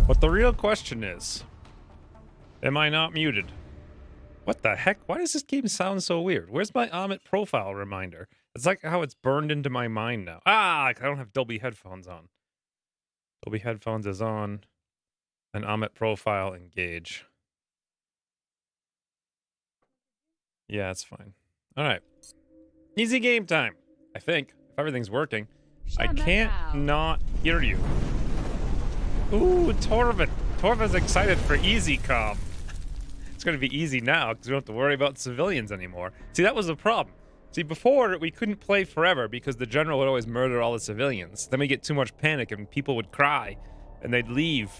But the real question is, am I not muted? What the heck? Why does this game sound so weird? Where's my Amit profile reminder? It's like how it's burned into my mind now. I don't have Dolby headphones on. Dolby headphones is on. And Amit profile engage. Yeah, it's fine. All right. Easy game time. I think. If everything's working. I can't not hear you. Ooh, Torvin. Torvin's excited for easy comp. It's going to be easy now because we don't have to worry about civilians anymore. See, that was the problem. See, before, we couldn't play forever because the general would always murder all the civilians. Then we get too much panic and people would cry and they'd leave.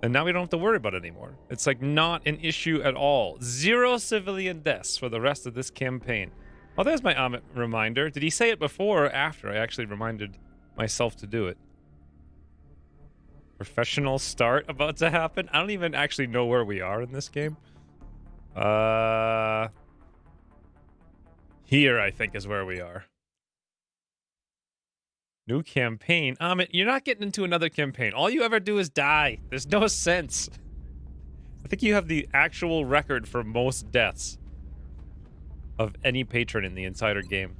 And now we don't have to worry about it anymore. It's like not an issue at all. 0 civilian deaths for the rest of this campaign. Oh, there's my Amit reminder. Did he say it before or after? I actually reminded myself to do it. Professional start about to happen. I don't even actually know where we are in this game. Here, I think, is where we are. New campaign. Amit, you're not getting into another campaign. All you ever do is die. There's no sense. I think you have the actual record for most deaths of any patron in the entire game.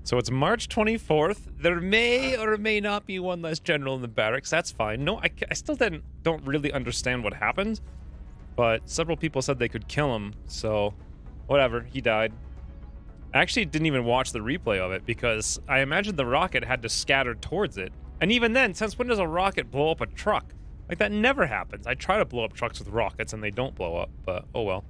So it's March 24th. There may or may not be one less general in the barracks. That's fine. No, I still don't really understand what happened. But several people said they could kill him. So whatever. He died. I actually didn't even watch the replay of it because I imagine the rocket had to scatter towards it. And even then, since when does a rocket blow up a truck? Like, that never happens. I try to blow up trucks with rockets and they don't blow up, but oh well.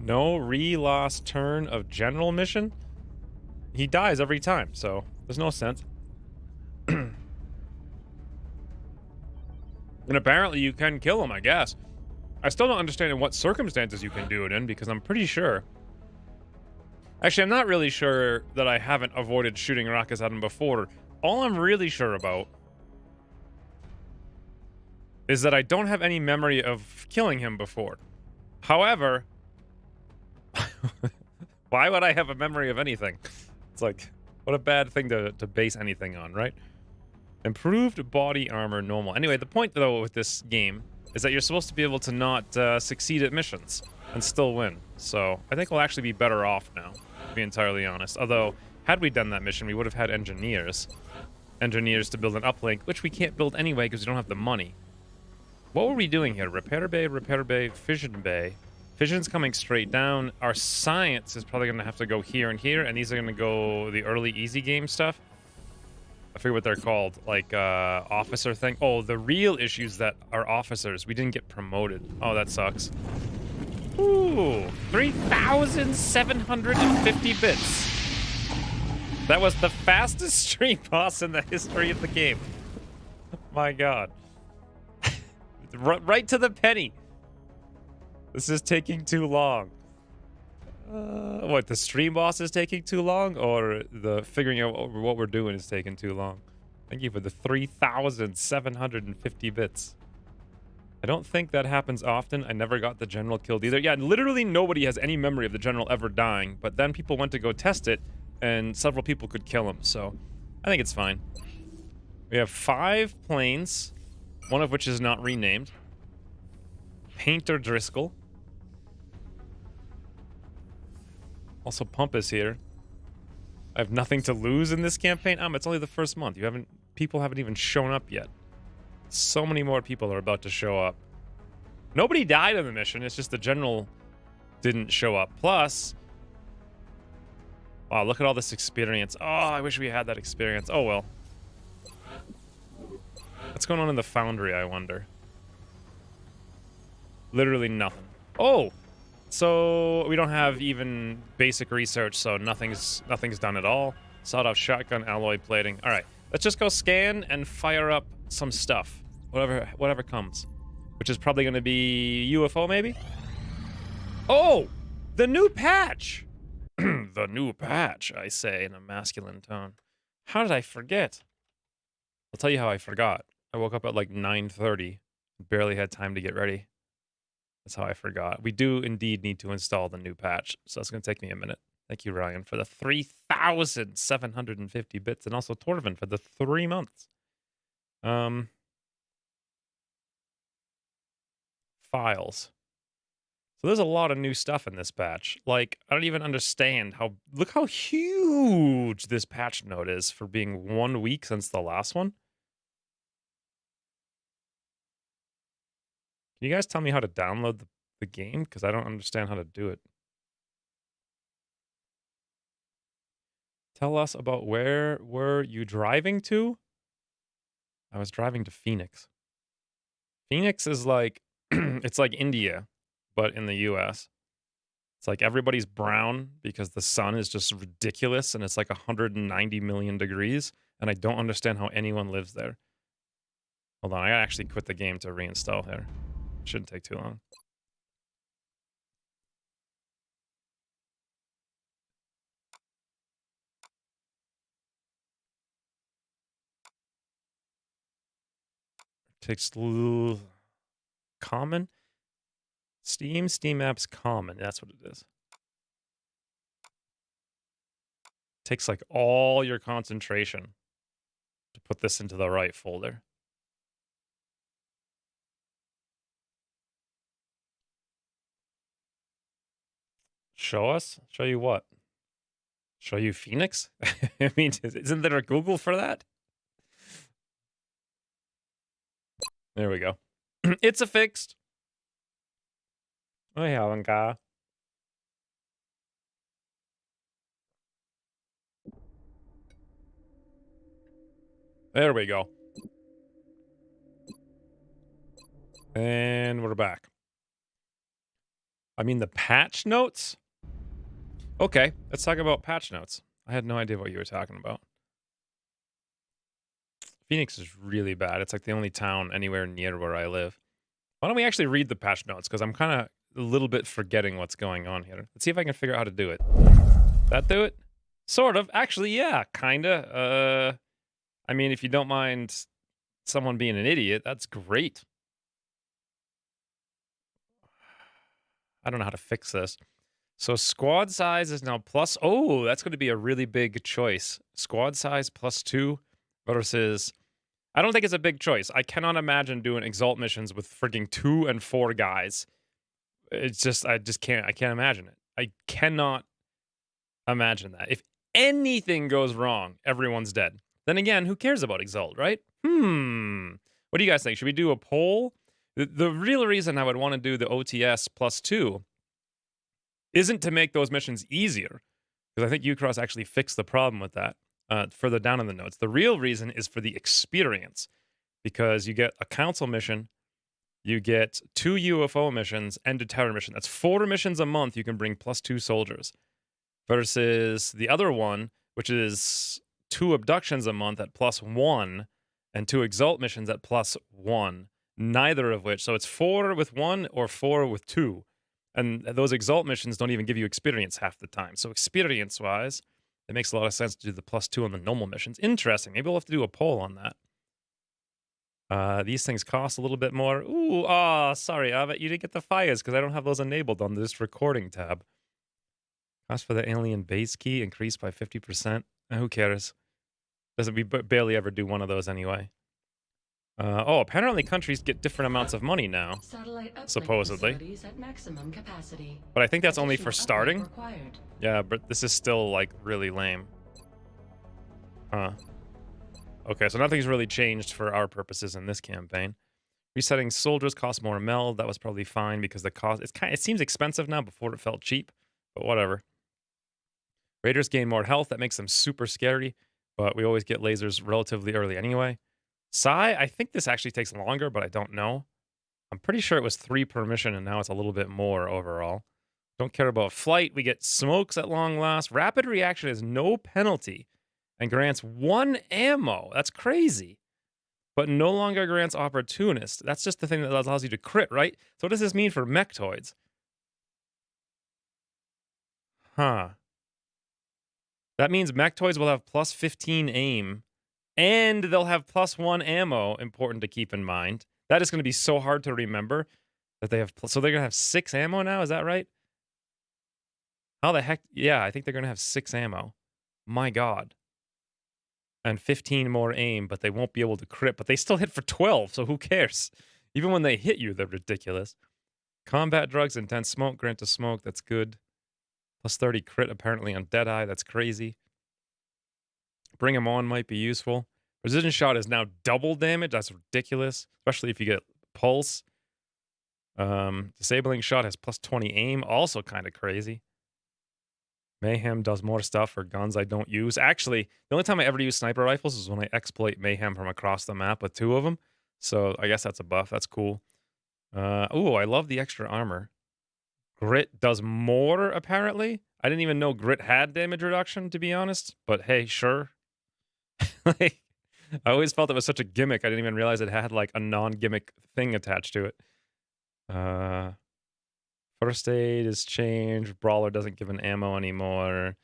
No re-lost turn of general mission? He dies every time, so there's no sense. And apparently you can kill him, I guess. I still don't understand in what circumstances you can do it in, because I'm pretty sure. Actually, I'm not really sure that I haven't avoided shooting rockets at him before. All I'm really sure about is that I don't have any memory of killing him before. However, why would I have a memory of anything? It's like, what a bad thing to base anything on, right? Improved body armor normal. Anyway, the point, though, with this game is that you're supposed to be able to not succeed at missions and still win. So I think we'll actually be better off now, to be entirely honest. Although, had we done that mission, we would have had engineers. Engineers to build an uplink, which we can't build anyway because we don't have the money. What were we doing here? Repair bay, fission bay. Fission's coming straight down. Our science is probably going to have to go here and here, and these are going to go the early easy game stuff. I forget what they're called, like officer thing. Oh, the real issue is that our officers, we didn't get promoted. Oh, that sucks. Ooh, 3,750 bits. That was the fastest stream boss in the history of the game. My God. Right to the penny. This is taking too long. What, the stream boss is taking too long, or the figuring out what we're doing is taking too long? Thank you for the 3,750 bits. I don't think that happens often. I never got the general killed either. Yeah, literally nobody has any memory of the general ever dying, but then people went to go test it, and several people could kill him, so I think it's fine. We have 5 planes, one of which is not renamed. Painter Driscoll. Also, Pump is here. I have nothing to lose in this campaign. It's only the first month. People haven't even shown up yet. So many more people are about to show up. Nobody died on the mission. It's just the general didn't show up. Plus, wow, look at all this experience. Oh, I wish we had that experience. Oh, well. What's going on in the foundry, I wonder? Literally nothing. Oh! So we don't have even basic research, so nothing's done at all. Sawed-off shotgun, alloy plating. All right, let's just go scan and fire up some stuff, whatever comes, which is probably going to be UFO, maybe. Oh, the new patch. The new patch, I say in a masculine tone. How did I forget? I'll tell you how I forgot. I woke up at like 9:30, barely had time to get ready. That's how I forgot. We do indeed need to install the new patch, so it's going to take me a minute. Thank you, Ryan, for the 3,750 bits, and also Torvin for the 3 months. Files. So there's a lot of new stuff in this patch. Like, I don't even understand how... Look how huge this patch note is for being 1 week since the last one. Can you guys tell me how to download the game? Because I don't understand how to do it. Tell us about where were you driving to? I was driving to Phoenix. Phoenix is like... it's like India, but in the US. It's like everybody's brown because the sun is just ridiculous and it's like 190 million degrees. And I don't understand how anyone lives there. Hold on, I gotta actually quit the game to reinstall here. Shouldn't take too long. Takes common? Steam apps common. That's what it is. Takes like all your concentration to put this into the right folder. Show us? Show you what? Show you Phoenix? I mean, isn't there a Google for that? There we go. It's a fixed. I haven't got. There we go. And we're back. I mean, the patch notes? Okay, let's talk about patch notes. I had no idea what you were talking about. Phoenix is really bad. It's like the only town anywhere near where I live. Why don't we actually read the patch notes? Because I'm kind of a little bit forgetting what's going on here. Let's see if I can figure out how to do it. That do it? Sort of. Actually, yeah, kinda. I mean, if you don't mind someone being an idiot, that's great. I don't know how to fix this. So squad size is now plus... Oh, that's going to be a really big choice. Squad size +2 versus... I don't think it's a big choice. I cannot imagine doing Exalt missions with freaking 2 and 4 guys. It's just... I can't imagine it. I cannot imagine that. If anything goes wrong, everyone's dead. Then again, who cares about Exalt, right? What do you guys think? Should we do a poll? The real reason I would want to do the OTS +2 isn't to make those missions easier, because I think Ucross actually fixed the problem with that further down in the notes. The real reason is for the experience, because you get a council mission, you get 2 UFO missions, and a terror mission. That's 4 missions a month you can bring +2 soldiers, versus the other one, which is 2 abductions a month at +1, and 2 Exalt missions at +1. Neither of which, so it's 4 with 1 or 4 with 2. And those Exalt missions don't even give you experience half the time. So experience-wise, it makes a lot of sense to do the +2 on the normal missions. Interesting. Maybe we'll have to do a poll on that. These things cost a little bit more. Ooh, sorry, Abbott, you didn't get the fires because I don't have those enabled on this recording tab. Cost for the alien base key increased by 50%. Who cares? We barely ever do one of those anyway. Apparently countries get different amounts of money now, supposedly. At maximum capacity. But I think that's only for Additional starting. upgrade required. Yeah, but this is still, like, really lame. Huh. Okay, so nothing's really changed for our purposes in this campaign. Resetting soldiers costs more meld. That was probably fine because the cost... It seems expensive now. Before it felt cheap, but whatever. Raiders gain more health. That makes them super scary, but we always get lasers relatively early anyway. Psi, I think this actually takes longer, but I don't know. I'm pretty sure it was 3 per mission, and now it's a little bit more overall. Don't care about flight. We get smokes at long last. Rapid reaction is no penalty and grants 1 ammo. That's crazy. But no longer grants opportunist. That's just the thing that allows you to crit, right? So what does this mean for mechtoids? Huh. That means mechtoids will have +15 aim, and they'll have +1 ammo, important to keep in mind. That is going to be so hard to remember that they have... So they're going to have 6 ammo now, is that right? How the heck? Yeah, I think they're going to have 6 ammo. My God. And 15 more aim, but they won't be able to crit. But they still hit for 12, so who cares? Even when they hit you, they're ridiculous. Combat drugs, intense smoke, grant to smoke. That's good. Plus 30 crit apparently on Deadeye. That's crazy. Bring him on might be useful. Precision shot is now double damage. That's ridiculous, especially if you get pulse. Disabling shot has plus 20 aim. Also kind of crazy. Mayhem does more stuff for guns I don't use. Actually, the only time I ever use sniper rifles is when I exploit Mayhem from across the map with 2 of them. So I guess that's a buff. That's cool. Ooh, I love the extra armor. Grit does more, apparently. I didn't even know Grit had damage reduction, to be honest. But hey, sure. Like, I always felt it was such a gimmick. I didn't even realize it had like a non-gimmick thing attached to it. First aid is changed. Brawler doesn't give an ammo anymore.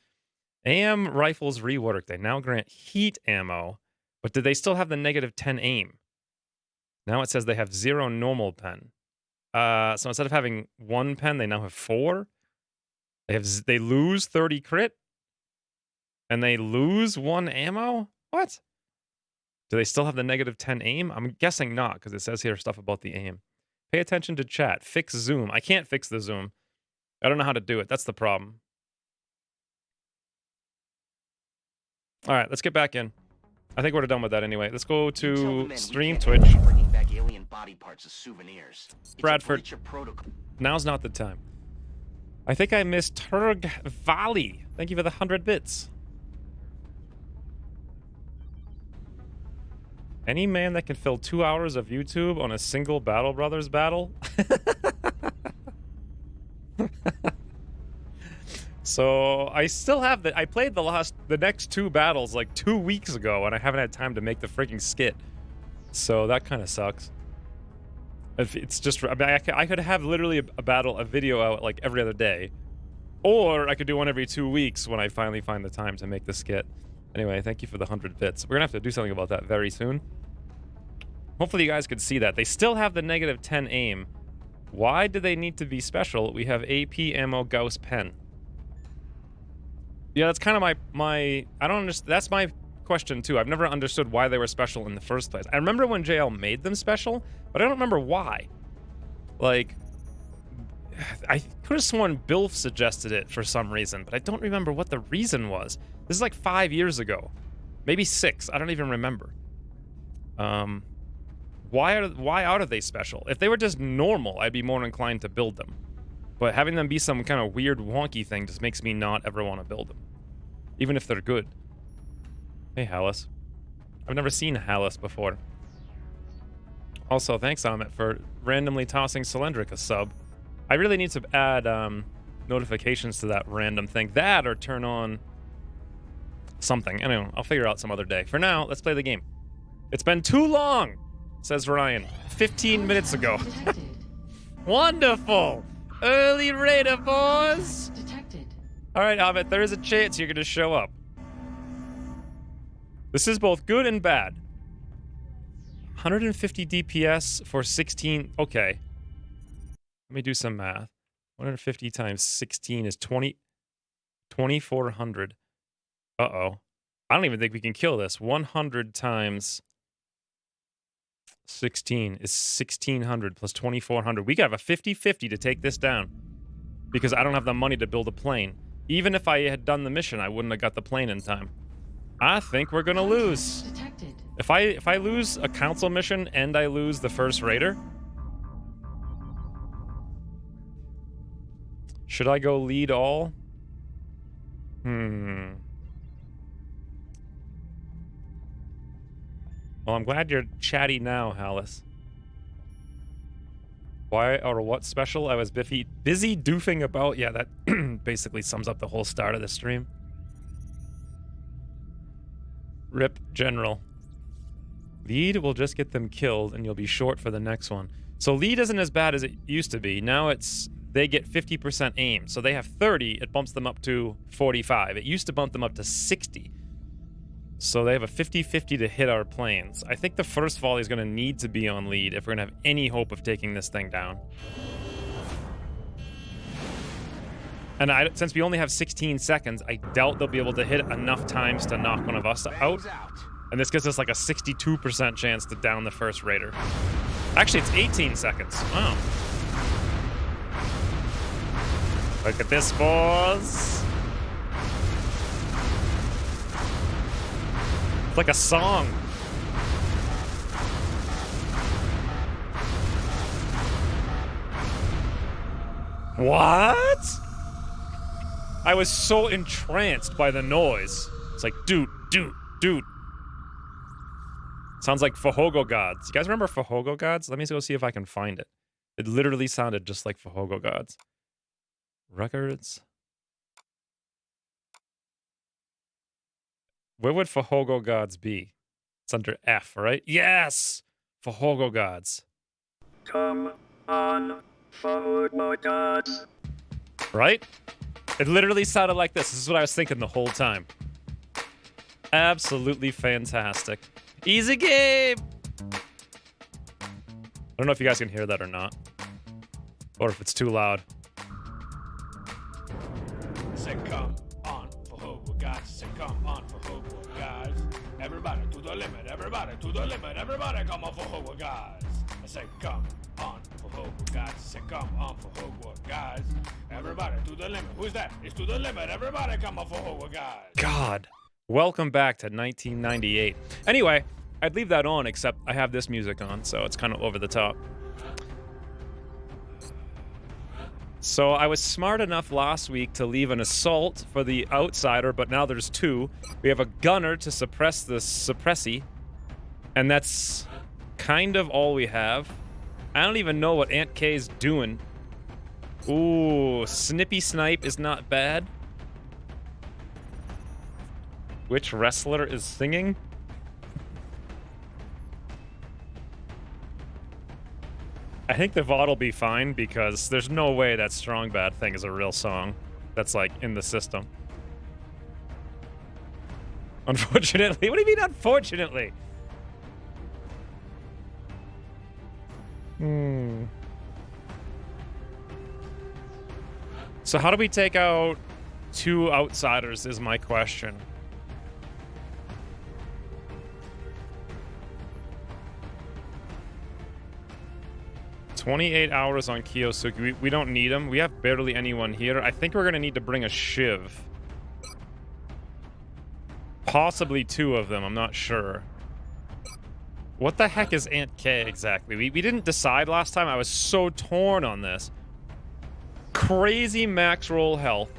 AM rifles reworked. They now grant heat ammo, but did they still have the negative 10 aim? Now it says they have 0 normal pen. So instead of having 1 pen, they now have 4. They lose 30 crit, and they lose 1 ammo. What? Do they still have the negative 10 aim? I'm guessing not, because it says here stuff about the aim. Pay attention to chat. Fix zoom. I can't fix the zoom. I don't know how to do it. That's the problem. All right, let's get back in. I think we're done with that anyway. Let's go to stream Twitch. Bringing back alien body parts as souvenirs. Bradford. Now's not the time. I think I missed Turg Valley. Thank you for the 100 bits. Any man that can fill 2 hours of YouTube on a single Battle Brothers battle? So I still have I played the next 2 battles like 2 weeks ago, and I haven't had time to make the freaking skit. So that kind of sucks. If it's just, I mean, I could have literally a video out like every other day, or I could do one every 2 weeks when I finally find the time to make the skit. Anyway, thank you for the 100 bits. We're gonna have to do something about that very soon. Hopefully you guys could see that. They still have the negative 10 aim. Why do they need to be special? We have AP ammo Gauss pen. Yeah, that's kind of my I don't understand. That's my question too. I've never understood why they were special in the first place. I remember when JL made them special, but I don't remember why. Like, I could have sworn Bilf suggested it for some reason, but I don't remember what the reason was. This is like 5 years ago. Maybe 6. I don't even remember. Why are they special? If they were just normal, I'd be more inclined to build them. But having them be some kind of weird wonky thing just makes me not ever want to build them. Even if they're good. Hey, Hallis. I've never seen Hallis before. Also, thanks, Amit, for randomly tossing Cylindric a sub. I really need to add notifications to that random thing. That or turn on something. Anyway, I'll figure out some other day. For now, let's play the game. It's been too long, says Ryan. 15 minutes ago. Wonderful! Early raider, boys! Detected. Alright, Amit, there is a chance you're gonna show up. This is both good and bad. 150 DPS for 16... Okay. Let me do some math. 150 times 16 is 2,400. Uh-oh. I don't even think we can kill this. 100 times 16 is 1,600 plus 2,400. We could have a 50-50 to take this down. Because I don't have the money to build a plane. Even if I had done the mission, I wouldn't have got the plane in time. I think we're gonna lose. Detected. If I lose a council mission and I lose the first raider, should I go lead all? Well, I'm glad you're chatty now, Hallis. Why or what special? I was busy doofing about. Yeah, that basically sums up the whole start of the stream. Rip General. Lead will just get them killed and you'll be short for the next one. So lead isn't as bad as it used to be. Now they get 50% aim. So they have 30, it bumps them up to 45. It used to bump them up to 60. So they have a 50-50 to hit our planes. I think the first volley is going to need to be on lead if we're going to have any hope of taking this thing down. And since we only have 16 seconds, I doubt they'll be able to hit enough times to knock one of us out. And this gives us like a 62% chance to down the first raider. Actually, it's 18 seconds. Wow. Look at this, boys. It's like a song. What? I was so entranced by the noise. It's like, dude. Sounds like Fahogo Gods. You guys remember Fahogo Gods? Let me go see if I can find it. It literally sounded just like Fahogo Gods. Records. Where would Fahogo Gods be? It's under F, right? Yes! Fahogo Gods. Come on, Fahogo Gods. Right? It literally sounded like this. This is what I was thinking the whole time. Absolutely fantastic. Easy game! I don't know if you guys can hear that or not. Or if it's too loud. Say come on, Fahogo Gods. Say come on, Fahogo Gods. Everybody to the limit, everybody to the limit, everybody come on, Fahogo Gods. I say come on, Fahogo Gods. Say come on, Fahogo Gods. Everybody to the limit. Who's that? It's to the limit. Everybody come on, Fahogo Gods. God. Welcome back to 1998. Anyway, I'd leave that on, except I have this music on, so it's kind of over the top. So I was smart enough last week to leave an assault for the outsider, but now there's two. We have a gunner to suppress the suppressee, and that's kind of all we have. I don't even know what Aunt K's doing. Ooh, Snippy Snipe is not bad. Which wrestler is singing? I think the VOD will be fine because there's no way that Strong Bad thing is a real song that's like in the system. Unfortunately. What do you mean unfortunately? So how do we take out two outsiders is my question. 28 hours on Kiyosuke. We don't need him. We have barely anyone here. I think we're going to need to bring a Shiv. Possibly two of them. I'm not sure. What the heck is Aunt K exactly? We didn't decide last time. I was so torn on this. Crazy max roll health.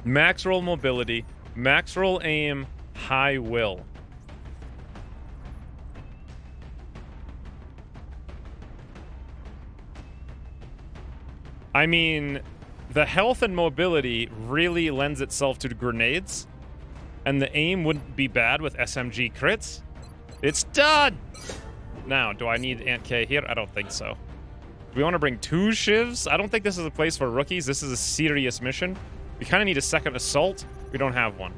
Max roll mobility. Max roll aim. High will. I mean, the health and mobility really lends itself to grenades, and the aim wouldn't be bad with SMG crits. It's done! Now, do I need Aunt K here? I don't think so. Do we want to bring two Shivs? I don't think this is a place for rookies. This is a serious mission. We kind of need a second assault. We don't have one.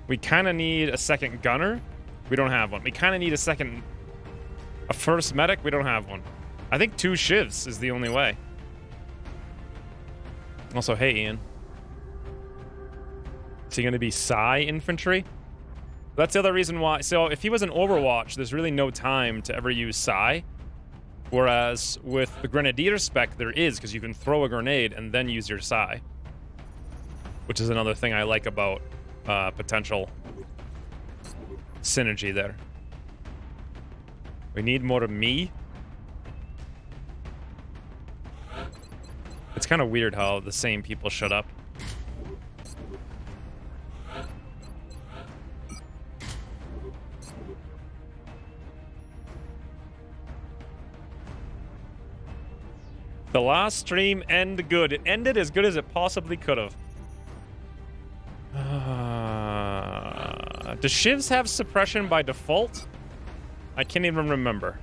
We kind of need a second gunner. We don't have one. We kind of need a first medic. We don't have one. I think two Shivs is the only way. Also, hey, Ian. Is he going to be Psy infantry? That's the other reason why. So if he was in Overwatch, there's really no time to ever use Psy. Whereas with the Grenadier spec, there is, because you can throw a grenade and then use your Psy. Which is another thing I like about potential synergy there. We need more of me. It's kind of weird how the same people shut up. The last stream ended good. It ended as good as it possibly could have. Does Shivs have suppression by default? I can't even remember.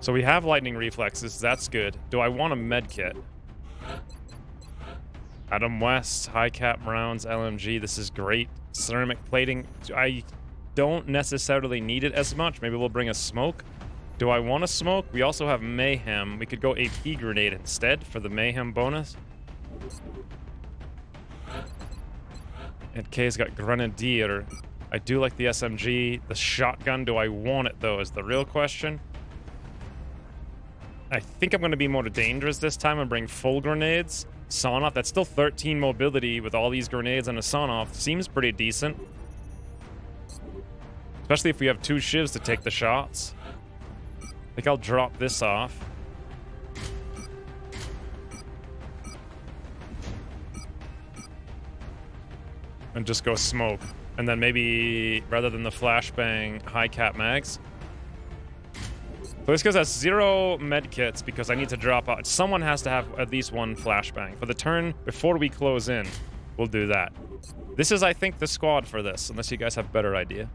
So we have lightning reflexes. That's good. Do I want a med kit? Adam West, high cap rounds, LMG. This is great. Ceramic plating. I don't necessarily need it as much. Maybe we'll bring a smoke. Do I want to smoke? We also have mayhem. We could go AP grenade instead for the mayhem bonus. And K's got grenadier. I do like the SMG. The shotgun, do I want it though, is the real question. I think I'm going to be more dangerous this time and bring full grenades. Sawn-off, that's still 13 mobility with all these grenades and a sawn-off. Seems pretty decent. Especially if we have 2 shivs to take the shots. I think I'll drop this off. And just go smoke. And then maybe, rather than the flashbang, high cap mags. So this gives us 0 medkits because I need to drop out. Someone has to have at least 1 flashbang. For the turn before we close in, we'll do that. This is, I think, the squad for this, unless you guys have a better idea.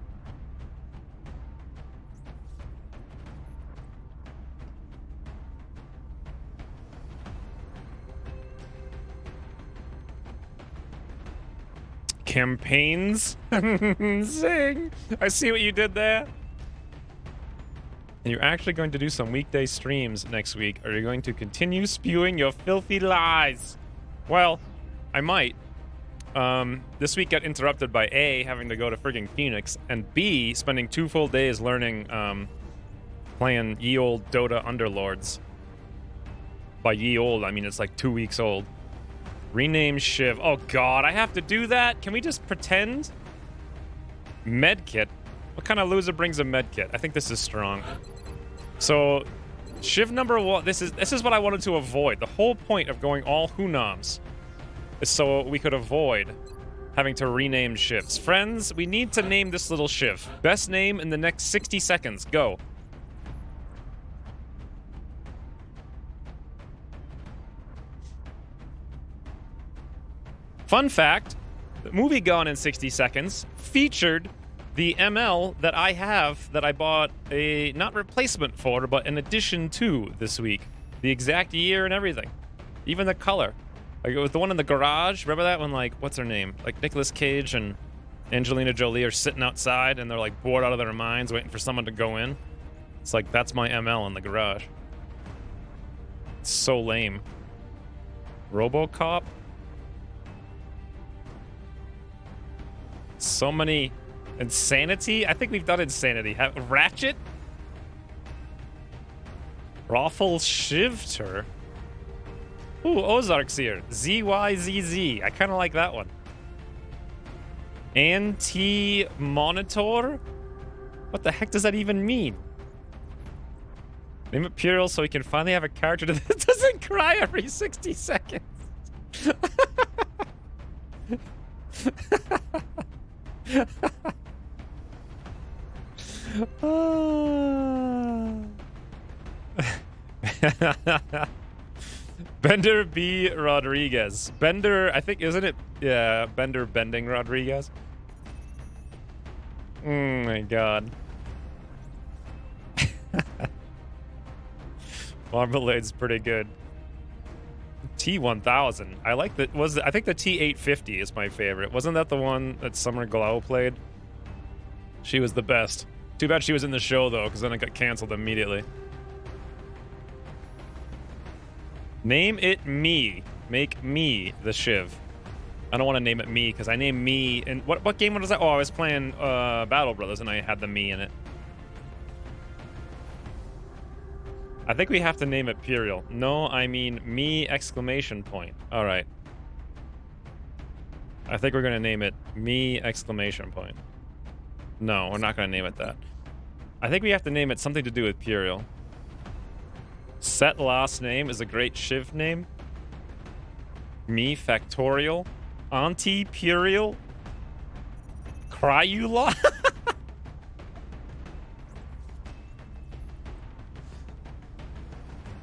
Campaigns? Zing! I see what you did there. And you're actually going to do some weekday streams next week. Are you going to continue spewing your filthy lies? Well, I might. This week got interrupted by A, having to go to frigging Phoenix, and B, spending 2 full days learning, playing ye old Dota Underlords. By ye old, I mean it's like 2 weeks old. Rename Shiv. Oh god, I have to do that? Can we just pretend? Medkit? What kind of loser brings a medkit? I think this is strong. So, Shiv number 1, this is what I wanted to avoid. The whole point of going all Hunams is so we could avoid having to rename Shivs. Friends, we need to name this little Shiv. Best name in the next 60 seconds. Go. Fun fact, the movie Gone in 60 Seconds featured the ML that I have that I bought a, not replacement for, but an addition to this week. The exact year and everything. Even the color. Like it was the one in the garage. Remember that one? Like, what's her name? Like Nicolas Cage and Angelina Jolie are sitting outside and they're like bored out of their minds waiting for someone to go in. It's like, that's my ML in the garage. It's so lame. RoboCop? So many... Insanity? I think we've done Insanity. Ratchet? Raffle Shivter? Ooh, Ozark's here. ZYZZ. I kind of like that one. Anti-Monitor? What the heck does that even mean? Name Imperial so we can finally have a character that doesn't cry every 60 seconds. Bender B. Rodriguez. Bender, I think, isn't it? Yeah, Bender Bending Rodriguez. Oh my god. Marmalade's pretty good. T1000. I like that. I think the T850 is my favorite. Wasn't that the one that Summer Glau played? She was the best. Too bad she was in the show though, because then it got canceled immediately. Name it me. Make me the Shiv. I don't want to name it me because I named me. And what game was that? Oh, I was playing Battle Brothers and I had the me in it. I think we have to name it Imperial. No, I mean me exclamation point. All right. I think we're going to name it me exclamation point. No, we're not going to name it that. I think we have to name it something to do with Imperial. Set last name is a great Shiv name. Me factorial. Anti-Purial. Cryula.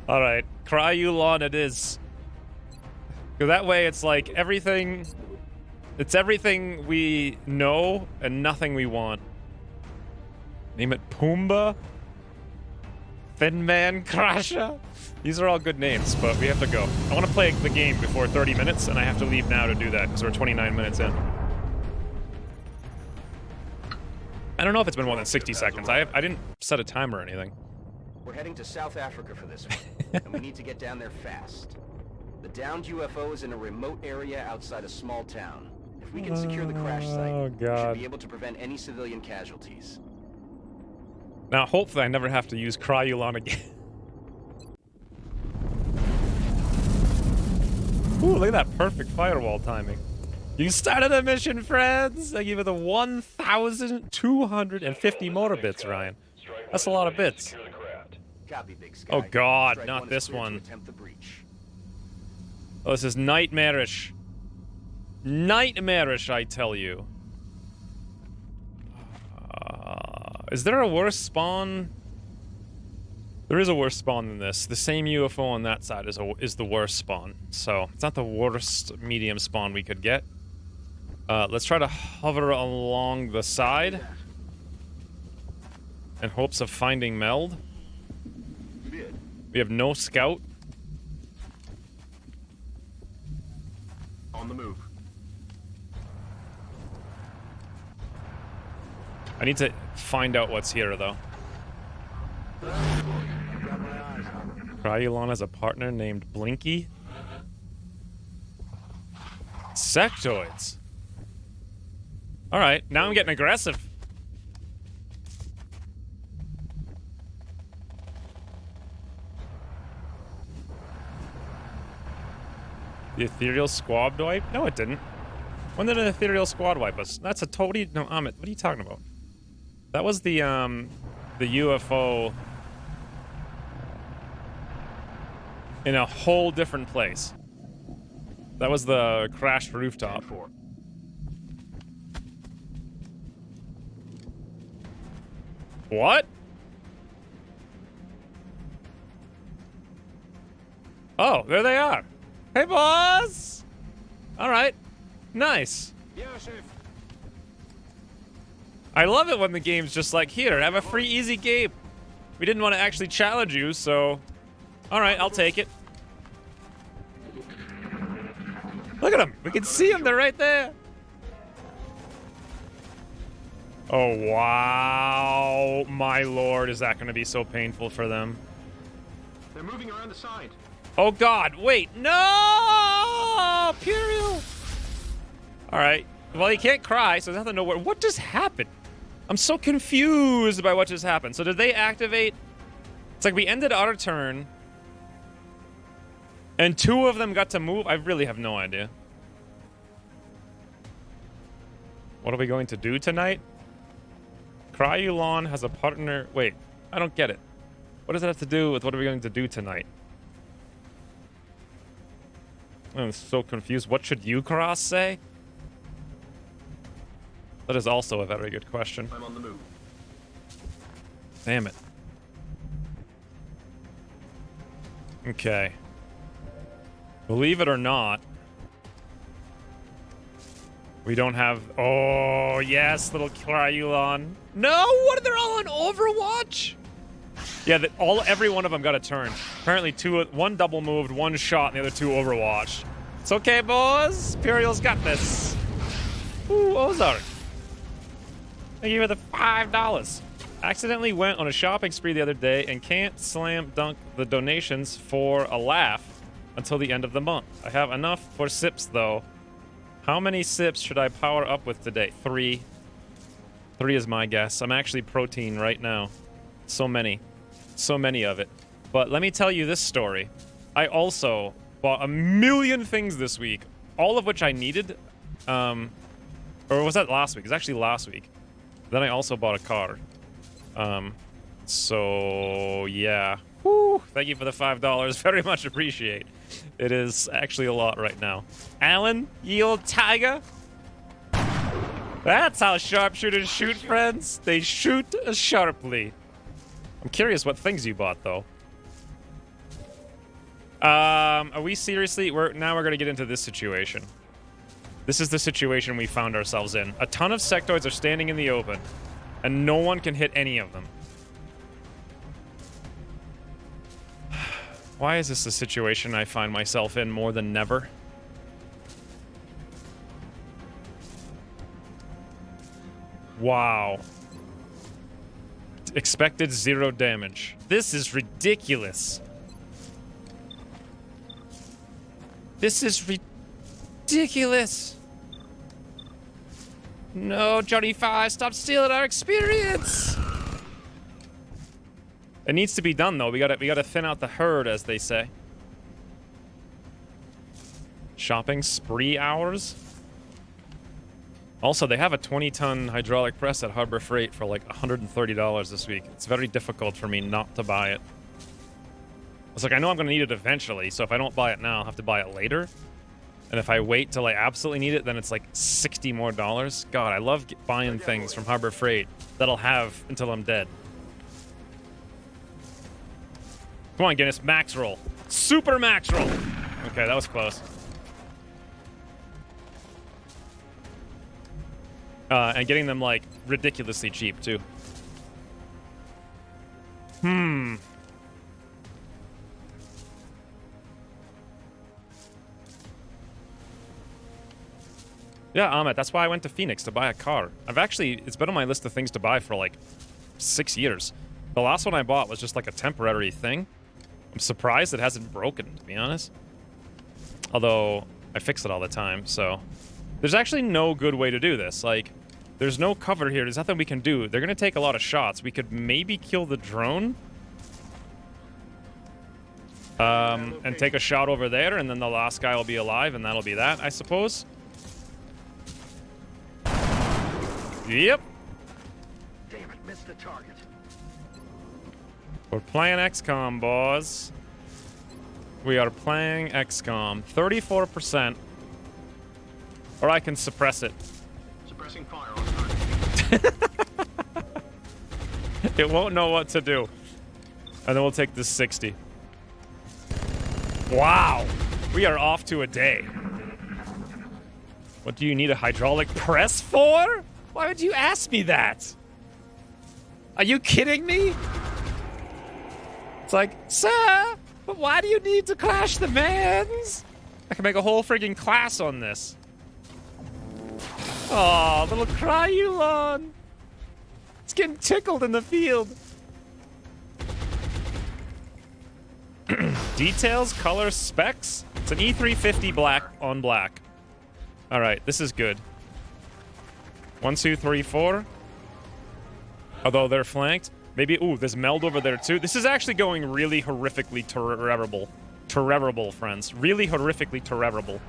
All right, Cryulon it is. Because that way it's like everything... It's everything we know and nothing we want. Name it Pumbaa? Thin Man Crasher. These are all good names, but we have to go. I want to play the game before 30 minutes, and I have to leave now to do that because we're 29 minutes in. I don't know if it's been more than 60 seconds. I didn't set a timer or anything. We're heading to South Africa for this one, and we need to get down there fast. The downed UFO is in a remote area outside a small town. If we can secure the crash site, we should be able to prevent any civilian casualties. Now, hopefully I never have to use Cryulon again. Ooh, look at that perfect firewall timing. You started a mission, friends! I give you the 1,250 motor bits, Ryan. That's a lot of bits. Copy, Big Sky. Oh god, Strike not is this clear to one. attempt the breach. Oh, this is nightmarish. Nightmarish, I tell you. Is there a worse spawn? There is a worse spawn than this. The same UFO on that side is the worst spawn. So, it's not the worst medium spawn we could get. Let's try to hover along the side in hopes of finding Meld. We have no scout. On the move. I need to find out what's here, though. Cryulon has a partner named Blinky. Sectoids. Alright, now I'm getting aggressive. The Ethereal Squad wipe? No, it didn't. When did an Ethereal Squad wipe us? That's a toady. No, Amit, what are you talking about? That was the UFO in a whole different place. That was the crashed rooftop. What? Oh, there they are. Hey, boss! Alright. Nice. I love it when the game's just like, here, have a free, easy game. We didn't want to actually challenge you, so... Alright, I'll take it. Look at them! We can see them, they're right there! Oh, wow. My lord, is that going to be so painful for them. They're moving around the side. Oh, God, wait. No! Puriel! Alright. Well, he can't cry, so there's nothing to know where. What just happened? I'm so confused by what just happened. So did they activate? It's like we ended our turn, and two of them got to move? I really have no idea. What are we going to do tonight? Cryulon has a partner. Wait, I don't get it. What does it have to do with what are we going to do tonight? I'm so confused. What should Ukros say? That is also a very good question. I'm on the move. Damn it. Okay. Believe it or not, we don't have... Oh, yes, little Cryulon. No, what? They're all on Overwatch? Yeah, every one of them got a turn. Apparently, one double moved, one shot, and the other two Overwatch. It's okay, boys. Puriel's got this. Ooh, Ozark. Thank you for the $5. Accidentally went on a shopping spree the other day and can't slam dunk the donations for a laugh until the end of the month. I have enough for sips, though. How many sips should I power up with today? 3. 3 is my guess. I'm actually protein right now. So many. So many of it. But let me tell you this story. I also bought a million things this week, all of which I needed. Or was that last week? It's actually last week. Then I also bought a car. So, yeah. Woo! Thank you for the $5. Very much appreciate. It is actually a lot right now. Alan, ye old tiger. That's how sharpshooters shoot, friends. They shoot sharply. I'm curious what things you bought, though. Are we seriously? Now we're going to get into this situation. This is the situation we found ourselves in. A ton of sectoids are standing in the open, and no one can hit any of them. Why is this a situation I find myself in more than never? Wow. Expected 0 damage. This is ridiculous. This is ridiculous. No, Johnny Five, stop stealing our experience. It needs to be done though. We gotta thin out the herd, as they say. Shopping spree hours. Also, they have a 20-ton hydraulic press at Harbor Freight for like $130 this week. It's very difficult for me not to buy it. It's like, I know I'm going to need it eventually, so if I don't buy it now, I'll have to buy it later. And if I wait till I absolutely need it, then it's like $60 more. God, I love buying things from Harbor Freight that I'll have until I'm dead. Come on, Guinness, max roll. Super max roll. Okay, that was close. And getting them, like, ridiculously cheap, too. Yeah, Ahmet, that's why I went to Phoenix to buy a car. It's been on my list of things to buy for, like, 6 years. The last one I bought was just, like, a temporary thing. I'm surprised it hasn't broken, to be honest. Although, I fix it all the time, so... There's actually no good way to do this. Like, there's no cover here. There's nothing we can do. They're going to take a lot of shots. We could maybe kill the drone. And take a shot over there, and then the last guy will be alive, and that'll be that, I suppose. Yep. Damn it, missed the target. We're playing XCOM, boys. We are playing XCOM. 34%. Or I can suppress it. Suppressing fire on target. It won't know what to do. And then we'll take this 60. Wow. We are off to a day. What do you need a hydraulic press for? Why would you ask me that? Are you kidding me? It's like, sir, but why do you need to crash the vans? I can make a whole friggin' class on this. Aw, little Cryulon. It's getting tickled in the field. Details, color, specs. It's an E350 black on black. All right, this is good. 1, 2, 3, 4. Although they're flanked. Maybe, ooh, there's Meld over there too. This is actually going really horrifically terrible. Terrible, friends. Really horrifically terrible.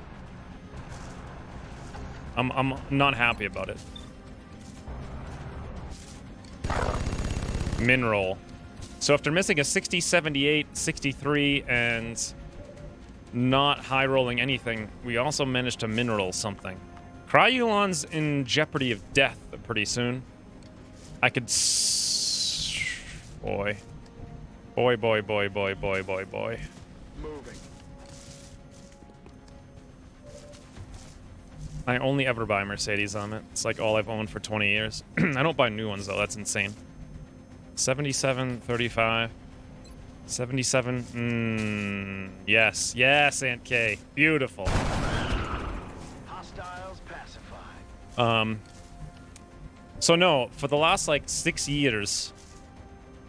I'm not happy about it. Mineral. So after missing a 60, 78, 63, and not high rolling anything, we also managed to mineral something. Cryulon's in jeopardy of death pretty soon. I could... Boy. Boy. Moving. I only ever buy Mercedes on it. It's like all I've owned for 20 years. I don't buy new ones, though. That's insane. 77, 35. 77. Yes. Yes, Aunt K. Beautiful. Hostiles pacified. So, no, for the last, like, 6 years...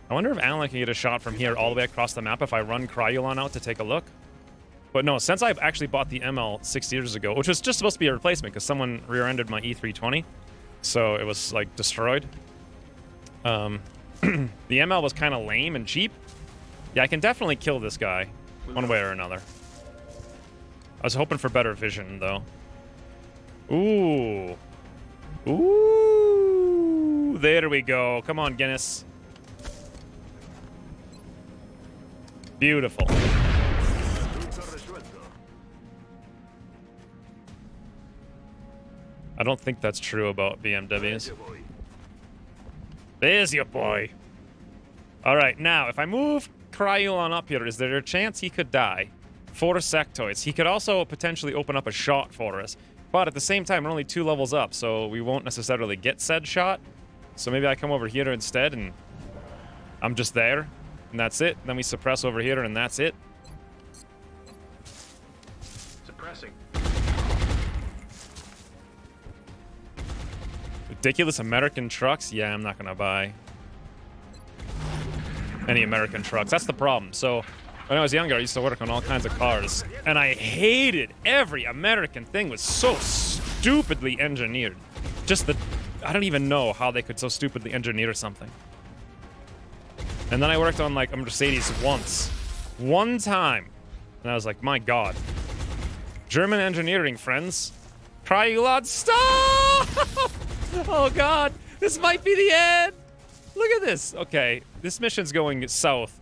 I wonder if Alan can get a shot from here all the way across the map if I run Cryulon out to take a look. But no, since I've actually bought the ML 6 years ago, which was just supposed to be a replacement because someone rear-ended my E320, so it was, like, destroyed. The ML was kind of lame and cheap. Yeah, I can definitely kill this guy one way or another. I was hoping for better vision, though. Ooh. Ooh. There we go. Come on, Guinness. Beautiful. I don't think that's true about BMWs. There's your boy. All right, now, if I move Cryulon up here, is there a chance he could die? 4 sectoids. He could also potentially open up a shot for us. But at the same time, we're only 2 levels up, so we won't necessarily get said shot. So maybe I come over here instead, and I'm just there, and that's it. Then we suppress over here, and that's it. Ridiculous American trucks? Yeah, I'm not gonna buy any American trucks. That's the problem. So when I was younger, I used to work on all kinds of cars, and I hated every American thing. Was so stupidly engineered. I don't even know how they could so stupidly engineer something. And then I worked on like a Mercedes one time, and I was like, my God, German engineering, friends. Cryolod, stop! Oh God, this might be the end. Look at this. Okay, this mission's going south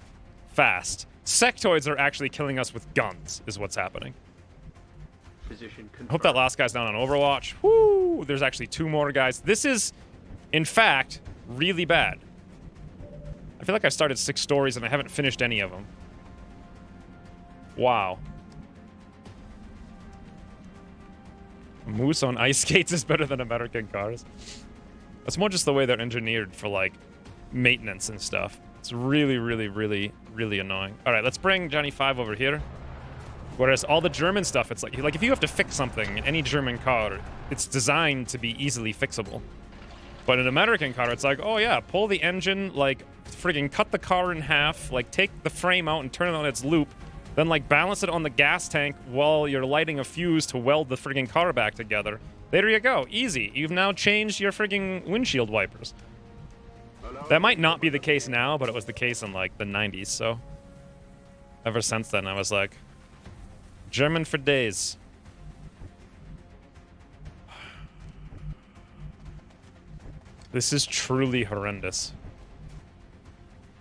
fast. Sectoids are actually killing us with guns, is what's happening. Position I hope that last guy's down on Overwatch. Woo! There's actually 2 more guys. This is, in fact, really bad. I feel like I started 6 stories and I haven't finished any of them. Wow. Moose on ice skates is better than American cars. That's more just the way they're engineered for, like, maintenance and stuff. It's really, really, really, really annoying. All right, let's bring Johnny 5 over here. Whereas all the German stuff, it's like if you have to fix something, any German car, it's designed to be easily fixable. But an American car, it's like, oh yeah, pull the engine, like, friggin' cut the car in half, like, take the frame out and turn it on its loop, then, like, balance it on the gas tank while you're lighting a fuse to weld the friggin' car back together. There you go. Easy. You've now changed your friggin' windshield wipers. That might not be the case now, but it was the case in, like, the 90s, so... Ever since then, I was like... German for days. This is truly horrendous.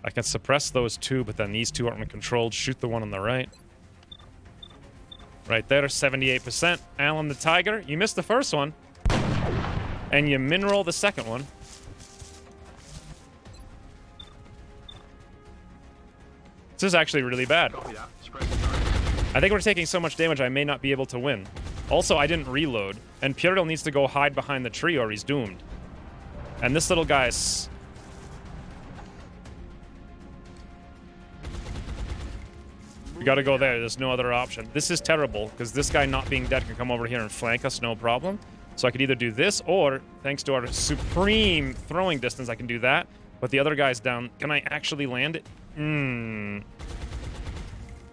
I can suppress those 2, but then these 2 aren't controlled. Shoot the one on the right. Right there, 78%. Alan the Tiger, you missed the first one. And you min-roll the second one. This is actually really bad. I think we're taking so much damage I may not be able to win. Also, I didn't reload. And Puriel needs to go hide behind the tree or he's doomed. And this little guy is... We gotta go there. There's no other option. This is terrible, because this guy not being dead can come over here and flank us, no problem. So I could either do this, or, thanks to our supreme throwing distance, I can do that. But the other guy's down. Can I actually land it?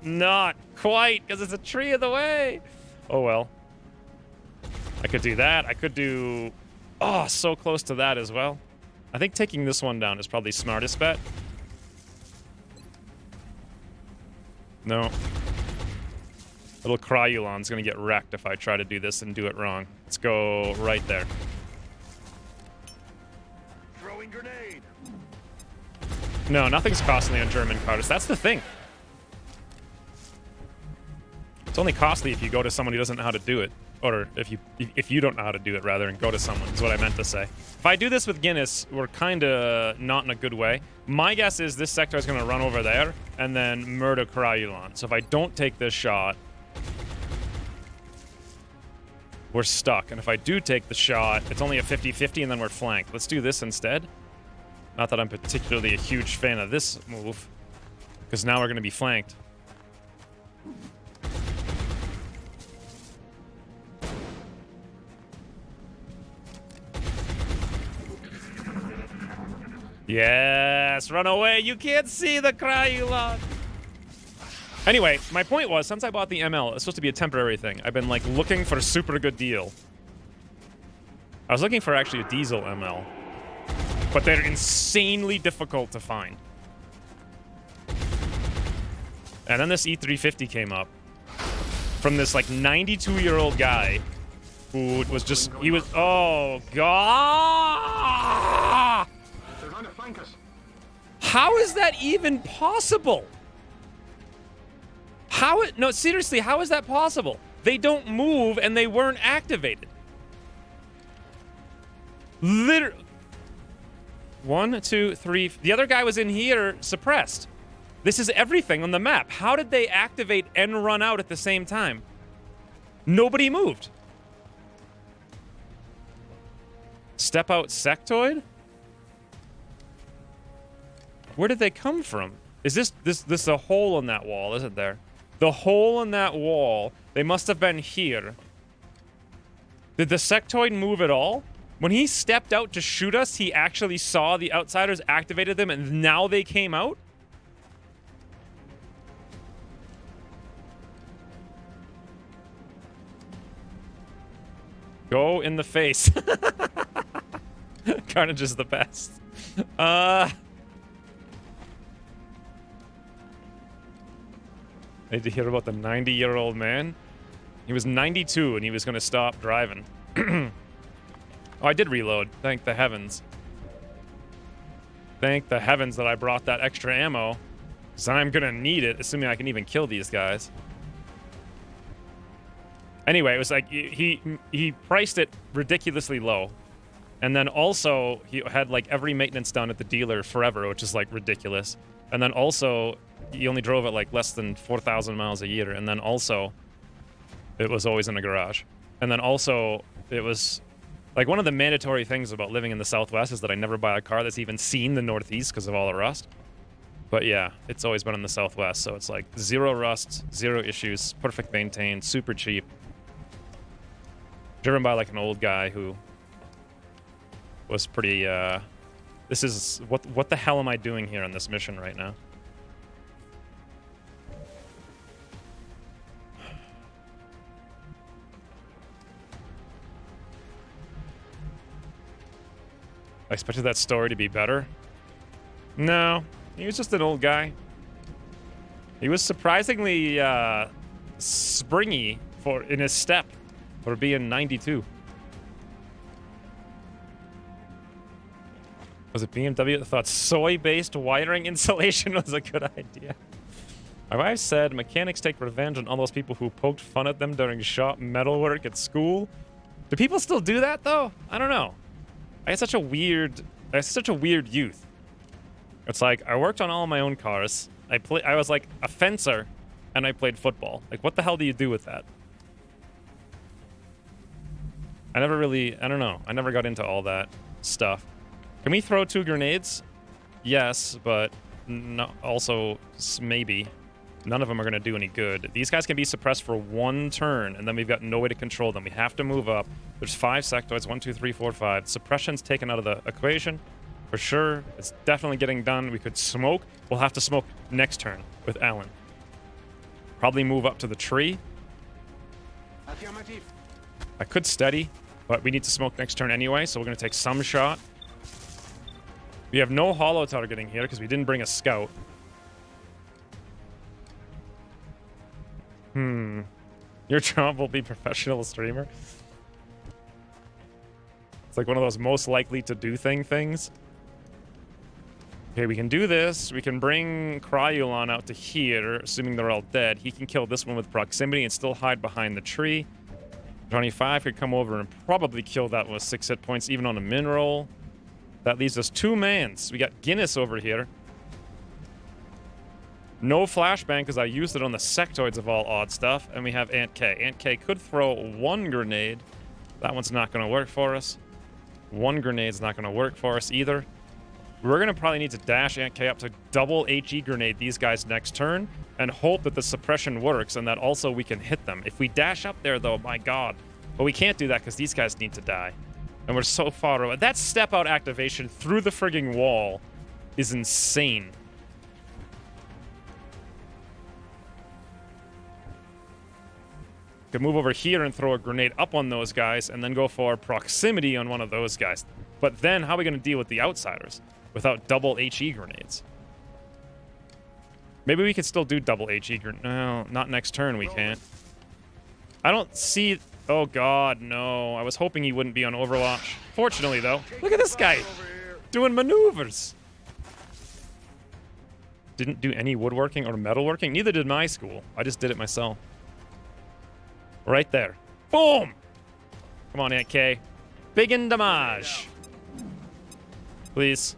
Not quite, because it's a tree in the way. Oh, well. I could do that. I could do... Oh, so close to that as well. I think taking this one down is probably smartest bet. No. Little Cryolon's gonna get wrecked if I try to do this and do it wrong. Let's go right there. Throwing grenade. No, nothing's costly on German cars. That's the thing. It's only costly if you go to someone who doesn't know how to do it. Or if you don't know how to do it, rather, and go to someone, is what I meant to say. If I do this with Guinness, we're kind of not in a good way. My guess is this sector is going to run over there and then murder Cryolon. So if I don't take this shot, we're stuck. And if I do take the shot, it's only a 50-50 and then we're flanked. Let's do this instead. Not that I'm particularly a huge fan of this move, because now we're going to be flanked. Yes, run away. You can't see the Cryolon. Anyway, my point was, since I bought the ML, it's supposed to be a temporary thing. I've been, like, looking for a super good deal. I was looking for, actually, a diesel ML. But they're insanely difficult to find. And then this E350 came up. From this, like, 92-year-old guy who was just... He was... Oh, God! How is that even possible? No, seriously, how is that possible? They don't move and they weren't activated. Literally. 1, 2, 3. The other guy was in here suppressed. This is everything on the map. How did they activate and run out at the same time? Nobody moved. Step out sectoid? Where did they come from? Is this a hole in that wall, isn't there? The hole in that wall, they must have been here. Did the sectoid move at all? When he stepped out to shoot us, he actually saw the Outsiders, activated them, and now they came out? Go in the face. Carnage is the best. I need to hear about the 90-year-old man. He was 92 and he was going to stop driving. Oh, I did reload. Thank the heavens. Thank the heavens that I brought that extra ammo. Because I'm going to need it, assuming I can even kill these guys. Anyway, it was like he priced it ridiculously low. And then also, he had like every maintenance done at the dealer forever, which is like ridiculous. And then also, he only drove it like less than 4,000 miles a year. And then also, it was always in a garage. And then also, it was like one of the mandatory things about living in the Southwest is that I never buy a car that's even seen the Northeast because of all the rust. But yeah, it's always been in the Southwest. So it's like 0 rust, 0 issues, perfect maintained, super cheap. Driven by like an old guy who was pretty, this is, what the hell am I doing here on this mission right now? I expected that story to be better. No, he was just an old guy. He was surprisingly springy in his step for being 92. Was it BMW that thought soy-based wiring insulation was a good idea? My wife said mechanics take revenge on all those people who poked fun at them during shop metalwork at school. Do people still do that though? I don't know. I had such a weird youth. It's like I worked on all of my own cars. I was like a fencer, and I played football. Like, what the hell do you do with that? I don't know. I never got into all that stuff. Can we throw 2 grenades? Yes, but no, also maybe. None of them are going to do any good. These guys can be suppressed for 1 turn, and then we've got no way to control them. We have to move up. There's 5 sectoids, 1, 2, 3, 4, 5. Suppression's taken out of the equation, for sure. It's definitely getting done. We could smoke. We'll have to smoke next turn with Alan. Probably move up to the tree. I could steady, but we need to smoke next turn anyway, so we're going to take some shot. We have no holo targeting here because we didn't bring a scout. Your job will be professional streamer. It's like one of those most likely to do things. Okay, we can do this. We can bring Cryulon out to here, assuming they're all dead. He can kill this one with proximity and still hide behind the tree. 25 could come over and probably kill that one with 6 hit points, even on a min roll. That leaves us 2 mans. We got Guinness over here. No flashbang because I used it on the sectoids of all odd stuff. And we have Aunt K. Aunt K could throw 1 grenade. That one's not going to work for us. 1 grenade's not going to work for us either. We're going to probably need to dash Aunt K up to double HE grenade these guys next turn and hope that the suppression works and that also we can hit them. If we dash up there, though, my god. But we can't do that because these guys need to die. And we're so far away. That step-out activation through the frigging wall is insane. Could move over here and throw a grenade up on those guys and then go for proximity on one of those guys. But then how are we going to deal with the Outsiders without double HE grenades? Maybe we could still do double HE grenades. No, not next turn we can't. I don't see... Oh god, no. I was hoping he wouldn't be on Overwatch. Fortunately, though. Look at this guy doing maneuvers. Didn't do any woodworking or metalworking. Neither did my school. I just did it myself. Right there. Boom! Come on, Aunt K. Big in damage. Please.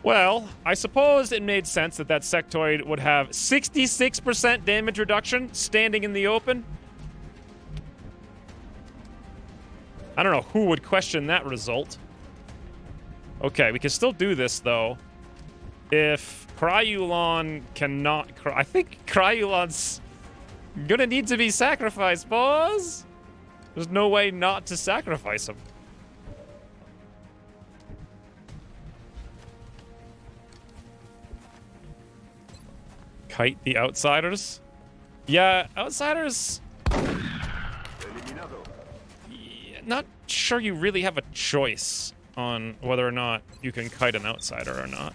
Well, I suppose it made sense that that sectoid would have 66% damage reduction standing in the open. I don't know who would question that result. Okay, we can still do this, though. If Cryulon cannot... I think Cryulon's gonna need to be sacrificed, boys. There's no way not to sacrifice him. Kite the outsiders? Yeah, outsiders... Yeah, not sure you really have a choice on whether or not you can kite an outsider or not.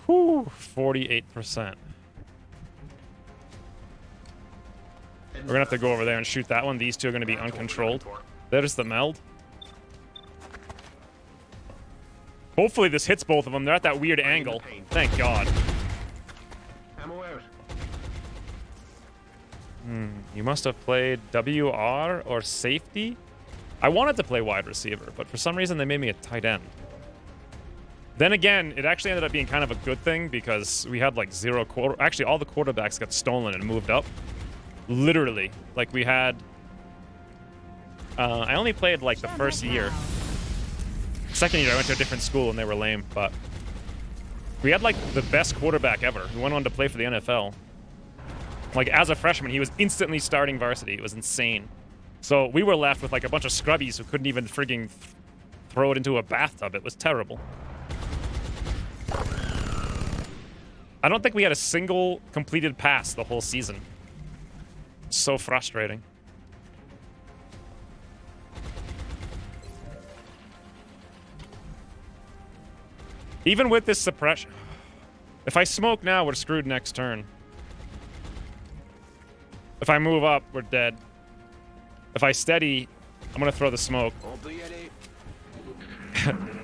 Whew, 48%. We're gonna have to go over there and shoot that one. These two are gonna be uncontrolled. There's the meld. Hopefully this hits both of them. They're at that weird angle. Thank God. You must have played WR or safety? I wanted to play wide receiver, but for some reason they made me a tight end. Then again, it actually ended up being kind of a good thing because we had like zero quarter... Actually, all the quarterbacks got stolen and moved up. Literally. Like we had... I only played like the first year. Second year I went to a different school and they were lame, but... We had like the best quarterback ever. He went on to play for the NFL. Like as a freshman, he was instantly starting varsity. It was insane. So we were left with like a bunch of scrubbies who couldn't even frigging throw it into a bathtub. It was terrible. I don't think we had a single completed pass the whole season. So frustrating. Even with this suppression... If I smoke now, we're screwed next turn. If I move up, we're dead. If I steady, I'm gonna throw the smoke.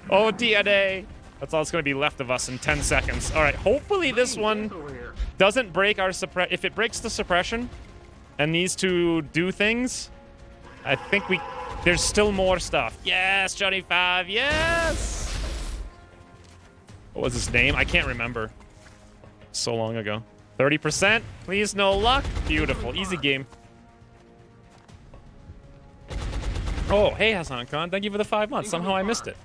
Oh, DNA! That's all that's gonna be left of us in 10 seconds. Alright, hopefully this one doesn't break our suppress... If it breaks the suppression, and these two do things, I think there's still more stuff. Yes, Johnny 5, yes! What was his name? I can't remember. So long ago. 30%? Please, no luck. Beautiful. Easy game. Oh, hey, Hassan Khan. Thank you for the 5 months. Somehow I missed it.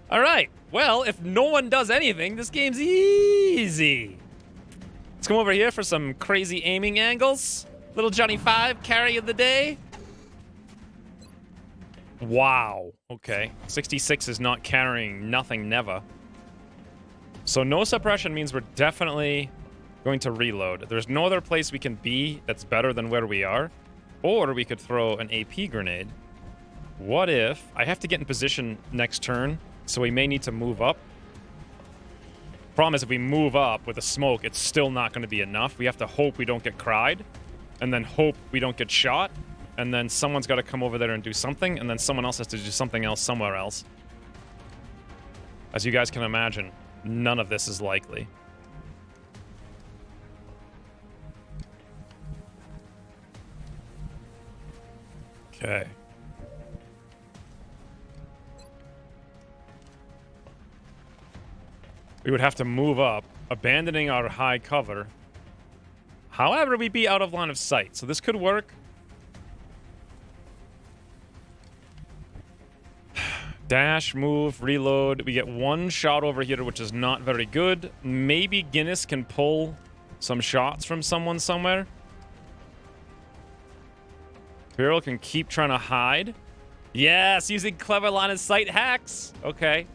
All right. Well, if no one does anything, this game's easy. Let's come over here for some crazy aiming angles. Little Johnny 5, carry of the day. Wow. Okay. 66 is not carrying nothing, never. So no suppression means we're definitely going to reload. There's no other place we can be that's better than where we are. Or we could throw an AP grenade. What if... I have to get in position next turn, so we may need to move up. Problem is, if we move up with a smoke, it's still not going to be enough. We have to hope we don't get cried, and then hope we don't get shot, and then someone's got to come over there and do something, and then someone else has to do something else somewhere else. As you guys can imagine, none of this is likely. Okay. We would have to move up, abandoning our high cover. However, we'd be out of line of sight, so this could work. Dash, move, reload. We get one shot over here, which is not very good. Maybe Guinness can pull some shots from someone somewhere. Imperial can keep trying to hide. Yes, using clever line of sight hacks. Okay.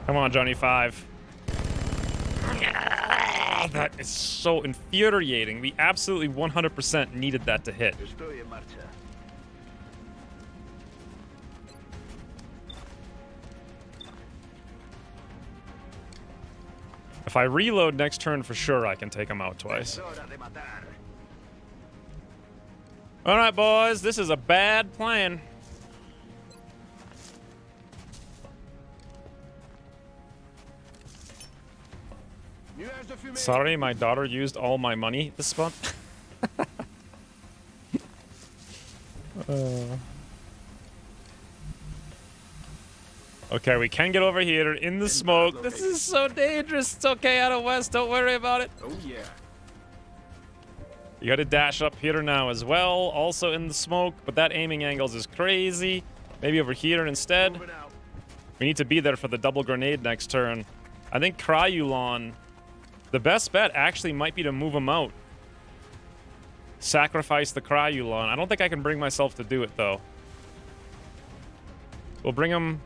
Come on, Johnny 5. That is so infuriating. We absolutely 100% needed that to hit. If I reload next turn, for sure I can take him out twice. Alright, boys. This is a bad plan. Sorry, my daughter used all my money this month. Okay, we can get over here in the smoke. This is so dangerous. It's okay, out of West. Don't worry about it. Oh, yeah. You gotta dash up here now as well. Also in the smoke, but that aiming angles is crazy. Maybe over here instead. We need to be there for the double grenade next turn. I think Cryulon The best bet actually might be to move him out. Sacrifice the Cryulon. I don't think I can bring myself to do it, though. We'll bring him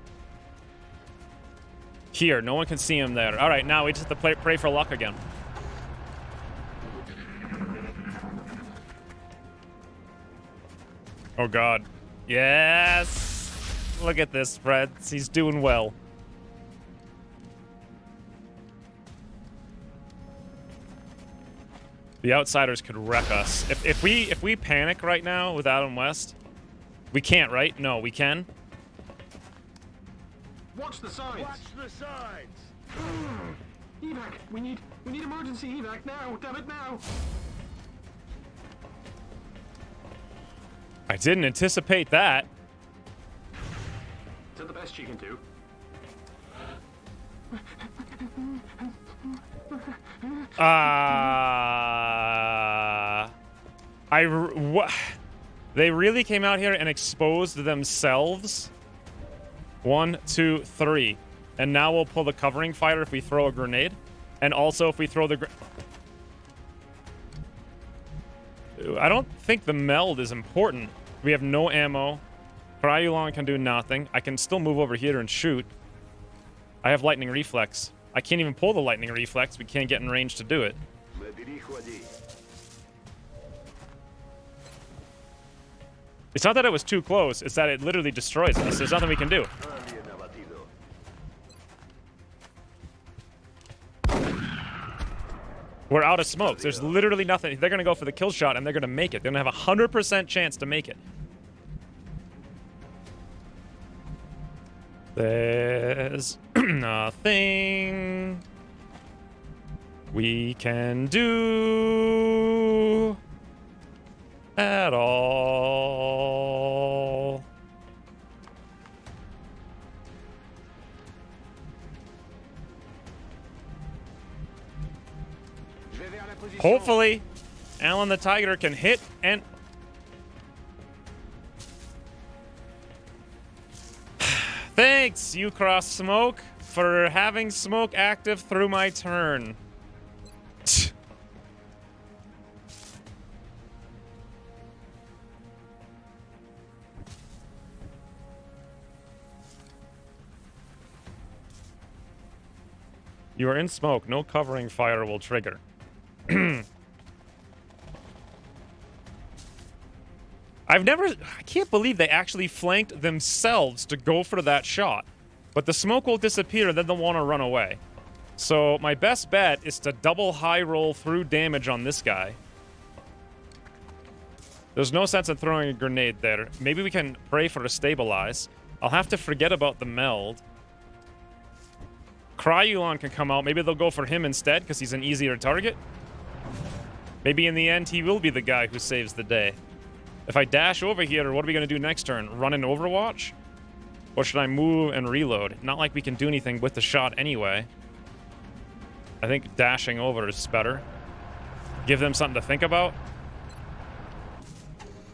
here. No one can see him there. All right, now we just have to pray for luck again. Oh, God. Yes! Look at this, Fred. He's doing well. The outsiders could wreck us. If we panic right now with Adam West, we can't, right? No, we can. Watch the signs. Watch the signs. Evac, we need emergency evac now. Damn it now. I didn't anticipate that. Is that the best you can do? They really came out here and exposed themselves. 1, 2, 3. And now we'll pull the covering fire if we throw a grenade. And also if we throw the I don't think the meld is important. We have no ammo. Cryulon can do nothing. I can still move over here and shoot. I have lightning reflex. I can't even pull the lightning reflex. We can't get in range to do it. It's not that it was too close. It's that it literally destroys us. There's nothing we can do. We're out of smokes. There's literally nothing. They're going to go for the kill shot, and they're going to make it. They're going to have a 100% chance to make it. There's nothing we can do at all. Hopefully, Alan the Tiger can hit and... Thanks, you cross smoke, for having smoke active through my turn. You are in smoke. No covering fire will trigger. I can't believe they actually flanked themselves to go for that shot. But the smoke will disappear, then they'll want to run away. So my best bet is to double high roll through damage on this guy. There's no sense in throwing a grenade there. Maybe we can pray for a stabilize. I'll have to forget about the meld. Cryulon can come out. Maybe they'll go for him instead because he's an easier target. Maybe in the end, he will be the guy who saves the day. If I dash over here, what are we going to do next turn? Run an Overwatch? Or should I move and reload? Not like we can do anything with the shot anyway. I think dashing over is better. Give them something to think about.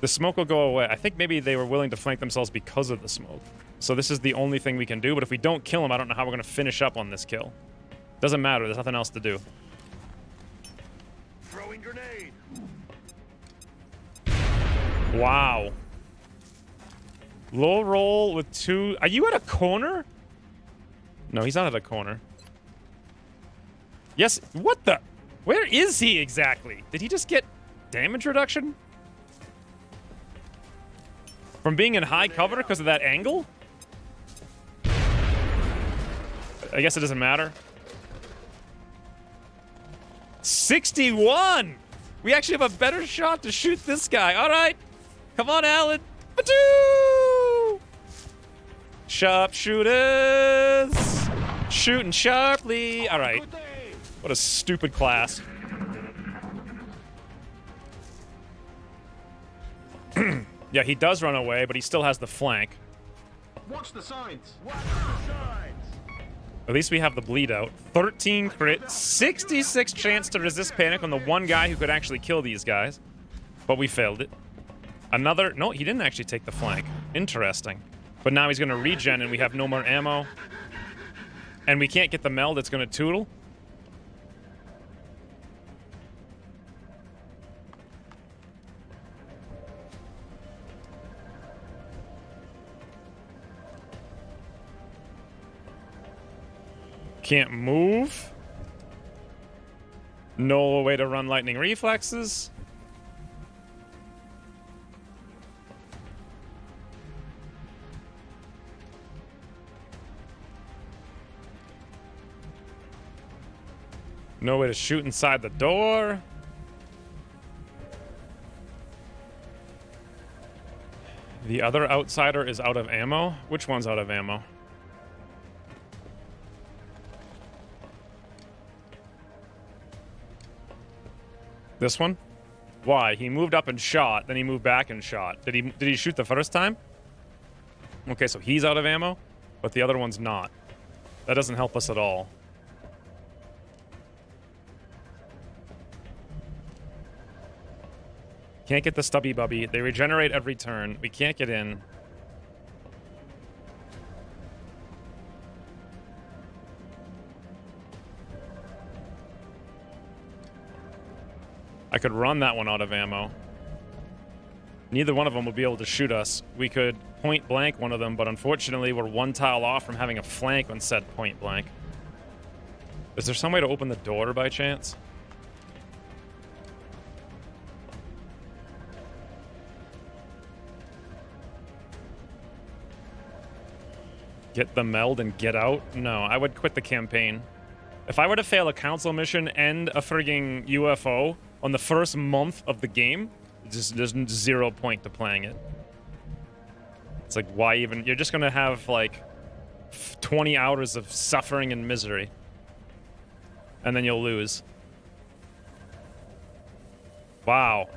The smoke will go away. I think maybe they were willing to flank themselves because of the smoke. So this is the only thing we can do. But if we don't kill him, I don't know how we're going to finish up on this kill. Doesn't matter. There's nothing else to do. Throwing grenade. Wow. Low roll with 2... Are you at a corner? No, he's not at a corner. Yes. What the... Where is he exactly? Did he just get damage reduction? From being in high cover because of that angle? I guess it doesn't matter. 61! We actually have a better shot to shoot this guy. All right. Come on, Alan. Ba-doo! Sharpshooters. Shooting sharply. All right. What a stupid class. Yeah, he does run away, but he still has the flank. Watch the signs. Watch the signs. At least we have the bleed out. 13 crit, 66 chance to resist panic on the one guy who could actually kill these guys. But we failed it. Another... No, he didn't actually take the flank. Interesting. But now he's going to regen and we have no more ammo. And we can't get the meld. It's going to tootle. Can't move. No way to run lightning reflexes. No way to shoot inside the door. The other outsider is out of ammo. Which one's out of ammo? This one? Why? He moved up and shot, then he moved back and shot. Did he shoot the first time? Okay, so he's out of ammo, but the other one's not. That doesn't help us at all. Can't get the stubby bubby. They regenerate every turn. We can't get in. I could run that one out of ammo. Neither one of them would be able to shoot us. We could point blank one of them, but unfortunately we're one tile off from having a flank on said point blank. Is there some way to open the door by chance? Get the meld and get out? No, I would quit the campaign. If I were to fail a council mission and a frigging UFO on the first month of the game, there's 0 point to playing it. It's like, why even? You're just gonna have like 20 hours of suffering and misery. And then you'll lose. Wow.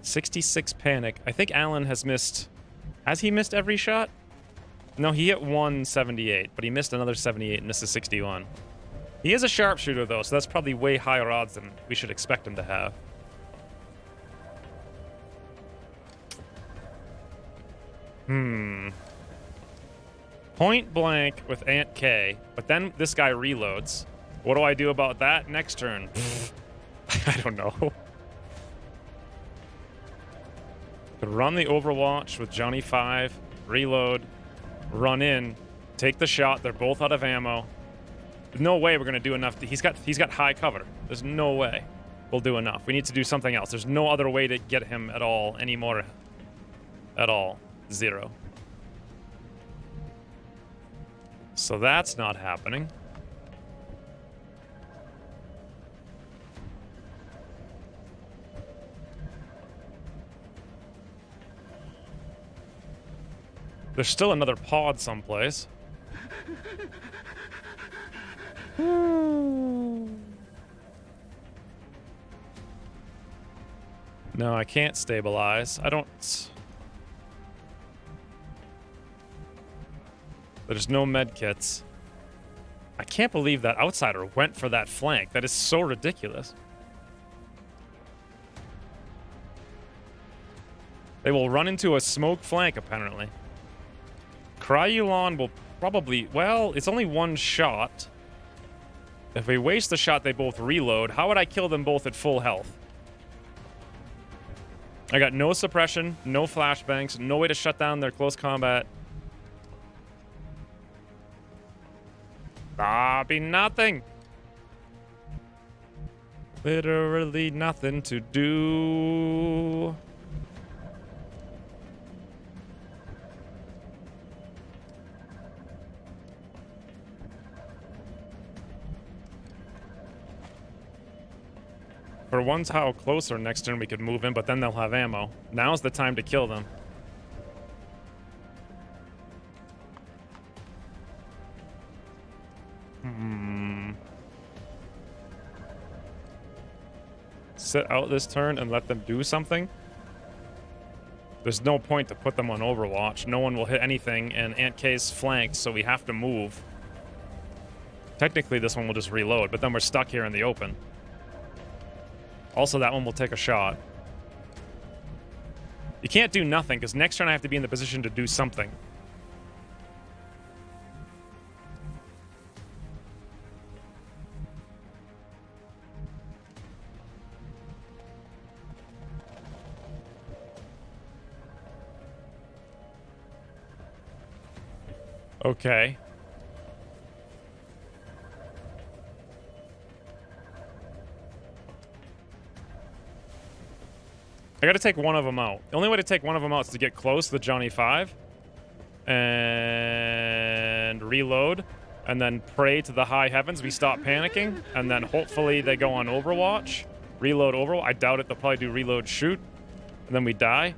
66 panic. I think Alan has missed... Has he missed every shot? No, he hit 178, but he missed another 78 and missed a 61. He is a sharpshooter, though, so that's probably way higher odds than we should expect him to have. Point blank with Aunt K, but then this guy reloads. What do I do about that next turn? I don't know. Could run the Overwatch with Johnny 5, reload, run in, take the shot. They're both out of ammo. There's no way we're gonna do enough. He's got high cover. There's no way we'll do enough. We need to do something else. There's no other way to get him at all anymore. At all. 0. So that's not happening. There's still another pod someplace. No, I can't stabilize. I don't... There's no med kits. I can't believe that outsider went for that flank. That is so ridiculous. They will run into a smoke flank, apparently. Cryulon will probably... Well, it's only one shot. If we waste the shot, they both reload. How would I kill them both at full health? I got no suppression, no flashbangs, no way to shut down their close combat. Be nothing. Literally nothing to do. For one tile closer next turn we could move in, but then they'll have ammo. Now's the time to kill them. Sit out this turn and let them do something. There's no point to put them on Overwatch. No one will hit anything, and Aunt K's flanked, so we have to move. Technically, this one will just reload, but then we're stuck here in the open. Also, that one will take a shot. You can't do nothing, because next turn I have to be in the position to do something. Okay. I gotta take one of them out. The only way to take one of them out is to get close to the Johnny 5 and reload, and then pray to the high heavens we stop panicking, and then hopefully they go on Overwatch. Reload Overwatch. I doubt it. They'll probably do reload shoot, and then we die.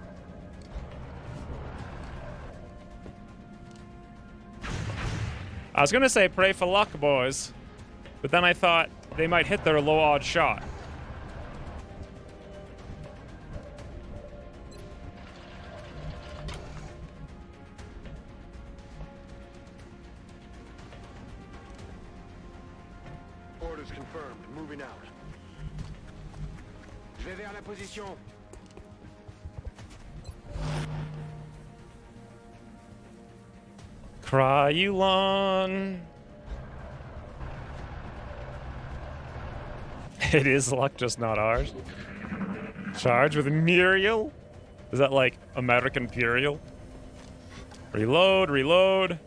I was gonna say pray for luck, boys, but then I thought they might hit their low odds shot. Orders confirmed. Moving out. Je vais vers la position. Cryulon. It is luck, just not ours. Charge with Muriel? Is that like American Imperial? Reload, reload.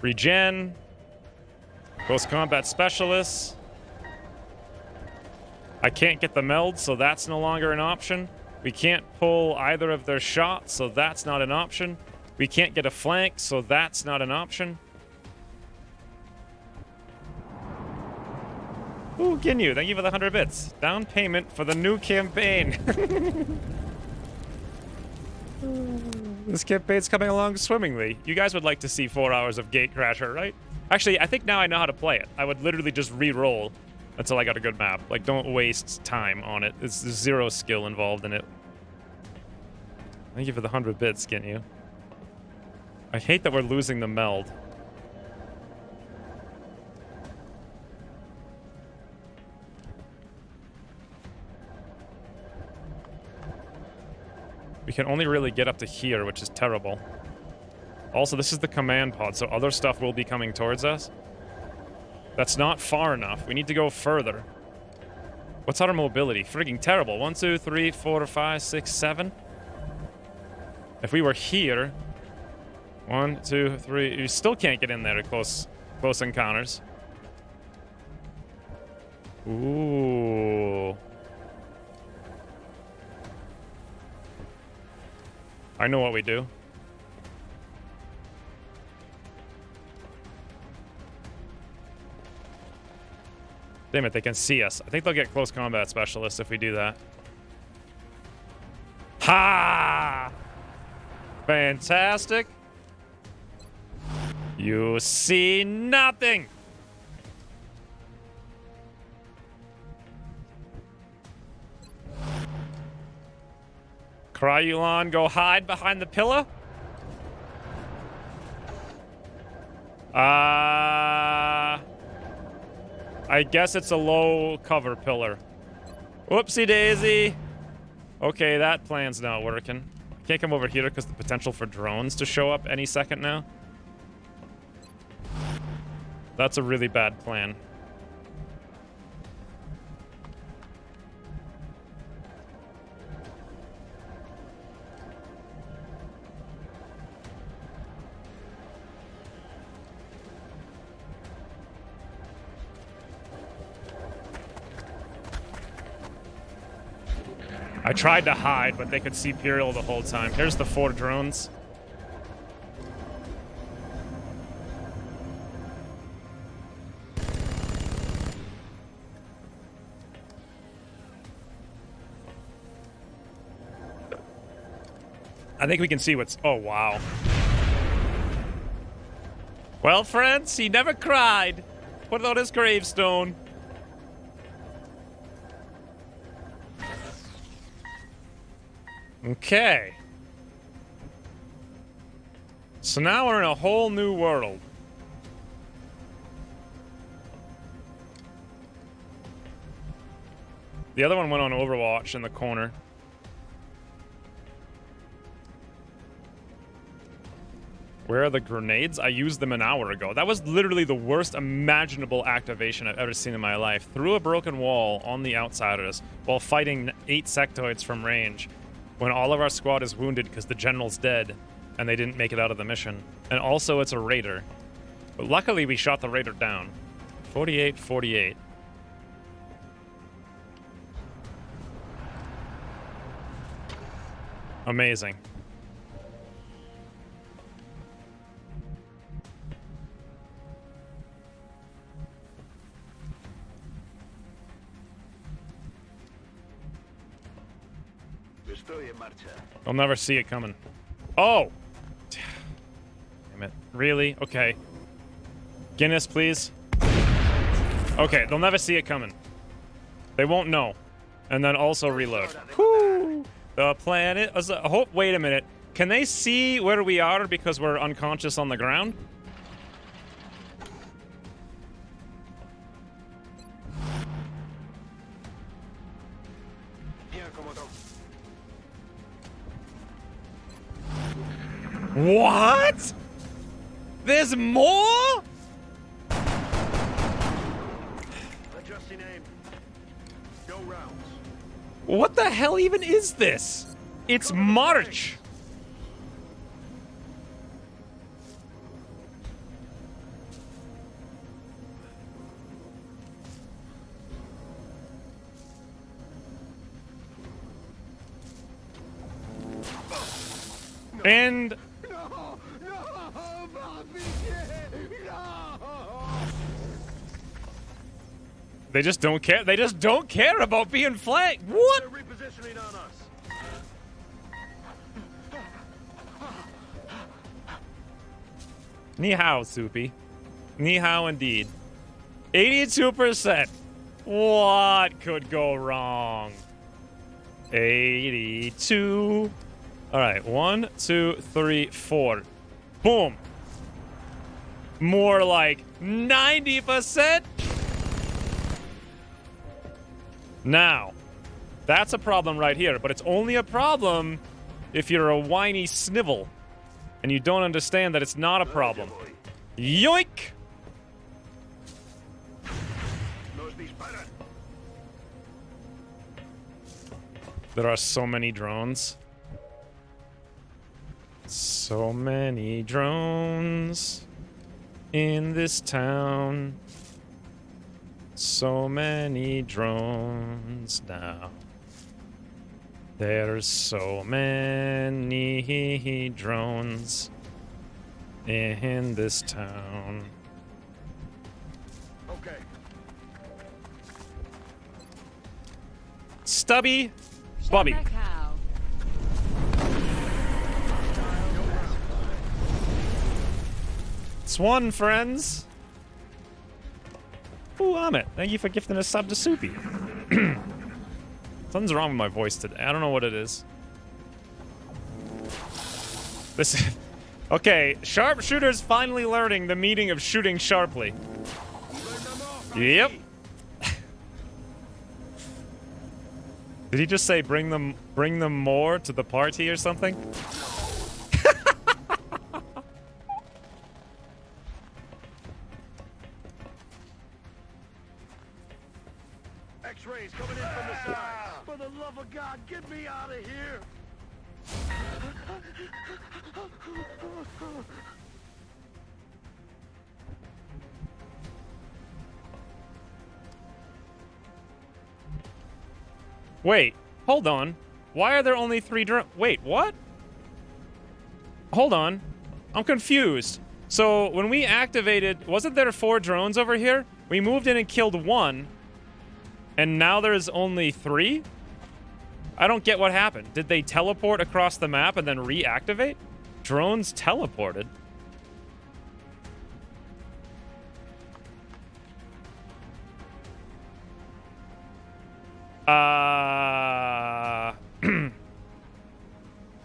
Regen. Close combat specialists. I can't get the meld, so that's no longer an option. We can't pull either of their shots, so that's not an option. We can't get a flank, so that's not an option. Ooh, Ginyu, thank you for the 100 bits. Down payment for the new campaign. This campaign's coming along swimmingly. You guys would like to see 4 hours of Gatecrasher, right? Actually, I think now I know how to play it. I would literally just re-roll until I got a good map. Like, don't waste time on it. There's zero skill involved in it. Thank you for the 100 bits, Ginyu. I hate that we're losing the meld. We can only really get up to here, which is terrible. Also, this is the command pod, so other stuff will be coming towards us. That's not far enough. We need to go further. What's our mobility? Frigging terrible. 1, 2, 3, 4, 5, 6, 7. If we were here... 1, 2, 3... You still can't get in there to close encounters. Ooh. I know what we do. Damn it, they can see us. I think they'll get close combat specialists if we do that. Ha! Fantastic. You see nothing. Cryulon, go hide behind the pillar. I guess it's a low cover pillar. Whoopsie daisy. Okay, that plan's not working. I can't come over here because the potential for drones to show up any second now. That's a really bad plan. I tried to hide, but they could see Imperial the whole time. Here's the 4 drones. I think we can see what's... Oh, wow. Well, friends, he never cried. Put it on his gravestone. Okay. So now we're in a whole new world. The other one went on Overwatch in the corner. Where are the grenades? I used them an hour ago. That was literally the worst imaginable activation I've ever seen in my life. Through a broken wall on the outsiders while fighting 8 sectoids from range. When all of our squad is wounded because the general's dead and they didn't make it out of the mission. And also it's a raider. But luckily we shot the raider down. 48-48. Amazing. Estoy en marcha. I'll never see it coming. Oh! Damn it. Really? Okay. Guinness, please. Okay, they'll never see it coming. They won't know. And then also reload. Whoo! The planet... wait a minute. Can they see where we are because we're unconscious on the ground? What? There's more? Adjusting aim. Go rounds. What the hell even is this? It's March. And No! No! Bobby! No! they just don't care. They just don't care about being flanked. What? They're repositioning on us. Ni hao, Soupy. Ni hao indeed. 82%. What could go wrong? 82. All right, 1, 2, 3, 4. Boom. More like 90%. Now, that's a problem right here, but it's only a problem if you're a whiny snivel and you don't understand that it's not a problem. Yoink! Nos disparan. There are so many drones. So many drones in this town. So many drones now. There's so many drones in this town. Okay. Stubby, Bobby. Swan friends. Ooh, Amit, thank you for gifting a sub to Soupy. Something's wrong with my voice today. I don't know what it is. This. Okay, sharpshooter's finally learning the meaning of shooting sharply. Yep. Did he just say bring them more to the party or something? X-rays coming in from the side. For the love of God, get me out of here. Wait, hold on. Why are there only 3 drones? Wait, what? Hold on. I'm confused. So when we activated, wasn't there 4 drones over here? We moved in and killed 1. And now there's only 3? I don't get what happened. Did they teleport across the map and then reactivate? Drones teleported.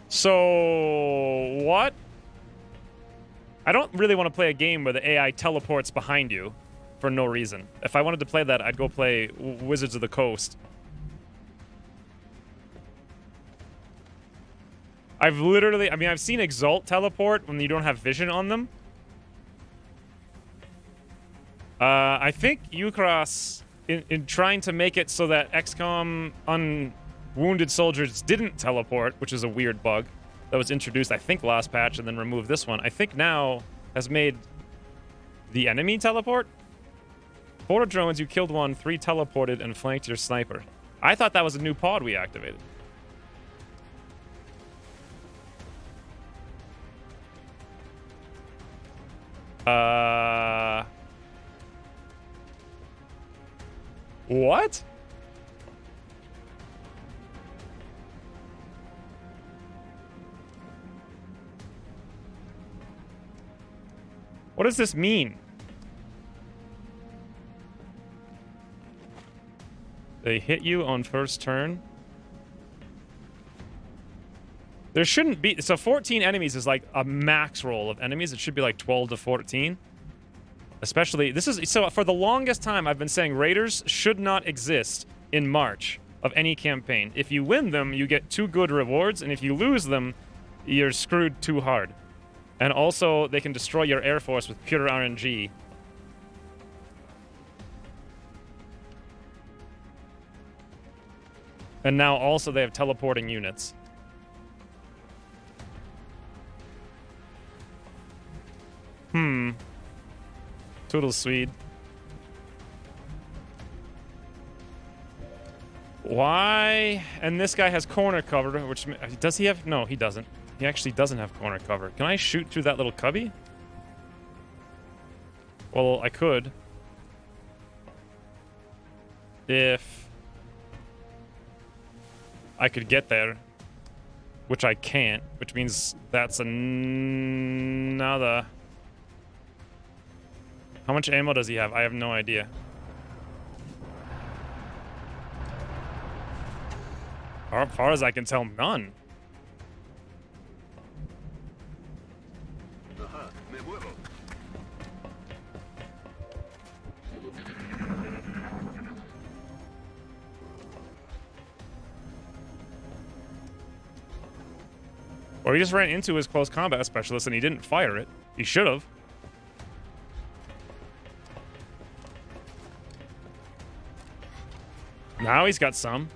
So what? I don't really want to play a game where the AI teleports behind you for no reason. If I wanted to play that, I'd go play Wizards of the Coast. I've literally, I mean, I've seen Exalt teleport when you don't have vision on them. I think Ukras, in trying to make it so that XCOM unwounded soldiers didn't teleport, which is a weird bug that was introduced, I think, last patch and then removed this one, I think now has made the enemy teleport. 4 drones, you killed 1, 3 teleported and flanked your sniper. I thought that was a new pod we activated. What? What does this mean? They hit you on first turn. There shouldn't be... So 14 enemies is like a max roll of enemies. It should be like 12 to 14. Especially... This is... So for the longest time, I've been saying raiders should not exist in March of any campaign. If you win them, you get 2 good rewards. And if you lose them, you're screwed too hard. And also, they can destroy your air force with pure RNG. And now also they have teleporting units. Toodle Swede. Why? And this guy has corner cover, which... Does he have... No, he doesn't. He actually doesn't have corner cover. Can I shoot through that little cubby? Well, I could. If... I could get there. Which I can't. Which means that's another... How much ammo does he have? I have no idea. As far as I can tell, none. Or he just ran into his close combat specialist and he didn't fire it. He should have. Now he's got some.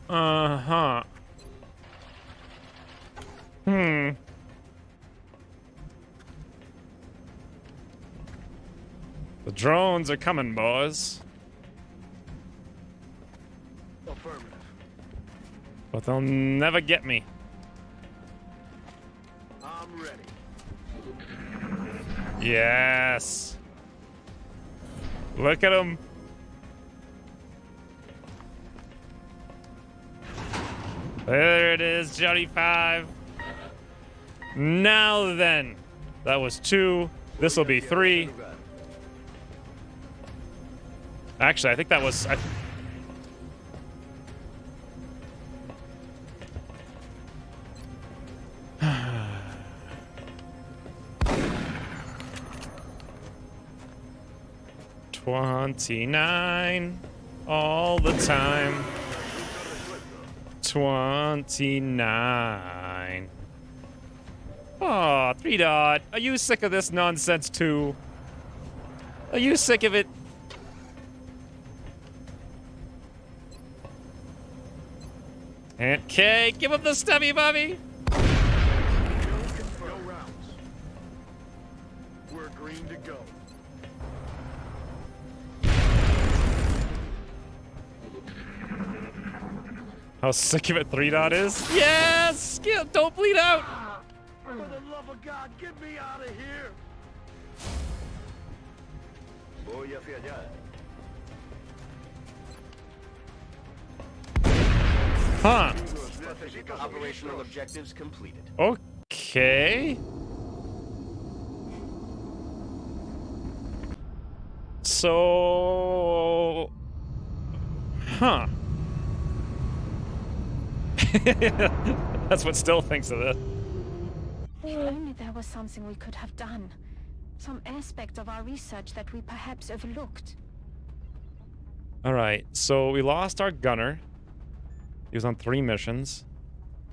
Uh-huh. The drones are coming, boys. Affirmative. But they'll never get me. I'm ready. Yes. Look at him. There it is, Johnny 5. Now then. That was 2. This will be 3. Actually, I think that was... 29 all the time. 29. Aw, 3 dot. Are you sick of this nonsense too? Are you sick of it? Aunt K, give him the stubby bubby. No rounds. We're green to go. How sick of it 3 dot is? Yes! Don't bleed out! For the love of God, get me out of here! Voy hacia allá. Huh. Operational objectives completed. Okay. So... Huh. That's what Still thinks of this. If only there was something we could have done. Some aspect of our research that we perhaps overlooked. Alright, so we lost our gunner. He was on 3 missions.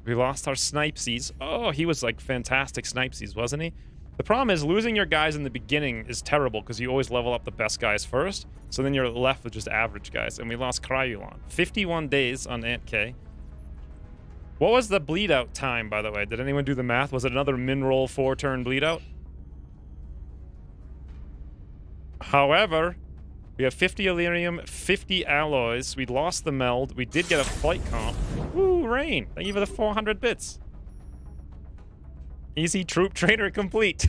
We lost our Snipesies. Oh, he was like fantastic Snipesies, wasn't he? The problem is losing your guys in the beginning is terrible because you always level up the best guys first. So then you're left with just average guys. And we lost Cryulan. 51 days on Ant K. What was the bleed out time, by the way? Did anyone do the math? Was it another min roll 4-turn bleed out? However, we have 50 Elerium, 50 alloys. We lost the meld. We did get a flight comp. Woo, Rain. Thank you for the 400 bits. Easy troop trainer complete.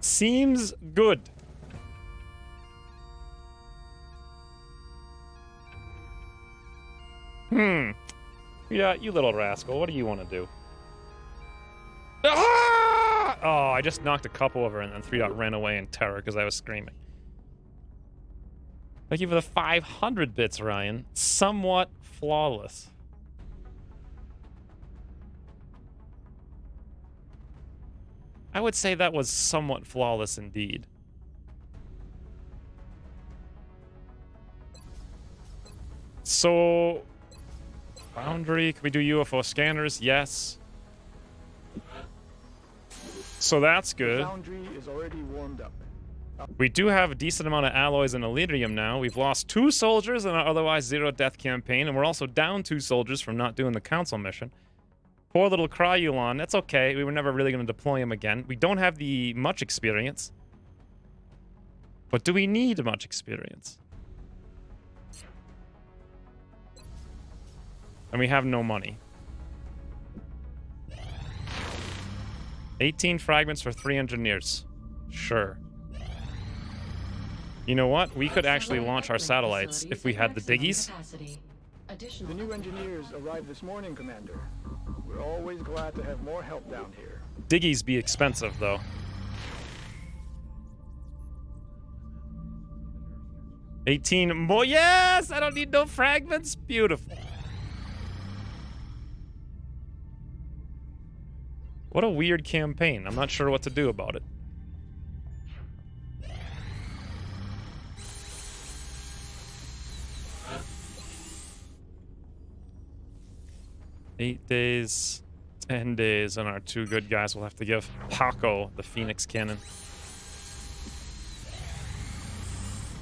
Seems good. Yeah, you little rascal. What do you want to do? Ah! Oh, I just knocked a cup over and then 3-Dot ran away in terror because I was screaming. Thank you for the 500 bits, Ryan. Somewhat flawless. I would say that was somewhat flawless indeed. So, Foundry, can we do UFO scanners? Yes. So that's good. Foundry is already warmed up. We do have a decent amount of alloys and Elerium now. We've lost 2 soldiers in our otherwise zero-death campaign, and we're also down 2 soldiers from not doing the council mission. Poor little Cryulan. That's okay. We were never really going to deploy him again. We don't have the much experience. But do we need much experience? And we have no money. 18 fragments for 3 engineers. Sure. You know what? We could actually launch our satellites if we had the diggies. The new engineers arrived this morning, Commander. We're always glad to have more help down here. Diggies be expensive, though. 18 more. Yes! I don't need no fragments. Beautiful. What a weird campaign. I'm not sure what to do about it. Eight days, 10 days, and our 2 good guys will have to give Paco the Phoenix Cannon.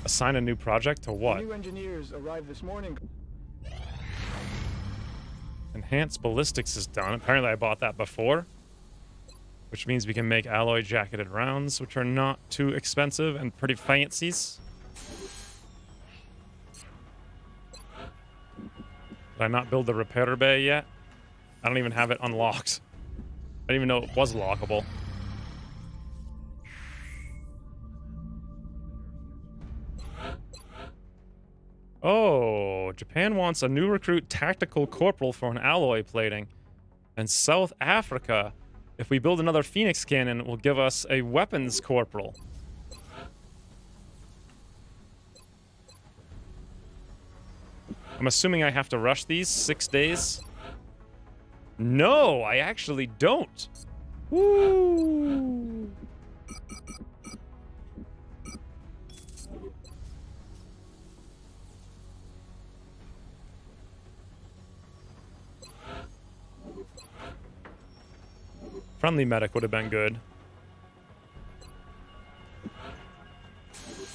Assign a new project to what? The new engineers arrived this morning. Enhanced ballistics is done. Apparently I bought that before. Which means we can make alloy jacketed rounds, which are not too expensive and pretty fancies. Did I not build the repair bay yet? I don't even have it unlocked. I didn't even know it was lockable. Oh, Japan wants a new recruit tactical corporal for an alloy plating. And South Africa, if we build another Phoenix cannon, will give us a weapons corporal. I'm assuming I have to rush these 6 days. No, I actually don't. Woo! Friendly medic would have been good.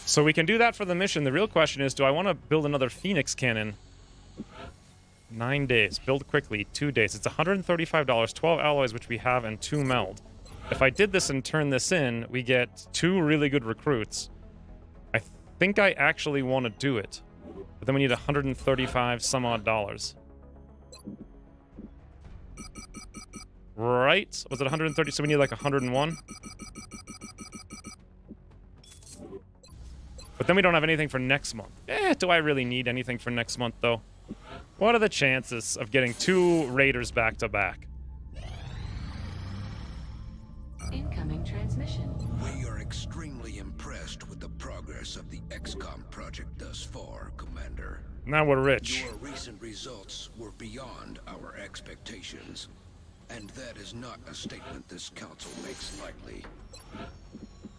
So we can do that for the mission. The real question is, do I want to build another Phoenix cannon? 9 days. Build quickly. 2 days. It's $135, 12 alloys, which we have, and 2 meld. If I did this and turn this in, we get 2 really good recruits. I think I actually want to do it. But then we need 135 some odd dollars. Right? Was it 130? So we need like 101? But then we don't have anything for next month. Do I really need anything for next month, though? What are the chances of getting 2 raiders back to back? Incoming transmission. We are extremely impressed with the progress of the XCOM project thus far, Commander. Now we're rich. Your recent results were beyond our expectations, and that is not a statement this council makes lightly.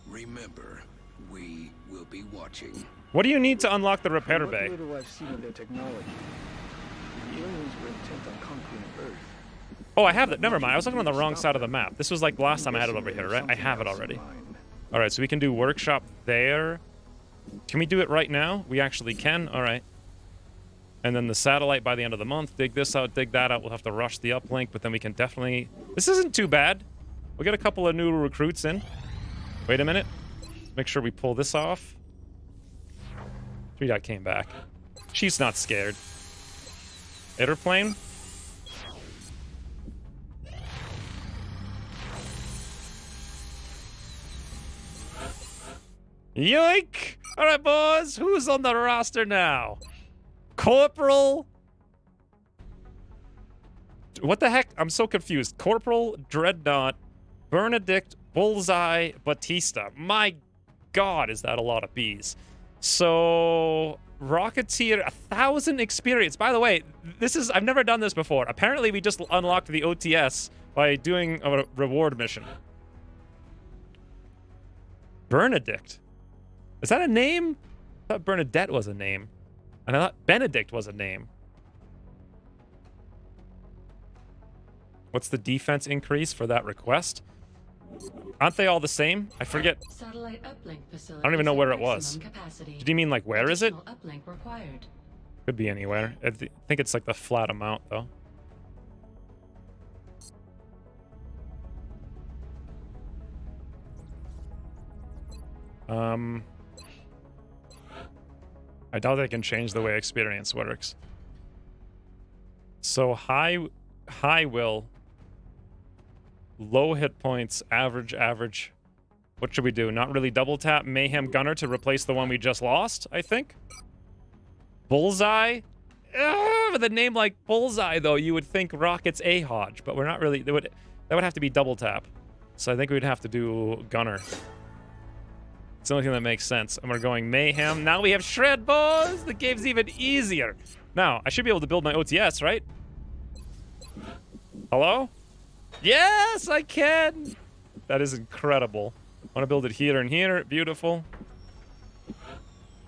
Remember, we will be watching. What do you need to unlock the repair What bay? little I've seen of their technology, Aliens were intent on conquering Earth. Oh, I have that. Never mind. I was looking on the wrong side of the map. This was like last time I had it over here, right? I have it already. All right, so we can do workshop there. Can we do it right now? We actually can. All right. And then the satellite by the end of the month. Dig this out, dig that out. We'll have to rush the uplink, but then we can definitely... This isn't too bad. We'll get a couple of new recruits in. Wait a minute. Let's make sure we pull this off. 3 came back. She's not scared. Airplane. Yoink! All right, boys. Who's on the roster now? Corporal. What the heck? I'm so confused. Corporal Dreadnought, Benedict, Bullseye, Batista. My God, is that a lot of bees? So, Rocketeer, 1,000 experience. By the way, I've never done this before. Apparently, we just unlocked the OTS by doing a reward mission. Benedict. Is that a name? I thought Bernadette was a name. And I thought Benedict was a name. What's the defense increase for that request? Aren't they all the same? I forget. Satellite uplink facility. I don't even know where it was. Capacity. Did you mean like where is it? Uplink required. Could be anywhere. I think it's like the flat amount though. I doubt they can change the way experience works. So high will, low hit points, average. What should we do? Not really double tap Mayhem Gunner to replace the one we just lost, I think. Bullseye? With a name like Bullseye, though, you would think Rocket's A-Hodge, but we're not really... That would have to be double tap. So I think we'd have to do Gunner. It's the only thing that makes sense. And we're going Mayhem. Now we have Shred, boys! The game's even easier. Now, I should be able to build my OTS, right? Hello? Yes, I can! That is incredible. I want to build it here and here. Beautiful.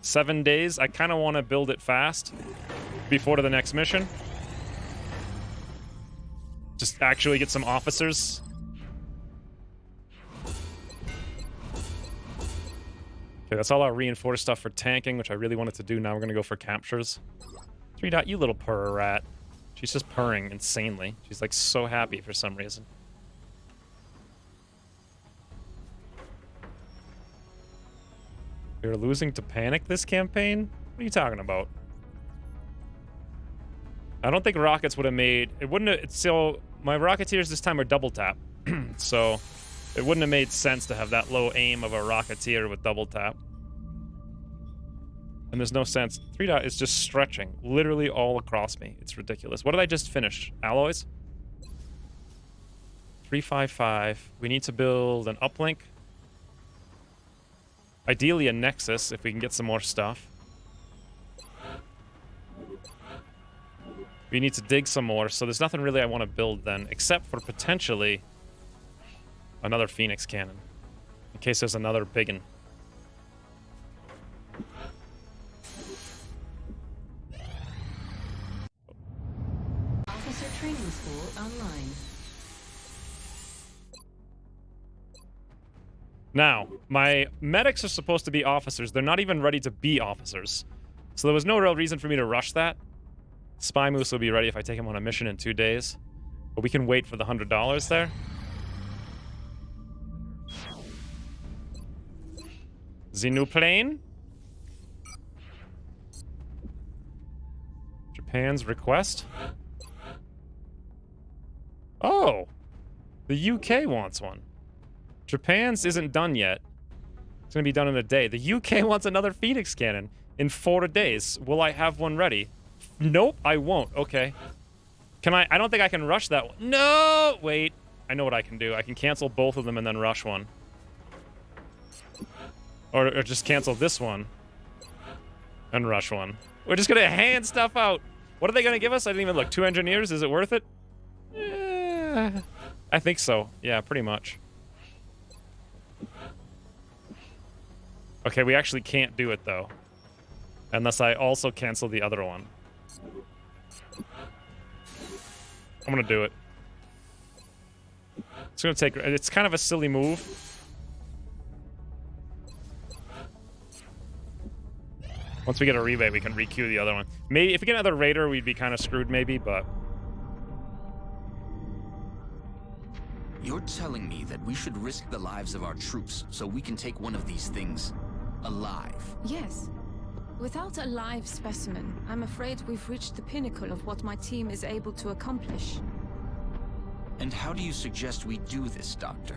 7 days. I kind of want to build it fast before to the next mission. Just actually get some officers. Okay, that's all our reinforced stuff for tanking, which I really wanted to do. Now we're going to go for captures. 3 you little purr rat. She's just purring insanely. She's like so happy for some reason. We're losing to panic this campaign? What are you talking about? I don't think rockets would have made... It wouldn't have... So, my Rocketeers this time are double tap. So, it wouldn't have made sense to have that low aim of a Rocketeer with double tap. And there's no sense. 3 is just stretching literally all across me. It's ridiculous. What did I just finish? Alloys? 355. We need to build an uplink. Ideally a Nexus, if we can get some more stuff. We need to dig some more, so there's nothing really I want to build then, except for potentially another Phoenix cannon. In case there's another biggin. Officer training school online. Now, my medics are supposed to be officers. They're not even ready to be officers. So there was no real reason for me to rush that. Spy Moose will be ready if I take him on a mission in 2 days. But we can wait for the $100 there. The new plane. Japan's request. Oh! The UK wants one. Japan's isn't done yet. It's gonna be done in a day. The UK wants another Phoenix cannon in 4 days. Will I have one ready? Nope, I won't. Okay. Can I don't think I can rush that one. No! Wait. I know what I can do. I can cancel both of them and then rush one. Or just cancel this one and rush one. We're just gonna hand stuff out. What are they gonna give us? I didn't even look. 2 engineers? Is it worth it? I think so. Yeah, pretty much. Okay, we actually can't do it, though. Unless I also cancel the other one. I'm gonna do it. It's gonna take. It's kind of a silly move. Once we get a rebate, we can requeue the other one. Maybe if we get another raider, we'd be kind of screwed, maybe. But You're telling me that we should risk the lives of our troops so we can take one of these things alive? Yes. Without a live specimen, I'm afraid we've reached the pinnacle of what my team is able to accomplish. And how do you suggest we do this, Doctor?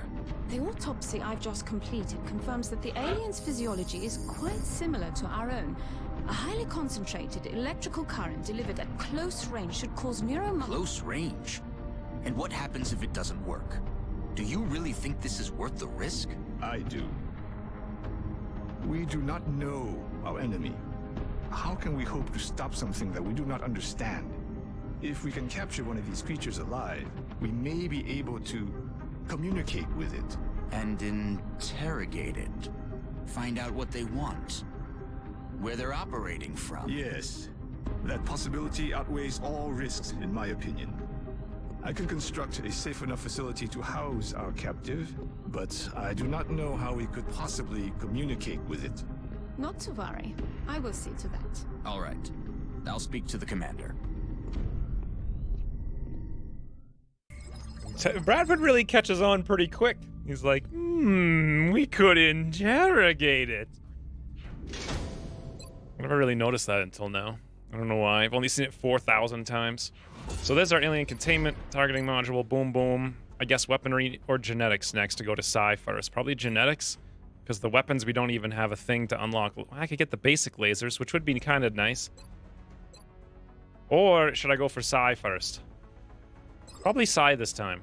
The autopsy I've just completed confirms that the alien's physiology is quite similar to our own. A highly concentrated electrical current delivered at close range should cause Close range? And what happens if it doesn't work? Do you really think this is worth the risk? I do. We do not know our enemy. How can we hope to stop something that we do not understand? If we can capture one of these creatures alive, we may be able to communicate with it. And interrogate it. Find out what they want. Where they're operating from. Yes. That possibility outweighs all risks, in my opinion. I can construct a safe enough facility to house our captive, but I do not know how we could possibly communicate with it. Not to worry. I will see to that. All right. I'll speak to the commander. Bradford really catches on pretty quick. He's like, we could interrogate it. I never really noticed that until now. I don't know why. I've only seen it 4,000 times. So there's our alien containment targeting module. Boom, boom. I guess weaponry or genetics next to go to Psi first. Probably genetics, because the weapons we don't even have a thing to unlock. I could get the basic lasers, which would be kind of nice. Or should I go for Psi first? Probably Psi this time.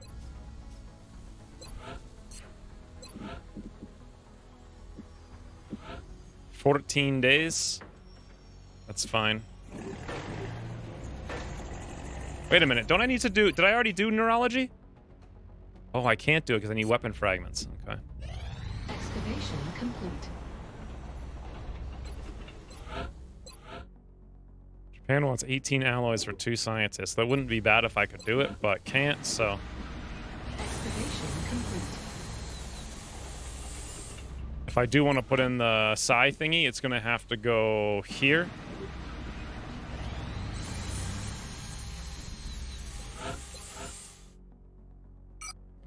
$14 days. That's fine. Wait a minute. Don't I need to do... Did I already do neurology? Oh, I can't do it because I need weapon fragments. Okay. Excavation complete. Japan wants 18 alloys for 2 scientists. That wouldn't be bad if I could do it, but can't, so... Excavation complete. If I do want to put in the Psi thingy, it's going to have to go here.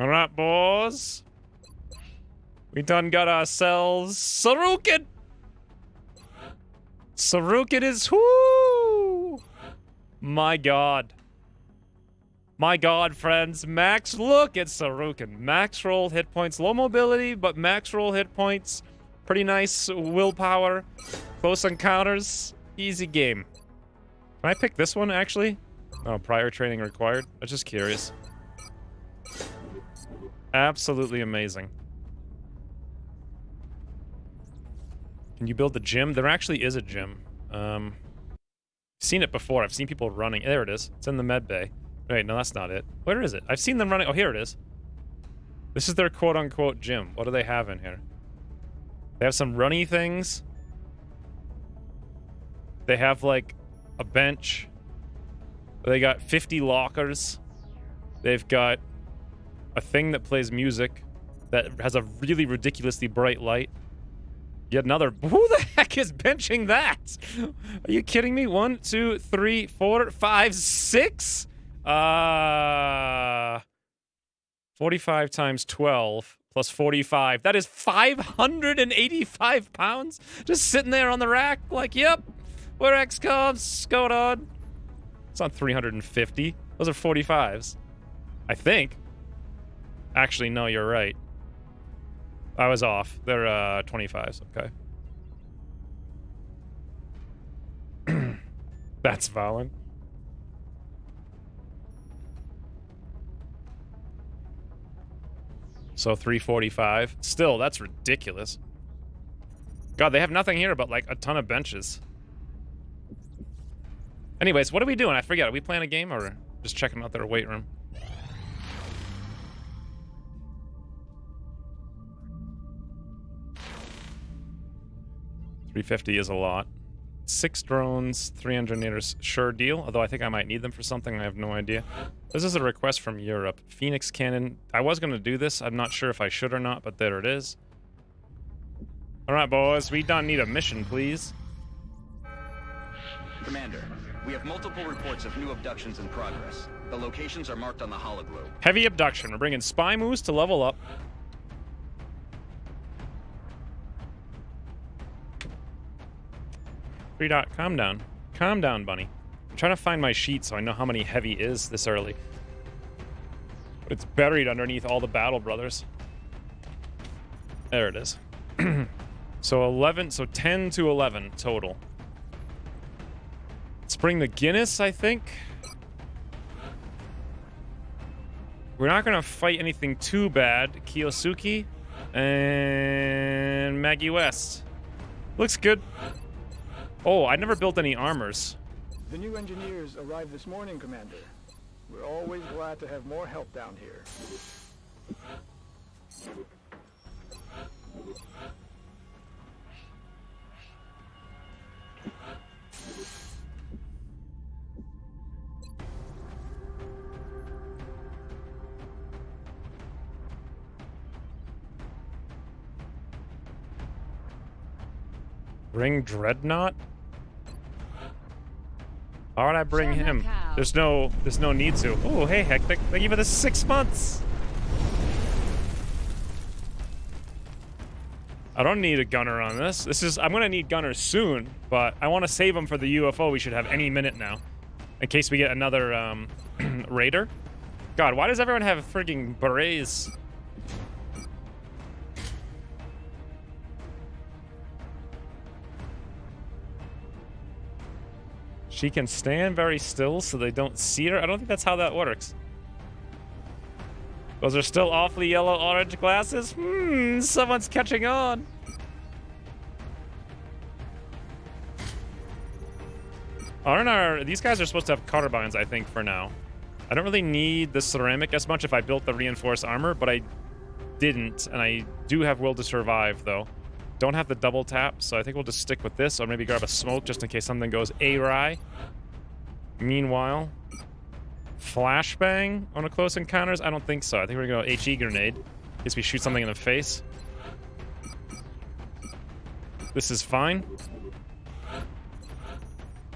Alright, boys. We done got ourselves Sarukin! Sarukin is whoo! My god. My god, friends. Max, look at Sarukin. Max roll hit points. Low mobility, but max roll hit points. Pretty nice willpower. Close encounters. Easy game. Can I pick this one, actually? Oh, prior training required. I'm just curious. Absolutely amazing. Can you build the gym? There actually is a gym. I've seen it before. I've seen people running. There it is. It's in the med bay. Wait, no, that's not it. Where is it? I've seen them running. Oh, here it is. This is their quote-unquote gym. What do they have in here? They have some runny things. They have, like, a bench. They got 50 lockers. They've got a thing that plays music that has a really ridiculously bright light. Yet another. Who the heck is benching that? Are you kidding me? 1, 2, 3, 4, 5, 6? 45 times 12 plus 45. That is 585 pounds just sitting there on the rack. Like, yep, we're XCOMs. Going on. It's not 350. Those are 45s. I think. Actually, no, you're right. I was off. They're 25s. Okay. That's Valen. So 345. Still, that's ridiculous. God, they have nothing here but like a ton of benches. Anyways, what are we doing? I forget. Are we playing a game or just checking out their weight room? $350 is a lot. 6 drones, 3 engineers. Sure deal. Although I think I might need them for something. I have no idea. This is a request from Europe. Phoenix Cannon. I was going to do this. I'm not sure if I should or not, but there it is. All right, boys. We don't need a mission, please. Commander, we have multiple reports of new abductions in progress. The locations are marked on the hologlobe. Heavy abduction. We're bringing Spy Moose to level up. Calm down. Calm down, bunny. I'm trying to find my sheet so I know how many heavy is this early. But it's buried underneath all the battle brothers. There it is. So 10 to 11 total. Let's bring the Guinness, I think. We're not going to fight anything too bad. Kiyosuke and Maggie West. Looks good. Oh, I never built any armors. The new engineers arrived this morning, Commander. We're always glad to have more help down here. Bring Dreadnought? Why would I bring him? There's no need to. Oh, hey, Hectic. Thank you for the 6 months. I don't need a gunner on this. I'm gonna need gunners soon, but I want to save them for the UFO. We should have any minute now, in case we get another raider. God, why does everyone have frigging berets? She can stand very still so they don't see her. I don't think that's how that works. Those are still awfully yellow-orange glasses? Someone's catching on. These guys are supposed to have carbines, I think, for now. I don't really need the ceramic as much if I built the reinforced armor, but I didn't, and I do have will to survive, though. Don't have the double tap, so I think we'll just stick with this, or maybe grab a smoke just in case something goes awry. Meanwhile, flashbang on a close encounters? I don't think so. I think we're gonna go HE grenade in case we shoot something in the face. This is fine.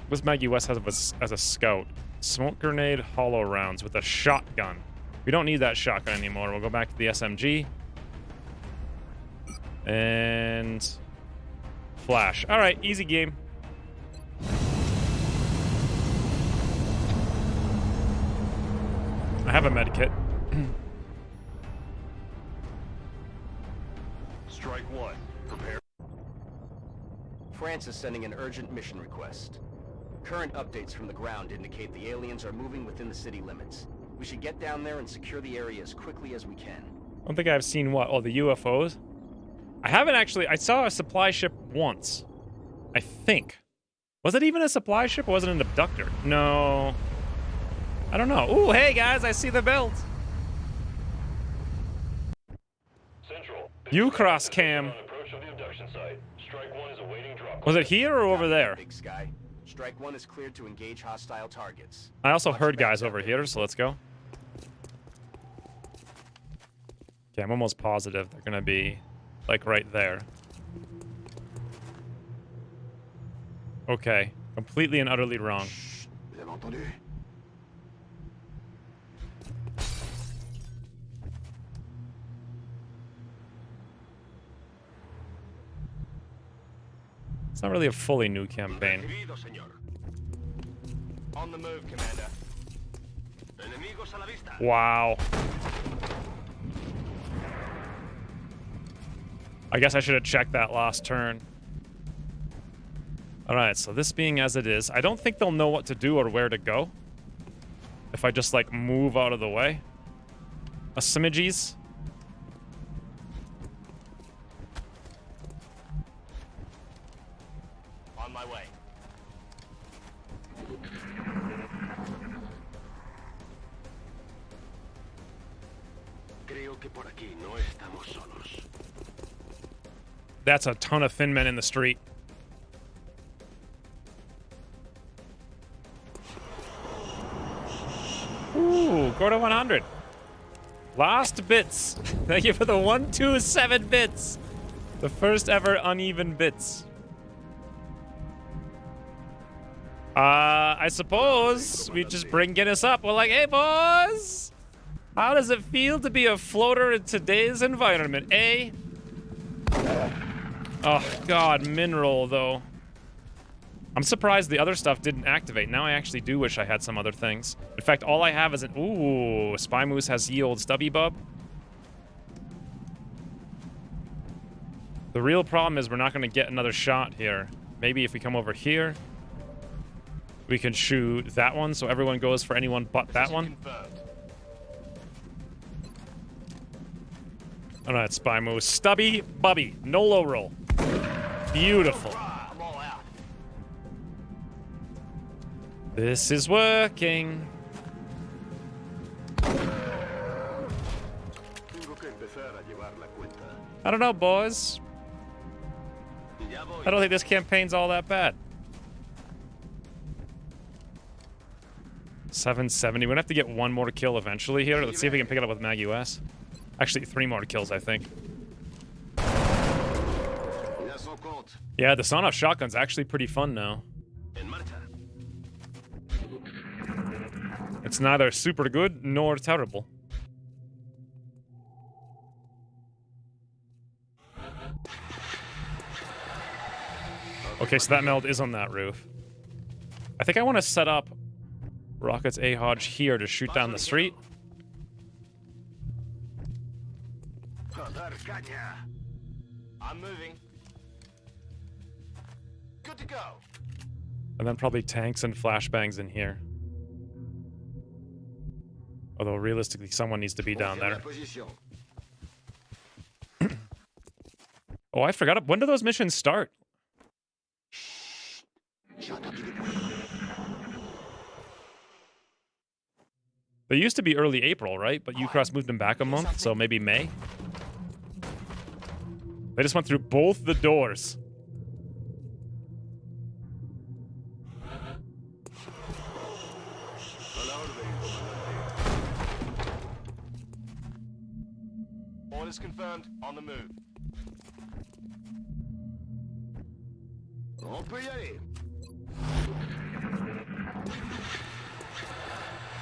What's Maggie West has as a scout? Smoke grenade, hollow rounds with a shotgun. We don't need that shotgun anymore. We'll go back to the SMG. And flash. All right, easy game. I have a med kit. Strike one. Prepare. France is sending an urgent mission request. Current updates from the ground indicate the aliens are moving within the city limits. We should get down there and secure the area as quickly as we can. I don't think I've seen what? Oh, the UFOs? I haven't actually. I saw a supply ship once. I think. Was it even a supply ship or was it an abductor? No. I don't know. Ooh, hey guys, I see the belt. Central. U-Cross cam. Was it here or over there? Big Sky. Strike one is cleared to engage hostile targets. I also heard guys over here, so let's go. Okay, I'm almost positive they're gonna be like right there. Okay, completely and utterly wrong. It's not really a fully new campaign. On the move, Commander. Wow. I guess I should have checked that last turn. Alright, so this being as it is, I don't think they'll know what to do or where to go. If I just, like, move out of the way. Asimiges. On my way. That's a ton of thin men in the street. Ooh, quarter 100. Last bits. Thank you for the 127 bits. The first ever uneven bits. I suppose we just bring Guinness up. We're like, hey, boys, how does it feel to be a floater in today's environment, eh? Oh, God, mineral, though. I'm surprised the other stuff didn't activate. Now I actually do wish I had some other things. In fact, all I have is an... Ooh, Spy Moose has ye old stubby bub. The real problem is we're not going to get another shot here. Maybe if we come over here, we can shoot that one, so everyone goes for anyone but that one. Oh no, it's Spy Moose. Stubby Bubby. No low roll. Beautiful. This is working. I don't know, boys. I don't think this campaign's all that bad. 770. We're gonna have to get one more kill eventually here. Let's see if we can pick it up with Mag US. Actually, 3 more kills, I think. Yeah, the sawn-off shotgun's actually pretty fun now. It's neither super good nor terrible. Okay, so that meld is on that roof. I think I want to set up Rockets A Hodge here to shoot down the street. I'm moving. Good to go. And then probably tanks and flashbangs in here. Although realistically, someone needs to be down there. Oh, I forgot. When do those missions start? They used to be early April, right? But Ucross moved them back a month, so maybe May. They just went through both the doors. Orders confirmed. On the move.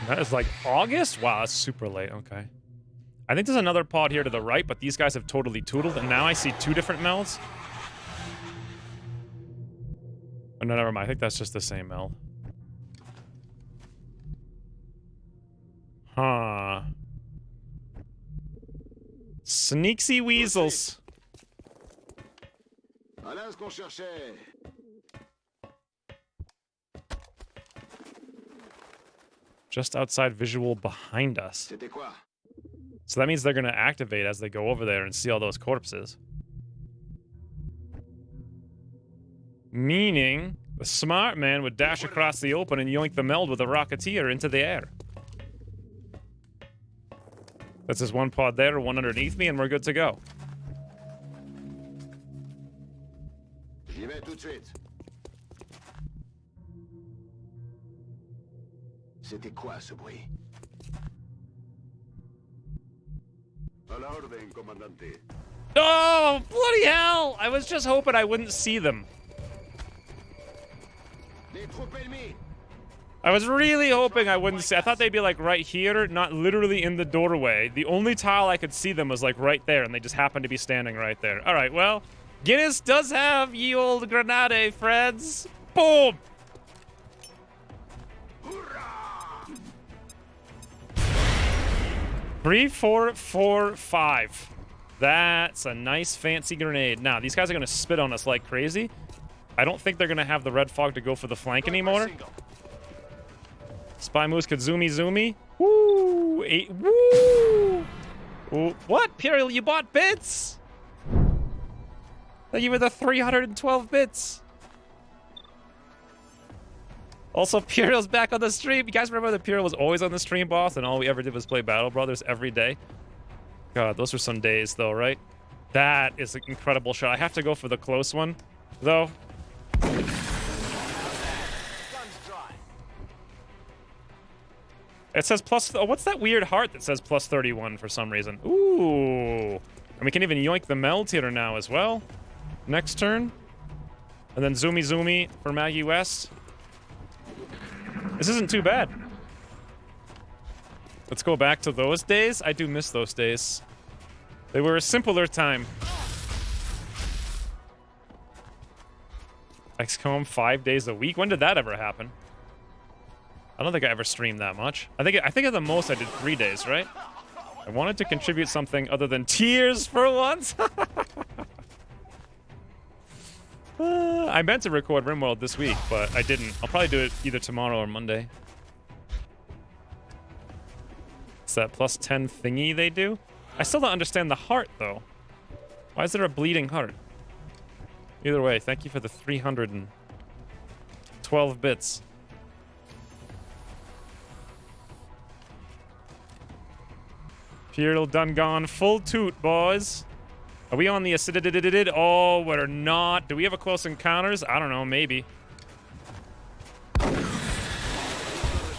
That is like August? Wow, that's super late. Okay. I think there's another pod here to the right, but these guys have totally tootled, and now I see 2 different melds. Oh, no, never mind. I think that's just the same meld. Huh. Sneaksy weasels. Just outside visual behind us. So that means they're going to activate as they go over there and see all those corpses. Meaning, the smart man would dash across the open and yoink the meld with a Rocketeer into the air. That's just one pod there, one underneath me, and we're good to go. C'était quoi ce bruit? Oh, bloody hell! I was just hoping I wouldn't see them. I was really hoping I wouldn't see. I thought they'd be like right here, not literally in the doorway. The only tile I could see them was like right there, and they just happened to be standing right there. All right, well, Guinness does have ye old grenade, friends. Boom! 3, 4, 4, 5. That's a nice fancy grenade. Now, these guys are going to spit on us like crazy. I don't think they're going to have the red fog to go for the flank anymore. Spy Moose could zoomy. Woo! 8. Woo! Ooh, what? Imperial, you bought bits? Thank you for the 312 bits. Also, Imperial's back on the stream. You guys remember that Imperial was always on the stream, boss, and all we ever did was play Battle Brothers every day? God, those were some days, though, right? That is an incredible shot. I have to go for the close one, though. It says plus... Oh, what's that weird heart that says plus 31 for some reason? Ooh. And we can even yoink the Melteater now as well. Next turn. And then Zoomy Zoomy for Maggie West. This isn't too bad. Let's go back to those days. I do miss those days. They were a simpler time. XCOM 5 days a week? When did that ever happen? I don't think I ever streamed that much. I think at the most I did 3 days, right? I wanted to contribute something other than tears for once. I meant to record RimWorld this week, but I didn't. I'll probably do it either tomorrow or Monday. It's that plus 10 thingy they do. I still don't understand the heart, though. Why is there a bleeding heart? Either way, thank you for the 312 bits. Imperial done gone full toot, boys. Are we on the acidity? Oh, we're not. Do we have a close encounters? I don't know, maybe.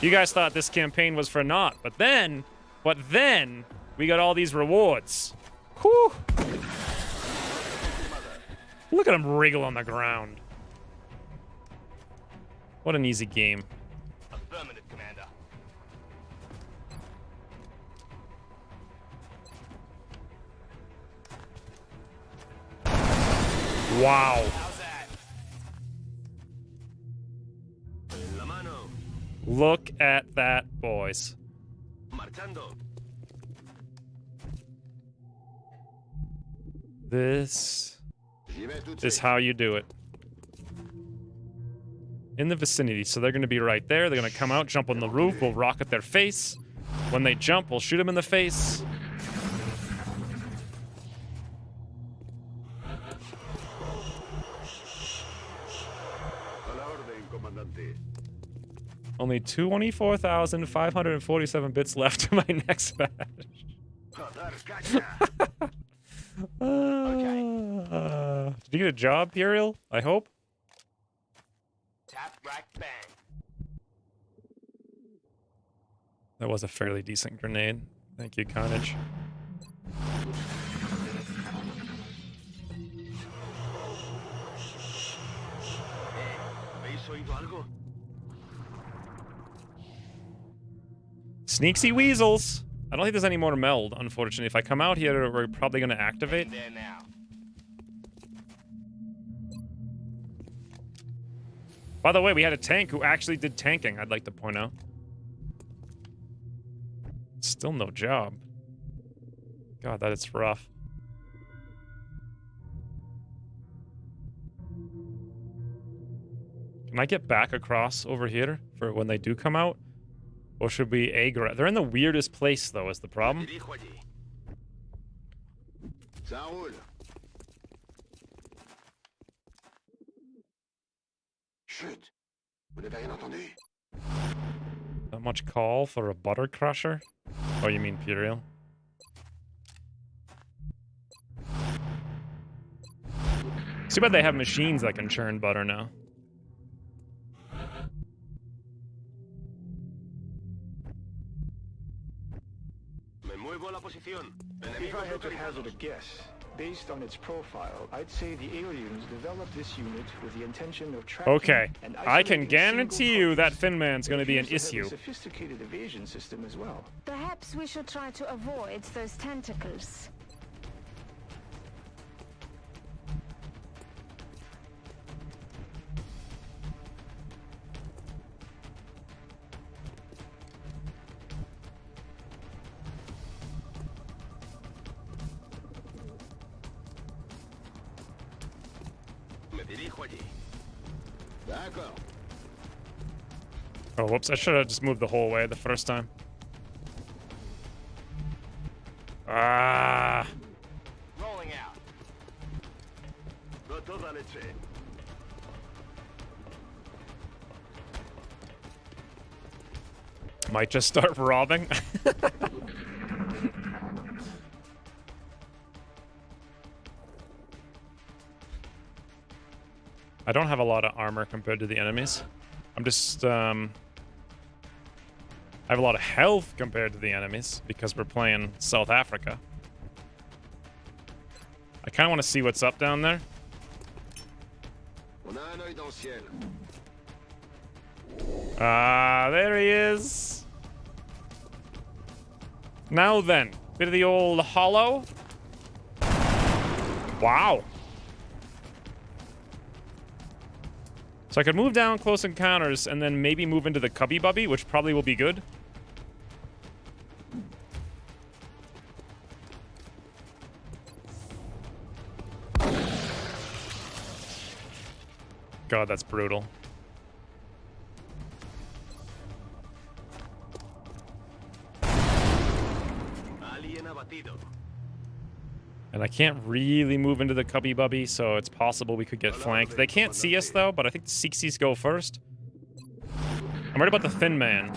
You guys thought this campaign was for naught, but then we got all these rewards. Whew. Look at him wriggle on the ground. What an easy game. Affirmative, Commander. Wow. How's that? La mano. Look at that, boys. Marchando. This is how you do it. In the vicinity, so they're going to be right there. They're going to come out, jump on the roof. We'll rocket their face. When they jump, we'll shoot them in the face. Only 24,547 bits left to my next match. Did you get a job, Imperial? I hope. Tap, rack, bang. That was a fairly decent grenade. Thank you, Carnage. ¿Habéis oído algo? Sneaksy weasels. I don't think there's any more meld, unfortunately. If I come out here, we're probably going to activate. There now. By the way, we had a tank who actually did tanking, I'd like to point out. Still no job. God, that is rough. Can I get back across over here for when they do come out? Or should we They're in the weirdest place, though, is the problem. Not much call for a butter crusher? Oh, you mean Imperial? Too bad they have machines that can churn butter now. If I had to hazard a guess, based on its profile, I'd say the aliens developed this unit with the intention of tracking. Okay, and I can isolating guarantee single you that targets. Finman's going to be an It appears to have issue. a sophisticated evasion system as well. Perhaps we should try to avoid those tentacles. Oh, whoops, I should have just moved the whole way the first time. Ah. Rolling out. Might just start robbing. I don't have a lot of armor compared to the enemies. I'm just, I have a lot of health compared to the enemies because we're playing South Africa. I kind of want to see what's up down there. Ah, there he is. Now then, bit of the old hollow. Wow. So I could move down close encounters and then maybe move into the Cubby Bubby, which probably will be good. God, that's brutal. And I can't really move into the Cubby Bubby, so it's possible we could get flanked. They can't see us, though, but I think the Sixies go first. I'm worried about the Thin Man.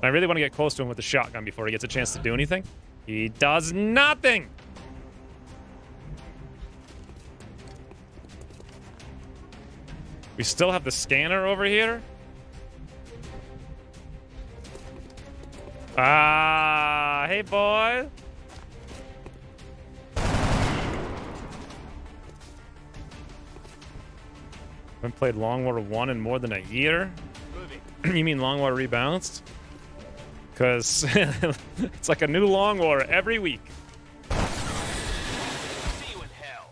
I really want to get close to him with the shotgun before he gets a chance to do anything. He does nothing! We still have the scanner over here. Ah, hey, boy. Haven't played Long War 1 in more than a year? You mean Long War Rebalanced? Because it's like a new Long War every week. See you in hell.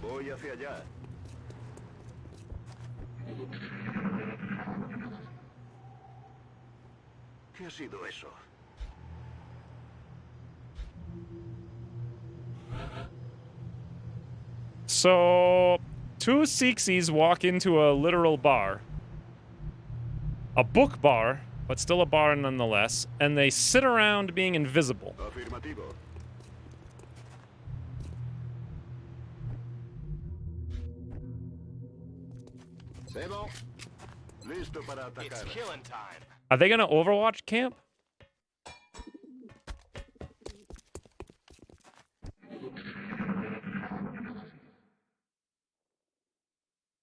Voy hacia allá. ¿Qué ha sido eso? So, two Sixies walk into a literal bar. A book bar, but still a bar nonetheless, and they sit around being invisible. Afirmativo. Sebo, listo para atacar. It's killing time. Are they gonna Overwatch camp?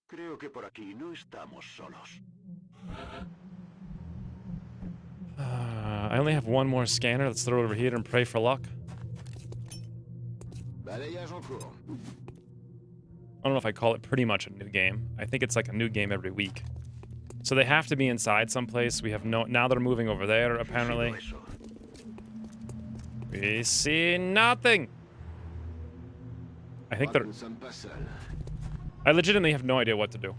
Creo que por aquí no estamos solos. I only have one more scanner. Let's throw it over here and pray for luck. I don't know if I call it pretty much a new game. I think it's like a new game every week. So they have to be inside someplace. We have no... Now they're moving over there, apparently. We see nothing. I think they're... I legitimately have no idea what to do.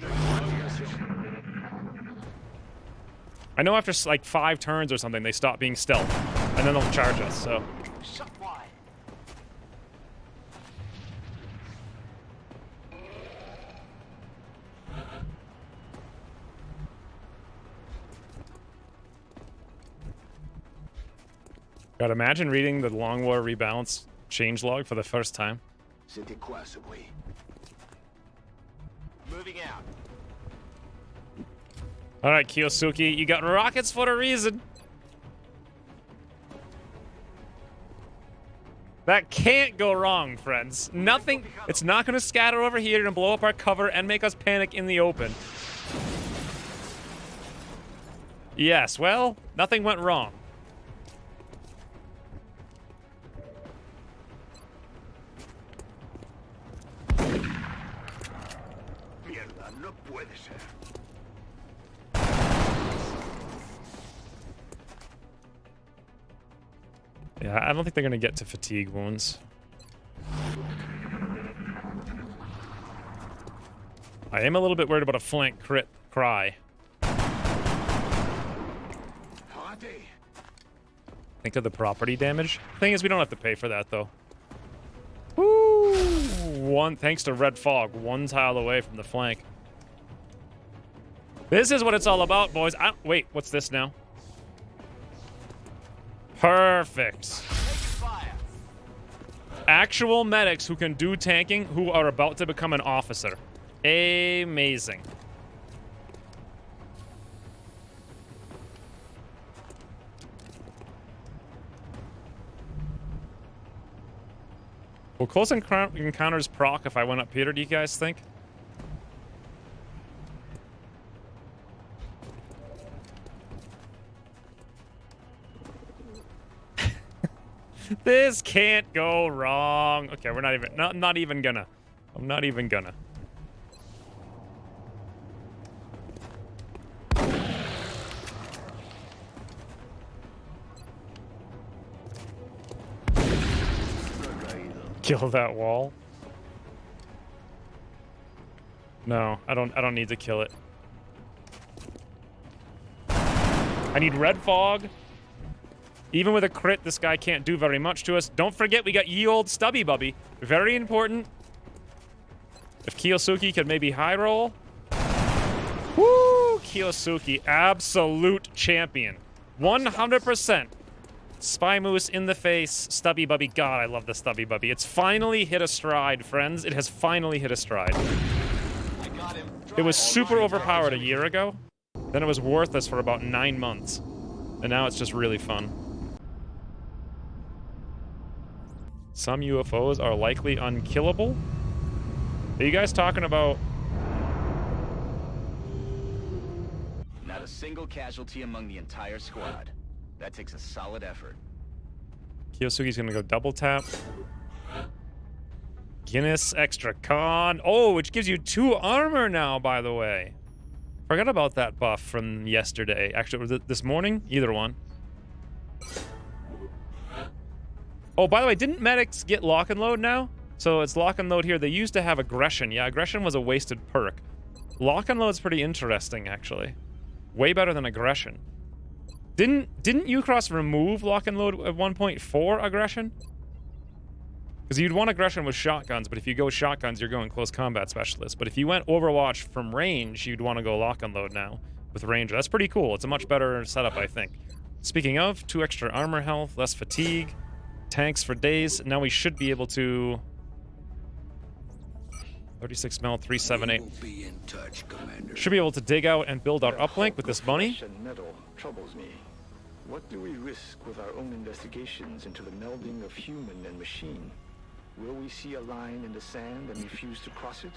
I know after like 5 turns or something, they stop being stealth. And then they'll charge us, so... God, imagine reading the Long War Rebalance changelog for the first time. Moving out. Alright, Kiyosuke, you got rockets for a reason. That can't go wrong, friends. Nothing... It's not going to scatter over here and blow up our cover and make us panic in the open. Yes, well, nothing went wrong. Mierda, no puede ser. Yeah, I don't think they're going to get to fatigue wounds. I am a little bit worried about a flank crit cry. Think of the property damage. Thing is, we don't have to pay for that, though. Woo! Thanks to Red Fog, 1 tile away from the flank. This is what it's all about, boys. Wait, what's this now? Perfect. Actual medics who can do tanking who are about to become an officer. Amazing. Will close encounters proc if I went up here, do you guys think? This can't go wrong. Okay, we're not even gonna. I'm not even gonna. Kill that wall. No, I don't need to kill it. I need red fog. Even with a crit, this guy can't do very much to us. Don't forget, we got ye old Stubby Bubby. Very important. If Kiyosuke could maybe high roll. Woo! Kiyosuke, absolute champion. 100%. Spy Moose in the face. Stubby Bubby. God, I love the Stubby Bubby. It's finally hit a stride, friends. It has finally hit a stride. It was super overpowered a year ago. Then it was worthless for about 9 months. And now it's just really fun. Some UFOs are likely unkillable. Are you guys talking about... Not a single casualty among the entire squad. That takes a solid effort. Kiyosuke's gonna go double tap. Guinness extra con. Oh, which gives you 2 armor now, by the way. Forgot about that buff from yesterday. Actually, was it this morning? Either one. Oh, by the way, didn't medics get lock and load now? So it's lock and load here. They used to have aggression. Yeah, aggression was a wasted perk. Lock and load's pretty interesting, actually. Way better than aggression. Didn't Ucross remove lock and load at 1.4 aggression? Because you'd want aggression with shotguns, but if you go shotguns, you're going close combat specialist. But if you went Overwatch from range, you'd want to go lock and load now with Ranger. That's pretty cool. It's a much better setup, I think. Speaking of, 2 extra armor health, less fatigue, tanks for days. Now we should be able to... 36 mil, 378. Be in touch, Commander. Should be able to dig out and build our uplink with this money. Metal troubles me. What do we risk with our own investigations into the melding of human and machine? Will we see a line in the sand and refuse to cross it?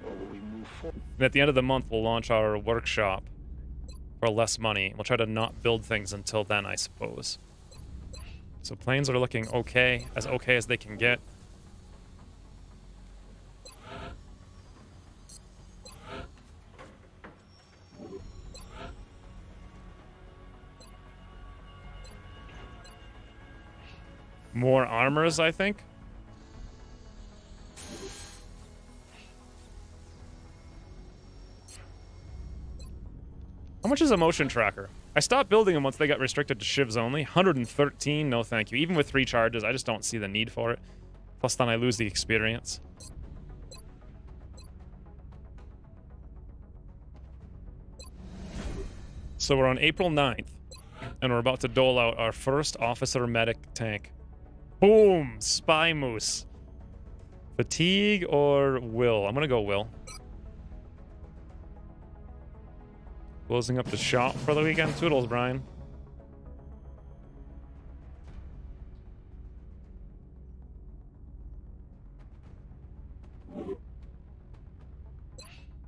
Or will we move forward? And at the end of the month, we'll launch our workshop for less money. We'll try to not build things until then, I suppose. So planes are looking okay as they can get. More armors, I think. How much is a motion tracker? I stopped building them once they got restricted to shivs only. 113, no thank you. Even with 3 charges, I just don't see the need for it. Plus then I lose the experience. So we're on April 9th, and we're about to dole out our first officer medic tank. Boom! Spy Moose. Fatigue or Will? I'm gonna go Will. Closing up the shop for the weekend. Toodles, Brian.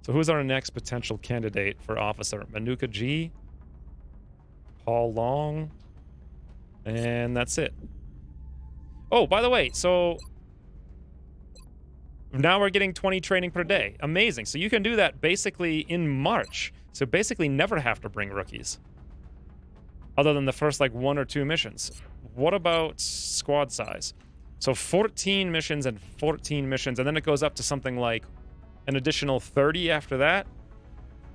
So who's our next potential candidate for officer? Manuka G, Paul Long, and that's it. Oh, by the way, so now we're getting 20 training per day. Amazing. So you can do that basically in March. So basically never have to bring rookies. Other than the first like 1 or 2 missions. What about squad size? So 14 missions and 14 missions, and then it goes up to something like an additional 30 after that.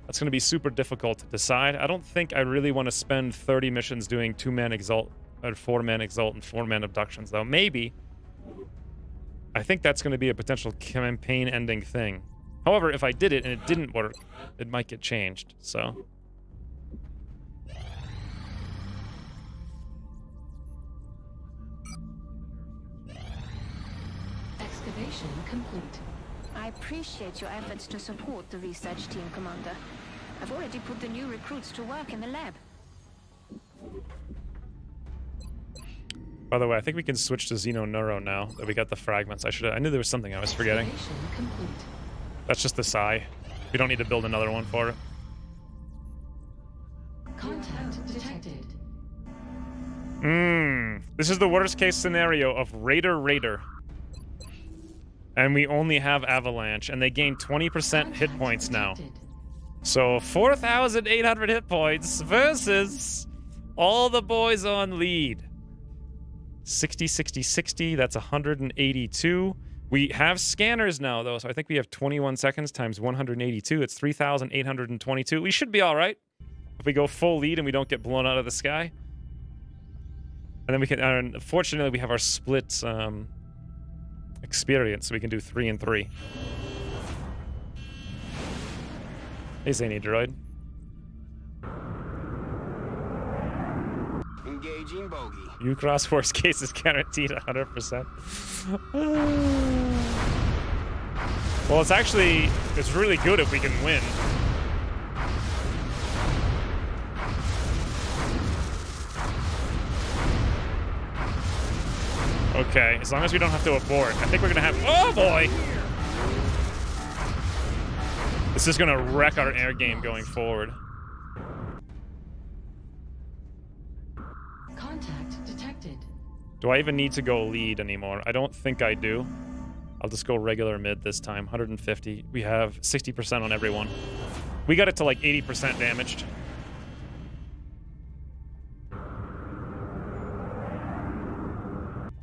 That's going to be super difficult to decide. I don't think I really want to spend 30 missions doing 2-man exalt, or 4-man exalt, and 4-man abductions, though. Maybe. I think that's going to be a potential campaign-ending thing. However, if I did it and it didn't work, it might get changed, so... Excavation complete. I appreciate your efforts to support the research team, Commander. I've already put the new recruits to work in the lab. By the way, I think we can switch to Xeno Neuro now that we got the fragments. I knew there was something I was forgetting. Excavation complete. That's just the Psi. We don't need to build another one for it. Contact detected. This is the worst case scenario of Raider. And we only have Avalanche, and they gain 20% hit points now. So 4,800 hit points versus all the boys on lead. 60, 60, 60, that's 182. We have scanners now, though, so I think we have 21 seconds times 182. It's 3,822. We should be all right if we go full lead and we don't get blown out of the sky. And then we can, unfortunately, we have our split experience, so we can do 3 and 3. Hey, Zany Droid. Engaging bogey. U-Cross worst case is guaranteed 100%. Well, it's really good if we can win. Okay, as long as we don't have to abort. I think we're gonna have, oh boy! This is gonna wreck our air game going forward. Contact detected. Do I even need to go lead anymore? I don't think I do. I'll just go regular mid this time, 150. We have 60% on everyone. We got it to like 80% damaged.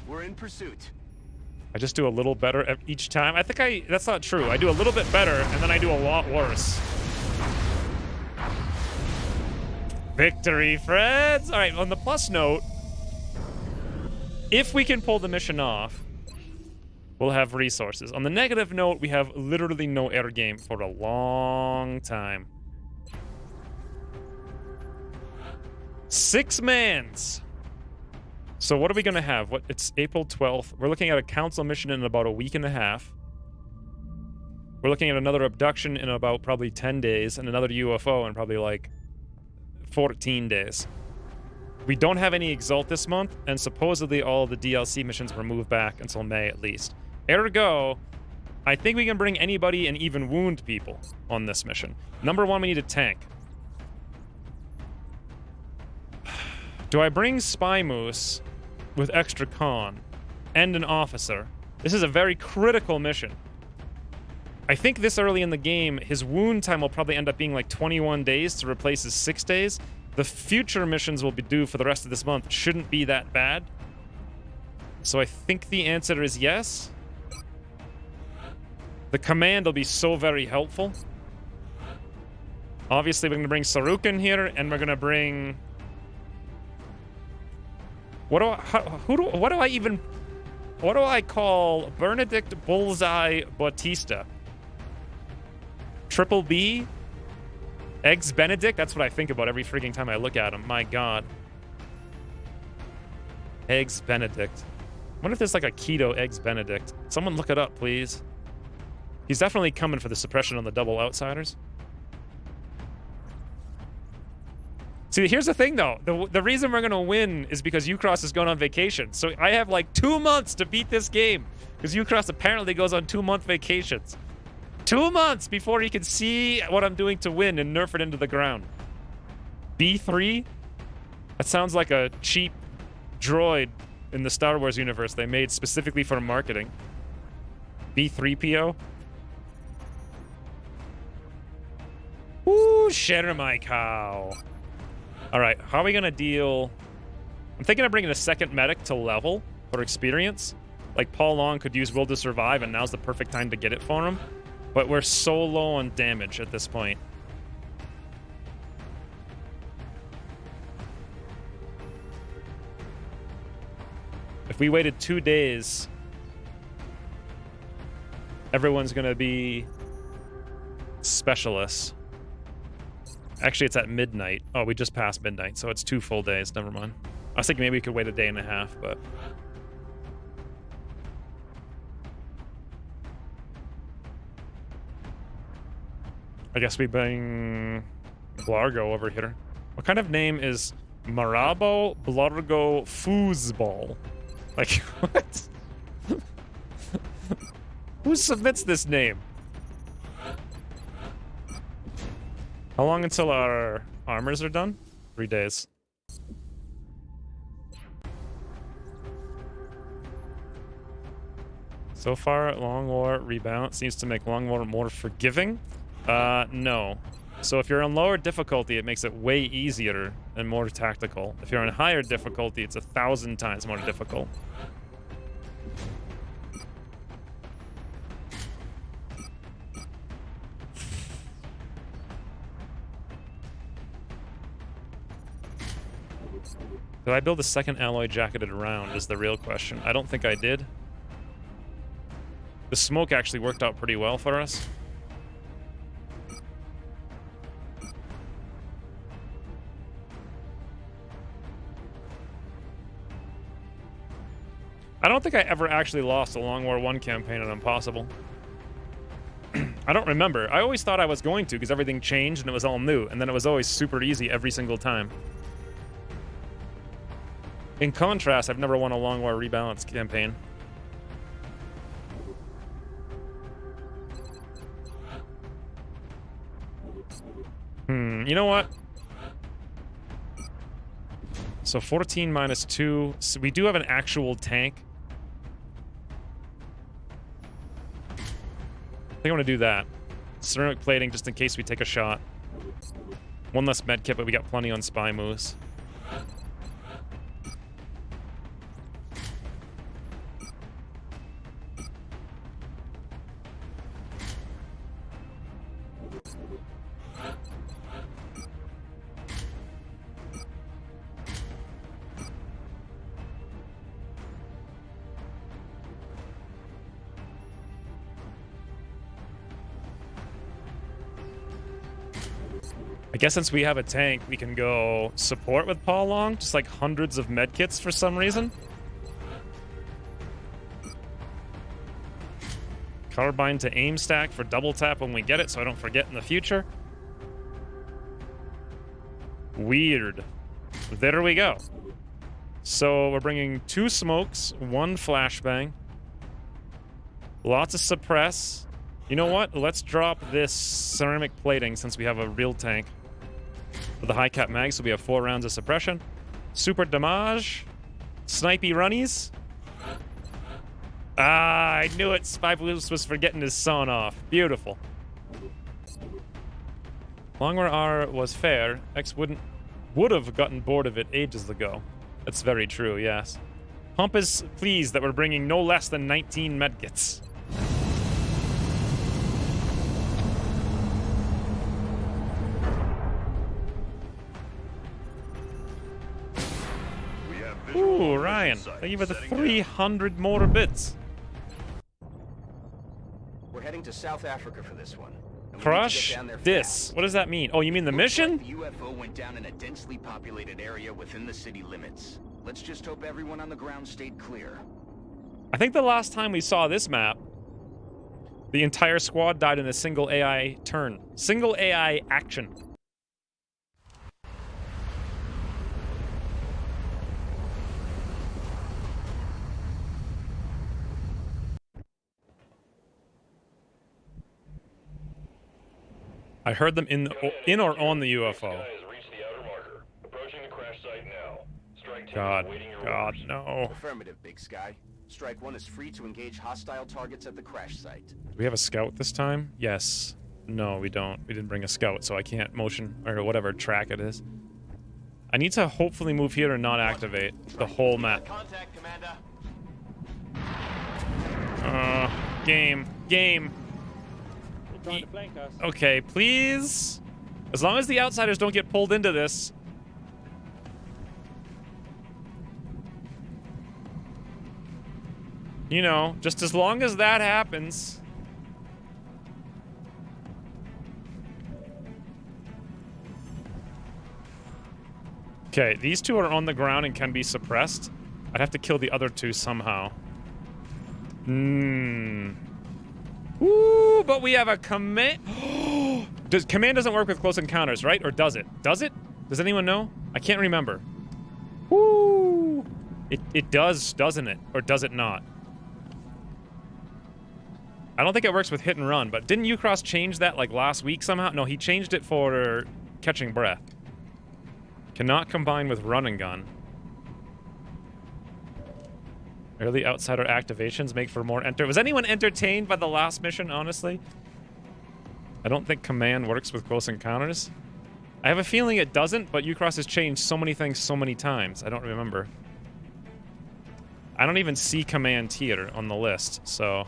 We're in pursuit. I just do a little better each time. That's not true. I do a little bit better, and then I do a lot worse. Victory, friends! All right, on the plus note, if we can pull the mission off, we'll have resources. On the negative note, we have literally no air game for a long time. 6 mans. So what are we going to have? It's April 12th. We're looking at a council mission in about a week and a half. We're looking at another abduction in about probably 10 days and another UFO in probably like 14 days. We don't have any Exalt this month, and supposedly all of the DLC missions were moved back until May at least. Ergo, I think we can bring anybody and even wound people on this mission. Number 1, we need a tank. Do I bring Spy Moose with extra con and an officer? This is a very critical mission. I think this early in the game, his wound time will probably end up being like 21 days to replace his 6 days. The future missions will be due for the rest of this month. Shouldn't be that bad. So I think the answer is yes. The command will be so very helpful. Obviously, we're going to bring Sarukan here, and we're going to bring... What do I call Benedict Bullseye Bautista? Triple B? Eggs Benedict? That's what I think about every freaking time I look at him. My god. Eggs Benedict. I wonder if there's like a keto Eggs Benedict. Someone look it up, please. He's definitely coming for the suppression on the double outsiders. See, here's the thing, though. The reason we're going to win is because U-Cross is going on vacation. So I have like 2 months to beat this game. Because U-Cross apparently goes on 2-month vacations. 2 months before he can see what I'm doing to win and nerf it into the ground. B3? That sounds like a cheap droid in the Star Wars universe they made specifically for marketing. B3PO? Ooh, share my cow. Alright, how are we gonna deal... I'm thinking of bringing a second medic to level for experience. Like, Paul Long could use Will to Survive, and now's the perfect time to get it for him. But we're so low on damage at this point. If we waited 2 days, everyone's gonna be specialists. Actually, it's at midnight. Oh, we just passed midnight, so it's 2 full days. Never mind. I was thinking maybe we could wait a day and a half, but... I guess we bring Blargo over here. What kind of name is Marabo Blargo Foosball? Like, what? Who submits this name? How long until our armors are done? 3 days. So far, Long War rebalance seems to make Long War more forgiving. No. So if you're on lower difficulty, it makes it way easier and more tactical. If you're on higher difficulty, it's 1,000 times more difficult. Did I build a second alloy jacketed round is the real question. I don't think I did. The smoke actually worked out pretty well for us. I don't think I ever actually lost a Long War 1 campaign on Impossible. I don't remember. I always thought I was going to because everything changed and it was all new, and then it was always super easy every single time. In contrast, I've never won a Long War rebalance campaign. You know what? So 14 minus 2. So we do have an actual tank. I think I'm gonna do that. Ceramic plating just in case we take a shot. One less medkit, but we got plenty on Spy Moose. I guess since we have a tank, we can go support with Paul Long, just like hundreds of medkits for some reason. Carbine to aim stack for double tap when we get it, so I don't forget in the future. Weird. There we go. So we're bringing 2 smokes, 1 flashbang, lots of suppress. You know what? Let's drop this ceramic plating since we have a real tank. With the high cap mag, so we have 4 rounds of suppression. Super damage. Snipey runnies. Ah, I knew it. Spy Moose was forgetting his son off. Beautiful. Long War R was fair. X would have gotten bored of it ages ago. That's very true, yes. Hump is pleased that we're bringing no less than 19 medkits. Ooh, Ryan, thank you for the 300 more bits. We're heading to South Africa for this one. Crush this. What does that mean? Oh, you mean the mission? The UFO went down in a densely populated area within the city limits. Let's just hope everyone on the ground stayed clear. I think the last time we saw this map, the entire squad died in a single AI turn. Single AI action. I heard them in or on the UFO. God, no. Affirmative, Big Sky. Strike 1 is free to engage hostile targets at the crash site. Do we have a scout this time? Yes. No, we don't. We didn't bring a scout, so I can't motion or whatever track it is. I need to hopefully move here and not activate the whole map. Contact, Commander. Game. Okay, please. As long as the outsiders don't get pulled into this. You know, just as long as that happens. Okay, these 2 are on the ground and can be suppressed. I'd have to kill the other 2 somehow. Ooh, but we have a command. Command doesn't work with close encounters, right? Or does it? Does it? Does anyone know? I can't remember. Woo! It does, doesn't it? Or does it not? I don't think it works with hit and run, but didn't Ucross change that like last week somehow? No, he changed it for catching breath. Cannot combine with run and gun. Early outsider activations make for more Was anyone entertained by the last mission, honestly? I don't think command works with close encounters. I have a feeling it doesn't, but Ucross has changed so many things so many times. I don't remember. I don't even see command here on the list, so...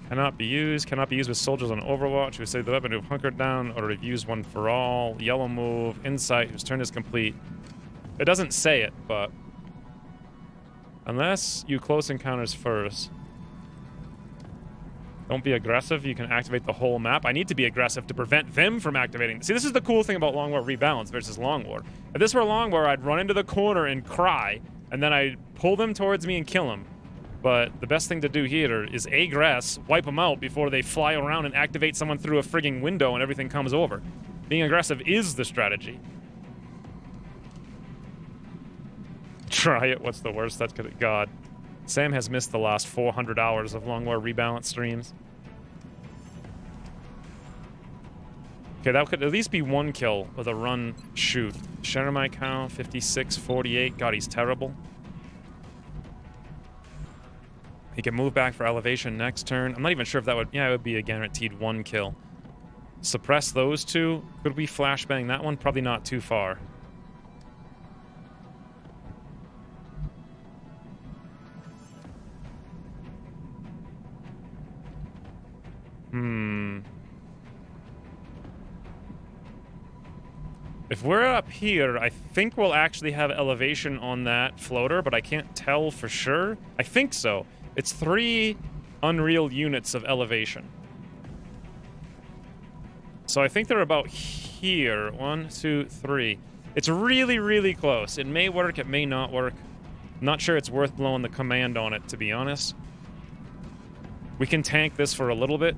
Cannot be used with soldiers on Overwatch who say the weapon to have hunkered down or have used one for all. Yellow move, insight, whose turn is complete. It doesn't say it, but... Unless you close encounters first. Don't be aggressive, you can activate the whole map. I need to be aggressive to prevent them from activating. See, this is the cool thing about Long War Rebalance versus Long War. If this were Long War, I'd run into the corner and cry, and then I'd pull them towards me and kill them. But the best thing to do here is aggress, wipe them out before they fly around and activate someone through a frigging window and everything comes over. Being aggressive is the strategy. Try it, what's the worst? That's good. God. Sam has missed the last 400 hours of Long War Rebalance streams. Okay, that could at least be one kill with a run shoot. Shatter my cow, 56, 48. God, he's terrible. He can move back for elevation next turn. I'm not even sure if that would... Yeah, it would be a guaranteed one kill. Suppress those two. Could we flashbang that one? Probably not too far. If we're up here, I think we'll actually have elevation on that floater, but I can't tell for sure. I think so. It's 3 Unreal units of elevation. So I think they're about here. 1, 2, 3. It's really, really close. It may work, it may not work. I'm not sure it's worth blowing the command on it, to be honest. We can tank this for a little bit.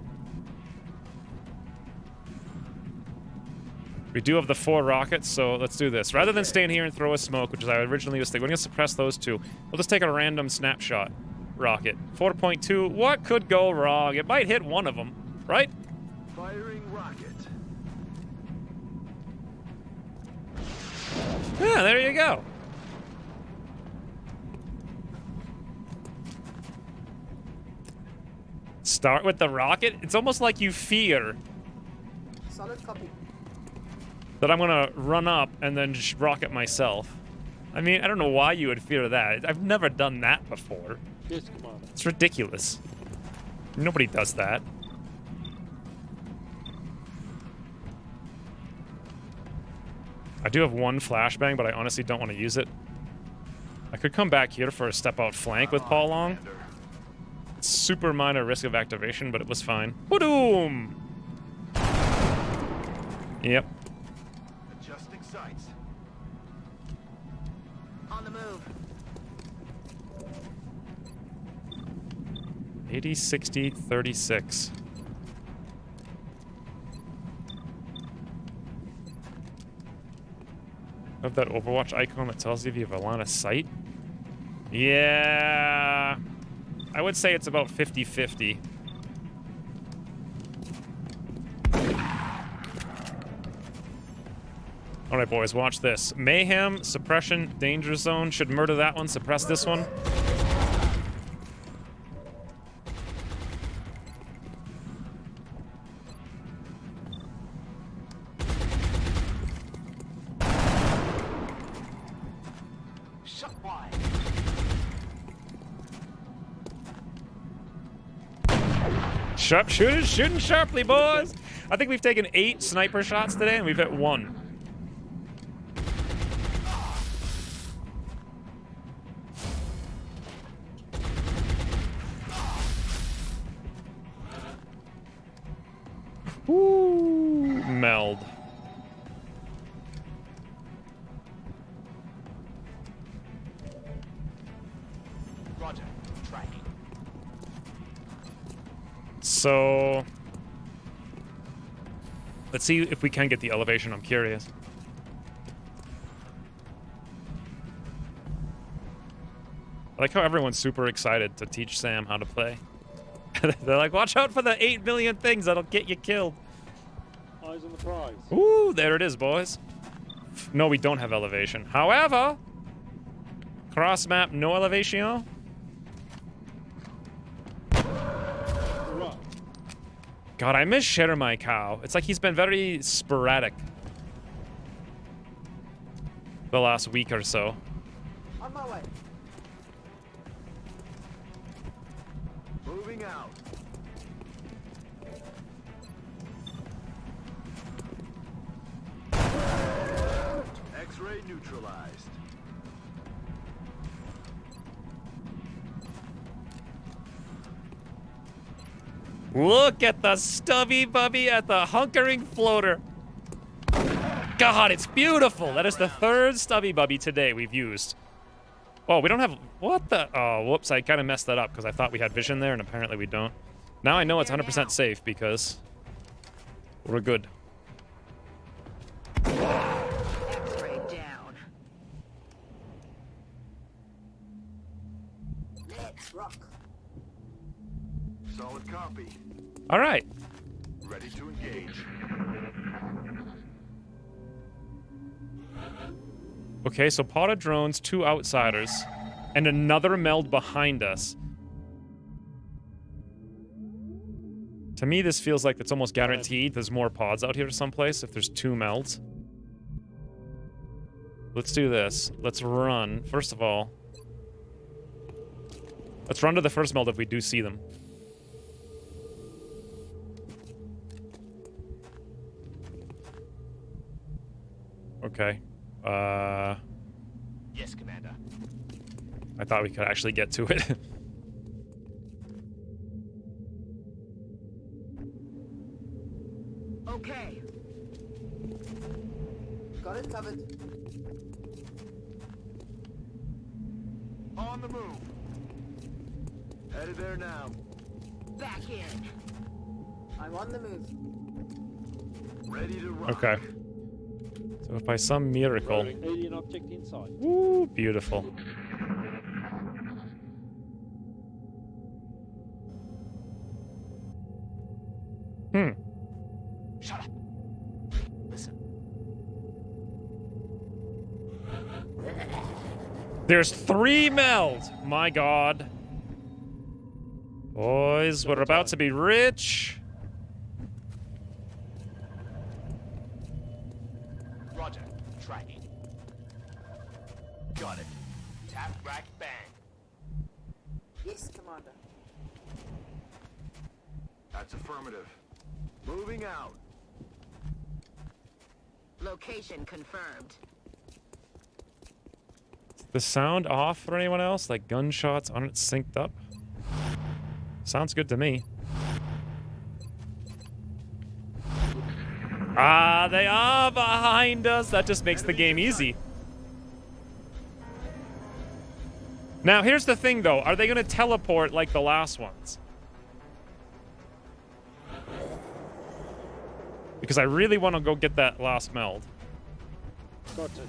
We do have the 4 rockets, so let's do this. Rather than stand here and throw a smoke, which is I originally was thinking, we're going to suppress those 2. We'll just take a random snapshot rocket. 4.2. What could go wrong? It might hit one of them, right? Firing rocket. Yeah, there you go. Start with the rocket? It's almost like you fear Solid copy. that I'm gonna run up and then just rocket myself. I mean, I don't know why you would fear that. I've never done that before. Yes, Commander. It's ridiculous. Nobody does that. I do have 1 flashbang, but I honestly don't want to use it. I could come back here for a step-out flank with Paul Long. Super minor risk of activation, but it was fine. Boom! Yep. Adjusting sights. On the move. 80, 60, 36. Have that Overwatch icon that tells you if you have a line of sight? Yeah. I would say it's about 50-50. All right, boys, watch this. Mayhem, suppression, danger zone. Should murder that one, suppress this one. Shot wide. Sharpshooters shooting sharply, boys. I think we've taken 8 sniper shots today, and we've hit 1. Ooh, meld. Roger. Tracking. So let's see if we can get the elevation. I'm curious. I like how everyone's super excited to teach Sam how to play. They're like, watch out for the 8 million things that'll get you killed. Eyes on the prize. Ooh, there it is, boys. No, we don't have elevation. However, Cross map, no elevation. Right. God, I miss Share My Cow. It's like he's been very sporadic the last week or so. On my way. Moving out. X-ray neutralized. Look at the stubby bubby at the hunkering floater. God, it's beautiful. That is the third stubby bubby today we've used. Oh, we don't have... What the... Oh, whoops. I kind of messed that up because I thought we had vision there, and apparently we don't. Now I know it's 100% safe because we're good. X-ray down. Let's rock. Solid copy. All right. Ready to engage. Okay, so pod of drones, 2 outsiders, and another meld behind us. To me, this feels like it's almost guaranteed there's more pods out here someplace if there's 2 melds. Let's do this. Let's run. First of all, let's run to the first meld if we do see them. Okay. Yes, Commander. I thought we could actually get to it. Okay. Got it covered. On the move. Headed there now. Back in. I'm on the move. Ready to rock. Okay. So if by some miracle... Alien object inside. Ooh, beautiful. Shut up. Listen. There's 3 meld! My god. Boys, we're about to be rich. Roger. Tracking. Got it. Tap, rack, bang. Yes, Commander. That's affirmative. Moving out. Location confirmed. Is the sound off for anyone else? Like gunshots aren't it synced up? Sounds good to me. Ah, they are behind us. That just makes the game easy. Now, here's the thing, though. Are they going to teleport like the last ones? Because I really want to go get that last meld. Got it.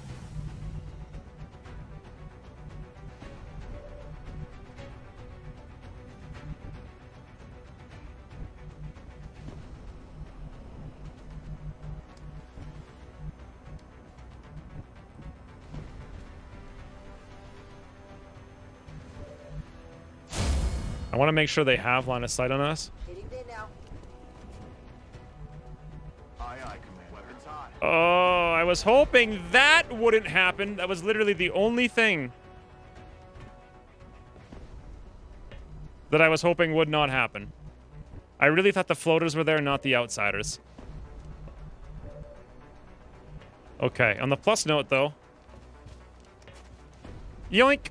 I want to make sure they have line of sight on us. Heading there now. Aye, aye, Commander. Weapons hot. Oh, I was hoping that wouldn't happen. That was literally the only thing that I was hoping would not happen. I really thought the floaters were there, not the outsiders. Okay, on the plus note, though. Yoink!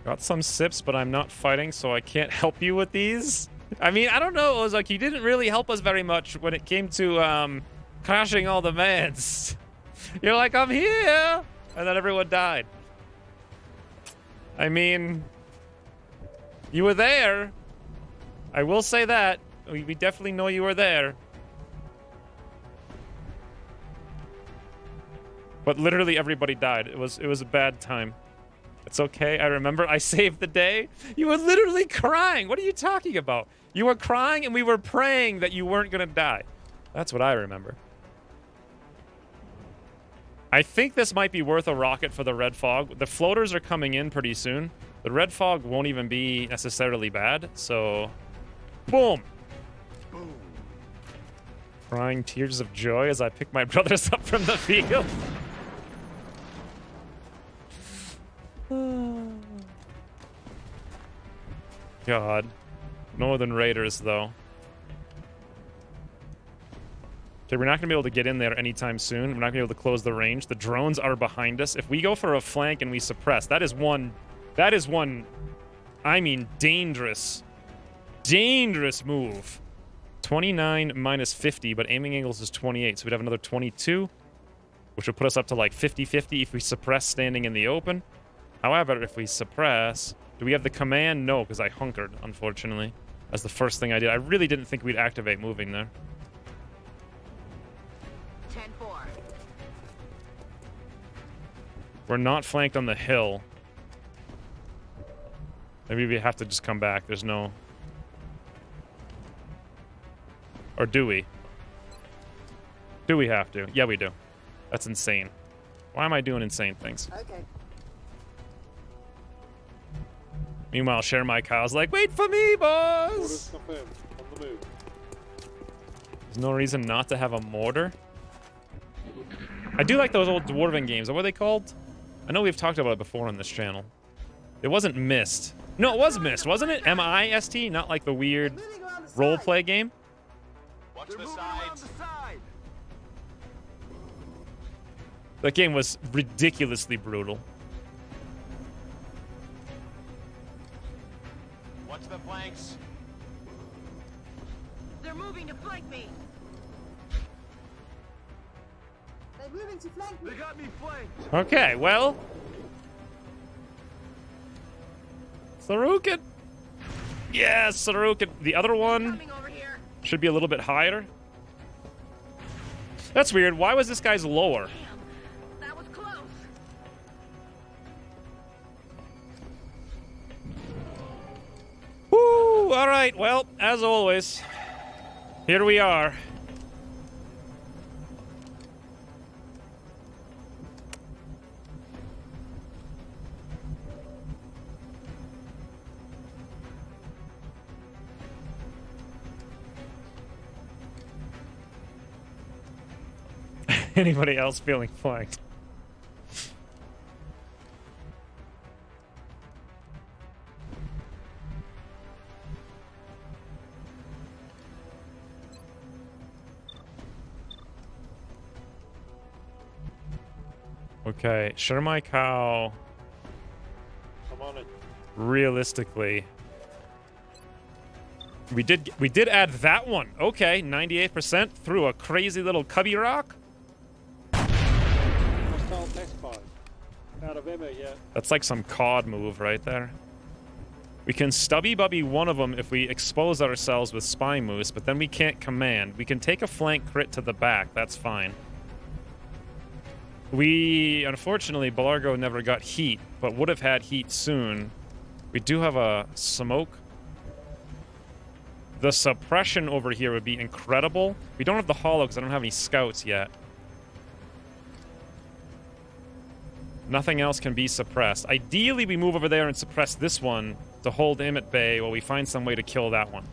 Got some sips, but I'm not fighting, so I can't help you with these. I mean, I don't know, Ozark. You didn't really help us very much when it came to crashing all the mans. You're like, I'm here! And then everyone died. I mean, you were there. I will say that. We definitely know you were there. But literally everybody died. It was a bad time. It's okay. I remember I saved the day. You were literally crying. What are you talking about? You were crying and we were praying that you weren't going to die. That's what I remember. I think this might be worth a rocket for the Red Fog. The floaters are coming in pretty soon. The Red Fog won't even be necessarily bad, so... Boom! Boom. Crying tears of joy as I pick my brothers up from the field. God. Northern Raiders, though. Okay, we're not going to be able to get in there anytime soon. We're not going to be able to close the range. The drones are behind us. If we go for a flank and we suppress, that is one, I mean, dangerous move. 29 minus 50, but aiming angles is 28, so we'd have another 22, which would put us up to like 50-50 if we suppress standing in the open. However, if we suppress, do we have the command? No, because I hunkered, unfortunately. That's the first thing I did. I really didn't think we'd activate moving there. 10-4. We're not flanked on the hill. Maybe we have to just come back. There's no... Or do we? Do we have to? Yeah, we do. That's insane. Why am I doing insane things? Okay. Meanwhile, Share My Cow's like, wait for me, boss! There's no reason not to have a mortar. I do like those old dwarven games. What were they called? I know we've talked about it before on this channel. It wasn't Myst. No, it was Myst, wasn't it? M-I-S-T? Not like the weird role-play game? Watch the sides. That game was ridiculously brutal. Watch the flanks. They're moving to flank me. They're moving to flank me. They got me flanked. Okay, well... Sarukin! Yes, Sarukin! The other one Coming over here. should be a little bit higher. That's weird. Why was this guy's lower? Damn, that was close. Woo! Alright, well, as always, here we are. Anybody else feeling flanked? Okay, Share My Cow. I'm on it. Realistically, we did add that one. Okay, 98% through a crazy little cubby rock. Hostile text pod. Out of ammo yet. That's like some COD move right there. We can stubby bubby one of them if we expose ourselves with Spy Moose, but then we can't command. We can take a flank crit to the back. That's fine. We, unfortunately, Belargo never got heat, but would have had heat soon. We do have a smoke. The suppression over here would be incredible. We don't have the hollow because I don't have any scouts yet. Nothing else can be suppressed. Ideally, we move over there and suppress this one to hold him at bay while we find some way to kill that one.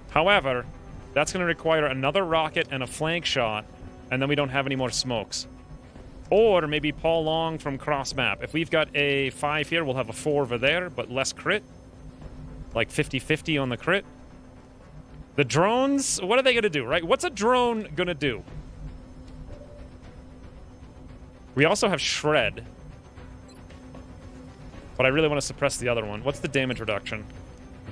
However, that's going to require another rocket and a flank shot, and then we don't have any more smokes. Or maybe Paul Long from cross map. If we've got a 5 here, we'll have a 4 over there, but less crit. Like 50-50 on the crit. The drones, what are they going to do, right? What's a drone going to do? We also have Shred. But I really want to suppress the other one. What's the damage reduction?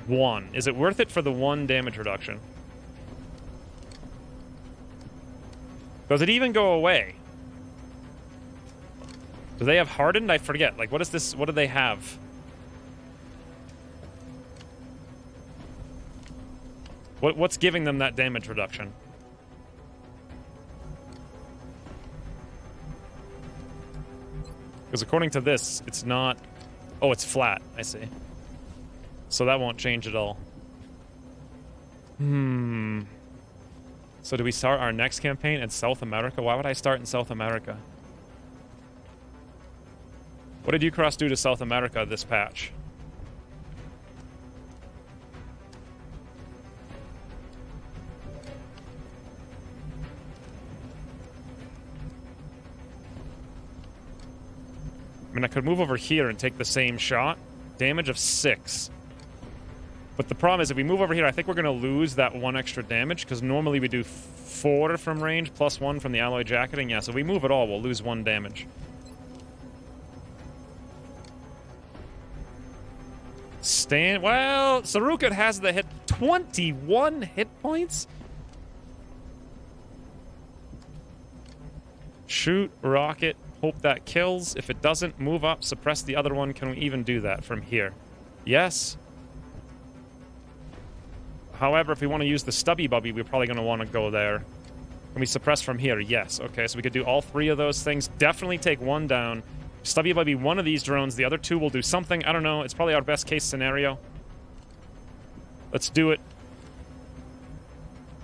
1. Is it worth it for the 1 damage reduction? Does it even go away? Do they have hardened? I forget. Like, what is this? What do they have? What's giving them that damage reduction? Because according to this, it's not... Oh, it's flat. I see. So that won't change at all. So do we start our next campaign in South America? Why would I start in South America? What did Ucross do to South America this patch? I mean, I could move over here and take the same shot. Damage of 6. But the problem is, if we move over here, I think we're going to lose that 1 extra damage, because normally we do 4 from range, plus 1 from the alloy jacketing. Yeah, so if we move at all, we'll lose 1 damage. Well, Sarukit has the hit. 21 hit points? Shoot, rocket, hope that kills. If it doesn't, move up, suppress the other one. Can we even do that from here? Yes. However, if we want to use the Stubby Bubby, we're probably going to want to go there. Can we suppress from here? Yes. Okay, so we could do all 3 of those things. Definitely take 1 down. Stubby Bubby one of these drones. The other 2 will do something. I don't know. It's probably our best case scenario. Let's do it.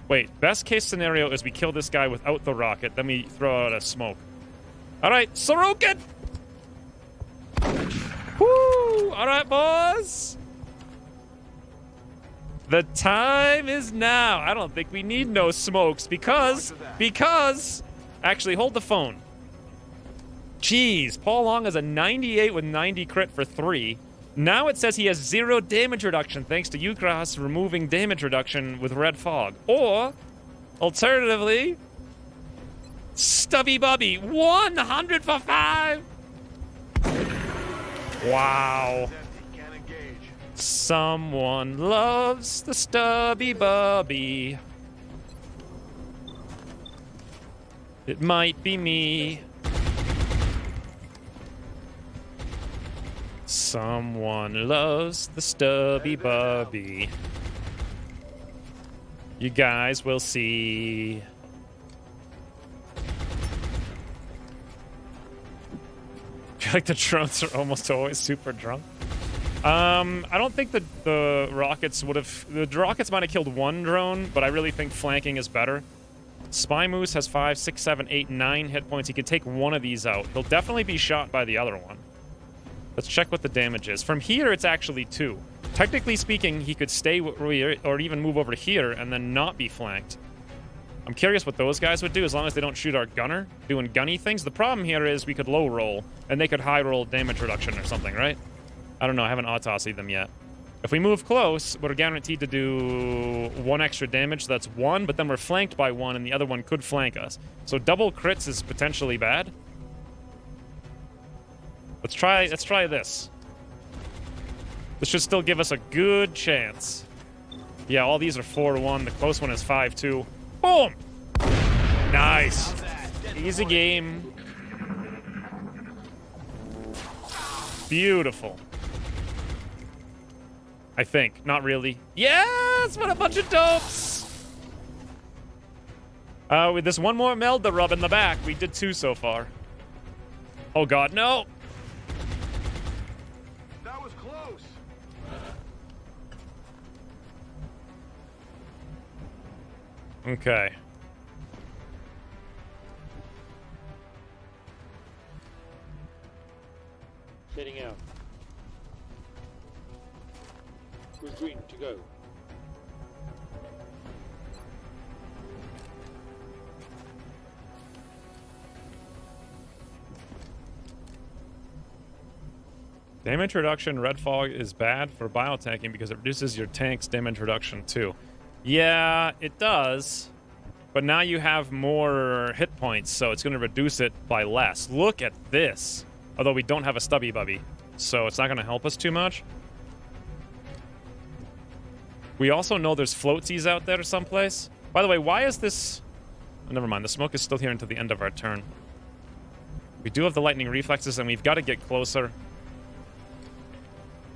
Wait, best case scenario is we kill this guy without the rocket. Then we throw out a smoke. All right, Sarukit! Woo! All right, boys! The time is now. I don't think we need no smokes because... Actually, hold the phone. Jeez, Paul Long has a 98 with 90 crit for 3. Now it says he has 0 damage reduction thanks to Ucross removing damage reduction with Red Fog. Or, alternatively, Stubby Bubby, 100 for 5! Wow. Someone loves the Stubby Bubby. It might be me. Someone loves the Stubby Bubby. You guys will see. I feel like the drones are almost always super drunk. I don't think the rockets would have... The rockets might have killed 1 drone, but I really think flanking is better. Spy Moose has 5, 6, 7, 8, 9 hit points. He can take 1 of these out. He'll definitely be shot by the other one. Let's check what the damage is. From here, it's actually 2. Technically speaking, he could stay or even move over here and then not be flanked. I'm curious what those guys would do as long as they don't shoot our gunner doing gunny things. The problem here is we could low roll and they could high roll damage reduction or something, right? I don't know. I haven't autopsied them yet. If we move close, we're guaranteed to do 1 extra damage. So that's 1, but then we're flanked by 1 and the other one could flank us. So double crits is potentially bad. Let's try this. This should still give us a good chance. Yeah, all these are 4-1. The close one is 5-2. Boom! Nice. Easy game. Beautiful. I think. Not really. Yes! What a bunch of dopes! With this one more Melda rub in the back. We did 2 so far. Oh god, no! That was close. Okay. Heading out. Who's green to go? Damage reduction, Red Fog is bad for biotanking because it reduces your tank's damage reduction too. Yeah, it does. But now you have more hit points, so it's going to reduce it by less. Look at this. Although we don't have a Stubby Bubby, so it's not going to help us too much. We also know there's floatsies out there someplace. By the way, why is this... Oh, never mind, the smoke is still here until the end of our turn. We do have the lightning reflexes, and we've got to get closer.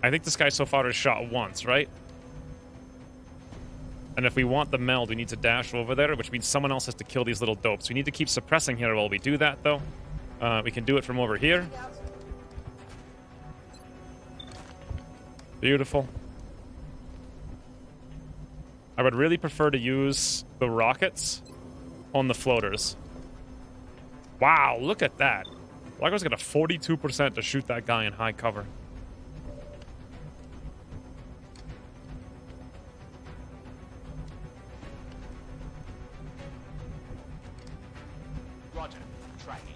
I think this guy so far has shot once, right? And if we want the meld, we need to dash over there, which means someone else has to kill these little dopes. We need to keep suppressing here while we do that, though. We can do it from over here. Beautiful. I would really prefer to use the rockets on the floaters. Wow, look at that. Black Ops got a 42% to shoot that guy in high cover. Roger. Tracking.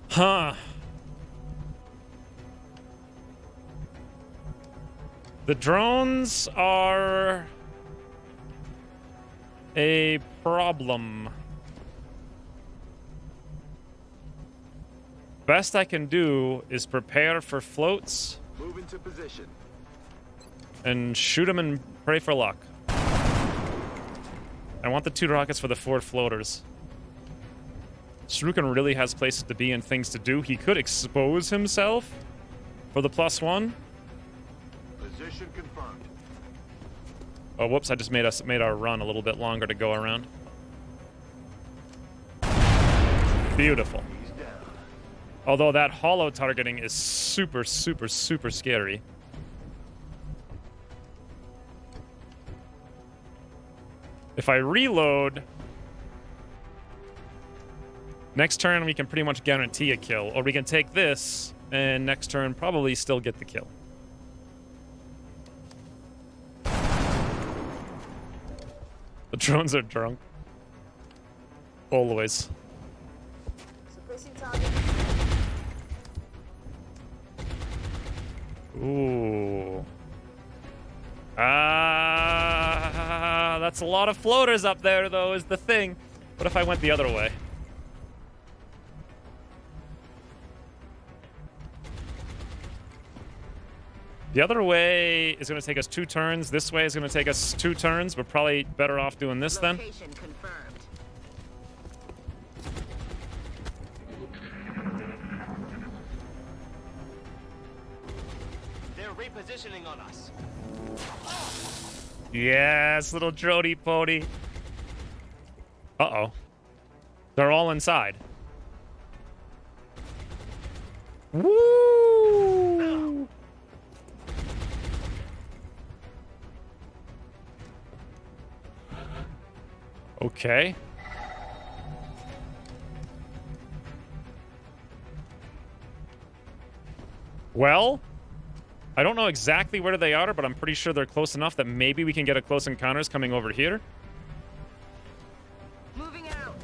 Huh. The drones are a problem. Best I can do is prepare for floats. Move into position. And shoot them and pray for luck. I want the 2 rockets for the 4 floaters. Shuriken really has places to be and things to do. He could expose himself for the +1. Position confirmed. Oh, whoops! I just made our run a little bit longer to go around. Beautiful. Although that hollow targeting is super, super, super scary. If I reload, next turn we can pretty much guarantee a kill, or we can take this and next turn probably still get the kill. The drones are drunk. Always. Ooh. That's a lot of floaters up there, though, is the thing. What if I went the other way? The other way is going to take us 2 turns. This way is going to take us 2 turns. We're probably better off doing this then. Location confirmed. They're repositioning on us. Yes, little drody pony. Uh-oh. They're all inside. Woo! Okay. Well, I don't know exactly where they are, but I'm pretty sure they're close enough that maybe we can get a close encounters coming over here. Moving out.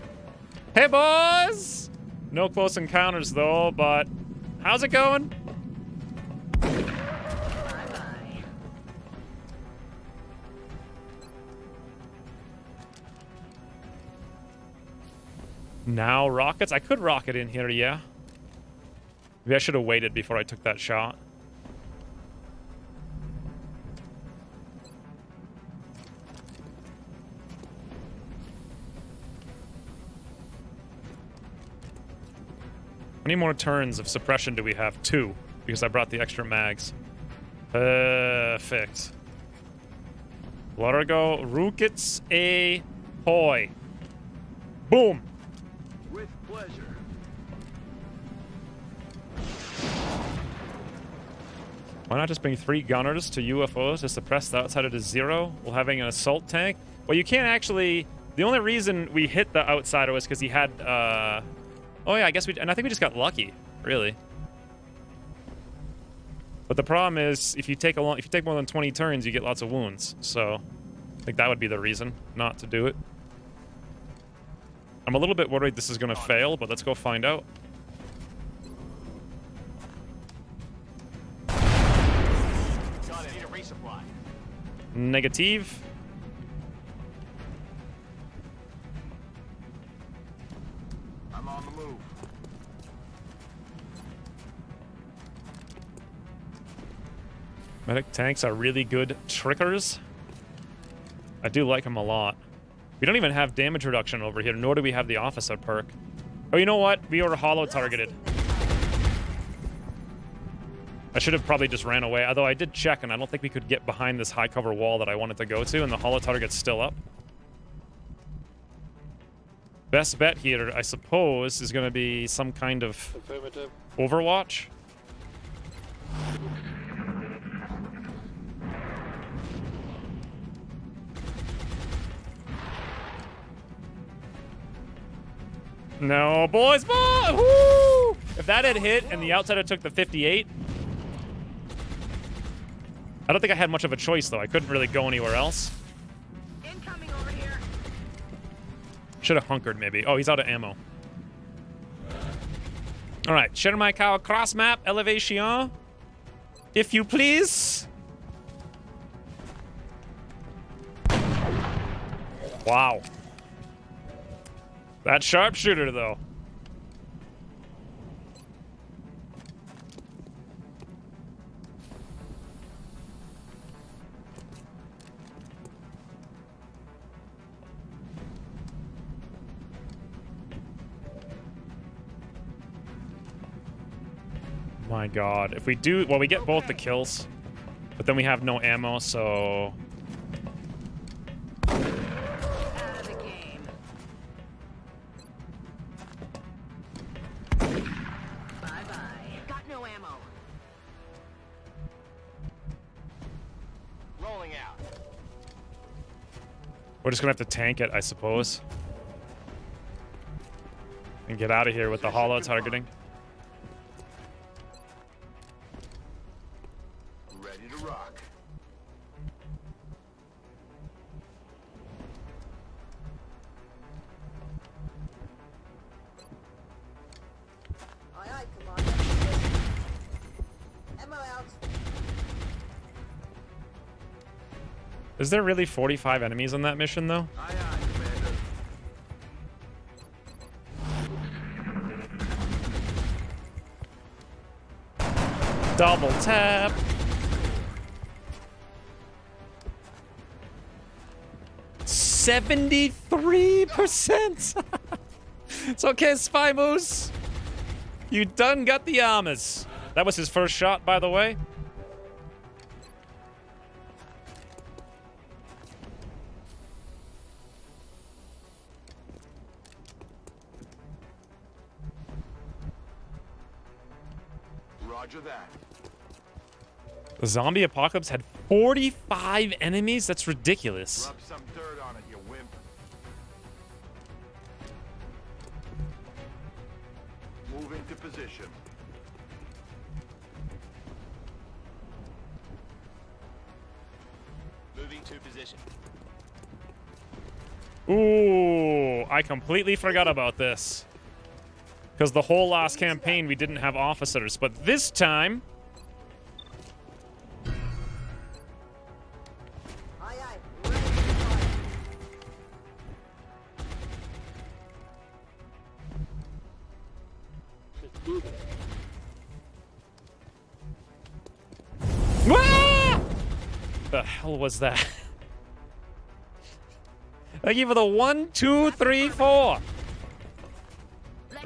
Hey, boys! No close encounters, though, but how's it going? Bye-bye. Now rockets? I could rocket in here, yeah. Maybe I should have waited before I took that shot. How many more turns of suppression do we have? 2, because I brought the extra mags. Perfect. Largo, rockets ahoy. Boom. With pleasure. Why not just bring 3 gunners to UFOs to suppress the outsider to 0 while having an assault tank? Well, you can't actually... The only reason we hit the outsider was because he had... Oh yeah, I guess and I think we just got lucky, really. But the problem is, if you take more than 20 turns, you get lots of wounds. So, I think that would be the reason not to do it. I'm a little bit worried this is going to fail, but let's go find out. Got it. Need a resupply. Negative. I'm on the move. Medic tanks are really good trickers. I do like them a lot. We don't even have damage reduction over here, nor do we have the officer perk. Oh, you know what? We were hollow targeted. I should have probably just ran away, although I did check, and I don't think we could get behind this high cover wall that I wanted to go to, and the hollow target's still up. Best bet here, I suppose, is going to be some kind of Affirmative. Overwatch. No, boys, woo! If that had hit and the outsider took the 58, I don't think I had much of a choice, though. I couldn't really go anywhere else. Incoming over here. Should have hunkered, maybe. Oh, he's out of ammo. All right, share my cow cross map elevation, if you please. Wow. That sharpshooter, though. My god. If we do... Well, we get both the kills. But then we have no ammo, so... Out of the game. Bye-bye. Got no ammo. Rolling out. We're just gonna have to tank it, I suppose. And get out of here with the hollow targeting. Ready to rock. Aye, aye, Commander. Ammo out. Is there really 45 enemies on that mission, though? Aye, aye, Commander. Double tap. $73%. It's okay, Spy Moose. You done got the armors. That was his first shot, by the way. Roger that. The zombie apocalypse had 45 enemies? That's ridiculous. Rub some dirt on it, you wimp. Moving to position. Moving to position. Ooh, I completely forgot about this. Because the whole last campaign we didn't have officers, but this time... Aye, aye. Ready to fire. Let's do this. Ah! The hell was that? Thank you for the 1, 2, 3, 4.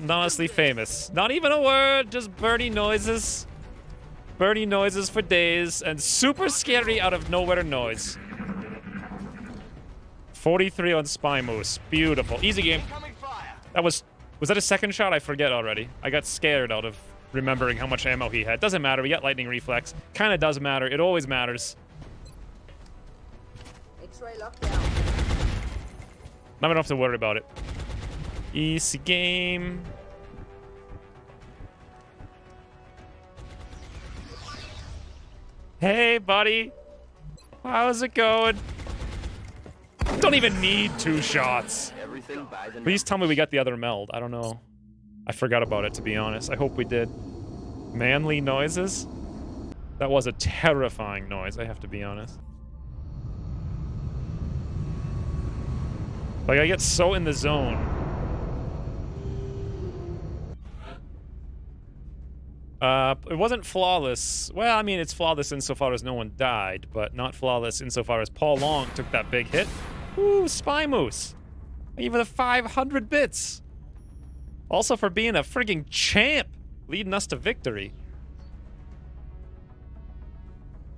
Honestly famous. Not even a word, just birdie noises. Birdie noises for days, and super scary out of nowhere noise. 43 on Spy Moose. Beautiful. Easy game. That was that a second shot? I forget already. I got scared out of remembering how much ammo he had. Doesn't matter, we got lightning reflex. Kinda does matter, it always matters. X-ray lockdown. Now we don't have to worry about it. Easy game. Hey, buddy. How's it going? Don't even need 2 shots. Everything by the Please tell me we got the other meld. I don't know. I forgot about it, to be honest. I hope we did. Manly noises? That was a terrifying noise, I have to be honest. Like, I get so in the zone. It wasn't flawless. Well, I mean, it's flawless insofar as no one died, but not flawless insofar as Paul Long took that big hit. Ooh, Spy Moose. Thank you for the 500 bits. Also for being a frigging champ, leading us to victory.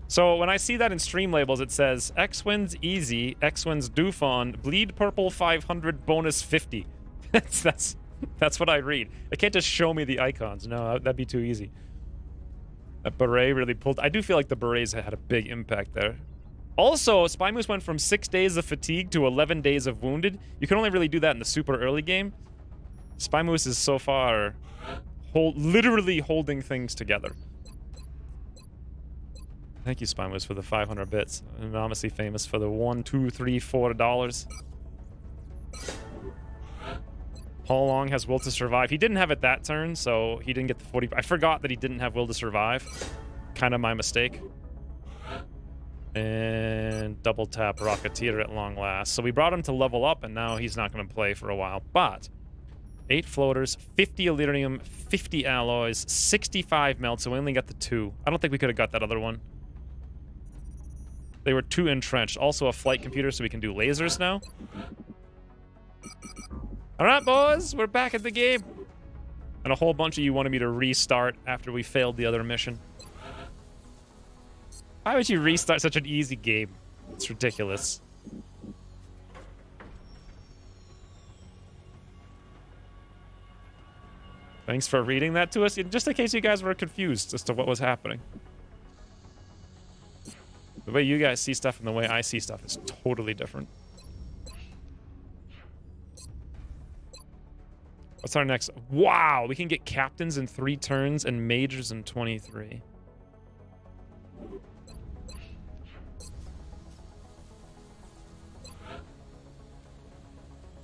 So when I see that in stream labels, it says X wins easy, X wins Dufon, bleed purple 500, bonus 50. that's what I read. They can't just show me the icons. No, that'd be too easy. That beret really pulled. I do feel like the berets had a big impact there. Also, Spy Moose went from 6 days of fatigue to 11 days of wounded. You can only really do that in the super early game. Spy Moose is so far literally holding things together. Thank you, Spy Moose, for the 500 bits. I'm honestly famous for the $1, $2, $3, $4. Paul Long has Will to Survive. He didn't have it that turn, so he didn't get the 40. I forgot that he didn't have Will to Survive. Kind of my mistake. And double tap Rocketeer at long last. So we brought him to level up, and now he's not going to play for a while. But 8 floaters, 50 Elerium, 50 alloys, 65 melt, so we only got the 2. I don't think we could have got that other one. They were too entrenched. Also a flight computer, so we can do lasers now. Alright, boys, we're back at the game. And a whole bunch of you wanted me to restart after we failed the other mission. Why would you restart such an easy game? It's ridiculous. Thanks for reading that to us, just in case you guys were confused as to what was happening. The way you guys see stuff and the way I see stuff is totally different. What's our next? Wow, we can get captains in 3 turns and majors in 23.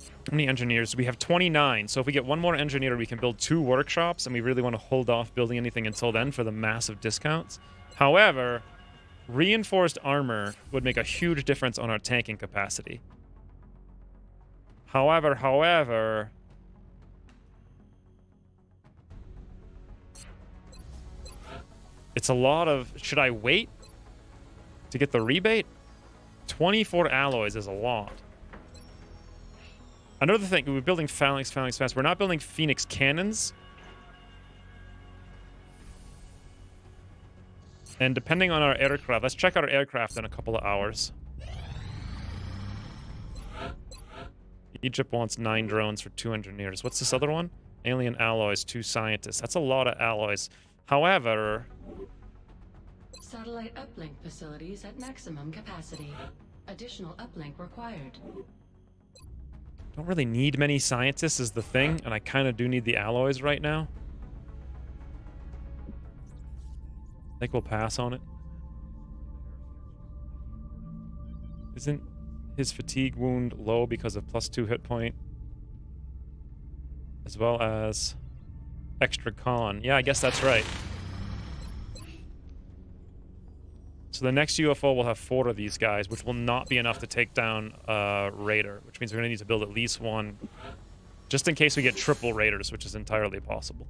How many engineers? We have 29, so if we get one more engineer, we can build 2 workshops, and we really want to hold off building anything until then for the massive discounts. However, reinforced armor would make a huge difference on our tanking capacity. However... It's a lot of... Should I wait to get the rebate? 24 alloys is a lot. Another thing, we're building Phalanx fast. We're not building Phoenix cannons. And depending on our aircraft, let's check our aircraft in a couple of hours. Egypt wants 9 drones for 2 engineers. What's this other one? Alien alloys, 2 scientists. That's a lot of alloys. However... Satellite uplink facilities at maximum capacity. Additional uplink required. Don't really need many scientists is the thing, and I kind of do need the alloys right now. I think we'll pass on it. Isn't his fatigue wound low because of +2 hit point? As well as extra con. Yeah, I guess that's right. So the next UFO will have 4 of these guys, which will not be enough to take down Raider, which means we're going to need to build at least 1, just in case we get triple Raiders, which is entirely possible.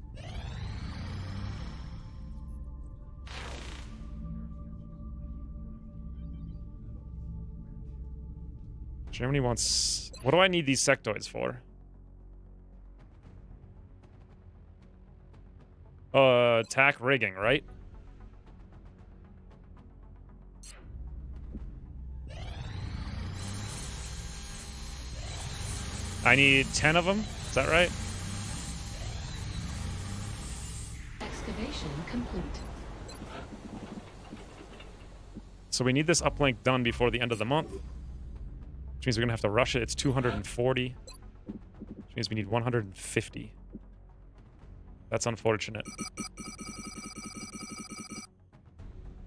Germany wants... What do I need these sectoids for? Attack rigging, right? I need 10 of them. Is that right? Excavation complete. So we need this uplink done before the end of the month. Which means we're going to have to rush it. It's 240. Which means we need 150. That's unfortunate.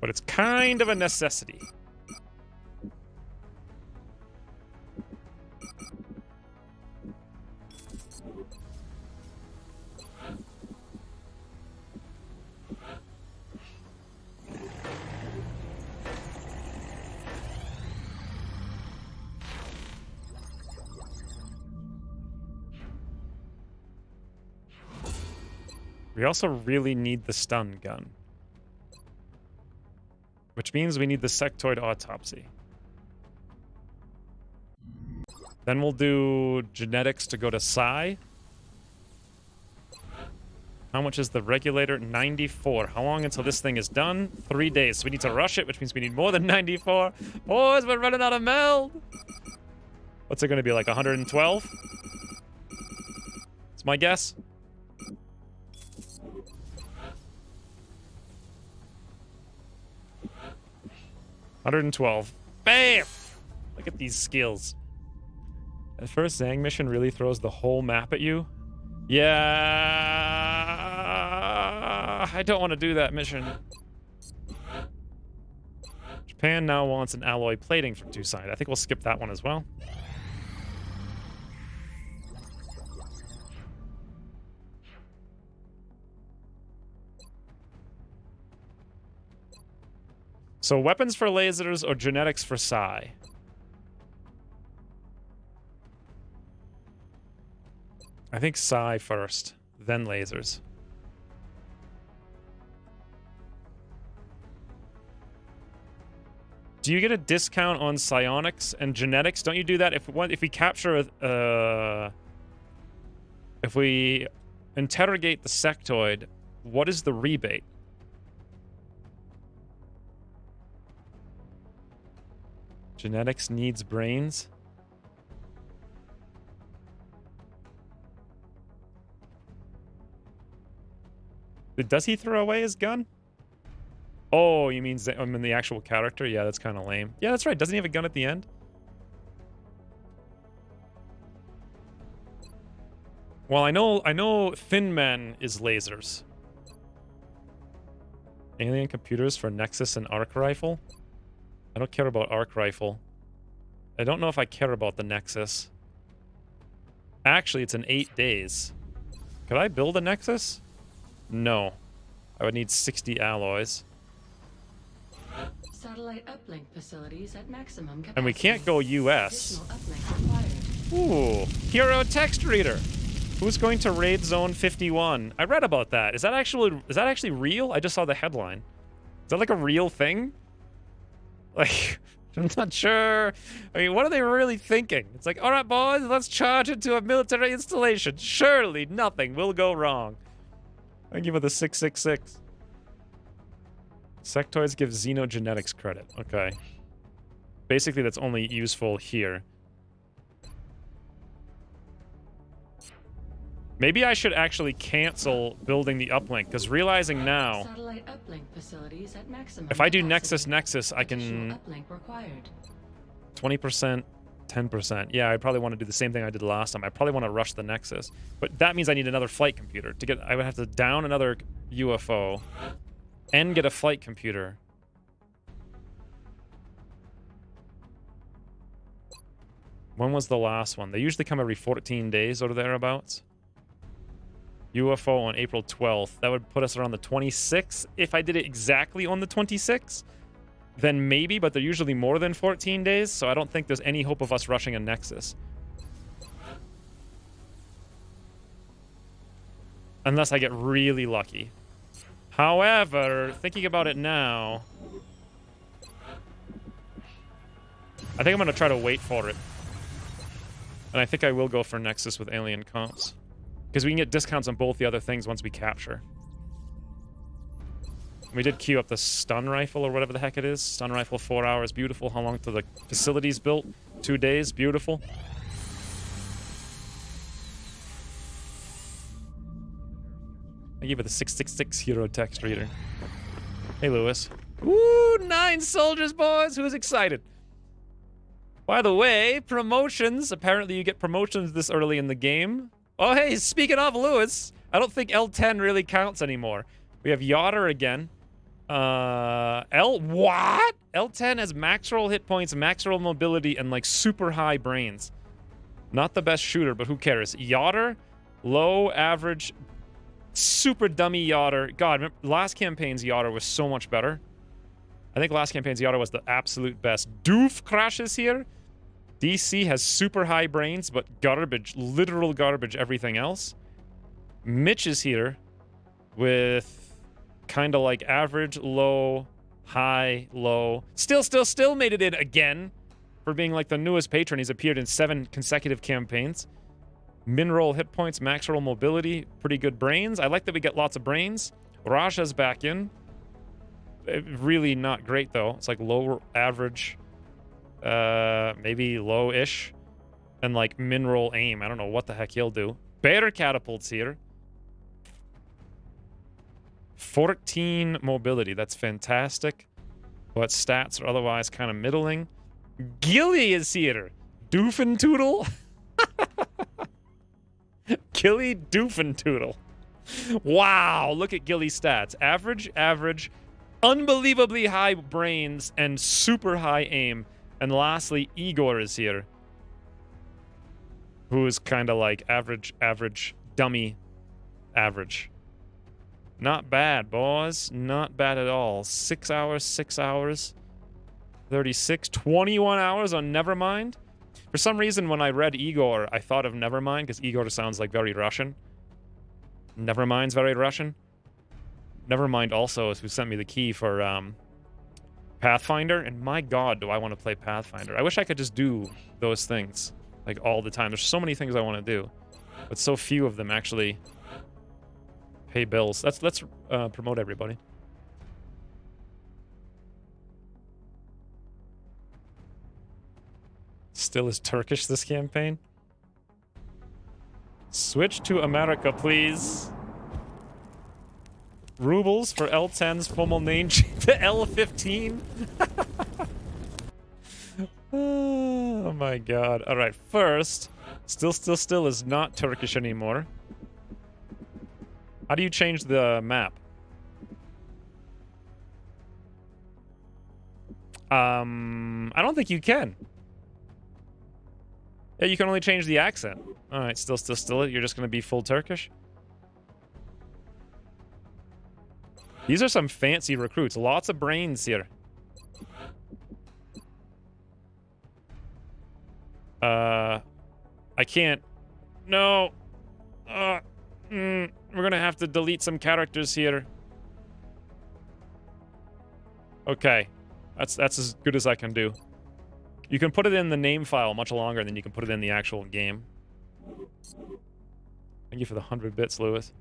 But it's kind of a necessity. We also really need the stun gun. Which means we need the sectoid autopsy. Then we'll do genetics to go to Psi. How much is the regulator? 94. How long until this thing is done? 3 days. So we need to rush it, which means we need more than 94. Boys, we're running out of meld. What's it going to be, like 112? my guess. $112. Bam! Look at these skills. The first Zang mission really throws the whole map at you. Yeah, I don't want to do that mission. Japan now wants an alloy plating from Tucson. I think we'll skip that one as well. So weapons for lasers or genetics for Psi? I think Psi first, then lasers. Do you get a discount on psionics and genetics? Don't you do that if we capture if we interrogate the sectoid? What is the rebate? Genetics needs brains. Does he throw away his gun? Oh, you mean the actual character? Yeah, that's kind of lame. Yeah, that's right. Doesn't he have a gun at the end? Well, I know Thin Man is lasers. Alien computers for Nexus and Arc Rifle. I don't care about Arc Rifle. I don't know if I care about the Nexus. Actually, it's in 8 days. Could I build a Nexus? No. I would need 60 alloys. Satellite uplink facilities at maximum capacity. And we can't go US. Additional uplink required. Ooh, hero text reader. Who's going to raid zone 51? I read about that. Is that actually real? I just saw the headline. Is that like a real thing? Like, I'm not sure. I mean, what are they really thinking? It's like, all right, boys, let's charge into a military installation. Surely nothing will go wrong. Thank you for the 666. Sectoids give xenogenetics credit. Okay. Basically, that's only useful here. Maybe I should actually cancel building the uplink, because realizing now, Satellite uplink facilities at maximum if I do capacity. Nexus, I can Additional uplink required. 20%, 10%. Yeah, I probably want to do the same thing I did last time. I probably want to rush the Nexus, but that means I need another flight computer to get. I would have to down another UFO and get a flight computer. When was the last one? They usually come every 14 days or thereabouts. UFO on April 12th. That would put us around the 26th. If I did it exactly on the 26th, then maybe, but they're usually more than 14 days, so I don't think there's any hope of us rushing a Nexus. Unless I get really lucky. However, thinking about it now, I think I'm going to try to wait for it. And I think I will go for Nexus with alien comps. Because we can get discounts on both the other things once we capture. We did queue up the stun rifle or whatever the heck it is. Stun rifle, 4 hours, beautiful. How long till the facility's built? 2 days, beautiful. I give it the 666 hero text reader. Hey, Lewis. Woo! 9 soldiers, boys! Who's excited? By the way, promotions. Apparently you get promotions this early in the game. Oh, hey, speaking of Lewis, I don't think L10 really counts anymore. We have Yotter again. What? L10 has max roll hit points, max roll mobility, and like super high brains. Not the best shooter, but who cares? Yotter, low, average, super dummy Yotter. God, remember, last campaign's Yotter was so much better. I think last campaign's Yotter was the absolute best. Doof crashes here. DC has super high brains, but garbage, literal garbage, everything else. Mitch is here with kind of like average, low, high, low. Still made it in again for being like the newest patron. He's appeared in 7 consecutive campaigns. Min roll hit points, max roll mobility, pretty good brains. I like that we get lots of brains. Raja's back in. Really not great though. It's like low, average, maybe low-ish, and like min roll aim. I don't know what the heck he'll do. Better catapults here. 14 mobility. That's fantastic. But stats are otherwise kind of middling. Gilly is here. Doofentoodle. Gilly Doofentoodle. Wow, look at Gilly's stats. Average, average, unbelievably high brains, and super high aim. And lastly, Igor is here. Who is kind of like average, average, dummy, average. Not bad, boys. Not bad at all. 6 hours, 6 hours. 36, 21 hours on Nevermind. For some reason, when I read Igor, I thought of Nevermind, because Igor sounds like very Russian. Nevermind's very Russian. Nevermind also is who sent me the key for Pathfinder, and my god, do I want to play Pathfinder. I wish I could just do those things, like, all the time. There's so many things I want to do, but so few of them actually pay bills. Let's promote everybody. Still is Turkish this campaign. Switch to America, please. Rubles for L10's formal name to L15. Oh my god. Alright, first, still is not Turkish anymore. How do you change the map? I don't think you can. Yeah, you can only change the accent. Alright, still, you're just gonna be full Turkish? These are some fancy recruits. Lots of brains here. I can't. No. We're gonna have to delete some characters here. Okay. That's as good as I can do. You can put it in the name file much longer than you can put it in the actual game. Thank you for the 100 bits, Lewis.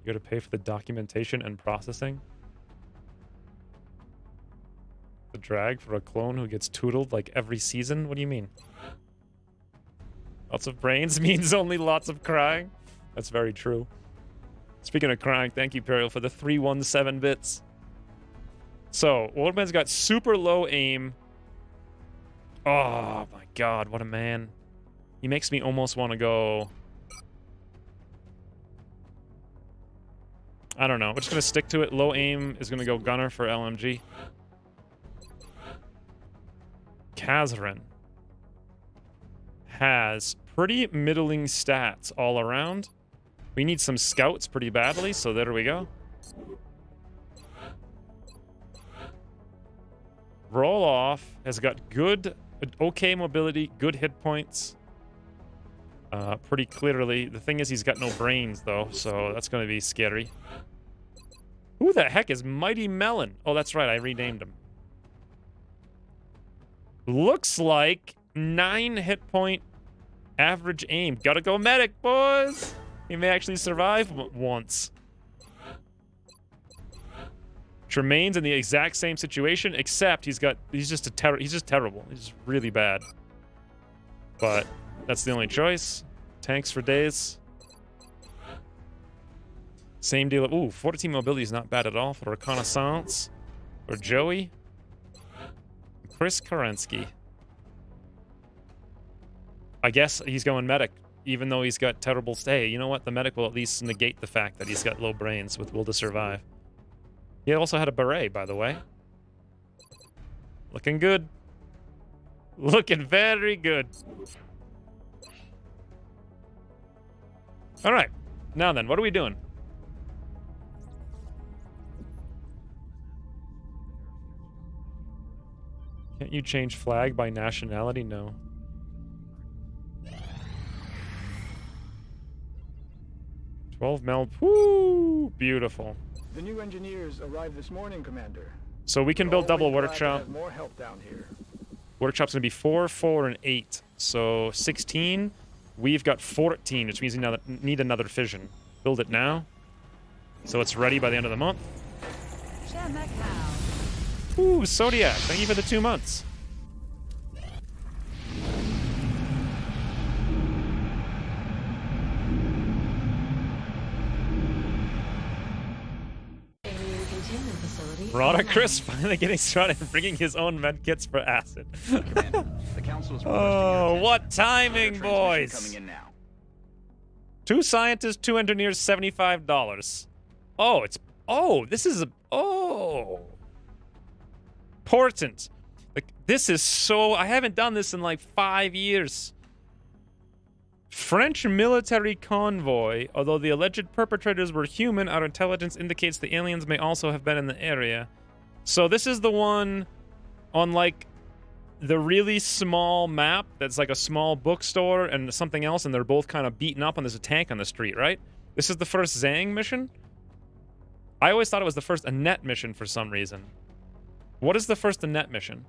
You gotta pay for the documentation and processing. The drag for a clone who gets tootled like every season? What do you mean? Lots of brains means only lots of crying? That's very true. Speaking of crying, thank you, Periel, for the 317 bits. So, Oldman's got super low aim. Oh my god, what a man. He makes me almost want to go... I don't know. We're just going to stick to it. Low aim is going to go Gunner for LMG. Kazran has pretty middling stats all around. We need some scouts pretty badly, so there we go. Roll off has got good, okay mobility, good hit points. Pretty clearly. The thing is, he's got no brains, though, so that's going to be scary. Who the heck is Mighty Melon? Oh, that's right, I renamed him. Looks like 9 hit point average aim. Gotta go medic, boys! He may actually survive once. Tremaine's in the exact same situation, except he's just terrible. He's really bad. But that's the only choice. Tanks for days. Same deal. Ooh, 14 mobility is not bad at all for reconnaissance. For Joey. Chris Kerensky. I guess he's going medic, even though he's got terrible stay. You know what? The medic will at least negate the fact that he's got low brains with will to survive. He also had a beret, by the way. Looking good. Looking very good. All right. Now then, what are we doing? Can't you change flag by nationality? No. Woo! Beautiful. The new engineers arrived this morning, Commander. So we can build double workshop. More help down here. Workshop's gonna be 4, 4, and 8. So 16. We've got 14, which means we need another fission. Build it now, so it's ready by the end of the month. Ooh, Zodiac, thank you for the 2 months. Chris finally getting started and bringing his own medkits for acid. Commander, the council is Oh, what timing, Transmission boys! coming in now. 2 scientists, 2 engineers, $75. Oh, it's... Oh, this is a... Oh. Important. Like, this is so... I haven't done this in like 5 years. French military convoy. Although the alleged perpetrators were human, our intelligence indicates the aliens may also have been in the area. So this is the one on, like, the really small map that's like a small bookstore and something else, and they're both kind of beaten up and there's a tank on the street, right? This is the first Zhang mission? I always thought it was the first Annette mission for some reason. What is the first Annette mission?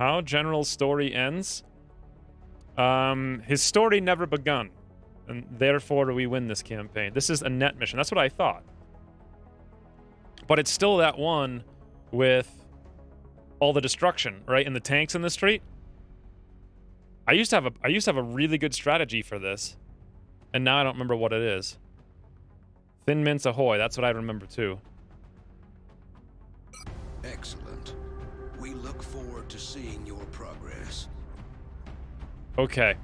How General's story ends? His story never begun. And therefore, we win this campaign. This is a net mission. That's what I thought. But it's still that one with all the destruction, right? And the tanks in the street. I used to have a really good strategy for this. And now I don't remember what it is. Thin Mints Ahoy. That's what I remember too. Excellent. We look forward to seeing your progress. Okay.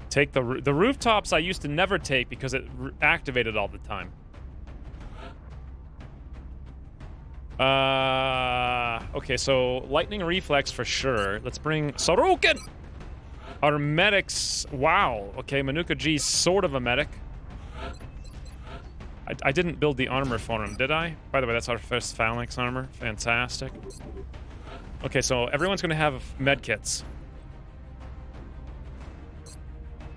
Take the rooftops I used to never take because it activated all the time. Okay, so lightning reflex for sure. Let's bring Sorokin! Our medics... Wow. Okay, Manuka G's sort of a medic. I didn't build the armor for him, did I? By the way, that's our first phalanx armor. Fantastic. Okay, so everyone's going to have medkits.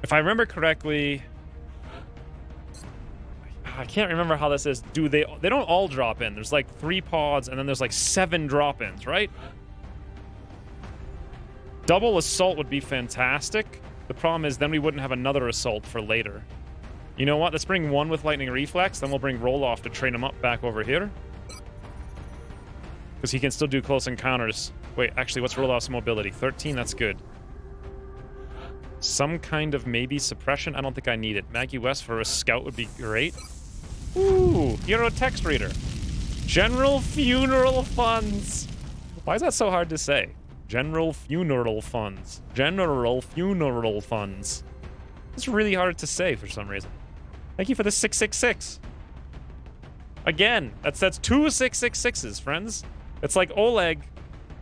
If I remember correctly... I can't remember how this is. They don't all drop in. There's like 3 pods, and then there's like 7 drop-ins, right? Double assault would be fantastic. The problem is then we wouldn't have another assault for later. You know what? Let's bring 1 with lightning reflex, then we'll bring Roloff to train him up back over here. Because he can still do close encounters. Wait, actually, what's Roloff's mobility? 13, that's good. Some kind of maybe suppression? I don't think I need it. Maggie West for a scout would be great. Ooh, hero text reader. General Funeral Funds. Why is that so hard to say? General Funeral Funds. General Funeral Funds. It's really hard to say for some reason. Thank you for the 666. Again, that's 2 666s, friends. It's like Oleg,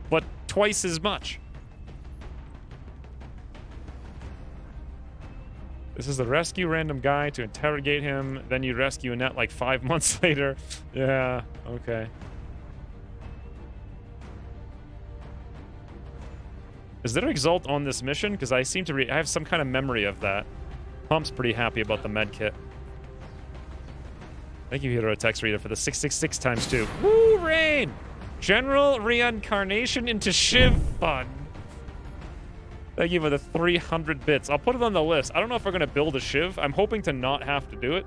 but twice as much. This is the rescue random guy to interrogate him. Then you rescue Annette like 5 months later. Yeah, okay. Is there Exalt on this mission? Because I seem to I have some kind of memory of that. Pump's pretty happy about the med kit. Thank you, Hero Text Reader, for the 666 times 2. Woo, Rain! General Reincarnation into Shiv Fun. Thank you for the 300 bits. I'll put it on the list. I don't know if we're going to build a Shiv. I'm hoping to not have to do it.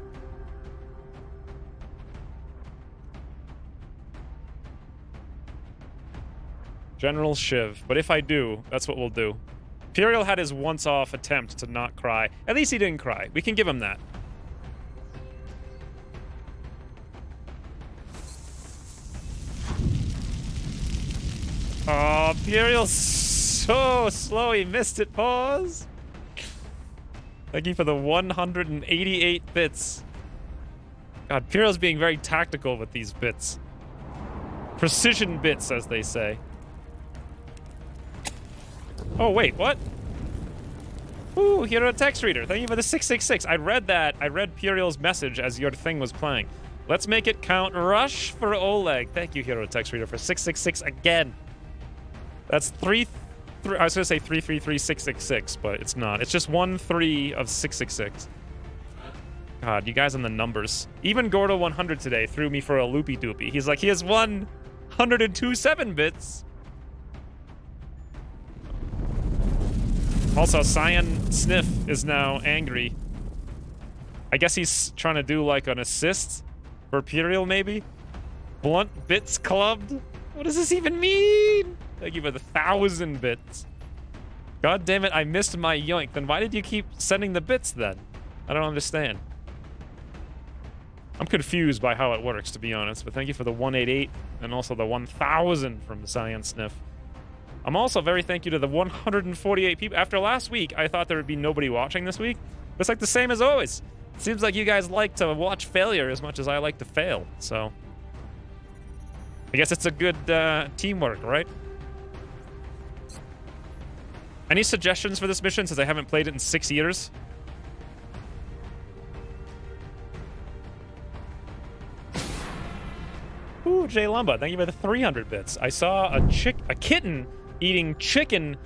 General Shiv. But if I do, that's what we'll do. Imperial had his once-off attempt to not cry. At least he didn't cry. We can give him that. Oh, Imperial's so slow. He missed it. Pause. Thank you for the 188 bits. God, Imperial's being very tactical with these bits. Precision bits, as they say. Oh, wait, what? Ooh, Hero Text Reader. Thank you for the 666. I read that. I read Puriel's message as your thing was playing. Let's make it count. Rush for Oleg. Thank you, Hero Text Reader, for 666 again. That's I was going to say 333666, but it's not. It's just 1 3 of 666. God, you guys on the numbers. Even Gordo 100 today threw me for a loopy doopy. He's like, he has 102 7 bits. Also, Cyan Sniff is now angry. I guess he's trying to do like an assist for Imperial, maybe? Blunt bits clubbed? What does this even mean? Thank you for the 1,000 bits. God damn it, I missed my yoink. Then why did you keep sending the bits then? I don't understand. I'm confused by how it works, to be honest, but thank you for the 188 and also the 1,000 from Science Sniff. I'm also very thank you to the 148 people. After last week, I thought there would be nobody watching this week. But it's like the same as always. It seems like you guys like to watch failure as much as I like to fail, so... I guess it's a good teamwork, right? Any suggestions for this mission, since I haven't played it in 6 years? Ooh, Jay Lumba, thank you for the 300 bits. I saw a kitten eating chicken.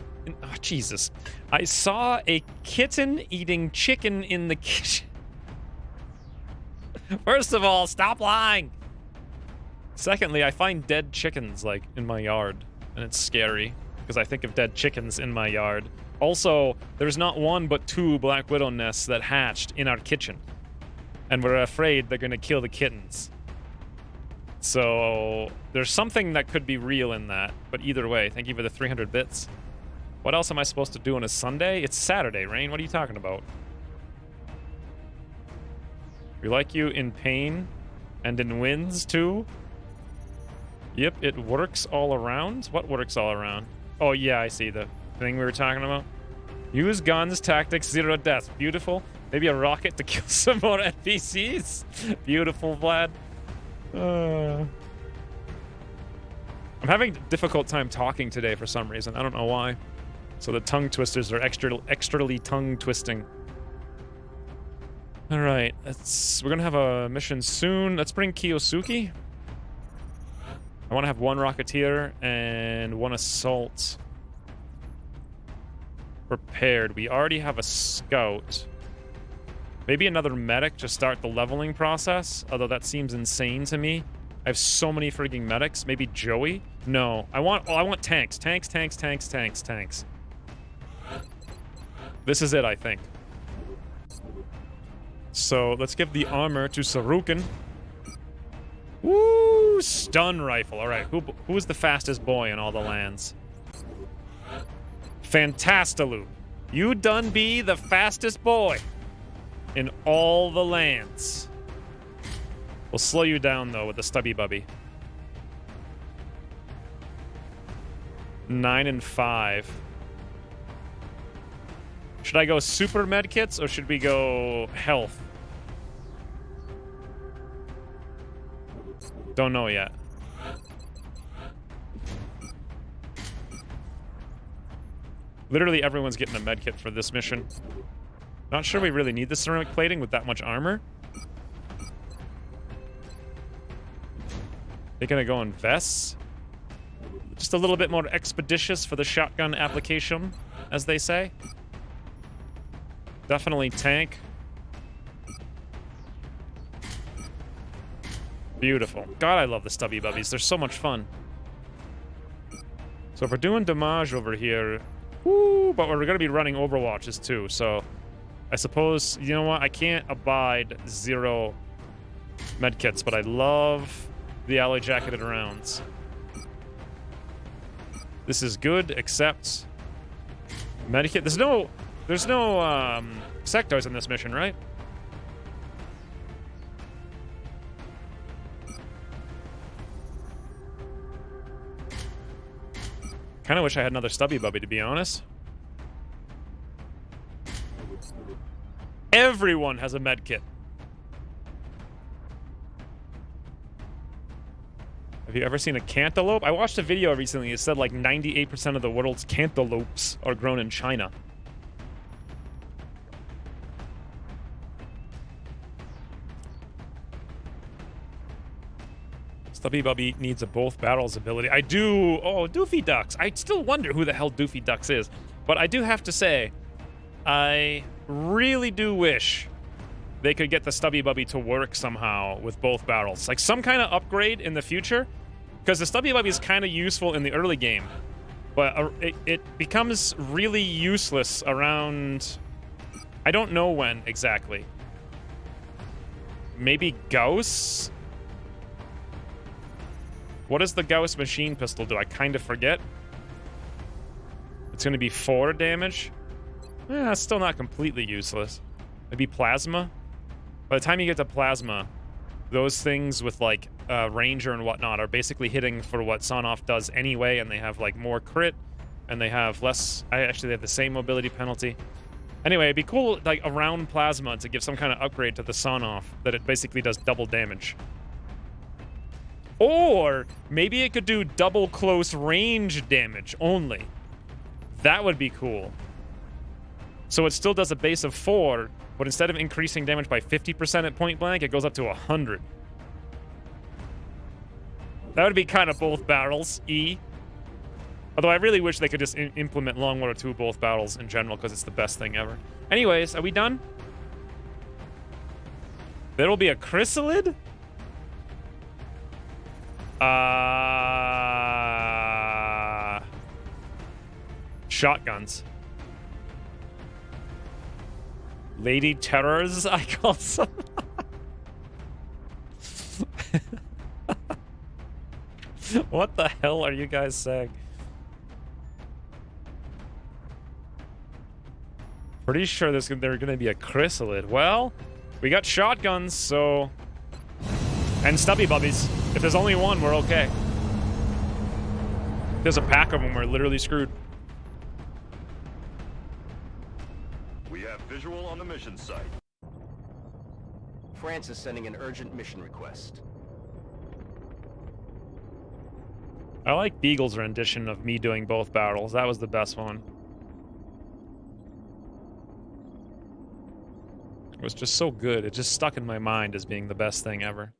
Oh, Jesus. I saw a kitten eating chicken in the kitchen. First of all, stop lying. Secondly, I find dead chickens, like, in my yard, and it's scary, because I think of dead chickens in my yard. Also, there's not one but 2 Black Widow nests that hatched in our kitchen, and we're afraid they're gonna kill the kittens. So, there's something that could be real in that, but either way, thank you for the 300 bits. What else am I supposed to do on a Sunday? It's Saturday, Rain, what are you talking about? We like you in pain, and in wins, too? Yep, it works all around? What works all around? Oh, yeah, I see the thing we were talking about. Use guns, tactics, 0 deaths. Beautiful. Maybe a rocket to kill some more NPCs. Beautiful, Vlad. I'm having a difficult time talking today for some reason. I don't know why. So the tongue twisters are extrally tongue twisting. All right, we're gonna have a mission soon. Let's bring Kiyosuke. I want to have 1 Rocketeer and 1 Assault prepared. We already have a Scout. Maybe another Medic to start the leveling process, although that seems insane to me. I have so many freaking medics. Maybe Joey? No. I want tanks. Tanks. This is it, I think. So, let's give the armor to Sarukin. Woo! Stun rifle. All right, who is the fastest boy in all the lands? Fantastilu. You done be the fastest boy in all the lands. We'll slow you down, though, with the Stubby Bubby. 9 and 5. Should I go super medkits, or should we go health? Don't know yet. Literally everyone's getting a medkit for this mission. Not sure we really need the ceramic plating with that much armor. They're gonna go in vests. Just a little bit more expeditious for the shotgun application, as they say. Definitely tank. Beautiful. God, I love the Stubby Bubbies. They're so much fun. So if we're doing damage over here... Woo, but we're going to be running Overwatches too, so... I suppose, you know what? I can't abide 0 medkits, but I love the alloy jacketed rounds. This is good, except... Medikit... There's no sectors in this mission, right? Kind of wish I had another Stubby Bubby, to be honest. Everyone has a med kit. Have you ever seen a cantaloupe? I watched a video recently. It said like 98% of the world's cantaloupes are grown in China. Stubby Bubby needs a both barrels ability. I do. Oh, Doofy Ducks. I still wonder who the hell Doofy Ducks is. But I do have to say, I really do wish they could get the Stubby Bubby to work somehow with both barrels. Like some kind of upgrade in the future. Because the Stubby Bubby is kind of useful in the early game. But it becomes really useless around... I don't know when exactly. Maybe Gauss? What does the Gauss machine pistol do? I kind of forget. It's going to be 4 damage. That's still not completely useless. Maybe plasma? By the time you get to plasma, those things with like ranger and whatnot are basically hitting for what Sonoff does anyway, and they have like more crit, and they have less... Actually, they have the same mobility penalty. Anyway, it'd be cool, like, around plasma to give some kind of upgrade to the Sonoff that it basically does double damage. Or maybe it could do double close range damage only. That would be cool. So it still does a base of 4, but instead of increasing damage by 50% at point blank, it goes up to 100. That would be kind of both barrels, E. Although I really wish they could just implement Long War 2 both barrels in general, because it's the best thing ever. Anyways, are we done? There'll be a chrysalid? Shotguns. Lady Terrors, I call some. What the hell are you guys saying? Pretty sure there's going to be a chrysalid. Well, we got shotguns, so... And stubby bubbies. If there's only one, we're okay. If there's a pack of them, we're literally screwed. We have visual on the mission site. France is sending an urgent mission request. I like Beagle's rendition of me doing both barrels. That was the best one. It was just so good. It just stuck in my mind as being the best thing ever.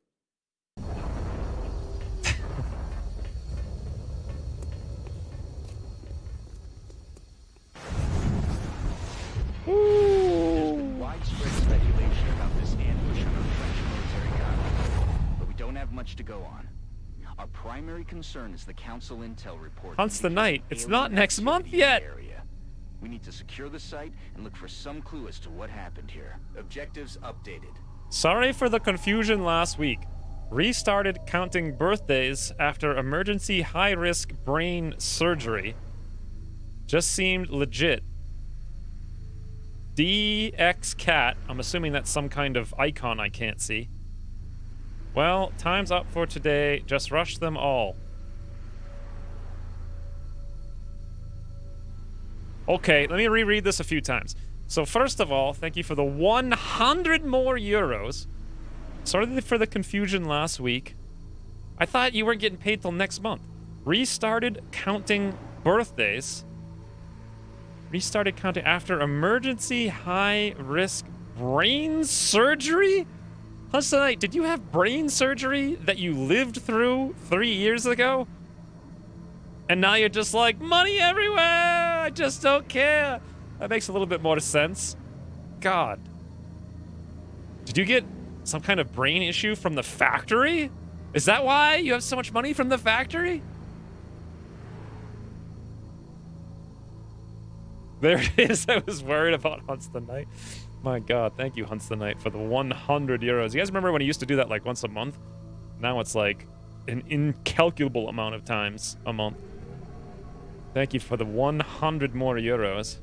There's been widespread speculation about this ambush on our French military guard, but we don't have much to go on. Our primary concern is the Council Intel report. Hunts the Night. It's not next month yet. We need to secure the site and look for some clue as to what happened here. Objectives updated. Sorry for the confusion last week. Restarted counting birthdays after emergency high-risk brain surgery. Just seemed legit. DXCat. I'm assuming that's some kind of icon I can't see. Well, time's up for today. Just rush them all. Okay, let me reread this a few times. So first of all, thank you for the 100 more euros. Sorry for the confusion last week. I thought you weren't getting paid till next month. Restarted counting birthdays. Restarted counting after emergency high-risk brain surgery? Hunts the Night, did you have brain surgery that you lived through 3 years ago? And now you're just like, money everywhere! I just don't care! That makes a little bit more sense. God. Did you get some kind of brain issue from the factory? Is that why you have so much money from the factory? There it is. I was worried about Hunts the Night. My God, thank you, Hunts the Night, for the 100 euros. You guys remember when he used to do that like once a month? Now it's like an incalculable amount of times a month. Thank you for the 100 more euros.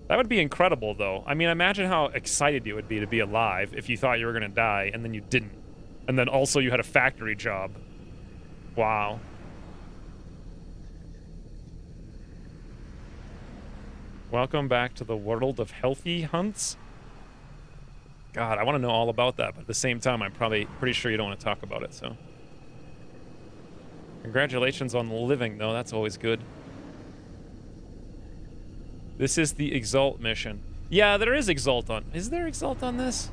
That would be incredible, though. I mean, imagine how excited you would be to be alive if you thought you were going to die and then you didn't. And then also you had a factory job. Wow. Welcome back to the world of healthy hunts. God, I want to know all about that, but at the same time, I'm probably pretty sure you don't want to talk about it, so. Congratulations on living, though. That's always good. This is the Exalt mission. Yeah, there is Exalt on. Is there Exalt on this?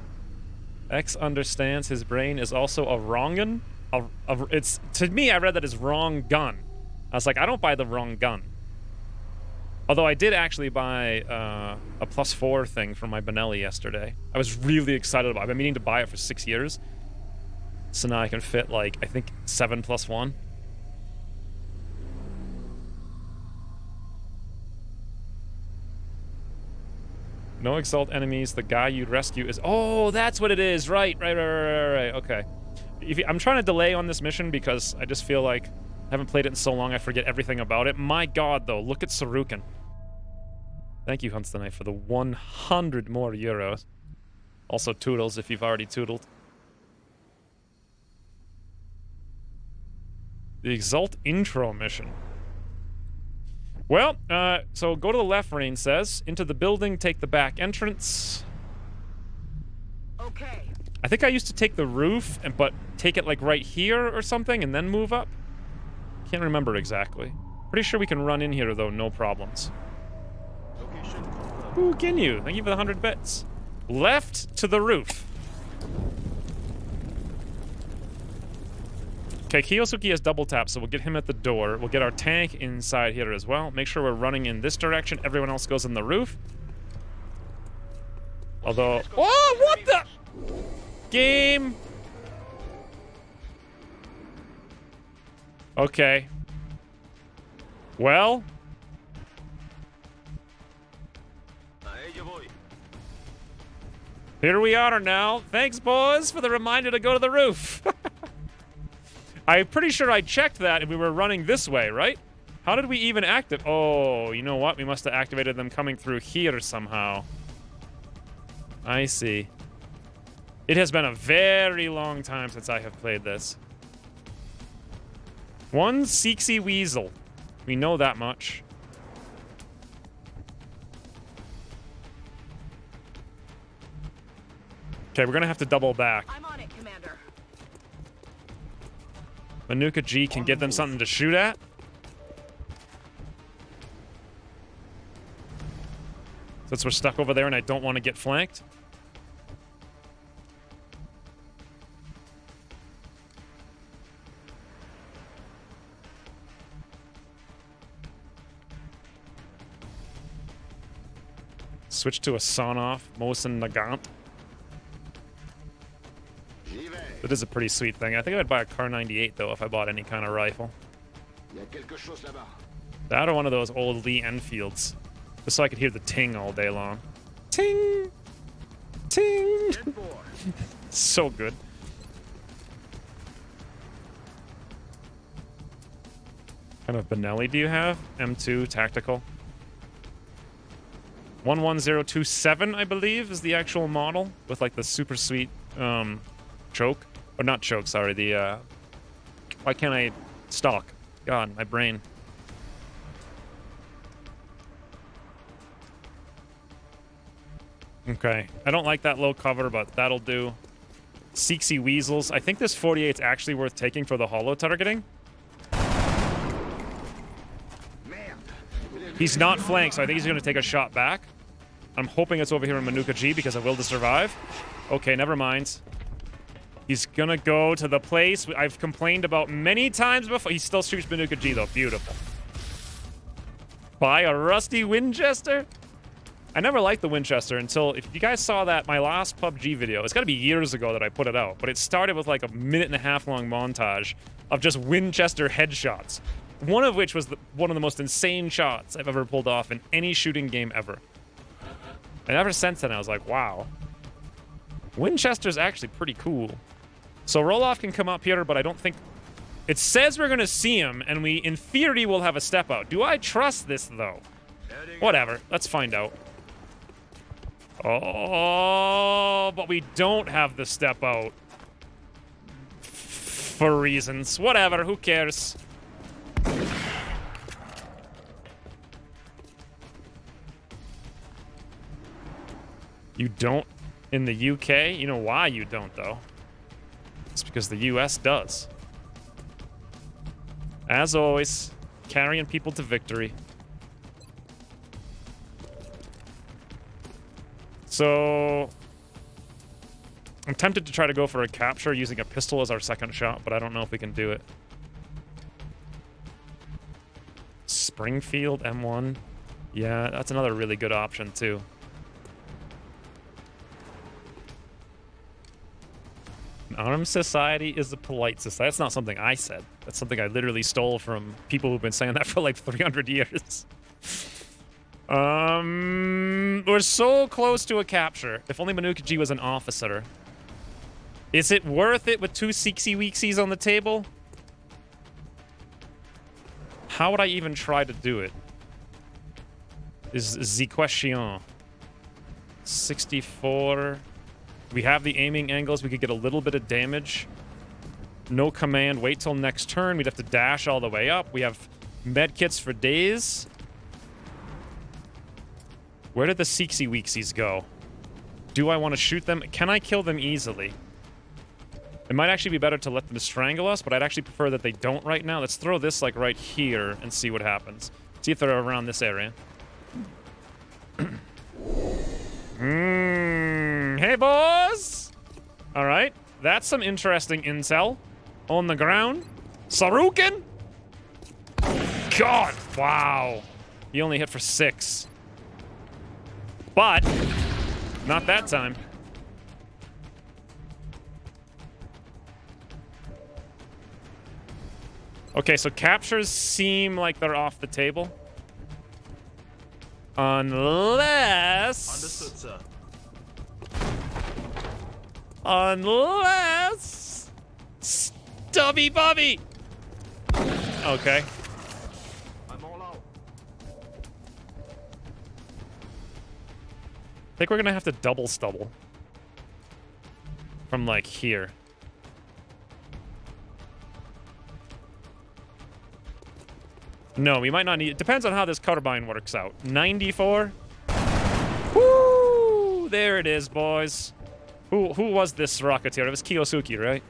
X understands his brain is also a wrongun. It's, to me, I read that as wrong gun. I was like, I don't buy the wrong gun. Although I did actually buy a +4 thing from my Benelli yesterday. I was really excited about it. I've been meaning to buy it for 6 years. So now I can fit, like, I think 7+1. No Exalt enemies. The guy you'd rescue is... Oh, that's what it is. Right. Okay. I'm trying to delay on this mission because I just feel like Haven't played it in so long, I forget everything about it. My god, though, look at Sarukan. Thank you, Hunts the Knife, for the 100 more euros. Also Toodles, if you've already Toodled. The Exalt intro mission. Well, so go to the left, Rain says. Into the building, take the back entrance. Okay. I think I used to take the roof, but take it like right here or something and then move up. Can't remember exactly. Pretty sure we can run in here, though, no problems. Ooh, Ginyu, thank you for the 100 bits. Left to the roof. Okay, Kiyosuke has double tap, so we'll get him at the door. We'll get our tank inside here as well. Make sure we're running in this direction. Everyone else goes in the roof. Although... Oh, what the... Game. Okay. Well... Here we are now. Thanks, boys, for the reminder to go to the roof. I'm pretty sure I checked that and we were running this way, right? How did we even activate? Oh, you know what? We must have activated them coming through here somehow. I see. It has been a very long time since I have played this. One Seeksy Weasel. We know that much. Okay, we're gonna have to double back. I'm on it, Commander. Manuka G can get them something to shoot at. Since we're stuck over there and I don't want to get flanked. Switch to a Sonoff, Mosin Nagant. That is a pretty sweet thing. I think I'd buy a Kar 98 though if I bought any kind of rifle. That or one of those old Lee Enfields. Just so I could hear the ting all day long. Ting! Ting! So good. What kind of Benelli do you have? M2 tactical. 11027, I believe, is the actual model with like the super sweet choke. Or not choke, sorry, the why can't I stock? God, my brain. Okay, I don't like that low cover, but that'll do. Seeksy Weasels. I think this 48's actually worth taking for the holo targeting. He's not flanked, so I think he's going to take a shot back. I'm hoping it's over here in Manuka G because I will to survive. Okay, never mind. He's going to go to the place I've complained about many times before. He still shoots Manuka G, though. Beautiful. Buy a rusty Winchester? I never liked the Winchester until, if you guys saw that, my last PUBG video, it's got to be years ago that I put it out, but it started with like a 1.5-minute long montage of just Winchester headshots. One of which was one of the most insane shots I've ever pulled off in any shooting game ever. And ever since then, I was like, wow. Winchester's actually pretty cool. So Roloff can come up here, but I don't think... It says we're going to see him, and we, in theory, will have a step out. Do I trust this, though? Whatever. Let's find out. Oh, but we don't have the step out. For reasons. Whatever. Who cares? You don't in the UK? You know why you don't, though? It's because the US does. As always, carrying people to victory. So... I'm tempted to try to go for a capture using a pistol as our second shot, but I don't know if we can do it. Springfield M1. Yeah, that's another really good option, too. An armed society is a polite society. That's not something I said. That's something I literally stole from people who've been saying that for like 300 years. We're so close to a capture. If only Manuka G was an officer. Is it worth it with two Seeksy Weeksies on the table? how would I even try to do it? Is the question. 64. We have the aiming angles. We could get a little bit of damage. No command. Wait till next turn. We'd have to dash all the way up. We have medkits for days. Where did the Seeksy Weeksies go? Do I want to shoot them? Can I kill them easily? It might actually be better to let them strangle us, but I'd actually prefer that they don't right now. Let's throw this, like, right here and see what happens. See if they're around this area. Hey, boys! Alright, that's some interesting intel. On the ground. Sarukin! God, wow. He only hit for 6. But, not that time. Okay, so captures seem like they're off the table. Unless... Understood, sir. Unless... Stubby Bubby! Okay. I'm all out. I think we're gonna have to double stubble. From, like, here. No, we might not need... It depends on how this carbine works out. 94? Woo! There it is, boys. Who was this Rocketeer? It was Kiyosuke, right?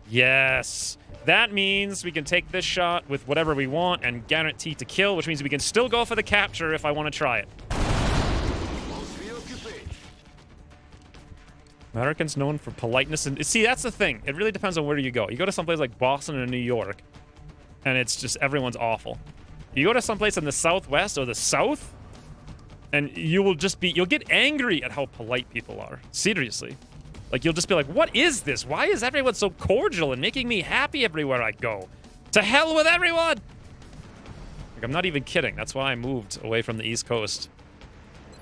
Yes. That means we can take this shot with whatever we want and guarantee to kill, which means we can still go for the capture if I want to try it. Americans known for politeness and... See, that's the thing. It really depends on where you go. You go to someplace like Boston or New York, and it's just everyone's awful. You go to someplace in the Southwest or the South, and you'll get angry at how polite people are. Seriously. Like, you'll just be like, what is this? Why is everyone so cordial and making me happy everywhere I go? To hell with everyone! Like, I'm not even kidding. That's why I moved away from the East Coast.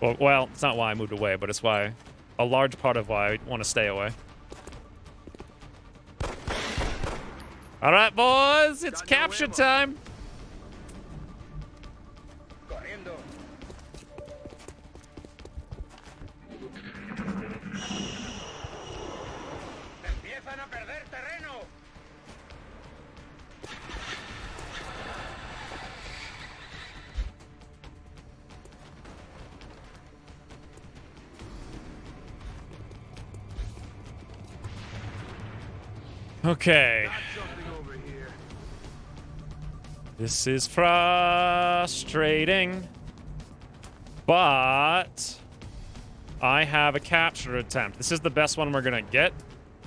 Well, it's not why I moved away, but it's why... A large part of why I want to stay away. All right, boys, it's capture time. Okay. This is frustrating, but I have a capture attempt. This is the best one we're gonna get.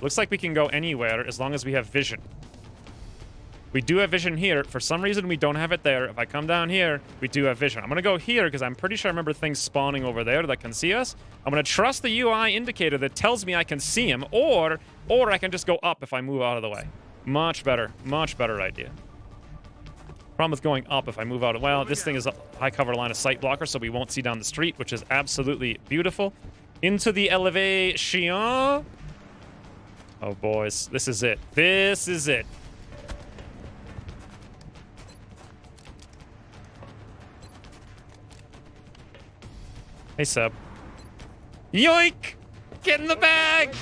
Looks like we can go anywhere as long as we have vision. We do have vision here. For some reason, we don't have it there. If I come down here, we do have vision. I'm gonna go here because I'm pretty sure I remember things spawning over there that can see us. I'm gonna trust the UI indicator that tells me I can see him, or I can just go up if I move out of the way. Much better idea. Problem with going up if I move out of... Well, this thing is a high cover line of sight blocker, so we won't see down the street, which is absolutely beautiful. Into the elevation. Oh, boys. This is it. This is it. Hey, Seb. Yoink! Get in the bag!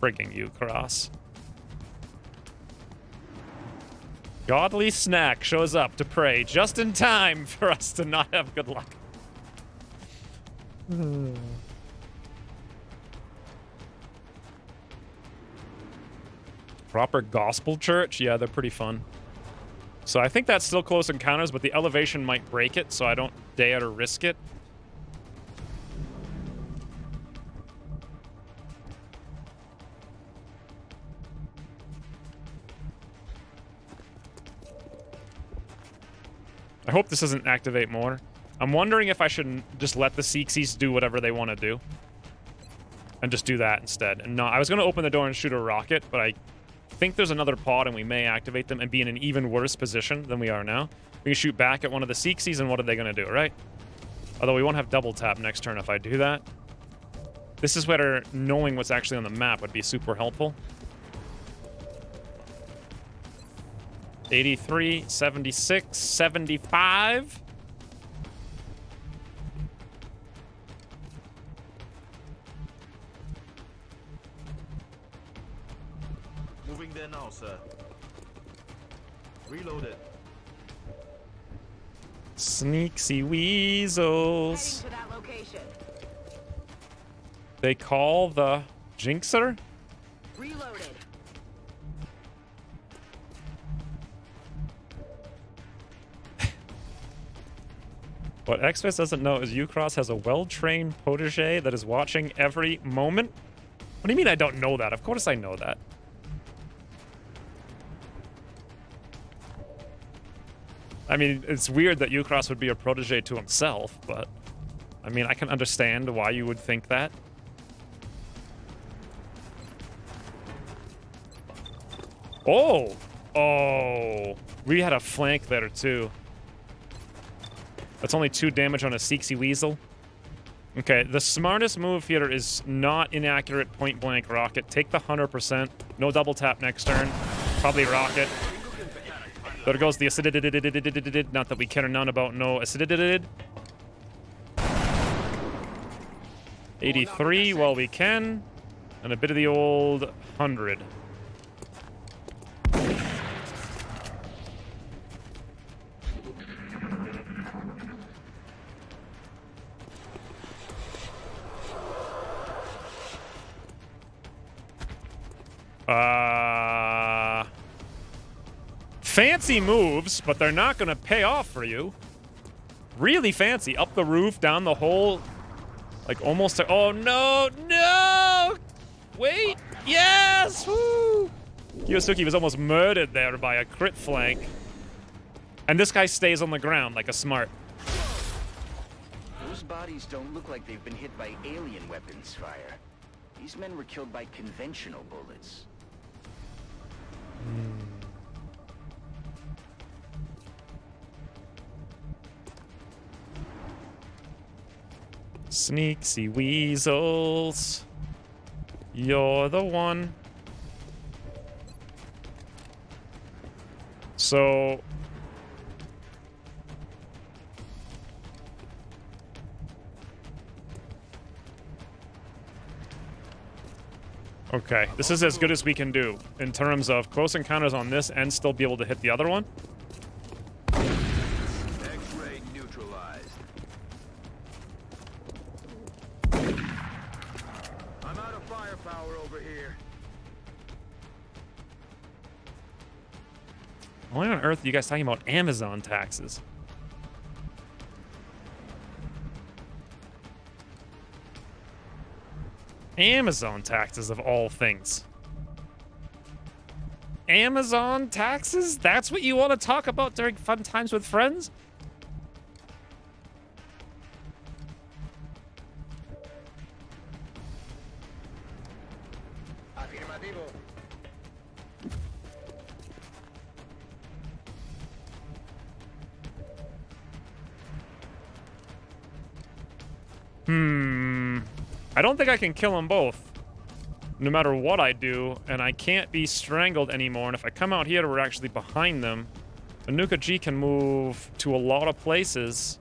Frigging you, Cross. Godly Snack shows up to pray just in time for us to not have good luck. Proper gospel church? Yeah, they're pretty fun. So I think that's still close encounters, but the elevation might break it, so I don't dare to risk it. I hope this doesn't activate more. I'm wondering if I should just let the Seeksies do whatever they want to do. And just do that instead. And no, I was going to open the door and shoot a rocket, but I think there's another pod and we may activate them and be in an even worse position than we are now. We can shoot back at one of the Seeksies, and what are they going to do, right? Although we won't have double tap next turn if I do that. This is where knowing what's actually on the map would be super helpful. 83, 76, 75. Moving there now, sir. Reloaded. Sneaksy weasels. Heading to that location. They call the Jinxer? Reloaded. What Xfist doesn't know is Ucross has a well-trained protege that is watching every moment. What do you mean I don't know that? Of course I know that. I mean, it's weird that Ucross would be a protege to himself, but... I mean, I can understand why you would think that. Oh! Oh! We had a flank there, too. That's only 2 damage on a Seeksy Weasel. Okay, the smartest move here is not inaccurate point-blank rocket. Take the 100%. No double tap next turn. Probably rocket. There goes the acididididididididid. Not that we care none about no acidididid. 83 while we can. And a bit of the old 100. Fancy moves, but they're not gonna pay off for you. Really fancy. Up the roof, down the hole. Like almost to, oh no, no! Wait, yes! Woo! Kiyosuke was almost murdered there by a crit flank. And this guy stays on the ground like a smart. Those bodies don't look like they've been hit by alien weapons fire. These men were killed by conventional bullets. Sneaksy weasels. You're the one. So... okay, this is as good as we can do in terms of close encounters on this and still be able to hit the other one. X-ray neutralized. I'm out of firepower over here. Why on earth are you guys talking about Amazon taxes? Amazon taxes of all things. Amazon taxes? That's what you want to talk about during fun times with friends? Afirmativo. I don't think I can kill them both. No matter what I do, and I can't be strangled anymore. And if I come out here, we're actually behind them. Anuka G can move to a lot of places.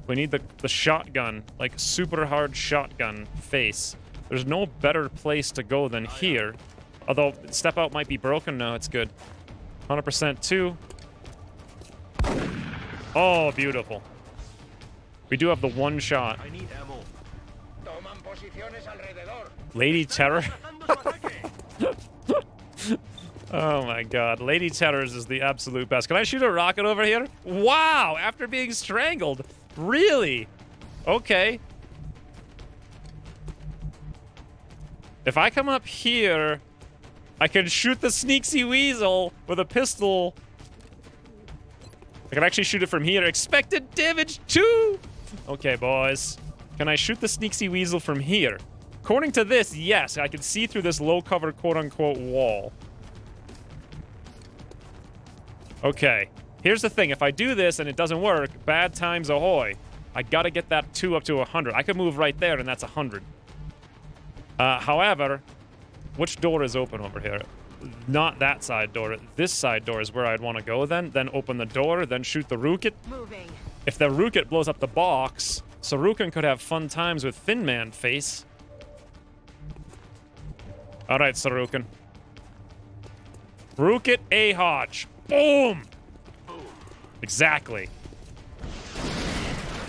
We need the shotgun, like super hard shotgun face. There's no better place to go than here. Although step out might be broken. No, it's good. 100% too. Oh, beautiful. We do have the one shot. I need ammo. Lady Terror. Oh my god. Lady Terrors is the absolute best. Can I shoot a rocket over here? Wow! After being strangled. Really? Okay. If I come up here, I can shoot the Sneaksy Weasel with a pistol. I can actually shoot it from here. Expected damage 2! Okay, boys. Can I shoot the Sneaksy Weasel from here? According to this, yes, I can see through this low-cover quote-unquote wall. Okay, here's the thing. If I do this and it doesn't work, bad times ahoy. I gotta get that 2 up to 100. I could move right there and that's 100. However, which door is open over here? not that side door. This side door is where I'd want to go then. Then open the door, then shoot the Rukit. Moving. If the Rukit blows up the box, Sarukan could have fun times with Thin Man face. Alright, Sarukan. Rukit A Hodge. Boom! Exactly.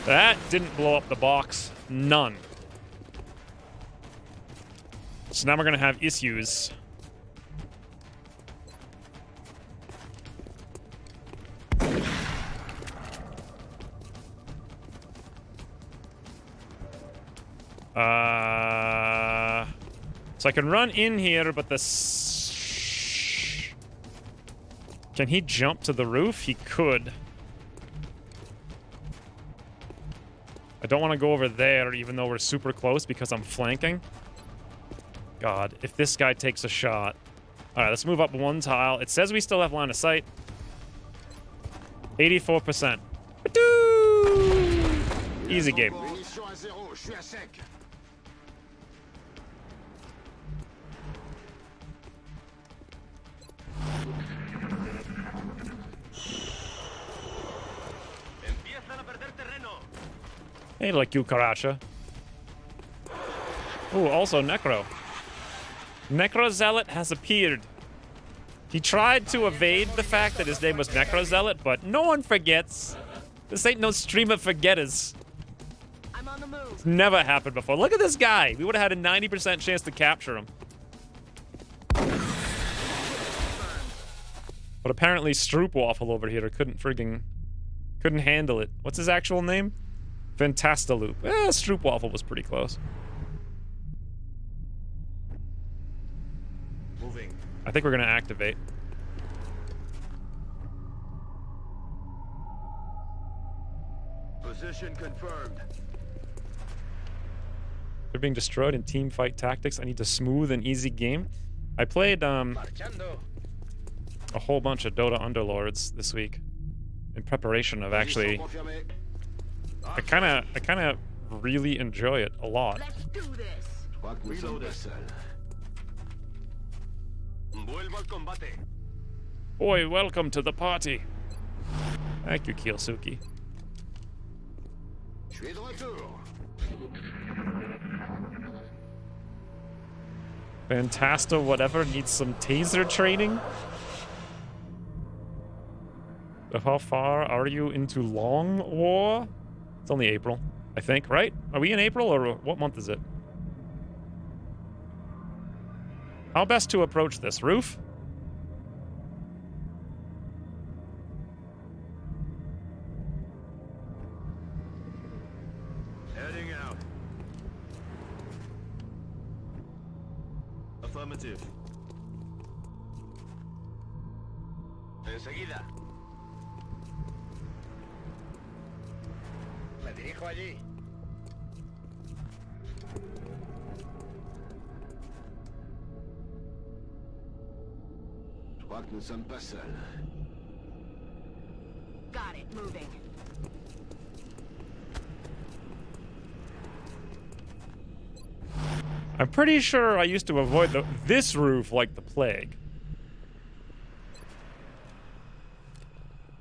That didn't blow up the box. None. So now we're gonna have issues. So I can run in here, but can he jump to the roof? He could. I don't want to go over there, even though we're super close, because I'm flanking. God, if this guy takes a shot. All right, let's move up one tile. It says we still have line of sight. 84%. Easy game. Hey, like you, Karacha. Oh, also Necro. Necro Zealot has appeared. He tried to evade the fact that his name was Necro Zealot, but no one forgets. This ain't no stream of forgetters. I'm on the move. It's never happened before. Look at this guy. We would have had a 90% chance to capture him. But apparently Stroopwafel over here couldn't handle it. What's his actual name? Fantastalloop. Stroopwafel was pretty close. Moving. I think we're gonna activate. Position confirmed. They're being destroyed in team fight tactics. I need a smooth and easy game. I played a whole bunch of Dota Underlords this week in preparation of actually. I kind of really enjoy it a lot. Let's do this. Boy, welcome to the party. Thank you, Kiyosuke. Fantasta whatever needs some taser training. So how far are you into Long War? It's only April, I think, right? Are we in April or what month is it? How best to approach this? Roof? Heading out. Affirmative. Enseguida. Me dirijo allí. Je crois que nous sommes pas seuls. Got it. Moving. I'm pretty sure I used to avoid this roof like the plague.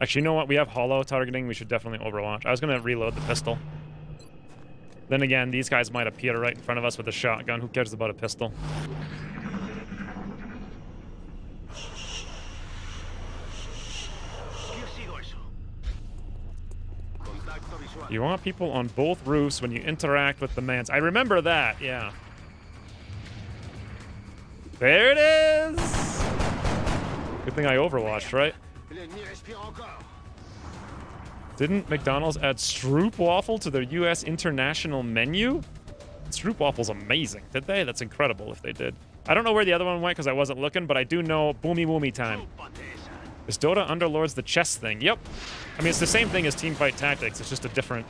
Actually, you know what? We have hollow targeting. We should definitely overwatch. I was going to reload the pistol. Then again, these guys might appear right in front of us with a shotgun. Who cares about a pistol? You want people on both roofs when you interact with the mans. I remember that, yeah. There it is! Good thing I overwatched, right? Didn't McDonald's add Stroopwafel to their US international menu? Stroopwafel's amazing. Did they? That's incredible if they did. I don't know where the other one went because I wasn't looking, but I do know Boomy Woomy time. Is Dota Underlords the chess thing? Yep. I mean, it's the same thing as Teamfight Tactics. It's just a different...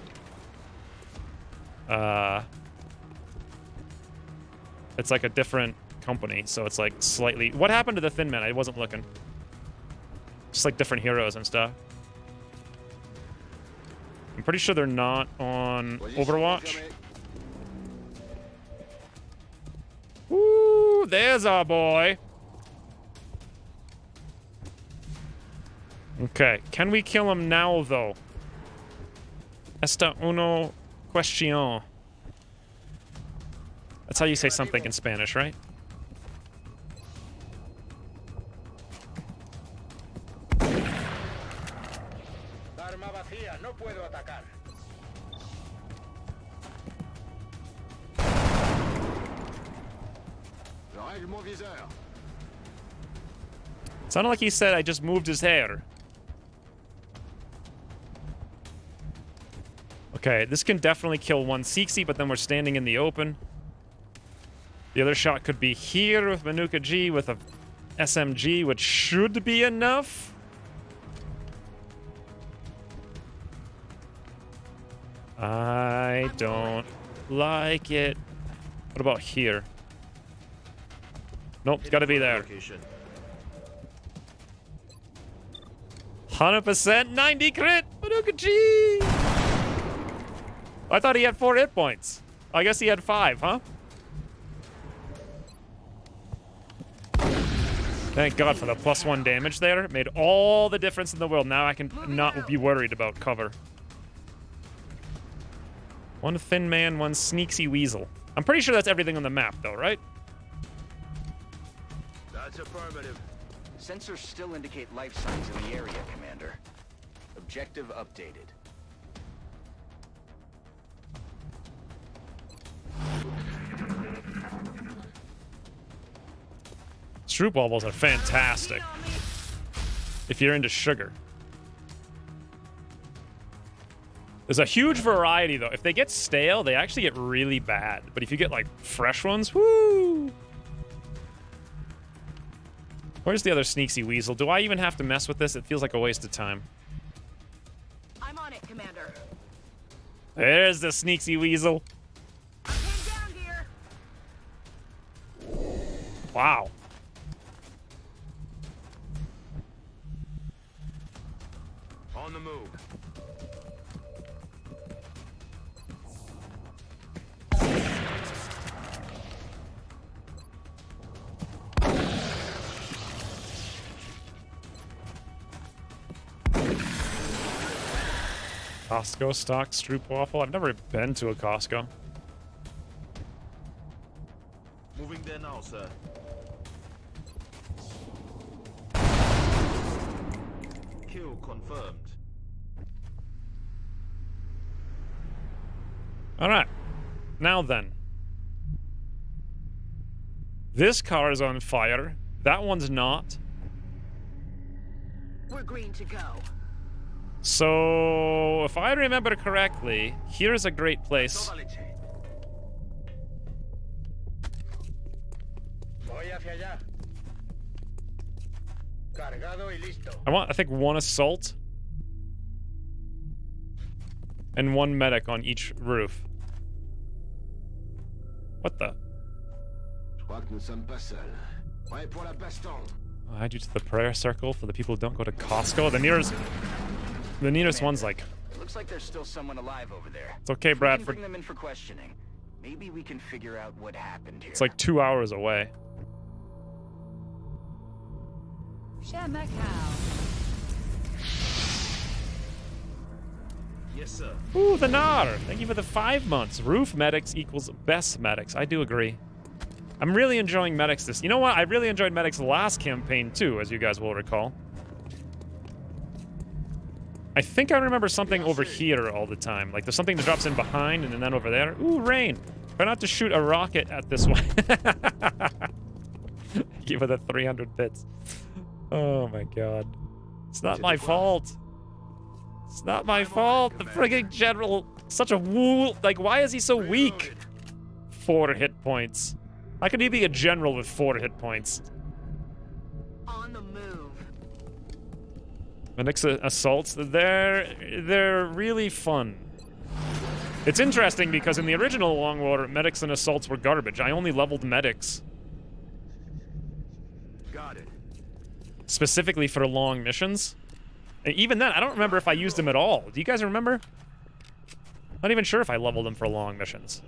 It's like a different company, so it's like slightly... What happened to the Thin Man? I wasn't looking. Just like different heroes and stuff. I'm pretty sure they're not on Overwatch. Ooh, there's our boy. Okay, can we kill him now, though? Esta uno cuestión. That's how you say something in Spanish, right? Arma vacía, no puedo atacar. Règle mon viseur. Sounded like he said I just moved his hair. Okay, this can definitely kill one Sixi, but then we're standing in the open. The other shot could be here with Manuka G with a SMG, which should be enough. I don't like it. What about here? Nope, it's gotta be there. 100% 90 crit! Manuka G! I thought he had 4 hit points. I guess he had 5, huh? Thank God for the +1 damage there. It made all the difference in the world. Now I can not be worried about cover. One thin man, one sneaky weasel. I'm pretty sure that's everything on the map, though, right? That's affirmative. Sensors still indicate life signs in the area, Commander. Objective updated. Stroop wobbles are fantastic if you're into sugar. There's a huge variety, though. If they get stale, they actually get really bad. But if you get, like, fresh ones, woo! Where's the other sneaky weasel? Do I even have to mess with this? It feels like a waste of time. I'm on it, Commander. There's the sneaky weasel. I'm pinned down here. Wow. On the move. Costco stock Stroop waffle. I've never been to a Costco. Moving there now, sir. Kill confirmed. All right. Now then. This car is on fire. That one's not. We're green to go. So, if I remember correctly, here's a great place. I think, one assault and one medic on each roof. What the? I'll add you to the prayer circle for the people who don't go to Costco. The nearest one's like... It looks like there's still someone alive over there. It's okay, Bradford. Bring them in for questioning. Maybe we can figure out what happened here. It's like 2 hours away. Yes, sir. Ooh, the Nar! Thank you for the 5 months. Roof medics equals best medics. I do agree. I'm really enjoying medics this... You know what? I really enjoyed medics last campaign, too, as you guys will recall. I think I remember something over here all the time. Like, there's something that drops in behind and then over there. Ooh, rain. Try not to shoot a rocket at this one. Give it the 300 bits. Oh, my God. It's not my fault. It's not my fault. The friggin' general... Such a woo... Like, why is he so weak? 4 hit points. How could he be a general with 4 hit points? On the move. Medics assaults, they're really fun. It's interesting because in the original Long War, medics and assaults were garbage. I only leveled medics. Got it. Specifically for long missions. And even then, I don't remember if I used them at all. Do you guys remember? Not even sure if I leveled them for long missions.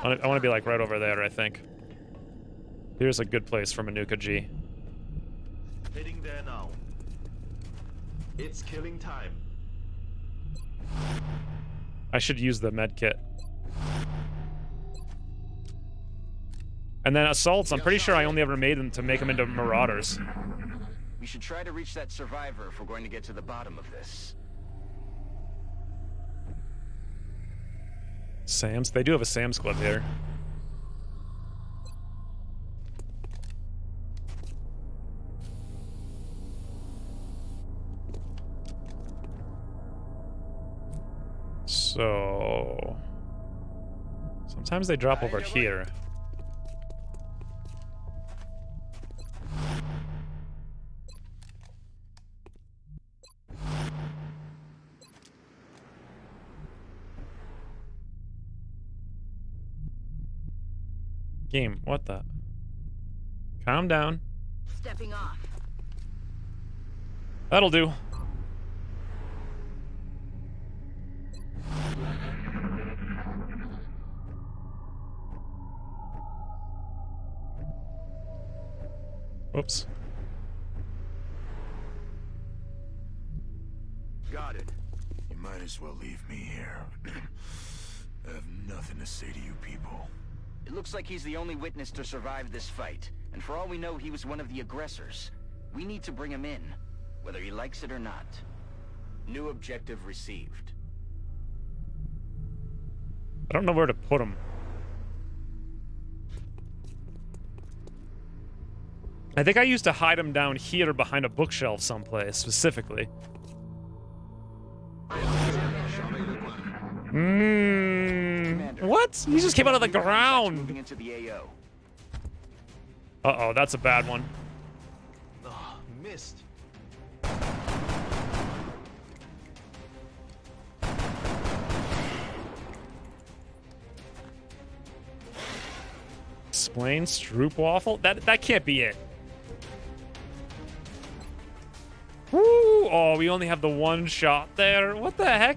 I want to be like right over there, I think. Here's a good place for Manuka G. Heading there now. It's killing time. I should use the med kit. And then assaults, I'm pretty sure I only ever made them to make them into marauders. We should try to reach that survivor if we're going to get to the bottom of this. Sam's? They do have a Sam's Club here. So... sometimes they drop over here. Game, what the? Calm down. Stepping off. That'll do. Oops. Got it. You might as well leave me here. I have nothing to say to you people. It looks like he's the only witness to survive this fight, and for all we know, he was one of the aggressors. We need to bring him in, whether he likes it or not. New objective received. I don't know where to put him. I think I used to hide him down here behind a bookshelf someplace, specifically. What? He just came out of the ground. Moving into the AO. Uh-oh, that's a bad one. Oh, missed. Explain Stroopwafel? That can't be it. Woo! Oh, we only have the one shot there. What the heck?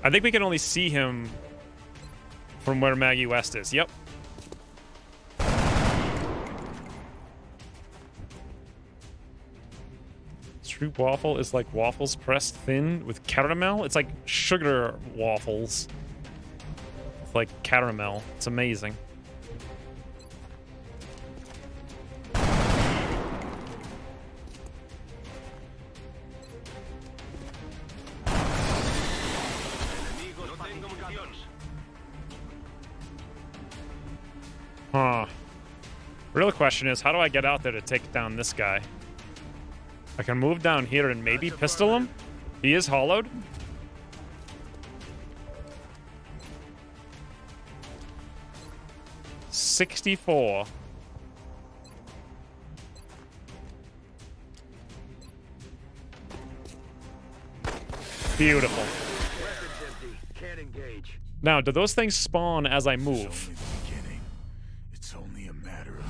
I think we can only see him from where Maggie West is. Yep. Stroopwafel is like waffles pressed thin with caramel. It's like sugar waffles. It's like caramel. It's amazing. Huh. Real question is, how do I get out there to take down this guy? I can move down here and maybe pistol him? He is hollowed? $64. Beautiful. Can't engage. Now, do those things spawn as I move? It's only a matter of...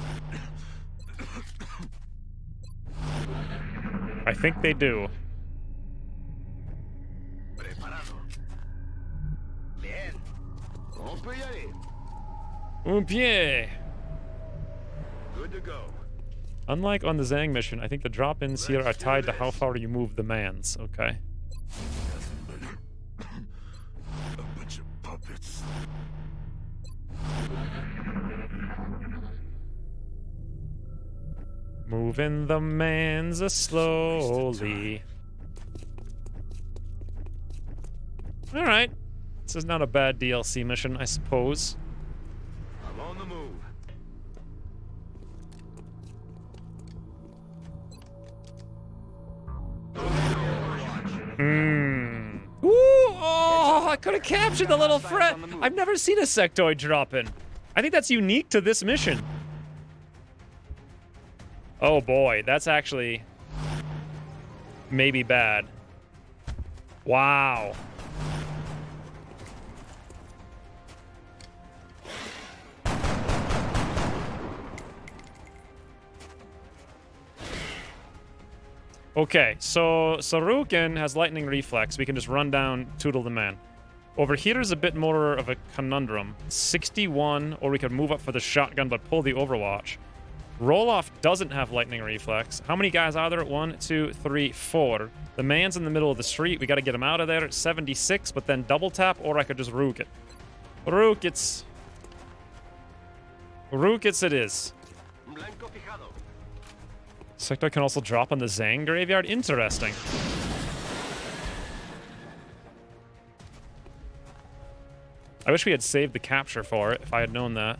I think they do. Un pie. Good to go. Unlike on the Zhang mission, I think the drop-ins here are tied to how far you move the mans. Okay. Nothing but a bunch of puppets. Moving the mans slowly. Alright. This is not a bad DLC mission, I suppose. I'm on the move. Ooh, oh, I could have captured the little threat. I've never seen a sectoid drop in. I think that's unique to this mission. Oh boy, that's actually maybe bad. Wow. Okay, so Sarukin has lightning reflex. We can just run down Tootle the Man. Over here is a bit more of a conundrum. 61, or we could move up for the shotgun but pull the Overwatch. Roloff doesn't have lightning reflex. How many guys are there? 1, 2, 3, 4. The man's in the middle of the street. We got to get him out of there. 76, but then double tap, or I could just Rook it. Rookits it is. Sector can also drop on the Zang graveyard. Interesting. I wish we had saved the capture for it if I had known that.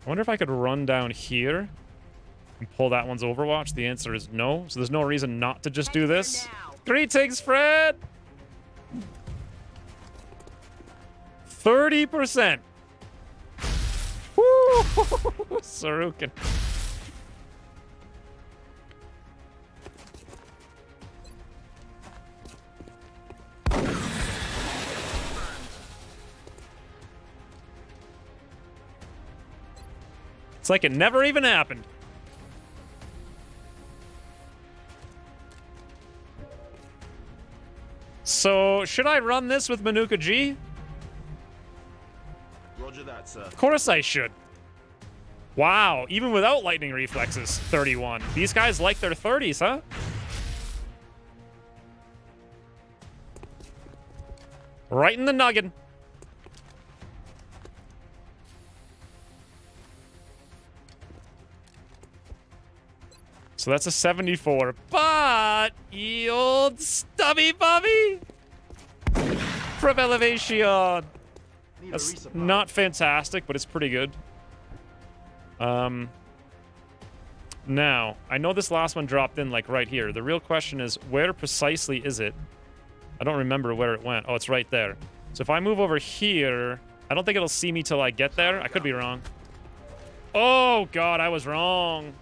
I wonder if I could run down here and pull that one's Overwatch. The answer is no, so there's no reason not to just do this. Greetings, Fred! 30%! Woo! Sarukin. It's like it never even happened. So, should I run this with Manuka G? Roger that, sir. Of course I should. Wow, even without lightning reflexes, 31. These guys like their 30s, huh? Right in the noggin. So that's a 74, but ye old stubby bubby from Elevation. That's not fantastic, but it's pretty good. Now, I know this last one dropped in like right here. The real question is, where precisely is it? I don't remember where it went. Oh, it's right there. So if I move over here, I don't think it'll see me till I get there. I could be wrong. Oh, God, I was wrong.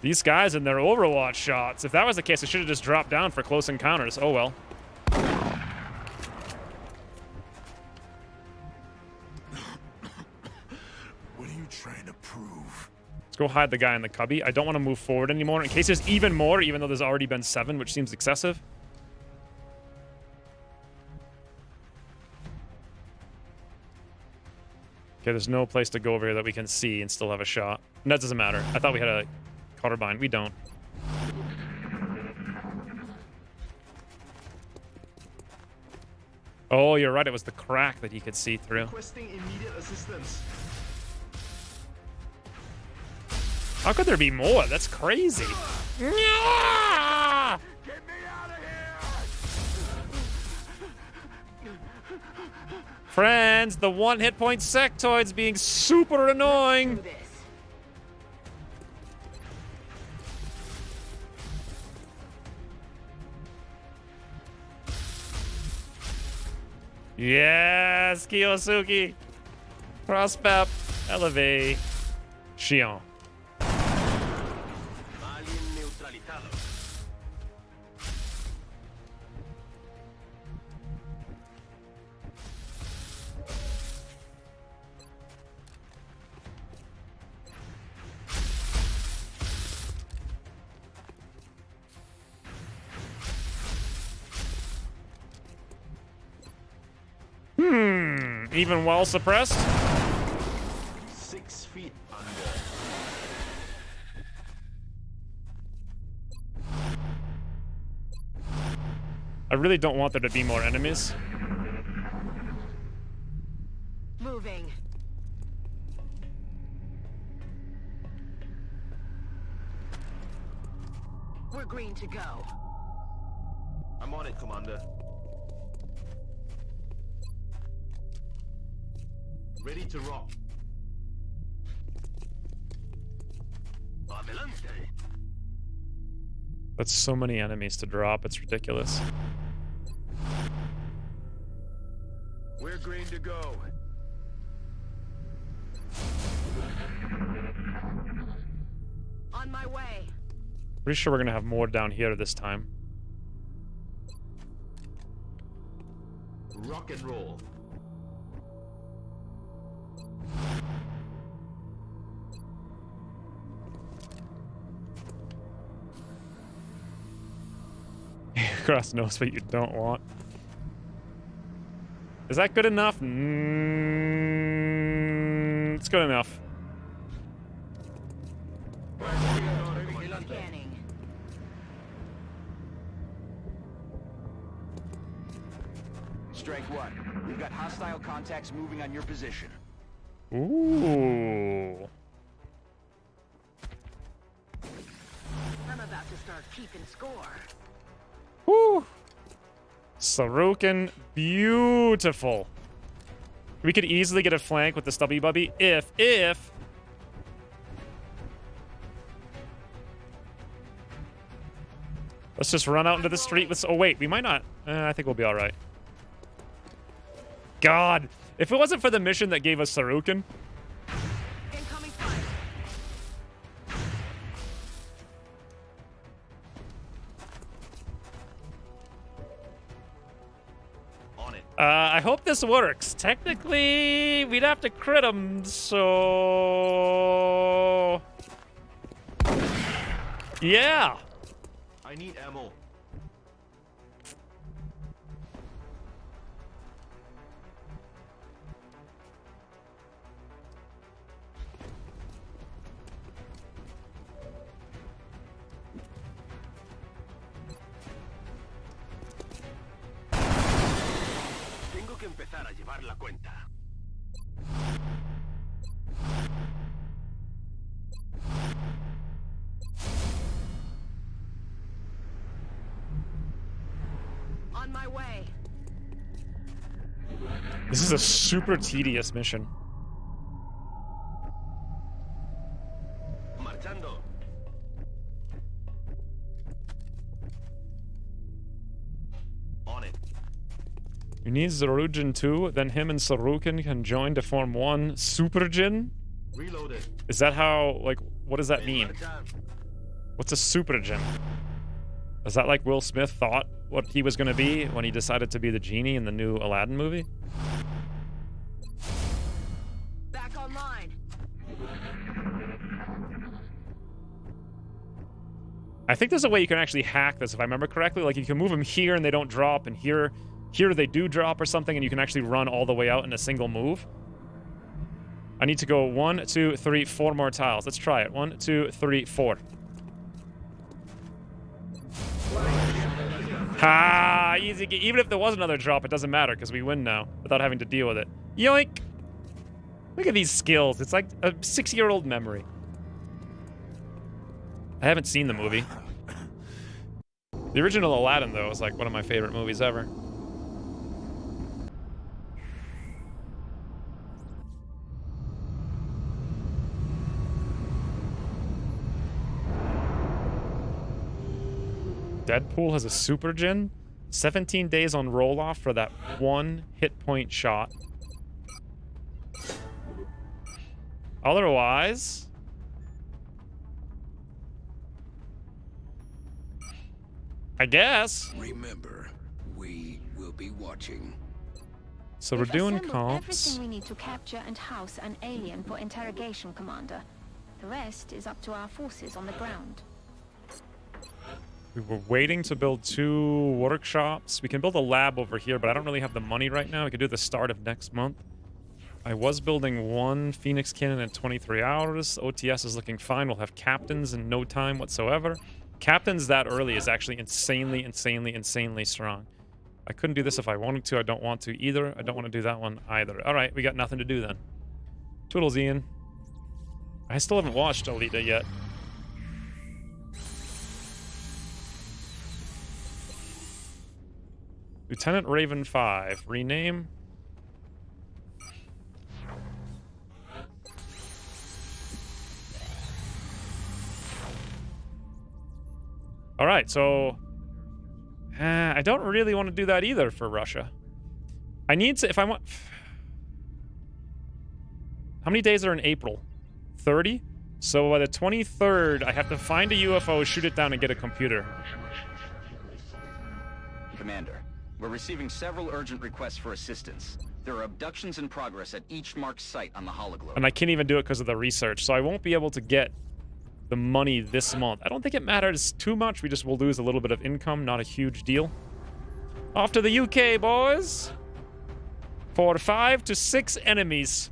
These guys and their Overwatch shots. If that was the case, I should have just dropped down for close encounters. Oh, well. What are you trying to prove? Let's go hide the guy in the cubby. I don't want to move forward anymore in case there's even more, even though there's already been 7, which seems excessive. Okay, there's no place to go over here that we can see and still have a shot. And that doesn't matter. I thought we had a Carbine. We don't. Oh, you're right. It was the crack that he could see through. Requesting immediate assistance. How could there be more? That's crazy. Get me out of here! Friends, the 1 hit point sectoid's being super annoying. Yes, Kiyosuke. Cross-pep. Elevate. Shion. Even while suppressed? 6 feet under. I really don't want there to be more enemies. Moving. We're green to go. I'm on it, Commander. Ready to rock. Adelante. That's so many enemies to drop, it's ridiculous. We're green to go. On my way. Pretty sure we're gonna have more down here this time. Rock and roll. Cross knows what you don't want. Is that good enough? It's good enough. Scanning. Strike one. We've got hostile contacts moving on your position. Ooh. I'm about to start keeping score. Woo. Sarukan, beautiful. We could easily get a flank with the Stubby Bubby if. Let's just run out into the street with... Oh, wait, we might not. I think we'll be all right. God, if it wasn't for the mission that gave us Sarukan... Incoming fire. On it. I hope this works. Technically, we'd have to crit him, so... Yeah. I need ammo. Tengo que empezar a llevar la cuenta. On my way. This is a super tedious mission. Marchando. On it. You need Zarujin too, then him and Sarukan can join to form one Super Jin? Reloaded. Is that how, like, what does that mean? Marcha. What's a Super Jin? Is that like Will Smith thought what he was going to be when he decided to be the genie in the new Aladdin movie? Back online. I think there's a way you can actually hack this, if I remember correctly. Like, you can move them here and they don't drop, and here they do drop or something, and you can actually run all the way out in a single move. I need to go 1, 2, 3, 4 more tiles. Let's try it. 1, 2, 3, 4. Ha! Easy. Even if there was another drop, it doesn't matter because we win now without having to deal with it. Yoink! Look at these skills. It's like a 6-year-old memory. I haven't seen the movie. The original Aladdin, though, is like one of my favorite movies ever. Deadpool has a Super Jin. 17 days on roll-off for that one hit point shot. Otherwise... I guess. Remember, we will be watching. So we're doing comps. Everything we need to capture and house an alien for interrogation, Commander. The rest is up to our forces on the ground. We were waiting to build 2 workshops. We can build a lab over here, but I don't really have the money right now. We could do the start of next month. I was building 1 Phoenix cannon in 23 hours. OTS is looking fine. We'll have captains in no time whatsoever. Captains that early is actually insanely, insanely, insanely strong. I couldn't do this if I wanted to. I don't want to either. I don't want to do that one either. All right, we got nothing to do then. Toodles, Ian. I still haven't watched Alita yet. Lieutenant Raven 5. Rename. All right, so I don't really want to do that either for Russia. I need to, if I want... How many days are in April? 30? So by the 23rd, I have to find a UFO, shoot it down, and get a computer. Commander, We're receiving several urgent requests for assistance. There are abductions in progress at each marked site on the hologlobe. And I can't even do it because of the research, so I won't be able to get the money this month. I don't think it matters too much. We just will lose a little bit of income, not a huge deal. Off to the UK, boys. For 5 to 6 enemies.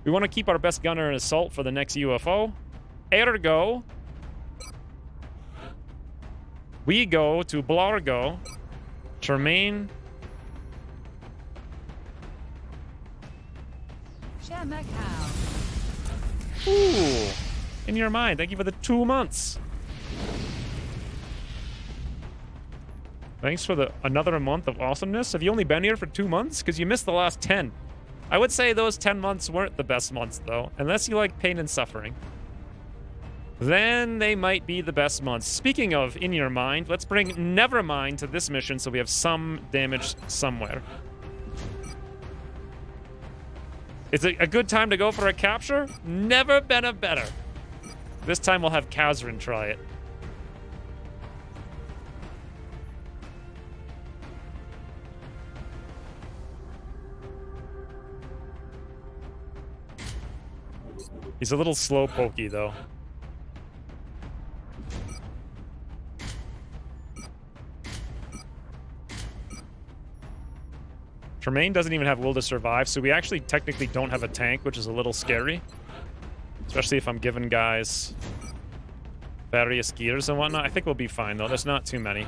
We want to keep our best gunner in assault for the next UFO. Ergo, we go to Blargo. Tremaine. Ooh. In your mind. Thank you for the 2 months. Thanks for the another month of awesomeness. Have you only been here for 2 months? Because you missed the last 10. I would say those 10 months weren't the best months, though. Unless you like pain and suffering. Then they might be the best months. Speaking of in your mind, let's bring Nevermind to this mission so we have some damage somewhere. Is it a good time to go for a capture? Never been a better. This time we'll have Kazrin try it. He's a little slow pokey, though. Tremaine doesn't even have will to survive, so we actually technically don't have a tank, which is a little scary. Especially if I'm giving guys various gears and whatnot. I think we'll be fine, though. There's not too many.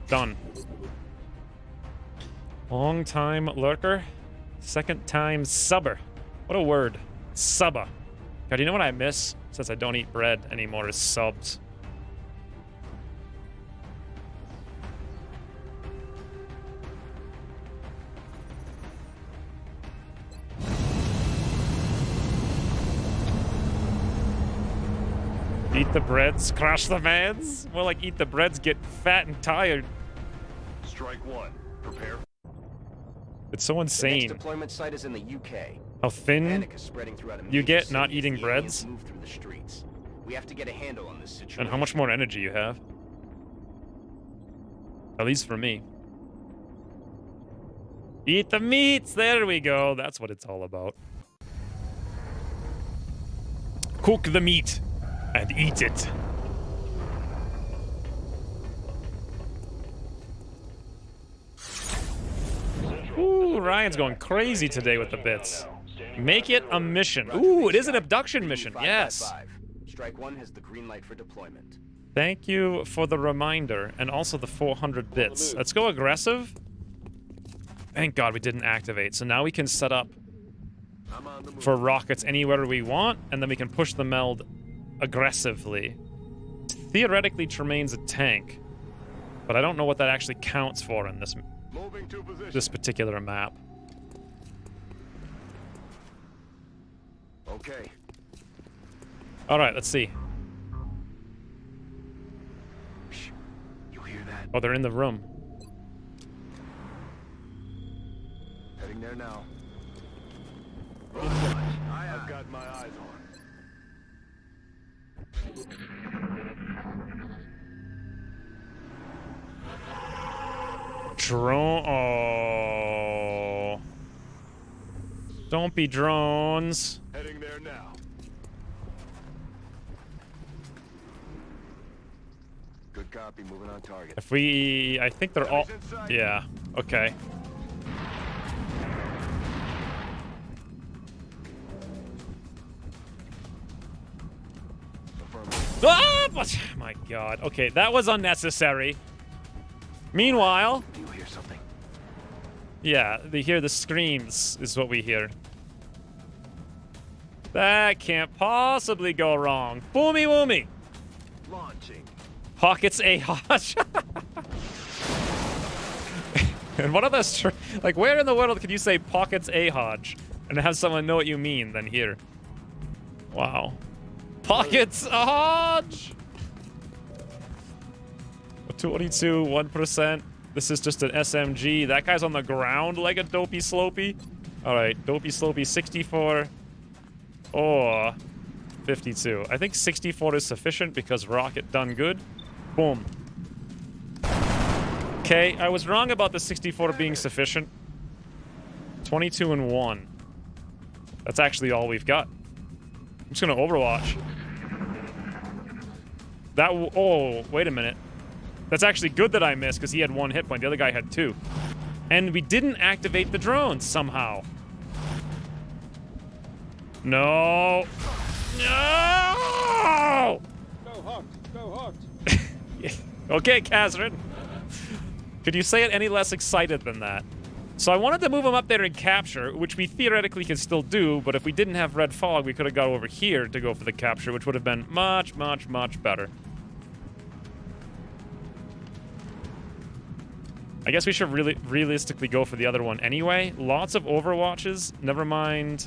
Done. Long time lurker. Second time subber. What a word. Subba. God, you know what I miss since I don't eat bread anymore is subs. Eat the breads, crash the vans. More like eat the breads, get fat and tired. Strike one. Prepare. It's so insane. The next deployment site is in the UK. How thin Panic is spreading throughout a you major get city not as eating the breads. aliens move through the streets. We have to get a handle on this situation. And how much more energy you have. At least for me. Eat the meats! There we go. That's what it's all about. Cook the meat and eat it. Ooh, Ryan's going crazy today with the bits. Make it a mission. Ooh, it is an abduction mission. Yes. Strike one has the green light for deployment. Thank you for the reminder and also the 400 bits. Let's go aggressive. Thank God we didn't activate. So now we can set up for rockets anywhere we want, and then we can push the meld aggressively. Theoretically, Tremaine's a tank, but I don't know what that actually counts for in this particular map. Okay. All right, let's see. Shh. You hear that? Oh, they're in the room. Heading there now. I've got my eyes on. Drone. Oh. Don't be drones. Heading there now. Good copy. Moving on target. If we... I think they're all... Yeah. Okay. Ah! My God. Okay, that was unnecessary. Meanwhile... Do you hear something? Yeah, they hear the screams is what we hear. That can't possibly go wrong. Boomy woomy. Launching. Pockets a Hodge. And what other like where in the world can you say pockets a Hodge and have someone know what you mean than here? Wow. Pockets a Hodge. 22, 1%. This is just an SMG. That guy's on the ground like a Dopey Slopey. All right, Dopey Slopey 64. Or 52. I think 64 is sufficient because Rocket done good. Boom. Okay, I was wrong about the 64 being sufficient. 22 and 1. That's actually all we've got. I'm just gonna Overwatch. That oh, wait a minute. That's actually good that I missed because he had 1 hit point. The other guy had 2. And we didn't activate the drones somehow. No. No! Go hot, go hot. Okay, Catherine. Could you say it any less excited than that? So I wanted to move him up there and capture, which we theoretically can still do, but if we didn't have red fog, we could have got over here to go for the capture, which would have been much, much, much better. I guess we should really realistically go for the other one anyway. Lots of Overwatches. Never mind.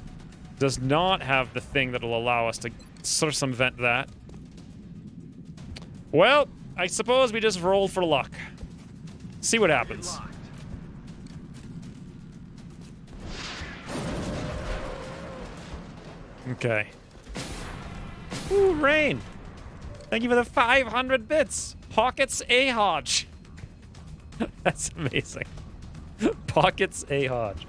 Does not have the thing that'll allow us to circumvent that. Well, I suppose we just roll for luck. See what happens. Okay. Ooh, Rain. Thank you for the 500 bits. Pockets A Hodge. That's amazing. Pockets A Hodge.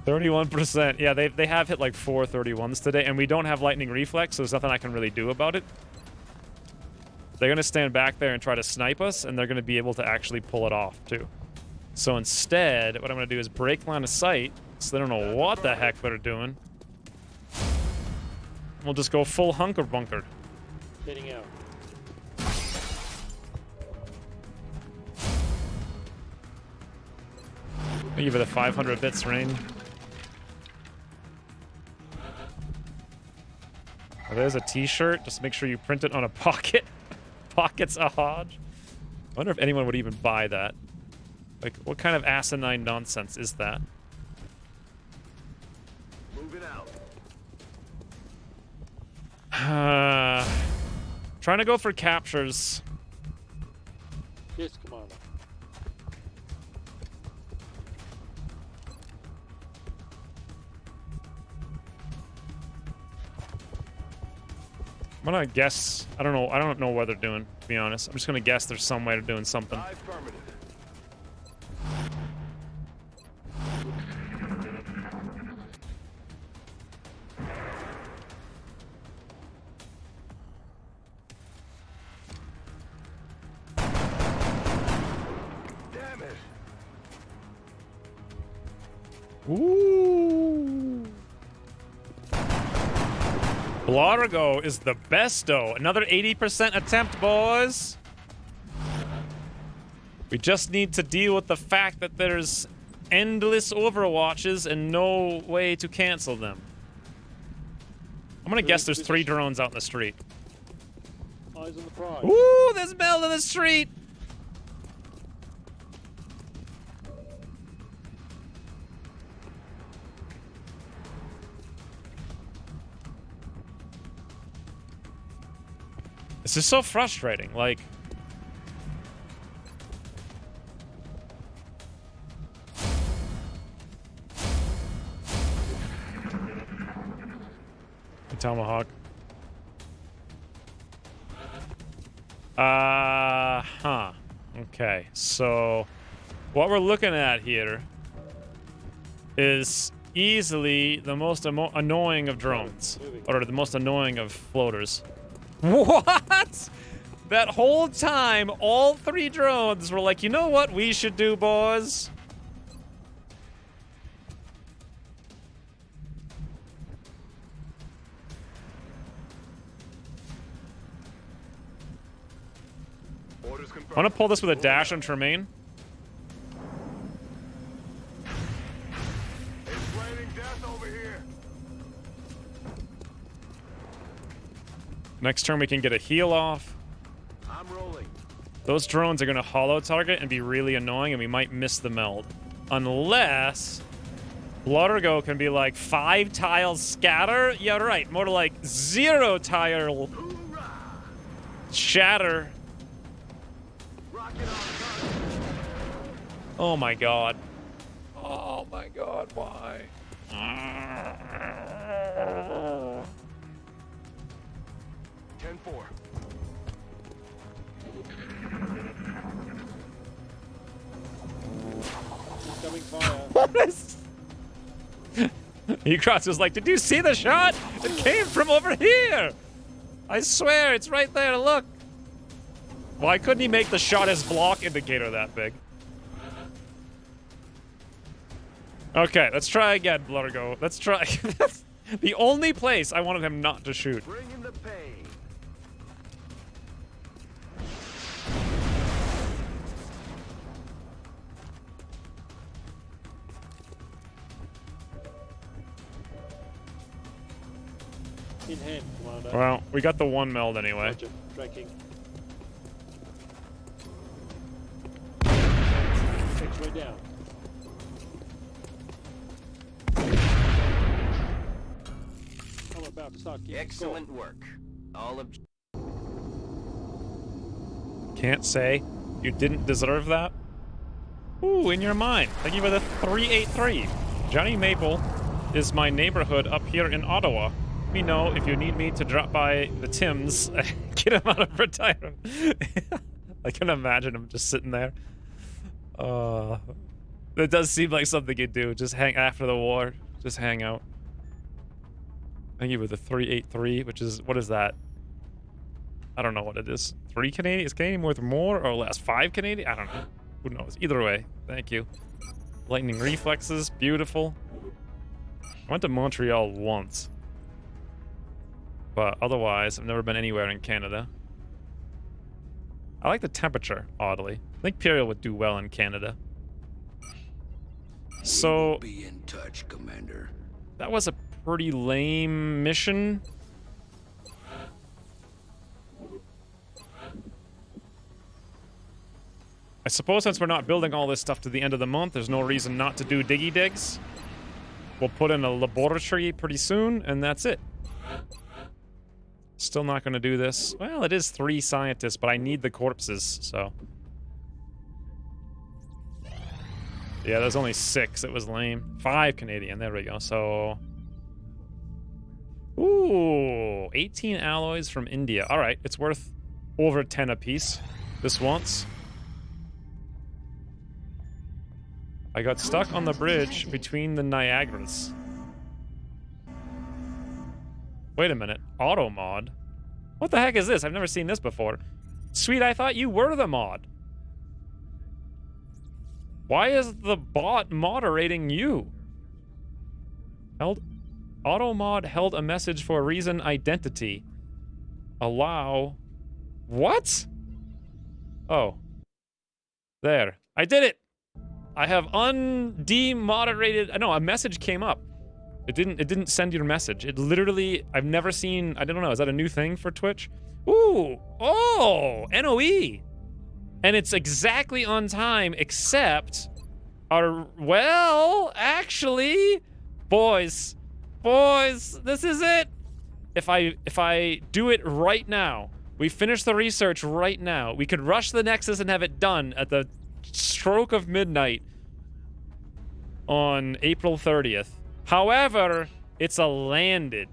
31%. Yeah, they have hit like 4 31s today, and we don't have lightning reflex, so there's nothing I can really do about it. They're gonna stand back there and try to snipe us, and they're gonna be able to actually pull it off too. So instead, what I'm gonna do is break line of sight, so they don't know what the heck they're doing. We'll just go full hunker bunker. Heading out. Thank you for the 500 bits, Rain. Oh, there's a t-shirt. Just make sure you print it on a pocket. Pockets a Hodge. I wonder if anyone would even buy that. Like, what kind of asinine nonsense is that? Moving out. Trying to go for captures. Yes, Commander. I'm gonna guess. I don't know what they're doing, to be honest. I'm just gonna guess there's some way they're doing something. Affirmative. Damn it. Ooh. Blargo is the besto. Another 80% attempt, boys. We just need to deal with the fact that there's endless Overwatches and no way to cancel them. I'm gonna guess there's 3 drones out in the street. Eyes on the prize. Ooh, there's Mel in the street. This is so frustrating, like... Tomahawk. Okay, so... what we're looking at here is easily the most annoying of drones. Or the most annoying of floaters. What? That whole time, all 3 drones were like, you know what we should do, boys? I want to pull this with a dash on Tremaine. It's raining death over here. Next turn we can get a heal off. I'm rolling. Those drones are going to hollow target and be really annoying, and we might miss the meld. Unless Blargo can be like 5 tiles scatter. Yeah, right. More like 0 tile shatter. Oh my god. Oh my god, why? Ten-4. Incoming fire. What is... Ukratz was like, did you see the shot? It came from over here! I swear, it's right there, look! Why couldn't he make the shot as block indicator that big? Okay, let's try again, Blurgo. Let's try. That's the only place I wanted him not to shoot. Bring him the pain. In hand, Commander. Well, we got the one meld anyway. Roger. Tracking. X-ray down. I'm about to start keeping Excellent work. All of. Can't say you didn't deserve that. Ooh, in your mind. Thank you for the 383. Johnny Maple is my neighborhood up here in Ottawa. Let me know if you need me to drop by the Tims. Get him out of retirement. I can imagine him just sitting there. It does seem like something you'd do. Just hang after the war. Just hang out. Thank you for the 383, which is, what is that? I don't know what it is. 3 Canadian? Is Canadian worth more or less? 5 Canadian? I don't know. Who knows? Either way, thank you. Lightning reflexes, beautiful. I went to Montreal once. But otherwise, I've never been anywhere in Canada. I like the temperature, oddly. I think Imperial would do well in Canada. So, Be in touch, Commander. that was a pretty lame mission. I suppose since we're not building all this stuff to the end of the month, there's no reason not to do diggy digs. We'll put in a laboratory pretty soon, and that's it. Still not going to do this. Well, it is 3 scientists, but I need the corpses, so. Yeah, there's only 6. It was lame. 5 Canadian. There we go. So. Ooh, 18 alloys from India. All right, it's worth over 10 apiece. This once. I got stuck on the bridge between the Niagaras. Wait a minute. Auto mod? What the heck is this? I've never seen this before. Sweet, I thought you were the mod. Why is the bot moderating you? Auto mod held a message for a reason identity. Allow. What? Oh. There. I did it! I have undemoderated. No, a message came up. It didn't send your message. It literally, I've never seen, I don't know, is that a new thing for Twitch? Ooh, oh, NOE. And it's exactly on time, except well, actually, boys, this is it. If I do it right now, we finish the research right now, we could rush the Nexus and have it done at the stroke of midnight on April 30th. However, it's a landed.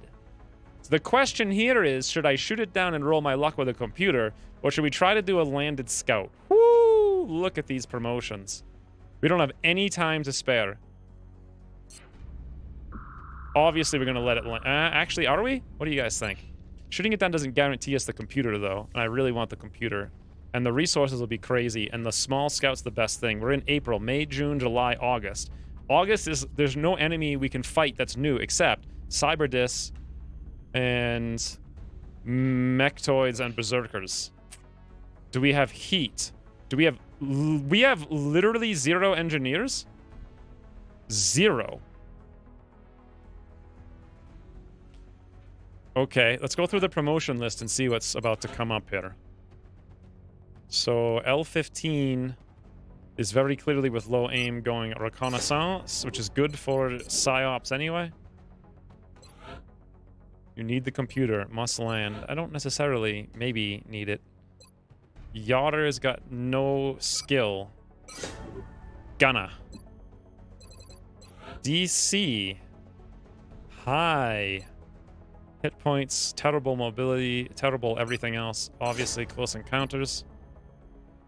So the question here is, should I shoot it down and roll my luck with a computer, or should we try to do a landed scout? Woo! Look at these promotions. We don't have any time to spare. Obviously, we're going to let it land. Actually, are we? What do you guys think? Shooting it down doesn't guarantee us the computer, though, and I really want the computer. And the resources will be crazy, and the small scout's the best thing. We're in April, May, June, July, August. August is, there's no enemy we can fight that's new, except Cyberdis and Mechtoids and Berserkers. Do we have heat? Do we have literally 0 engineers? 0. Okay, let's go through the promotion list and see what's about to come up here. So L15 is very clearly with low aim going reconnaissance, which is good for psyops anyway. You need the computer, must land. I don't necessarily maybe need it. Yachter's got no skill. Gonna. DC. high hit points, terrible mobility, terrible everything else. Obviously, close encounters.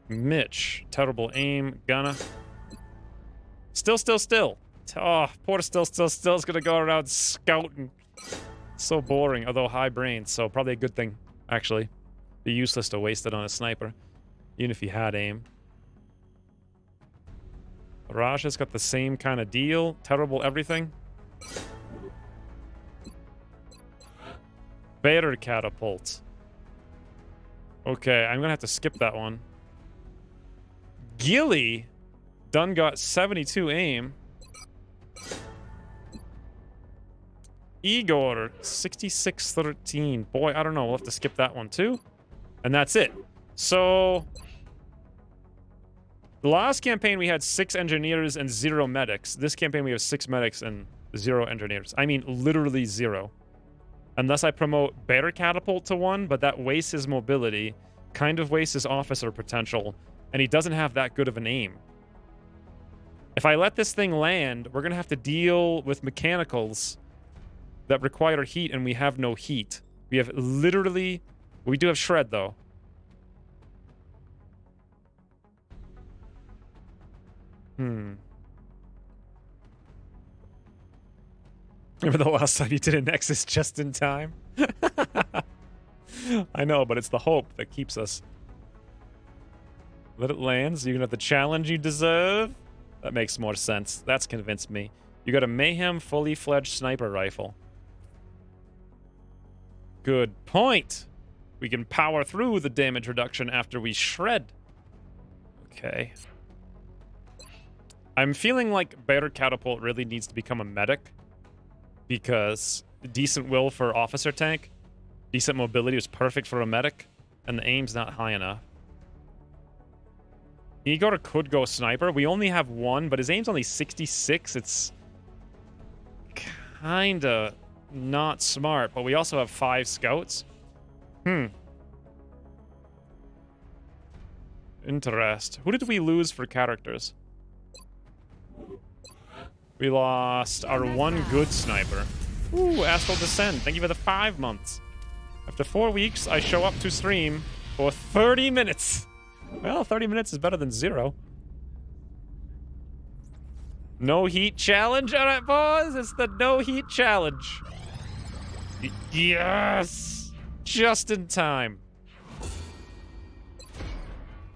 Mitch, terrible aim, gunner. Still. Oh, poor still's gonna go around scouting. So boring, although high brain, so probably a good thing, actually. Be useless to waste it on a sniper, even if he had aim. Raja's got the same kind of deal. Terrible everything. Better catapult. Okay, I'm gonna have to skip that one. Gilly done got 72 aim. Igor 6613. Boy, I don't know. We'll have to skip that one too. And that's it. So the last campaign we had 6 engineers and 0 medics. This campaign we have 6 medics and 0 engineers. I mean literally 0. Unless I promote better catapult to 1, but that wastes his mobility, kind of wastes his officer potential, and he doesn't have that good of an aim. If I let this thing land, we're going to have to deal with mechanicals that require heat, and we have no heat. We have literally... We do have shred, though. Remember the last time you did a Nexus just in time? I know, but it's the hope that keeps us. Let it land so you can have the challenge you deserve? That makes more sense. That's convinced me. You got a Mayhem fully fledged sniper rifle. Good point. We can power through the damage reduction after we shred. Okay. I'm feeling like Better Catapult really needs to become a medic. Because decent will for officer tank, decent mobility is perfect for a medic, and the aim's not high enough. Igor could go sniper. We only have 1, but his aim's only 66. It's kinda not smart, but we also have 5 scouts. Interest. Who did we lose for characters? We lost our 1 good sniper. Ooh, Astral Descent. Thank you for the 5 months. After 4 weeks, I show up to stream for 30 minutes. Well, 30 minutes is better than 0. No heat challenge? Alright, boys. It's the no heat challenge. Yes! Just in time.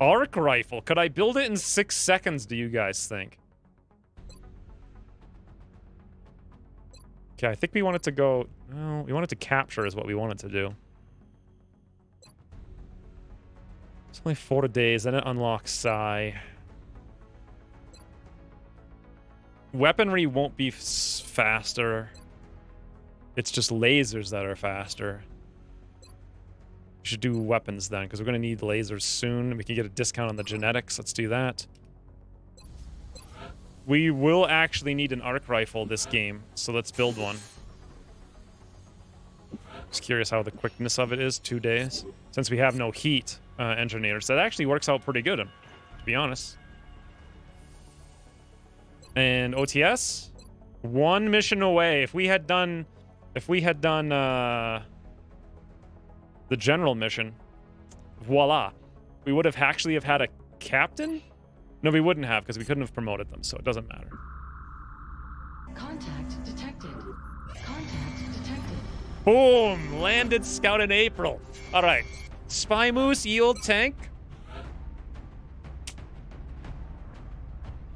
Arc rifle. Could I build it in 6 seconds, do you guys think? Okay, I think we wanted to go... Well, we wanted to capture is what we wanted to do. It's only 4 days, then it unlocks Psy. Weaponry won't be faster. It's just lasers that are faster. We should do weapons then, because we're going to need lasers soon. We can get a discount on the genetics. Let's do that. We will actually need an arc rifle this game, so let's build one. Just curious how the quickness of it is. 2 days. Since we have no heat engineers, that actually works out pretty good, to be honest. And OTS? 1 mission away. If we had done the general mission, voila. We would have actually had a captain? No, we wouldn't have, because we couldn't have promoted them, so it doesn't matter. Contact detected. Contact detected. Boom! Landed scout in April. Alright. Spy Moose, ye old tank.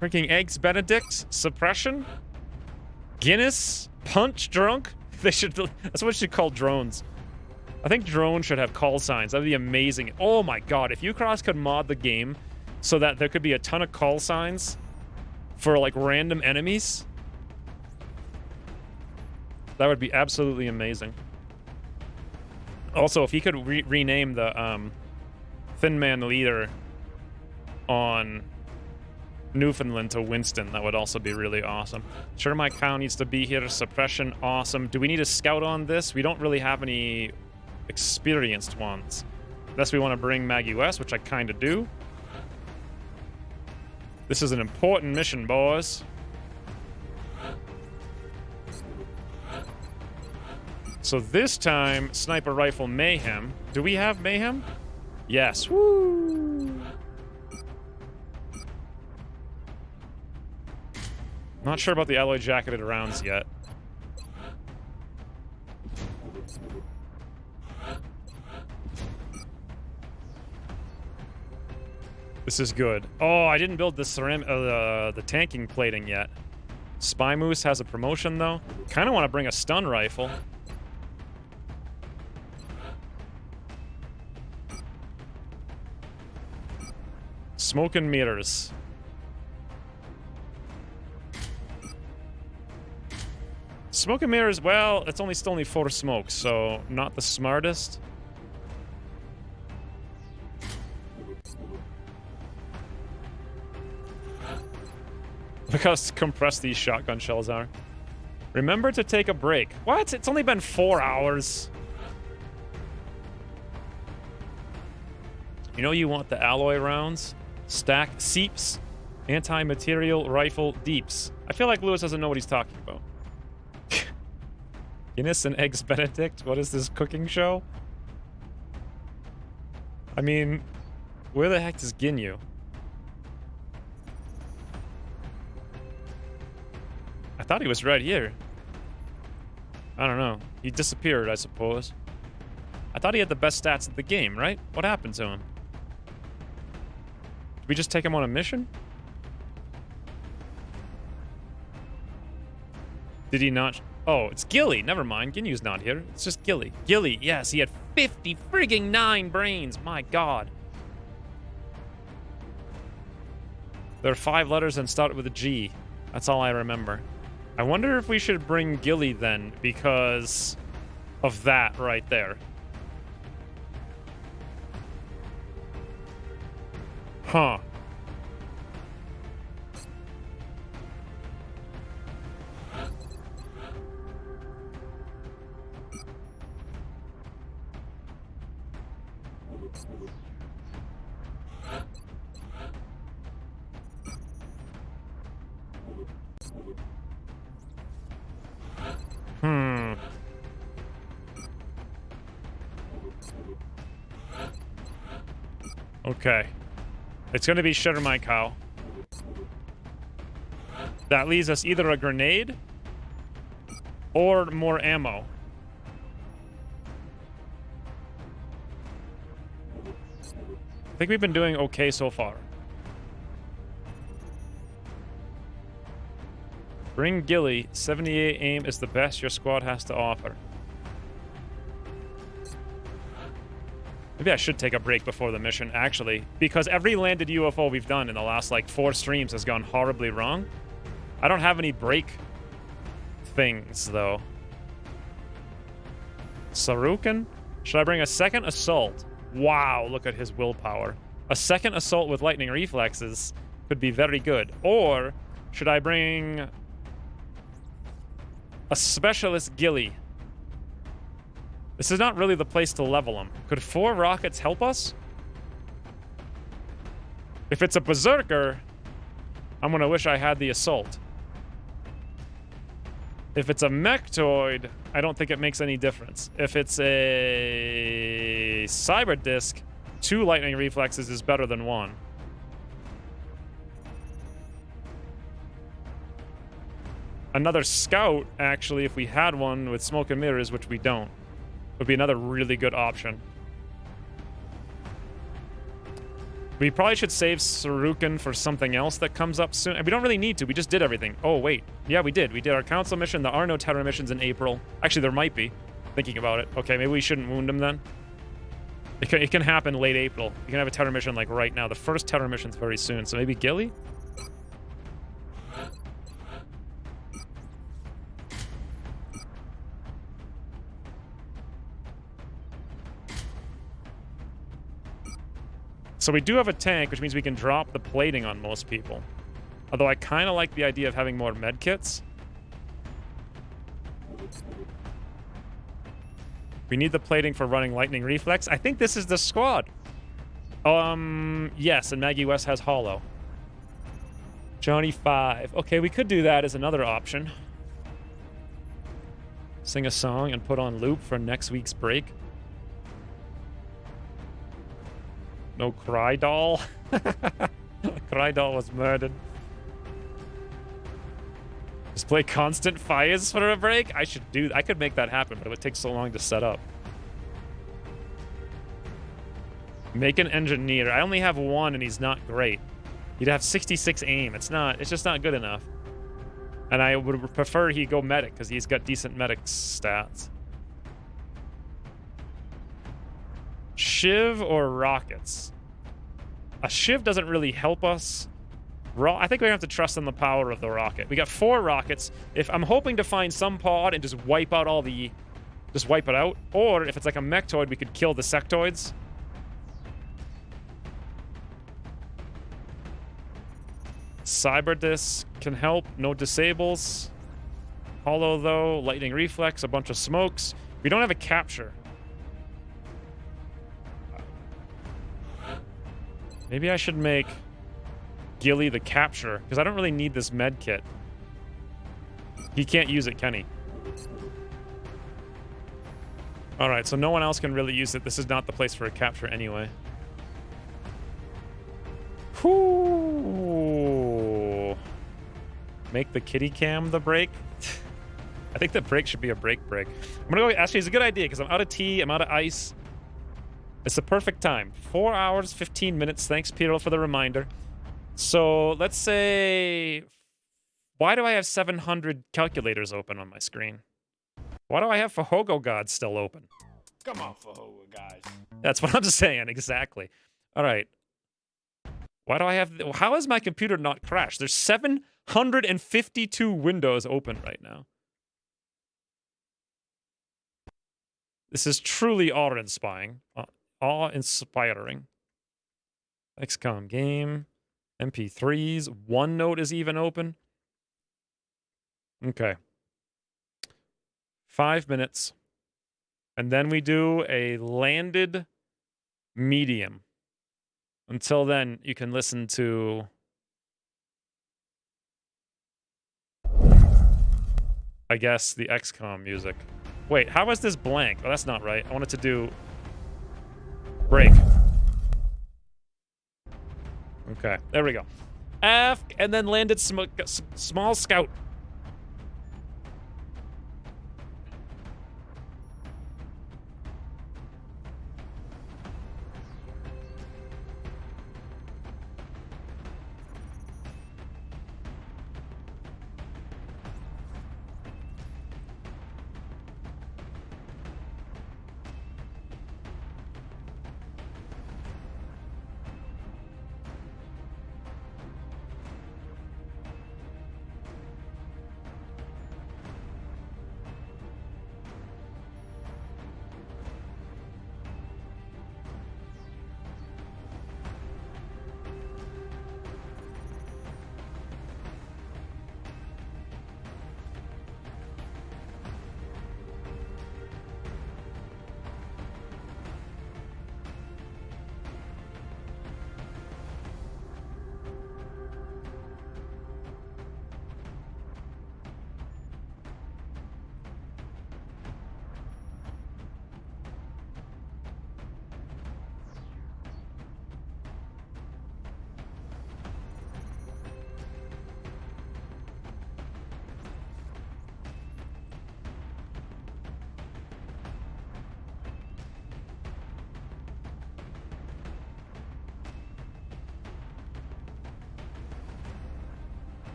Freaking Eggs Benedict. Suppression. Guinness. Punch drunk. That's what we should call drones. I think drones should have call signs. That'd be amazing. Oh my god, if Ucross could mod the game so that there could be a ton of call signs for, like, random enemies, that would be absolutely amazing. Also, if he could rename the Thin Man leader on Newfoundland to Winston, that would also be really awesome. Sure, my cow needs to be here. Suppression, awesome. Do we need a scout on this? We don't really have any experienced ones. Unless we want to bring Maggie West, which I kind of do. This is an important mission, boys. So this time, sniper rifle mayhem. Do we have mayhem? Yes. Woo! Not sure about the alloy jacketed rounds yet. This is good. Oh, I didn't build the the tanking plating yet. Spy Moose has a promotion though. Kind of want to bring a stun rifle. Smoke and mirrors. Smoke and mirrors, well, it's still only 4 smokes, so not the smartest. Look how compressed these shotgun shells are. Remember to take a break. What? It's only been 4 hours. You know you want the alloy rounds? Stack seeps, anti-material rifle deeps. I feel like Lewis doesn't know what he's talking about. Guinness and Eggs Benedict? What is this cooking show? I mean, where the heck is Ginyu? I thought he was right here. I don't know. He disappeared, I suppose. I thought he had the best stats of the game, right? What happened to him? Did we just take him on a mission? Did he not? Oh, it's Gilly. Never mind. Ginyu's not here. It's just Gilly. Gilly, yes, he had 50 frigging 9 brains. My god. There are 5 letters and start with a G. That's all I remember. I wonder if we should bring Gilly then because of that right there. Huh. Okay. It's going to be Shitter My Cow. That leaves us either a grenade or more ammo. I think we've been doing okay so far. Bring Gilly. 78 aim is the best your squad has to offer. Maybe I should take a break before the mission, actually. Because every landed UFO we've done in the last, like, 4 streams has gone horribly wrong. I don't have any break things, though. Sarukan? Should I bring a second assault? Wow, look at his willpower. A second assault with lightning reflexes could be very good. Or should I bring a specialist Gilly? This is not really the place to level him. Could 4 rockets help us? If it's a berserker, I'm gonna wish I had the assault. If it's a mechtoid, I don't think it makes any difference. If it's a cyber disc, 2 lightning reflexes is better than 1. Another scout, actually, if we had one with smoke and mirrors, which we don't, would be another really good option. We probably should save Sarukan for something else that comes up soon. And we don't really need to. We just did everything. Oh, wait. Yeah, we did. We did our council mission. There are no terror missions in April. Actually, there might be. Thinking about it. Okay, maybe we shouldn't wound him then. It can happen late April. You can have a terror mission like right now. The first terror mission's very soon. So maybe Gilly? So we do have a tank, which means we can drop the plating on most people. Although I kind of like the idea of having more medkits. We need the plating for running lightning reflex. I think this is the squad. Yes, and Maggie West has hollow. Johnny 5. Okay, we could do that as another option. Sing a song and put on loop for next week's break. No Cry Doll. Cry Doll was murdered. Just play Constant Fires for a break? I could make that happen, but it would take so long to set up. Make an engineer. I only have one and he's not great. He'd have 66 aim. It's just not good enough. And I would prefer he go medic because he's got decent medic stats. Shiv or rockets? A Shiv doesn't really help us. I think we have to trust in the power of the rocket. We got 4 rockets. If I'm hoping to find some pod and just wipe out all the... Just wipe it out. Or if it's like a mechtoid, we could kill the sectoids. Cyber Disc can help. No disables. Hollow, though. Lightning Reflex. A bunch of smokes. We don't have a capture. Maybe I should make Gilly the capture, because I don't really need this med kit. He can't use it, can he? Alright, so no one else can really use it. This is not the place for a capture anyway. Whoo! Make the kitty cam the break? I think the break should be a break. I'm gonna go, actually, it's a good idea, because I'm out of tea, I'm out of ice. It's the perfect time. 4 hours, 15 minutes. Thanks, Peter, for the reminder. So let's say... Why do I have 700 calculators open on my screen? Why do I have Fahogo God still open? Come on, Fahogo, guys. That's what I'm saying, exactly. All right. Why do I have... How has my computer not crashed? There's 752 windows open right now. This is truly awe-inspiring. Awe-inspiring. XCOM game. MP3s. OneNote is even open. Okay. 5 minutes. And then we do a landed medium. Until then, you can listen to... I guess the XCOM music. Wait, how is this blank? Oh, that's not right. I wanted to do... break. Okay, there we go. F, and then landed small scout.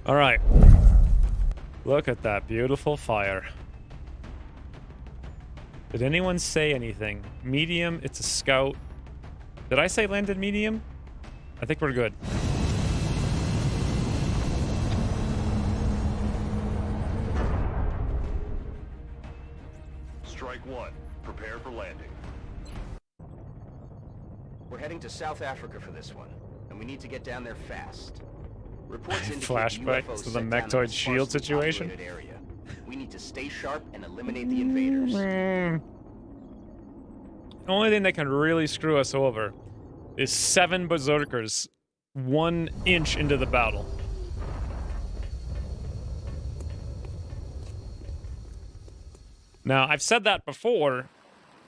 All right. Look at that beautiful fire. Did anyone say anything? Medium, it's a scout. Did I say landed medium? I think we're good. Strike one. Prepare for landing. We're heading to South Africa for this one, and we need to get down there fast. Reports indicate Flashback UFOs to the sent down Mectoid a shield sparsely situation. populated area. We need to stay sharp and eliminate the invaders. The only thing that can really screw us over is 7 berserkers 1 inch into the battle. Now, I've said that before,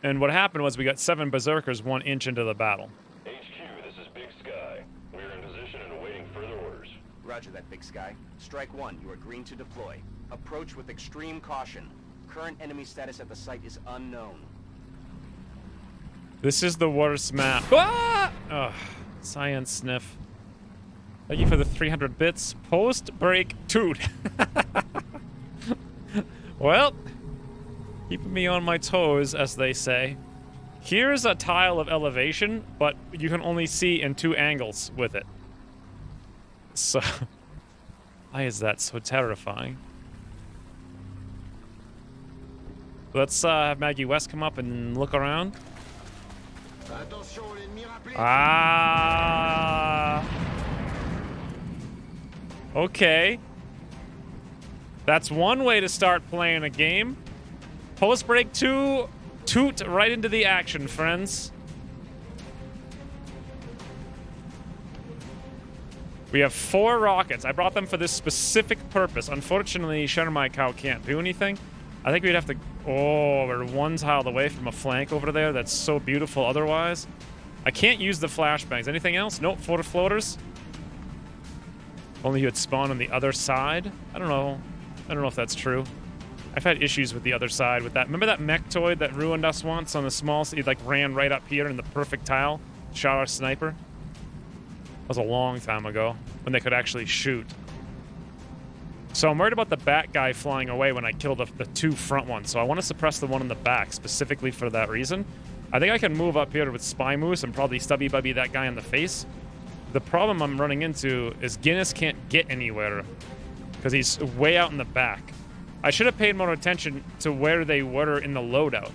and what happened was we got 7 berserkers 1 inch into the battle. HQ, this is Big Sky. We are in position and awaiting further orders. Roger that, Big Sky. Strike one, you are green to deploy. Approach with extreme caution. Current enemy status at the site is unknown. This is the worst map. Ah! Ugh, science sniff. Thank you for the 300 bits. Post-break toot. Well, keeping me on my toes, as they say. Here's a tile of elevation, but you can only see in 2 angles with it. So, why is that so terrifying? Let's have Maggie West come up and look around. Ah. Okay. That's one way to start playing a game. Post-break 2, toot right into the action, friends. We have 4 rockets. I brought them for this specific purpose. Unfortunately, Shermai Cow can't do anything. I think we'd have to... Oh, we're 1 tile away from a flank over there. That's so beautiful otherwise. I can't use the flashbangs. Anything else? Nope, 4 floaters. Only you had spawned on the other side? I don't know. I don't know if that's true. I've had issues with the other side with that. Remember that Mectoid that ruined us once on the small... He like ran right up here in the perfect tile? Shot our sniper? That was a long time ago when they could actually shoot. So I'm worried about the back guy flying away when I kill the 2 front ones. So I want to suppress the one in the back specifically for that reason. I think I can move up here with Spy Moose and probably Stubby Bubby that guy in the face. The problem I'm running into is Guinness can't get anywhere because he's way out in the back. I should have paid more attention to where they were in the loadout.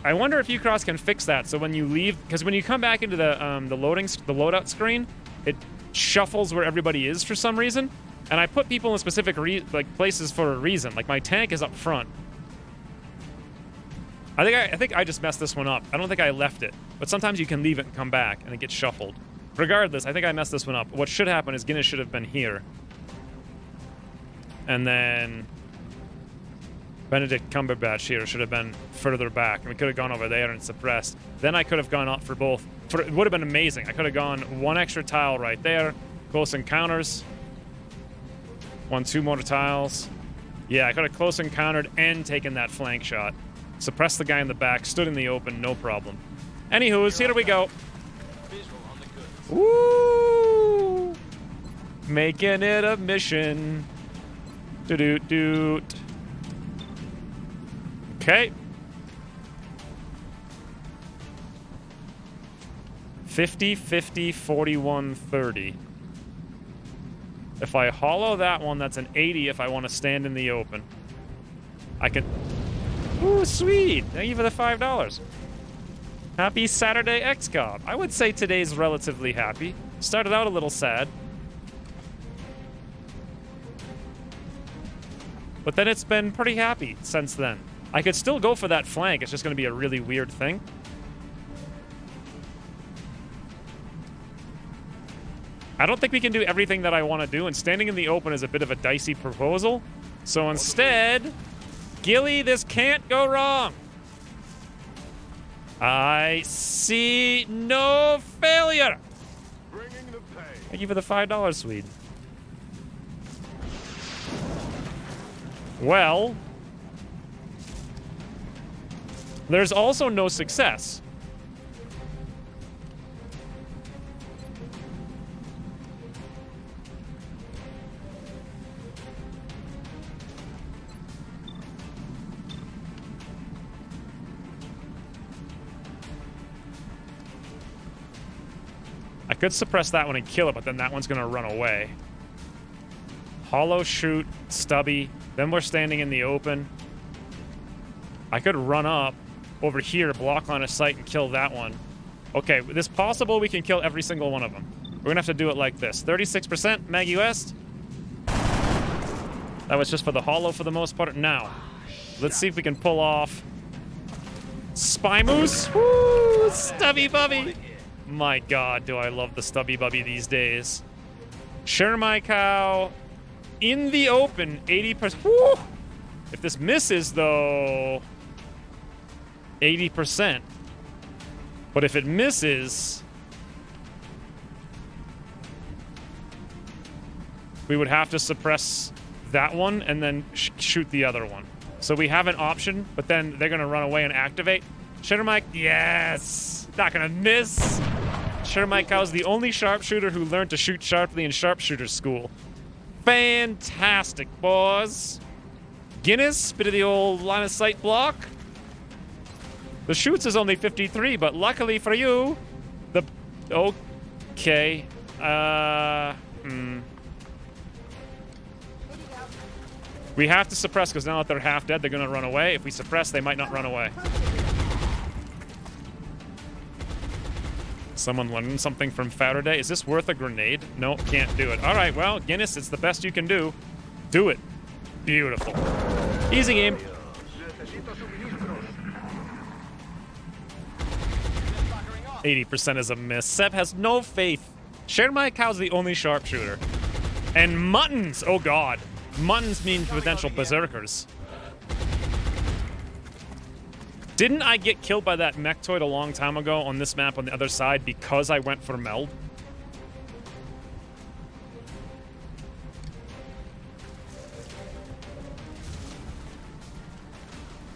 I wonder if Ucross can fix that so when you leave, because when you come back into the loadout screen, it shuffles where everybody is for some reason. And I put people in specific places for a reason. Like my tank is up front. I think I just messed this one up. I don't think I left it. But sometimes you can leave it and come back and it gets shuffled. Regardless, I think I messed this one up. What should happen is Guinness should have been here. And then Benedict Cumberbatch here should have been further back. And we could have gone over there and suppressed. Then I could have gone up for both. It would have been amazing. I could have gone 1 extra tile right there. Close encounters. 1, 2 more tiles. Yeah, I could have close encountered and taken that flank shot. Suppressed the guy in the back, stood in the open, no problem. Anywho's, here we go. Woo! Making it a mission. Doot. Okay. 50, 50, 41, 30. If I hollow that one, that's an 80 if I want to stand in the open. I can... Ooh, sweet! Thank you for the $5. Happy Saturday, XCOM. I would say today's relatively happy. Started out a little sad. But then it's been pretty happy since then. I could still go for that flank. It's just going to be a really weird thing. I don't think we can do everything that I want to do, and standing in the open is a bit of a dicey proposal. So instead, Gilly, this can't go wrong. I see no failure. Thank you for the $5, Swede. Well, there's also no success. could suppress that one and kill it, but then that one's gonna run away. Hollow shoot, stubby. Then we're standing in the open. I could run up over here, block line of sight, and kill that one. Okay, it's possible we can kill every single one of them. We're gonna have to do it like this. 36%, Maggie West. That was just for the hollow for the most part. Now, let's see if we can pull off Spy Moose. Woo! Stubby Bubby. My God, do I love the Stubby Bubby these days. Share my cow in the open, 80%. Woo! If this misses, though, 80%. But if it misses, we would have to suppress that one and then shoot the other one. So we have an option, but then they're going to run away and activate. Shitter Mike, yes! Not going to miss. Shitter Mike Cow's the only sharpshooter who learned to shoot sharply in sharpshooter school. Fantastic, boys. Guinness, bit of the old line of sight block. The shoots is only 53, but luckily for you, the... Okay. We have to suppress because now that they're half dead, they're going to run away. If we suppress, they might not run away. Someone learned something from Faraday. Is this worth a grenade? No, can't do it. All right, well, Guinness, it's the best you can do. Do it. Beautiful. Easy game. 80% is a miss. Seb has no faith. Share my cow's the only sharpshooter. And muttons, oh God. Muttons mean potential berserkers. Didn't I get killed by that mechtoid a long time ago on this map on the other side because I went for meld?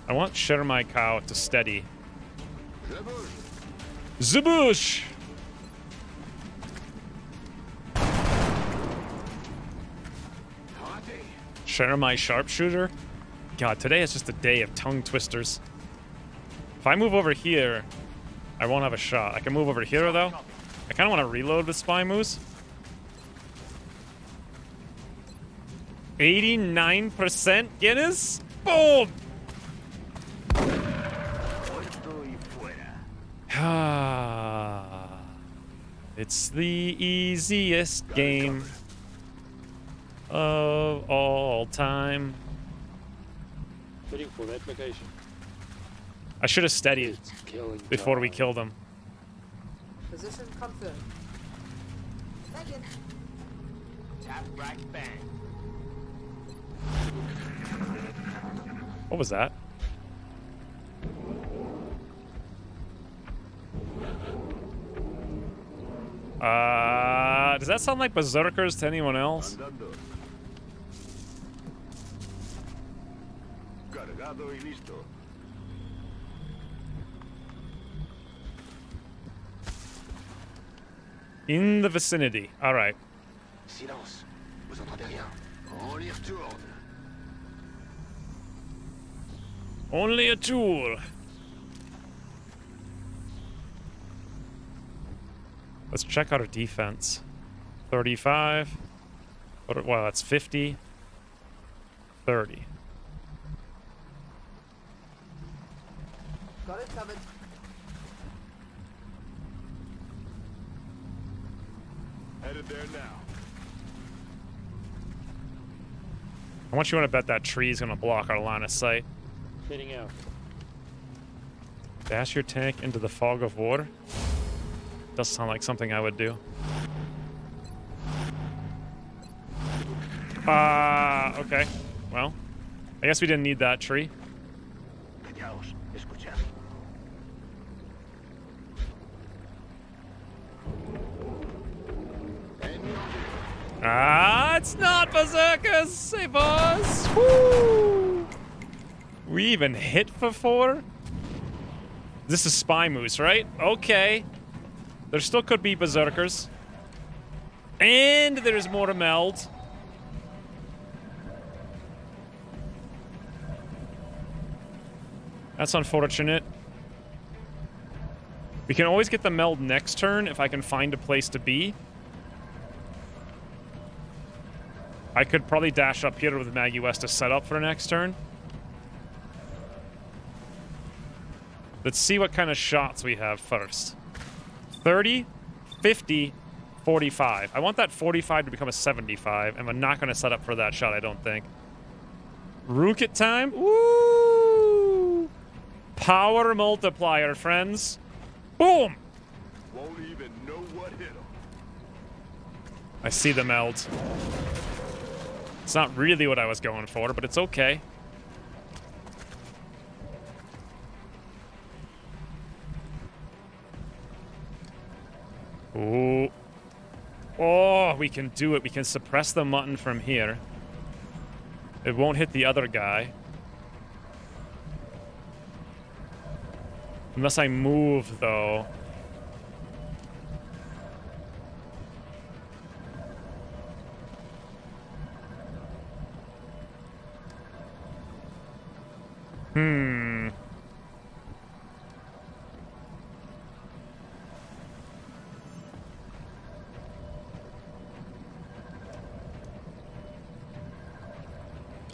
I want Share my cow to steady. Zabush! Share my sharpshooter? God, today is just a day of tongue twisters. If I move over here, I won't have a shot. I can move over here, though. I kind of want to reload with Spy Moose. 89% Guinness? Boom! It's the easiest game of all time. Waiting for that location. I should have steadied before we killed him. Position confirmed. Taken. Tap, rack, bang. What was that? Does that sound like berserkers to anyone else? In the vicinity. All right. Silence. Vous entendez rien? Only a tool. Only a tool. Let's check out our defense. 35. Well, that's 50. 30. Got it covered. Headed there now. How much you want to bet that tree is going to block our line of sight? Heading out. Dash your tank into the fog of war? Does sound like something I would do. Okay. Well, I guess we didn't need that tree. It's not berserkers, hey boss. Woo! We even hit for 4? This is Spy Moose, right? Okay. There still could be berserkers. And there's more to meld. That's unfortunate. We can always get the meld next turn if I can find a place to be. I could probably dash up here with Maggie West to set up for next turn. Let's see what kind of shots we have first. 30, 50, 45. I want that 45 to become a 75, and we're not going to set up for that shot, I don't think. Rook-it time. Woo! Power multiplier, friends. Boom! Won't even know what hit him. I see the meld. It's not really what I was going for, but it's okay. Ooh. Oh, we can do it. We can suppress the mutton from here. It won't hit the other guy. Unless I move, though.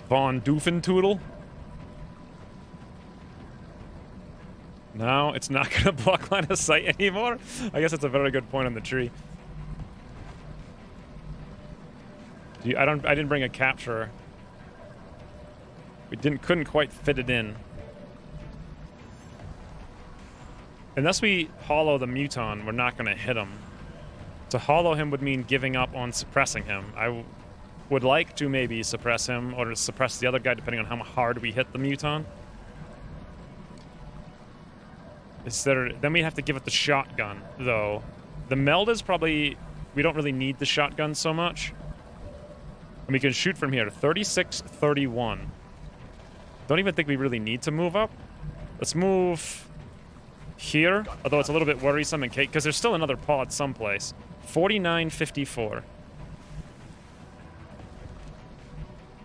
Von Doofentoodle. No, it's not going to block line of sight anymore. I guess that's a very good point on the tree. I didn't bring a capturer. We couldn't quite fit it in. Unless we hollow the Muton, we're not going to hit him. To hollow him would mean giving up on suppressing him. I would like to maybe suppress him or suppress the other guy depending on how hard we hit the Muton. Then we have to give it the shotgun, though. The meld is probably... We don't really need the shotgun so much. And we can shoot from here. 36, 31. Don't even think we really need to move up. Let's move here, although it's a little bit worrisome in case... Because there's still another pod someplace. 49, 54.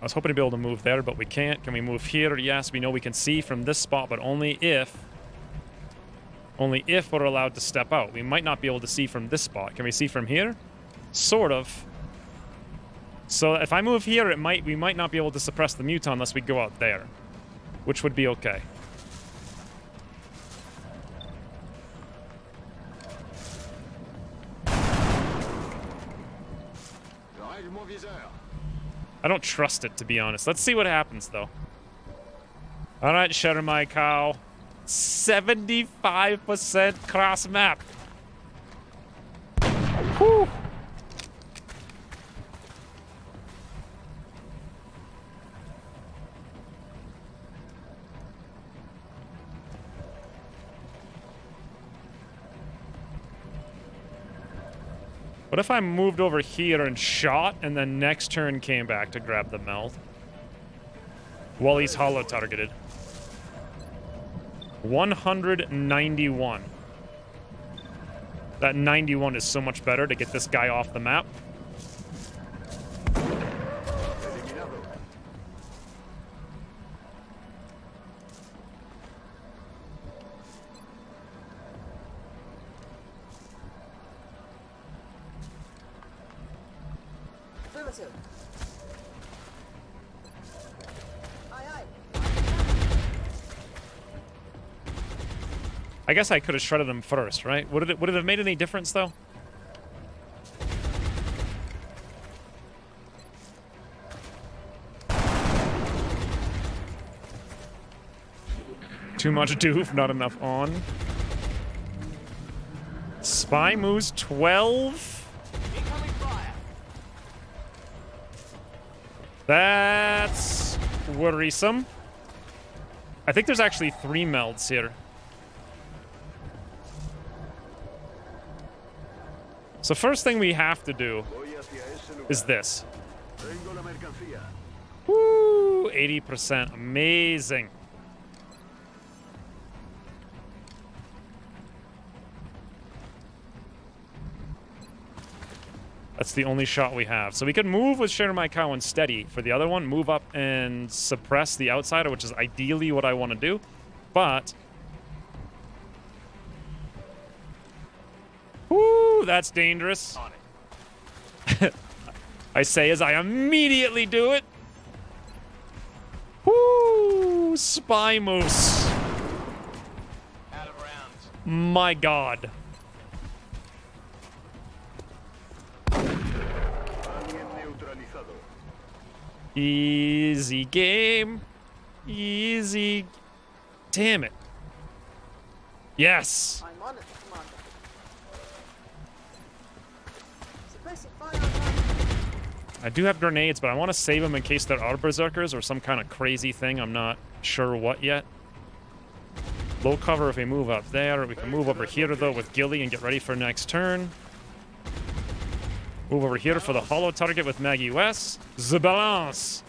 I was hoping to be able to move there, but we can't. Can we move here? Yes, we know we can see from this spot, but only if we're allowed to step out. We might not be able to see from this spot. Can we see from here? Sort of. So if I move here, we might not be able to suppress the Muton unless we go out there, which would be okay. I don't trust it, to be honest. Let's see what happens, though. All right, Share My Cow. 75% cross map. Whew. What if I moved over here and shot, and then next turn came back to grab the meld? While he's hollow targeted. 191. That 91 is so much better to get this guy off the map. I guess I could have shredded him first, right? Would it have made any difference, though? Too much doof, not enough on. Spy moves 12. That's worrisome. I think there's actually 3 melds here. So first thing we have to do is this. Woo! 80%. Amazing. That's the only shot we have. So we could move with Share My Cow and Steady for the other one. Move up and suppress the outsider, which is ideally what I want to do. But Woo! That's dangerous. I say as I immediately do it. Woo! Spy moose. Out of rounds. My God. Easy game. Easy. Damn it. Yes. I'm on it, Commander. Suppressing fire on I do have grenades, but I want to save them in case there are berserkers or some kind of crazy thing. I'm not sure what yet. Low cover if we move up there. We can move over here, though, with Gilly and get ready for next turn. Move over here for the hollow target with Maggie West. The balance.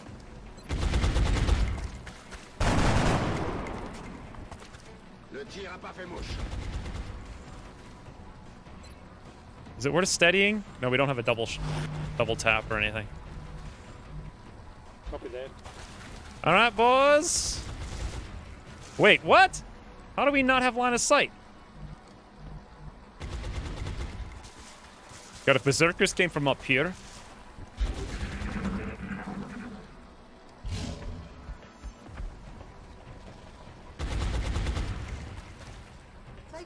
Is it worth steadying? No, we don't have a double tap or anything. Copy that. All right, boys. Wait, what? How do we not have line of sight? Got a berserkers came from up here.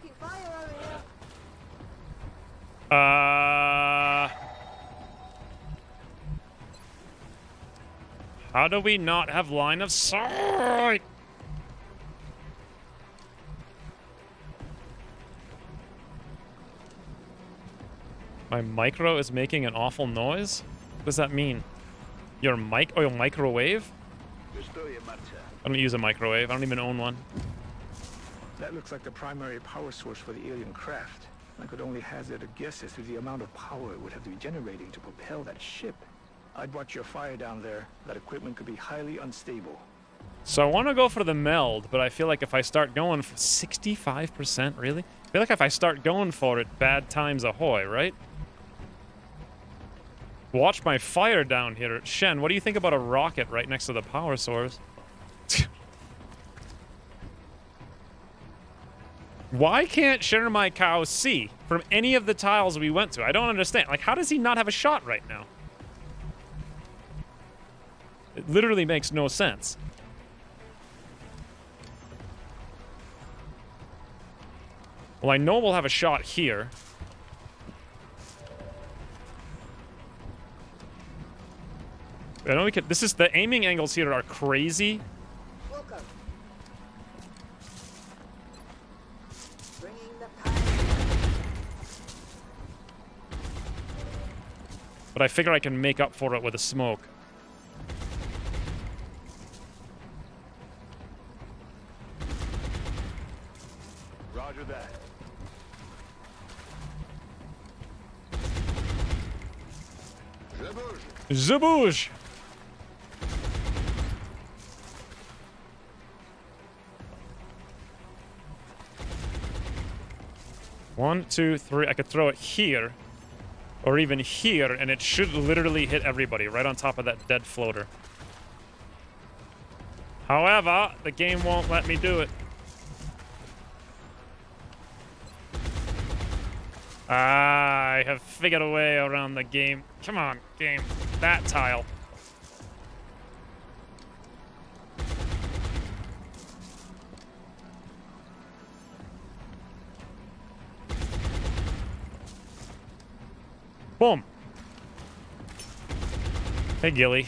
taking fire over here. How do we not have line of sight? My micro is making an awful noise? What does that mean? Your mic? Oh, your microwave? I don't use a microwave. I don't even own one. That looks like the primary power source for the alien craft. I could only hazard a guess as to the amount of power it would have to be generating to propel that ship. I'd watch your fire down there. That equipment could be highly unstable. So I want to go for the meld, but I feel like if I start going for 65%, really? I feel like if I start going for it, bad times ahoy, right? Watch my fire down here. Shen, what do you think about a rocket right next to the power source? Why can't Shinramai Cow see from any of the tiles we went to? I don't understand. Like, how does he not have a shot right now? It literally makes no sense. Well, I know we'll have a shot here. I know we could. This is the aiming angles here are crazy. Welcome. Bringing the power. But I figure I can make up for it with a smoke. Roger that. Zabouche! One, two, three. I could throw it here. Or even here, and it should literally hit everybody right on top of that dead floater. However, the game won't let me do it. I have figured a way around the game. Come on, game. That tile. Boom. Hey, Gilly.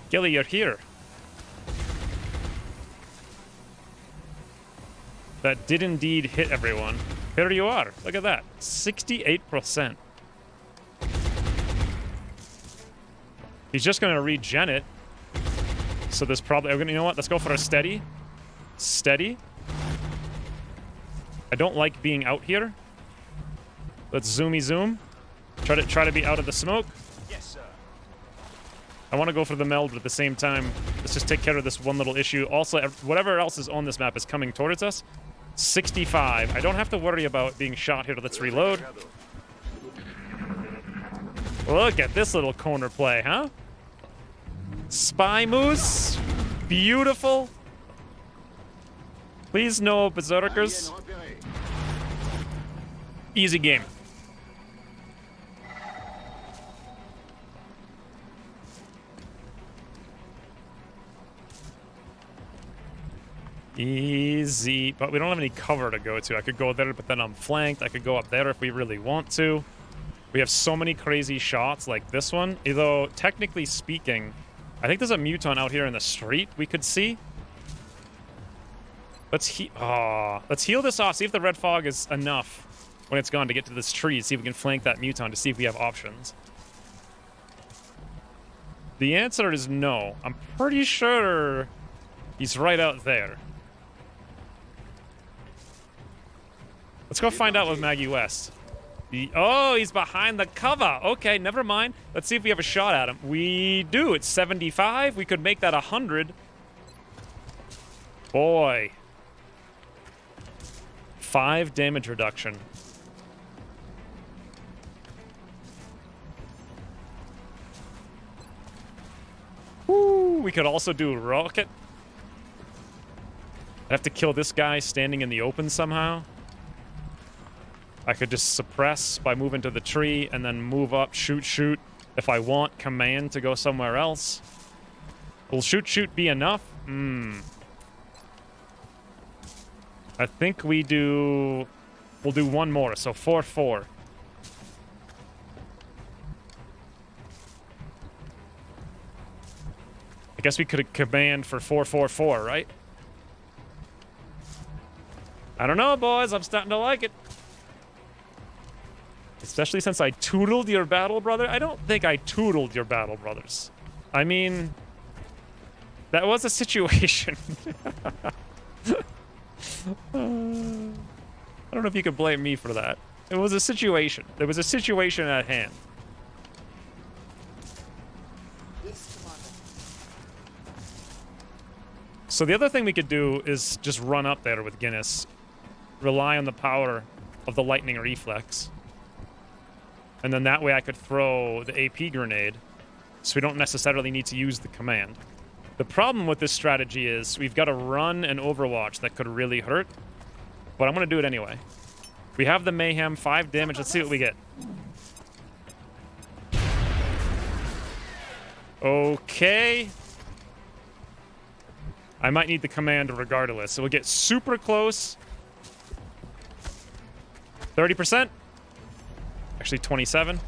Gilly, you're here. That did indeed hit everyone. There you are. Look at that. 68%. He's just going to regen it. So there's probably... You know what? Let's go for a steady. Steady. I don't like being out here. Let's zoomy zoom. Try to be out of the smoke. Yes, sir. I want to go for the meld, but at the same time, let's just take care of this one little issue. Also, whatever else is on this map is coming towards us. 65. I don't have to worry about being shot here. Let's reload. Look at this little corner play, huh? Spy moose. Beautiful. Please no berserkers. Easy game. Easy, but we don't have any cover to go to. I could go there, but then I'm flanked. I could go up there if we really want to. We have so many crazy shots like this one. Although, technically speaking, I think there's a Muton out here in the street we could see. Let's heal this off. See if the red fog is enough when it's gone to get to this tree. See if we can flank that Muton to see if we have options. The answer is no. I'm pretty sure he's right out there. Let's go find out with Maggie West. Oh, he's behind the cover. Okay, never mind. Let's see if we have a shot at him. We do. It's 75. We could make that 100. Boy. 5 damage reduction. Woo, we could also do rocket. I'd have to kill this guy standing in the open somehow. I could just suppress by moving to the tree and then move up, shoot. If I want command to go somewhere else. Will shoot be enough? I think we'll do one more, so 4-4. I guess we could command for 4-4-4, right? I don't know, boys. I'm starting to like it. Especially since I tootled your battle brother. I don't think I tootled your battle brothers. I mean, that was a situation. I don't know if you can blame me for that. It was a situation. There was a situation at hand. So the other thing we could do is just run up there with Guinness. Rely on the power of the lightning reflex. And then that way I could throw the AP grenade, so we don't necessarily need to use the command. The problem with this strategy is we've got to run an Overwatch that could really hurt, but I'm going to do it anyway. We have the Mayhem, 5 damage. Let's see what we get. Okay. I might need the command regardless, so we'll get super close. 30%. Actually, 27.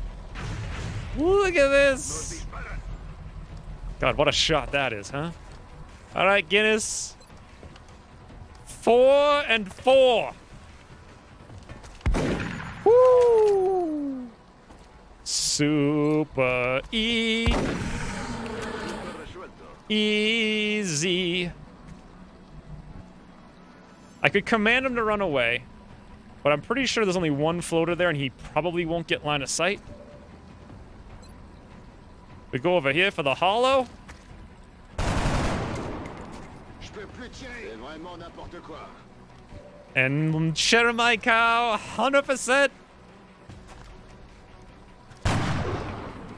Look at this. God, what a shot that is, huh? All right, Guinness. 4 and 4. Woo! Super easy. I could command him to run away. But I'm pretty sure there's only one floater there, and he probably won't get line of sight. We go over here for the hollow. And share my cow, 100%.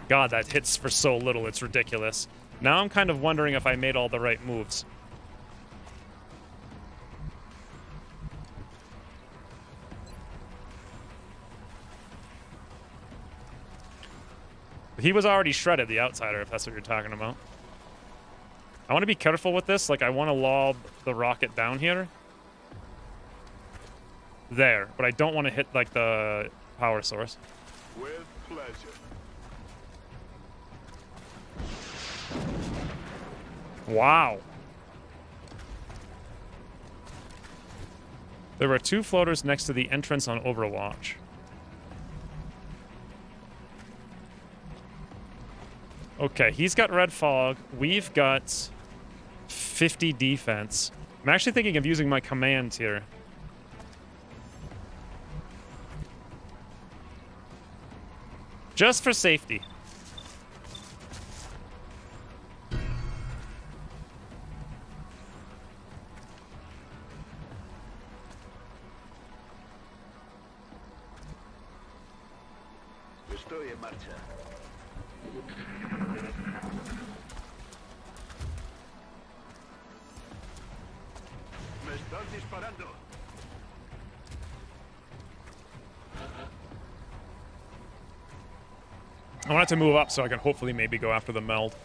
God, that hits for so little, it's ridiculous. Now I'm kind of wondering if I made all the right moves. He was already shredded, the outsider, if that's what you're talking about. I want to be careful with this. Like, I want to lob the rocket down here. There. But I don't want to hit, like, the power source. With pleasure. Wow. There were 2 floaters next to the entrance on Overwatch. Okay, he's got red fog. We've got 50 defense. I'm actually thinking of using my command here. Just for safety. Estoy en marcha. Me están disparando. I want it to move up so I can hopefully maybe go after the meld.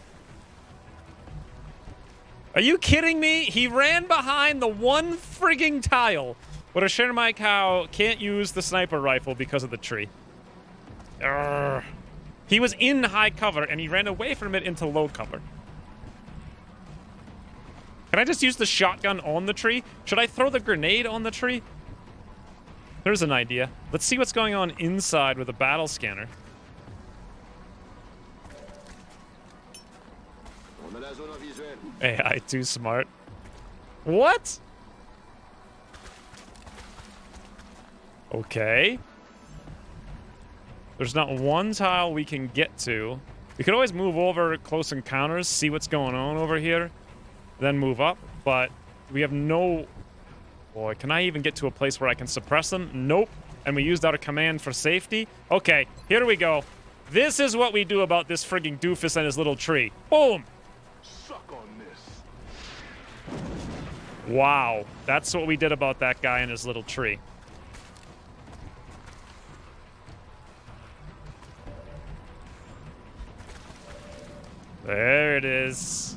Are you kidding me? He ran behind the one frigging tile. But a Shermai cow can't use the sniper rifle because of the tree. Urgh. He was in high cover and he ran away from it into low cover. Can I just use the shotgun on the tree? Should I throw the grenade on the tree? There's an idea. Let's see what's going on inside with a battle scanner. AI too smart. What? Okay. There's not one tile we can get to. We could always move over close encounters, see what's going on over here, then move up, but we have no... Boy, can I even get to a place where I can suppress them? Nope. And we used our command for safety? Okay, here we go. This is what we do about this frigging doofus and his little tree. Boom! Suck on this. Wow. That's what we did about that guy and his little tree. There it is.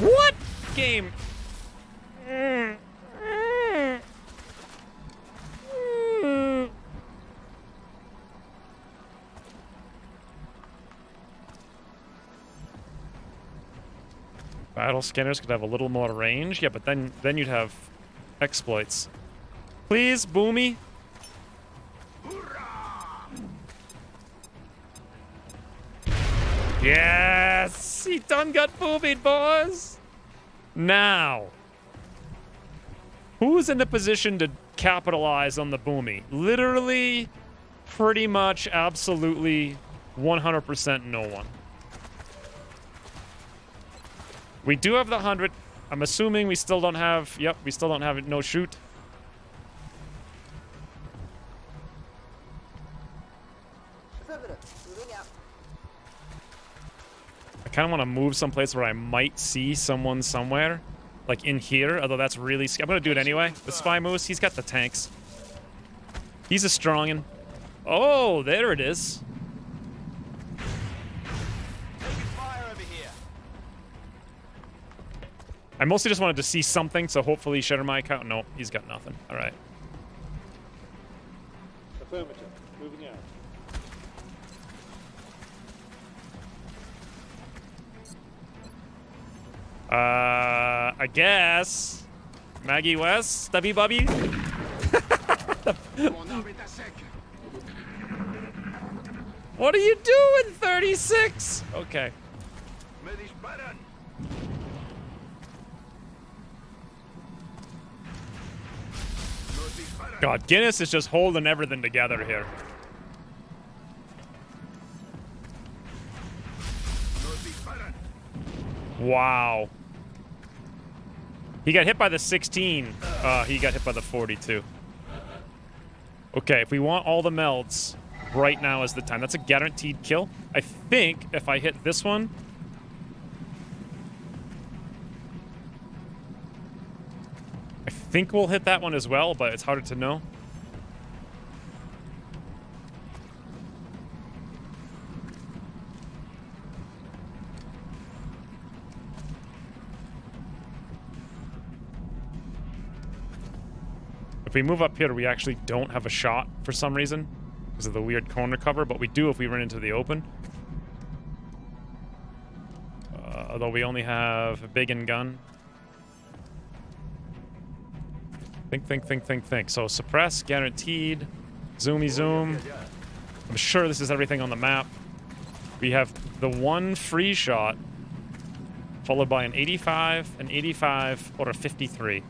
What game? Battle scanners could have a little more range. Yeah, but then you'd have exploits. Please, Boomy. Yes! He done got boomied, boys! Now, who's in the position to capitalize on the boomy? Literally, pretty much, absolutely, 100% no one. We do have the 100. I'm assuming we still don't have... Yep, we still don't have it. No shoot. I kind of want to move someplace where I might see someone somewhere. Like in here, although that's really... I'm going to do it anyway. The Spy Moose, he's got the tanks. He's a strongin'. Oh, there it is. I mostly just wanted to see something, so hopefully Shatter my account. No, he's got nothing. All right. Affirmative. Moving out. I guess. Maggie West, Stubby Bubby. What are you doing, 36? Okay. God, Guinness is just holding everything together here. Wow. He got hit by the 16. He got hit by the 42. Okay, if we want all the melds, right now is the time. That's a guaranteed kill. I think if I hit this one... I think we'll hit that one as well, but it's harder to know. If we move up here, we actually don't have a shot for some reason because of the weird corner cover, but we do if we run into the open. Although we only have a big and gun. Think. So suppress, guaranteed. Zoomy zoom. I'm sure this is everything on the map. We have the one free shot, followed by an 85, an 85, or a 53.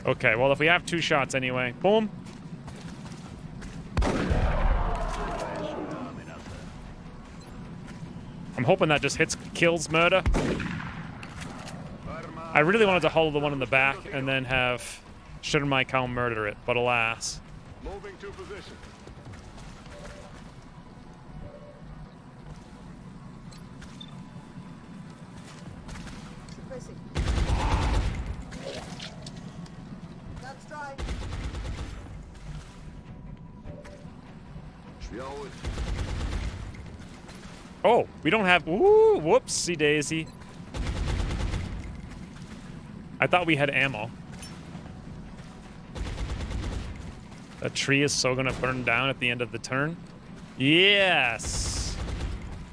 Okay, well, if we have two shots anyway. Boom. I'm hoping that just hits, kills murder. I really wanted to hold the one in the back and then have Shouldn't My Cow murder it, but alas. Moving to position. Oh, we don't have... Ooh, whoopsie daisy. I thought we had ammo. That tree is so gonna burn down at the end of the turn. Yes!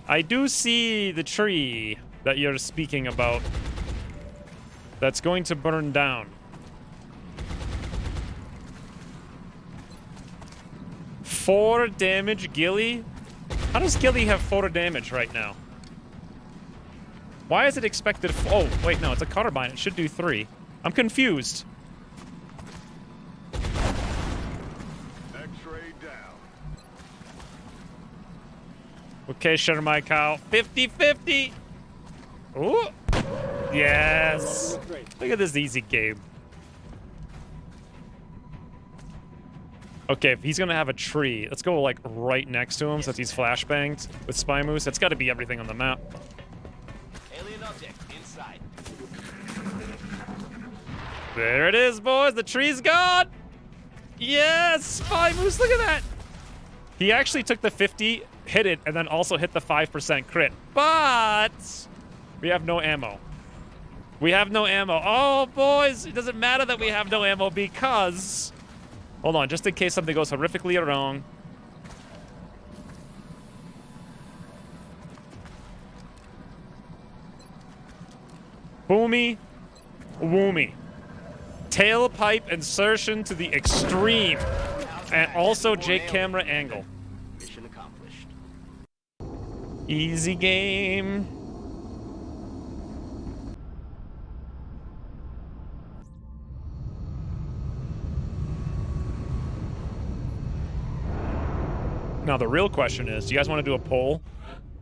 I do see the tree that you're speaking about. That's going to burn down. 4 damage, Gilly? How does Gilly have 4 damage right now? Why is it expected? Oh, wait, no, it's a carbine. It should do 3. I'm confused. X-ray down. Okay, shut my cow. 50-50. Ooh. Yes. Look at this easy game. Okay, if he's gonna have a tree, let's go like right next to him since he's flashbanged with Spy Moose. That's gotta be everything on the map. Alien object inside. There it is, boys. The tree's gone. Yes, Spy Moose, look at that. He actually took the 50, hit it, and then also hit the 5% crit. But we have no ammo. We have no ammo. Oh, boys, it doesn't matter that we have no ammo because... Hold on, just in case something goes horrifically wrong. Boomy, woomy. Tailpipe insertion to the extreme. And also Jake camera angle. Mission accomplished. Easy game. Now, the real question is, do you guys want to do a poll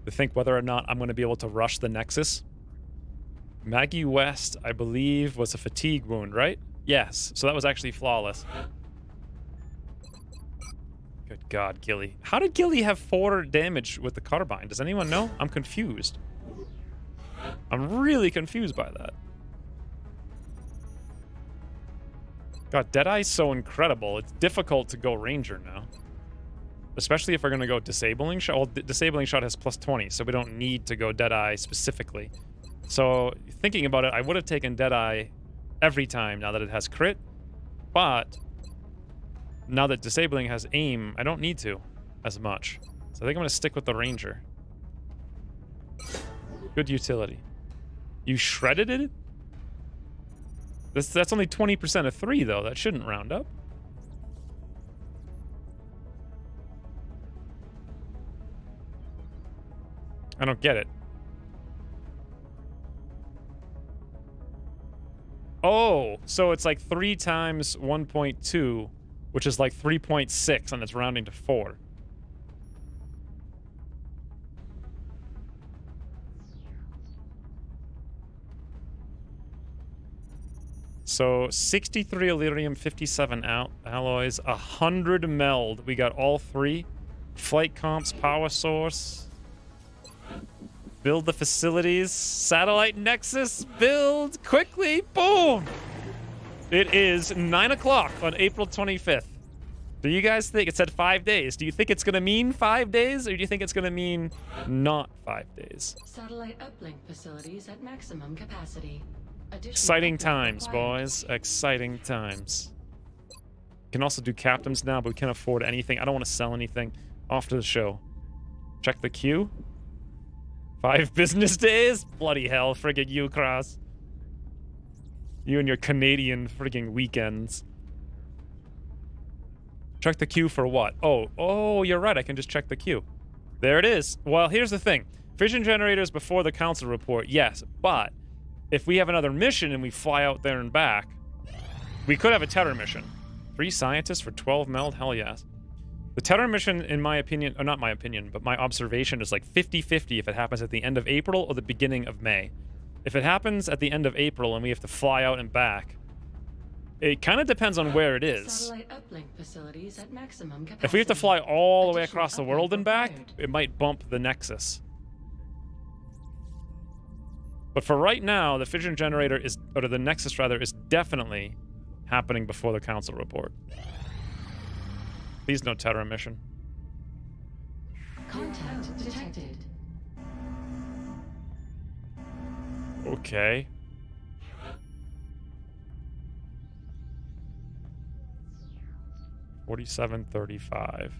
to think whether or not I'm going to be able to rush the Nexus? Maggie West, I believe, was a fatigue wound, right? Yes, so that was actually flawless. Good God, Gilly. How did Gilly have 4 damage with the carbine? Does anyone know? I'm confused. I'm really confused by that. God, Deadeye's so incredible. It's difficult to go Ranger now. Especially if we're going to go Disabling Shot. Well, Disabling Shot has +20, so we don't need to go Deadeye specifically. So, thinking about it, I would have taken Deadeye every time now that it has crit. But, now that Disabling has aim, I don't need to as much. So I think I'm going to stick with the Ranger. Good utility. You shredded it? That's only 20% of 3, though. That shouldn't round up. I don't get it. Oh, so it's like 3 times 1.2, which is like 3.6, and it's rounding to 4. So 63 Elerium, 57 alloys, 100 meld. We got all 3. Flight comps, power source. Build the facilities. Satellite Nexus. Build quickly. Boom. It is 9 o'clock on April 25th. Do you guys think it said 5 days? Do you think it's going to mean 5 days, or do you think it's going to mean not 5 days? Satellite uplink facilities at maximum capacity. Exciting times, boys. Exciting times. Can also do captains now, but we can't afford anything. I don't want to sell anything after the show. Check the queue. 5 business days? Bloody hell, friggin' you, Cross. You and your Canadian friggin' weekends. Check the queue for what? Oh, you're right. I can just check the queue. There it is. Well, here's the thing. Fission generators before the council report, yes. But if we have another mission and we fly out there and back, we could have a Terror mission. 3 scientists for 12 meld? Hell yes. The Terror mission, in my opinion, or not my opinion, but my observation is like 50-50 if it happens at the end of April or the beginning of May. If it happens at the end of April and we have to fly out and back, it kind of depends on where it is. Satellite uplink facilities at maximum capacity. If we have to fly all the way across the world and back, it might bump the Nexus. But for right now, the fission generator is, or the Nexus rather, is definitely happening before the council report. Please no Terror mission. Okay. $47.35.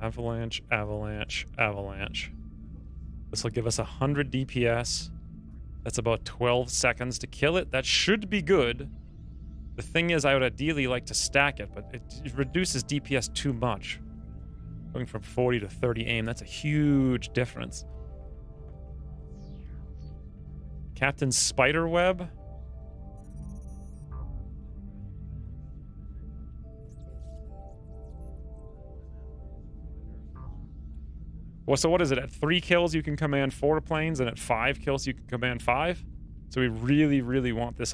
Avalanche, avalanche, avalanche. This will give us 100 DPS. That's about 12 seconds to kill it. That should be good. The thing is, I would ideally like to stack it, but it reduces DPS too much. Going from 40 to 30 aim, that's a huge difference. Captain Spiderweb. Well, so what is it? At 3 kills, you can command 4 planes, and at 5 kills, you can command 5? So we really, really want this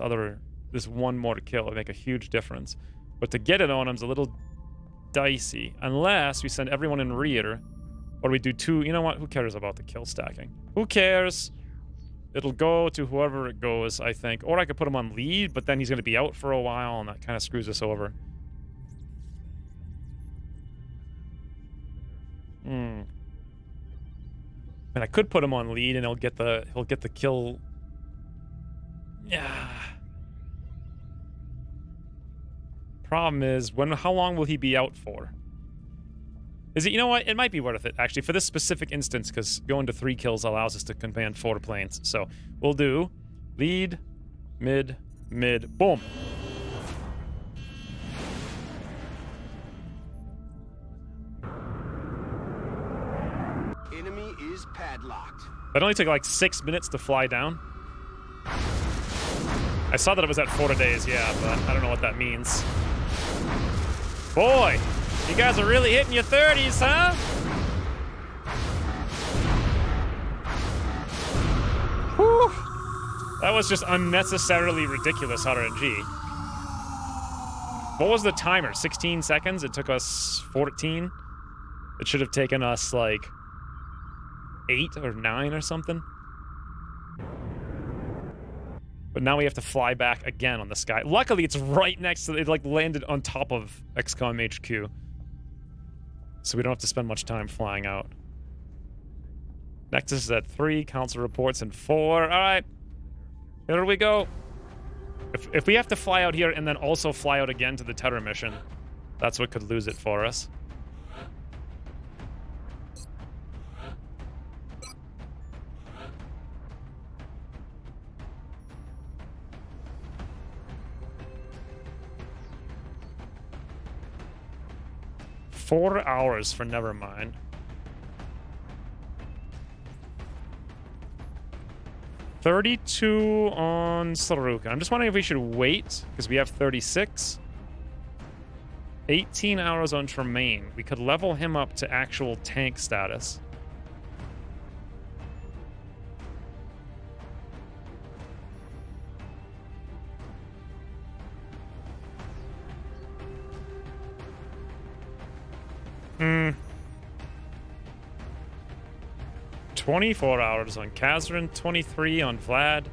one more to kill. It'd make a huge difference. But to get it on him's a little dicey. Unless we send everyone in rear, or we do 2... You know what? Who cares about the kill stacking? Who cares? It'll go to whoever it goes, I think. Or I could put him on lead, but then he's going to be out for a while, and that kind of screws us over. And I could put him on lead, and he'll get the kill. Yeah. Problem is, how long will he be out for? Is it? You know what? It might be worth it actually for this specific instance, because going to 3 kills allows us to command 4 planes. So we'll do lead, mid, mid, boom. Enemy is padlocked. That only took like 6 minutes to fly down. I saw that it was at 4 days, yeah, but I don't know what that means. Boy, you guys are really hitting your 30s, huh? Whew. That was just unnecessarily ridiculous RNG. What was the timer? 16 seconds? It took us 14? It should have taken us like 8 or 9 or something. But now we have to fly back again on the sky. Luckily, it's right next to... It like landed on top of XCOM HQ. So we don't have to spend much time flying out. Nexus is at 3. Council reports in 4. All right. Here we go. If we have to fly out here and then also fly out again to the Terror mission, that's what could lose it for us. $4 hours for Nevermind. $32 on Saruka. I'm just wondering if we should wait, because we have 36. 18 hours on Tremaine. We could level him up to actual tank status. Hmm. 24 hours on Kazran, 23 on Vlad.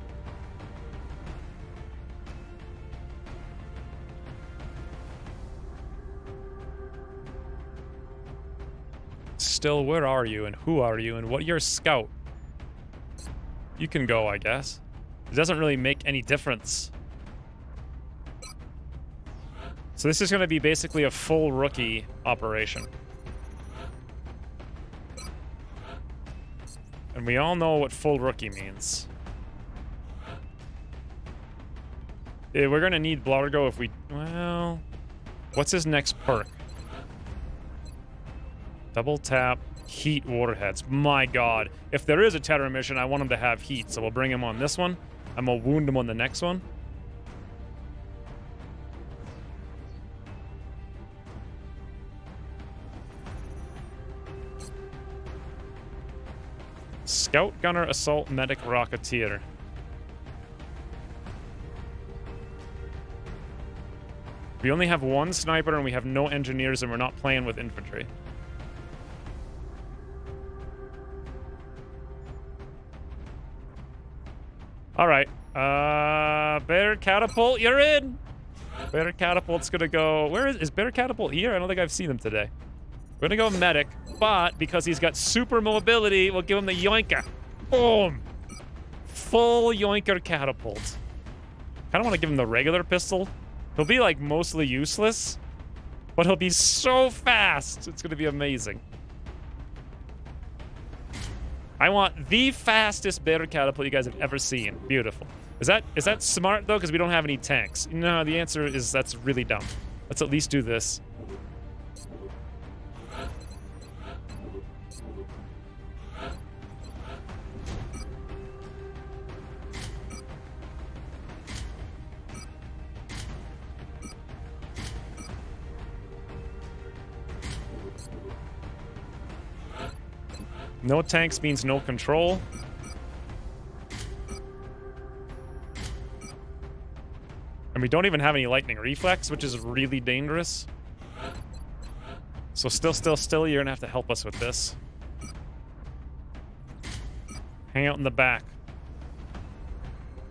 Still, where are you and who are you and what you're a scout? You can go, I guess. It doesn't really make any difference. So this is going to be basically a full rookie operation. And we all know what full rookie means. Yeah, we're gonna need Blargo if we... Well... What's his next perk? Double tap, heat warheads. My god. If there is a Terror mission, I want him to have heat. So we'll bring him on this one. I'm gonna wound him on the next one. Scout, Gunner, Assault, Medic, Rocketeer. We only have 1 sniper and we have no engineers and we're not playing with infantry. Alright. Bear Catapult, you're in! Bear Catapult's gonna go... Where is Bear Catapult here? I don't think I've seen him today. We're gonna go medic, but because he's got super mobility, we'll give him the yoinker. Boom! Full yoinker catapult. I don't want to give him the regular pistol. He'll be like mostly useless, but he'll be so fast. It's gonna be amazing. I want the fastest bear catapult you guys have ever seen. Beautiful. Is that smart though? Because we don't have any tanks. No, the answer is that's really dumb. Let's at least do this. No tanks means no control. And we don't even have any lightning reflex, which is really dangerous. So still, you're gonna have to help us with this. Hang out in the back.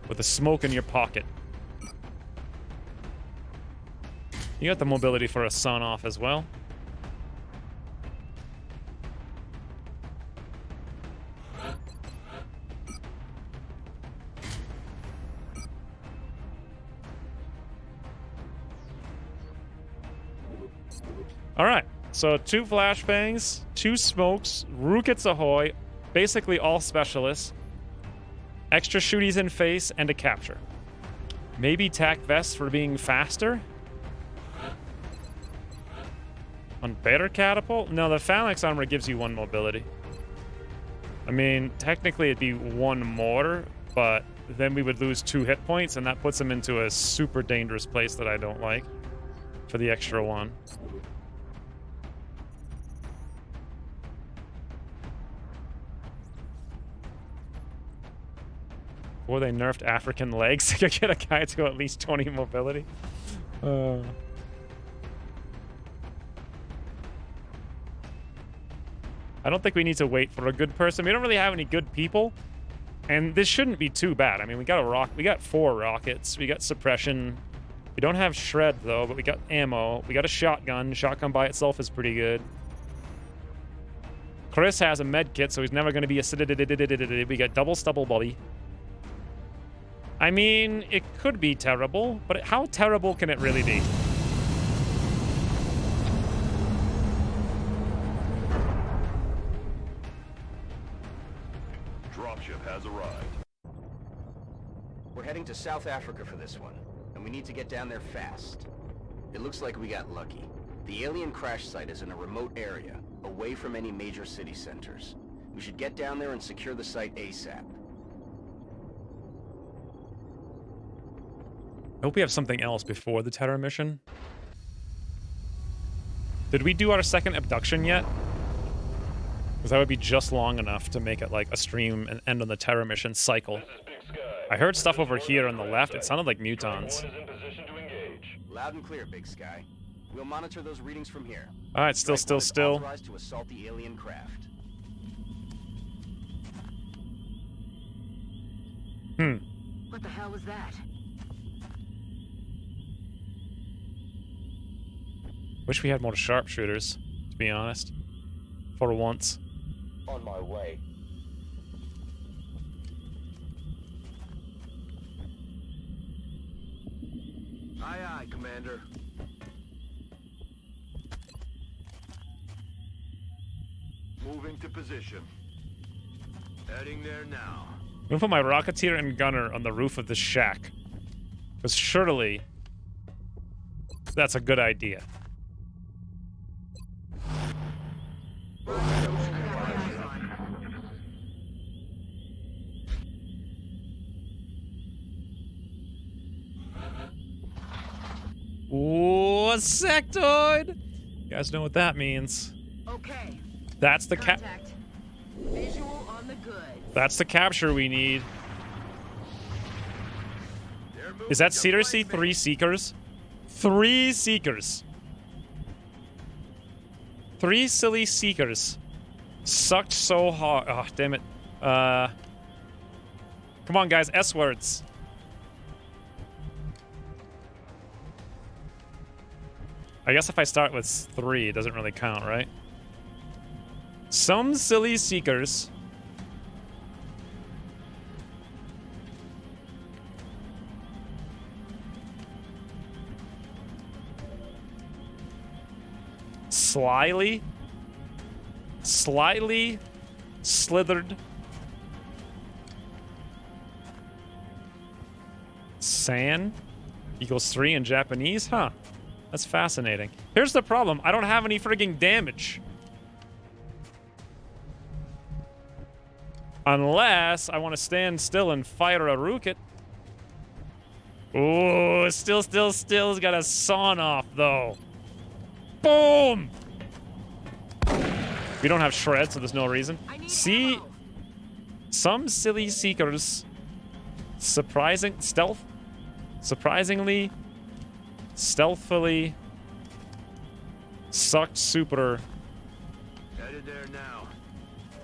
With the smoke in your pocket. You got the mobility for a sun off as well. All right, so 2 flashbangs, 2 smokes, rockets ahoy, basically all specialists, extra shooties in face, and a capture. Maybe tac vest for being faster? On better catapult? No, the phalanx armor gives you 1 mobility. I mean, technically it'd be 1 more, but then we would lose 2 hit points, and that puts him into a super dangerous place that I don't like for the extra 1. Or they nerfed African legs to get a guy to at least 20 mobility. I don't think we need to wait for a good person. We don't really have any good people. And this shouldn't be too bad. I mean, we got 4 rockets. We got suppression. We don't have shred, though, but we got ammo. We got a shotgun. Shotgun by itself is pretty good. Chris has a med kit, so he's never going to be a... We got double stubble body. I mean, it could be terrible, but how terrible can it really be? Dropship has arrived. We're heading to South Africa for this one, and we need to get down there fast. It looks like we got lucky. The alien crash site is in a remote area, away from any major city centers. We should get down there and secure the site ASAP. I hope we have something else before the terror mission. Did we do our second abduction yet? Because that would be just long enough to make it like a stream and end on the terror mission cycle. I heard stuff over here on the left. It sounded like mutons. Loud and clear, Big Sky. We'll monitor those readings from here. All right, still. Authorized to assault the alien craft. What the hell was that? Wish we had more sharpshooters, to be honest. For once. On my way. Aye, aye, Commander. Moving to position. Heading there now. I'm gonna put my Rocketeer and Gunner on the roof of the shack. Because surely that's a good idea. Ooh, a sectoid! You guys know what that means. Okay. That's the Contact. Visual on the good. That's the capture we need. Is that seriously 3 Seekers? 3 Seekers. 3 silly Seekers. Sucked so hard. Oh, damn it. Come on, guys. S-words. I guess if I start with 3, it doesn't really count, right? Some silly seekers slyly slithered san equals 3 in Japanese, huh? That's fascinating. Here's the problem. I don't have any frigging damage. Unless I want to stand still and fire a rocket. Ooh, still's got a sawn off, though. Boom! We don't have shred, so there's no reason. See, some silly seekers surprisingly, stealthily sucked super. Headed there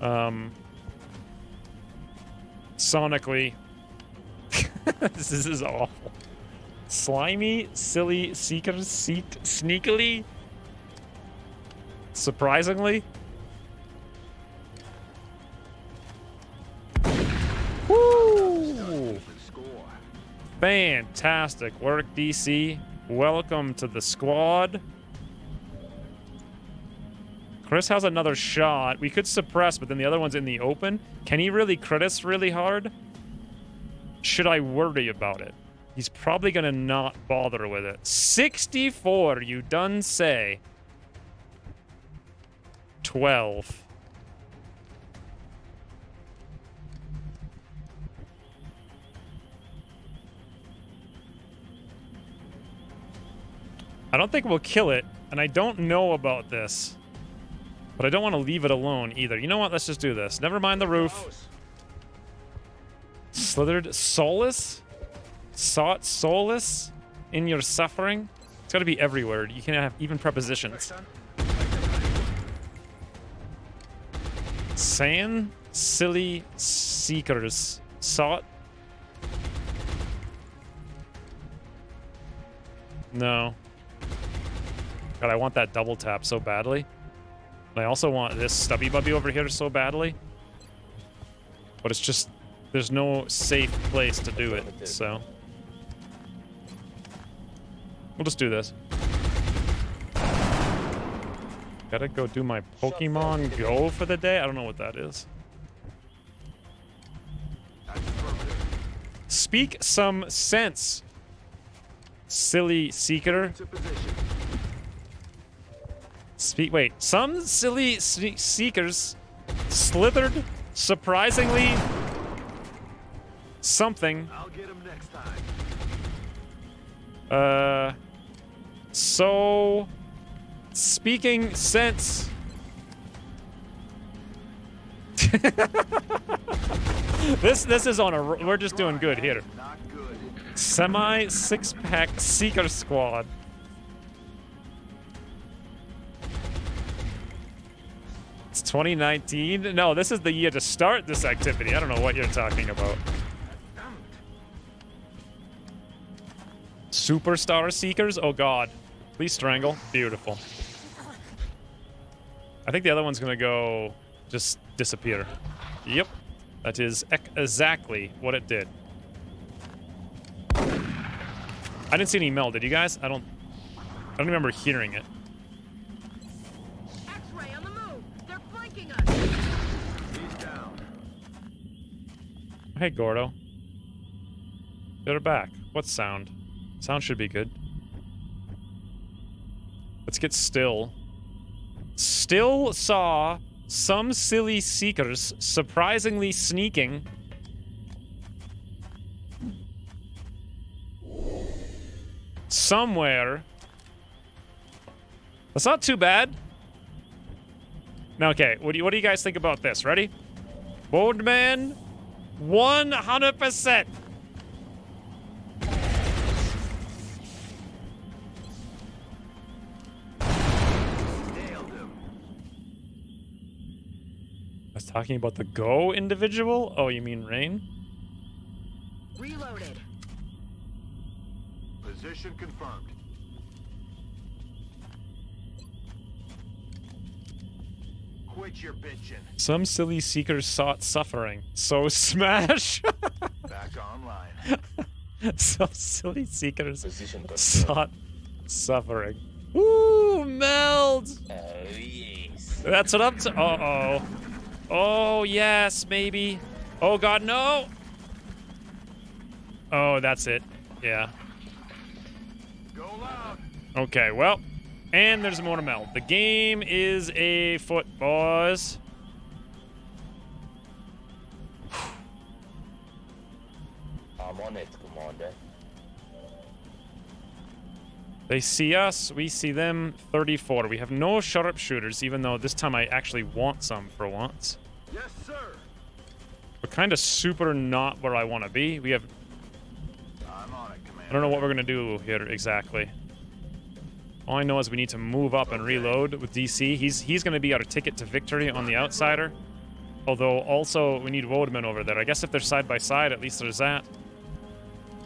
now. Sonically. This is awful. Slimy, silly seekers sneakily. Surprisingly. Woo! Fantastic work, DC. Welcome to the squad. Chris has another shot. We could suppress, but then the other one's in the open. Can he really crit us really hard? Should I worry about it? He's probably gonna not bother with it. 64, you done say. 12. I don't think we'll kill it, and I don't know about this. But I don't want to leave it alone either. You know what? Let's just do this. Never mind the roof. Slithered solace? Sought solace in your suffering? It's got to be everywhere. You can have even prepositions. San silly seekers sought. No. God, I want that double tap so badly. And I also want this stubby bubby over here so badly. But it's just, there's no safe place to do it, so. We'll just do this. Gotta go do my Pokemon Go for the day? I don't know what that is. Speak some sense, silly seeker. Wait, some silly seekers slithered surprisingly something. I'll get him next time. So speaking sense. This is on a, we're just doing good here. Semi 6-pack seeker squad. It's 2019? No, this is the year to start this activity. I don't know what you're talking about. Superstar Seekers? Oh god. Please strangle. Beautiful. I think the other one's gonna go just disappear. Yep. That is exactly what it did. I didn't see any meld, did you guys? I don't remember hearing it. X-ray on the move. They're flanking us. He's down. Hey, Gordo. They're back. What sound? Sound should be good. Let's get still. Still saw some silly seekers surprisingly sneaking. Somewhere. That's not too bad. Now, okay, what do you guys think about this? Ready? Boardman, 100%. I was talking about the Go individual? Oh, you mean Rain? Reloaded. Position confirmed. quit your bitching. Some silly seekers sought suffering. So smash. Back online. Some silly seekers sought suffering. Ooh, meld. Oh, yes. That's what I'm uh-oh. Oh, yes, maybe. Oh, God, no. Oh, that's it. Yeah. Go loud. Okay, well. And there's more to meld. The game is a foot, boys. I'm on it, Commander. They see us, we see them. 34. We have no sharpshooters, even though this time I actually want some for once. Yes, sir. We're kind of super not where I want to be. We have... I'm on it, Commander. I don't know what we're going to do here exactly. All I know is we need to move up and reload with DC. He's going to be our ticket to victory on the outsider. Although, also, we need Wodeman over there. I guess if they're side by side, at least there's that.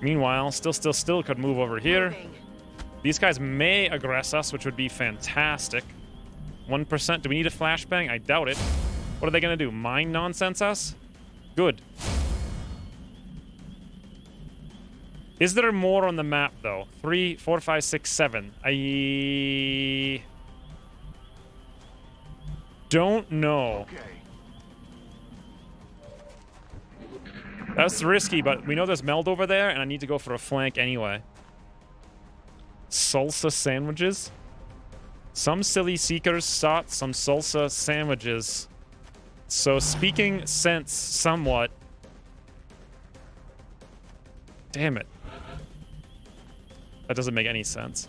Meanwhile, still could move over here. These guys may aggress us, which would be fantastic. 1%. Do we need a flashbang? I doubt it. What are they going to do? Mind nonsense us? Good. Is there more on the map, though? 3, 4, 5, 6, 7. I don't know. Okay. That's risky, but we know there's meld over there, and I need to go for a flank anyway. Salsa sandwiches? Some silly seekers sought some salsa sandwiches. So speaking sense somewhat. Damn it. That doesn't make any sense.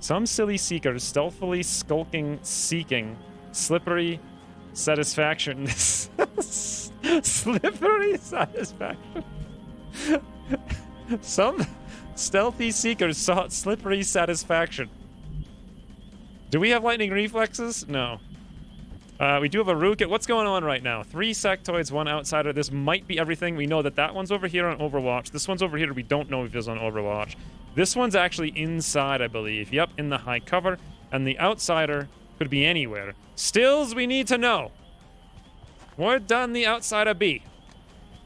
Some silly seekers stealthily skulking, seeking slippery satisfaction. Slippery satisfaction. Some stealthy seekers sought slippery satisfaction. Do we have lightning reflexes? No. We do have a Rukit. What's going on right now? 3 sectoids, 1 outsider. This might be everything. We know that that one's over here on Overwatch. This one's over here. We don't know if it's on Overwatch. This one's actually inside, I believe. Yep, in the high cover. And the outsider could be anywhere. Stills, we need to know. Where done the outsider be?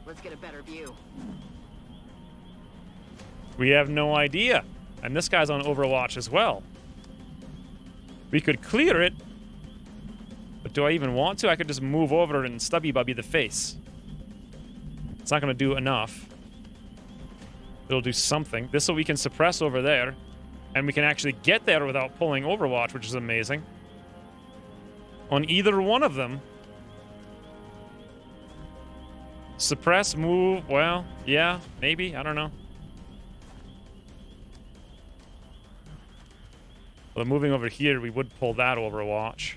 Let's get a better view. We have no idea. And this guy's on Overwatch as well. We could clear it. But do I even want to? I could just move over and stubby bubby the face. It's not going to do enough. It'll do something. This so we can suppress over there. And we can actually get there without pulling Overwatch, which is amazing. On either one of them. Suppress, move, well, yeah, maybe, I don't know. Well, moving over here, we would pull that Overwatch.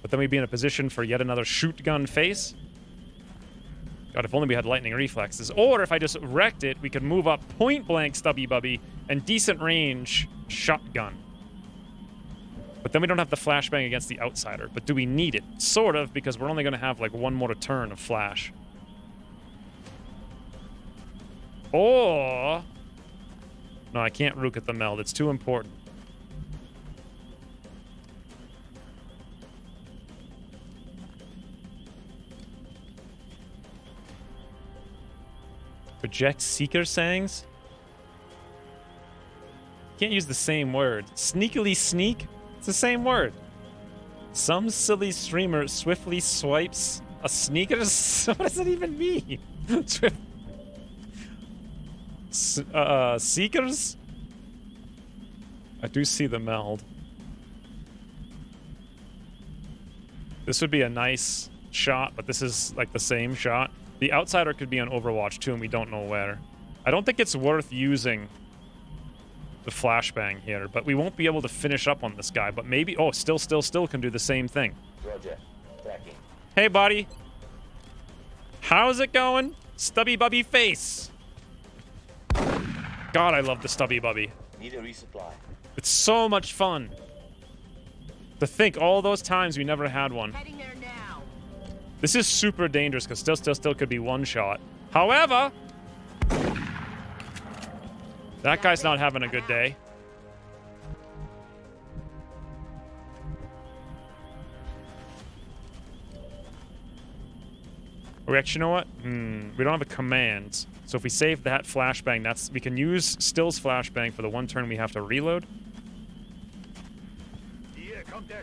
But then we'd be in a position for yet another shoot gun face. God, if only we had lightning reflexes. Or if I just wrecked it, we could move up point blank stubby bubby and decent range shotgun. But then we don't have the flashbang against the outsider. But do we need it? Sort of, because we're only going to have like one more turn of flash. Or... no, I can't rook at the meld. It's too important. Project Seeker Sangs? Can't use the same word. Sneakily sneak? It's the same word. Some silly streamer swiftly swipes a sneakers? What does it even mean? Seekers? I do see the meld. This would be a nice shot, but this is like the same shot. The outsider could be on Overwatch too, and we don't know where. I don't think it's worth using the flashbang here, but we won't be able to finish up on this guy. But maybe... oh, still can do the same thing. Roger. Tracking. Hey, buddy. How's it going? Stubby bubby face. God, I love the stubby bubby. Need a resupply. It's so much fun. To think all those times we never had one. Heading there now. This is super dangerous because still could be one shot. However, that guy's not having a good day. Or actually, you know what? We don't have a command. So if we save that flashbang, we can use Still's flashbang for the one turn we have to reload. Hier, kommt der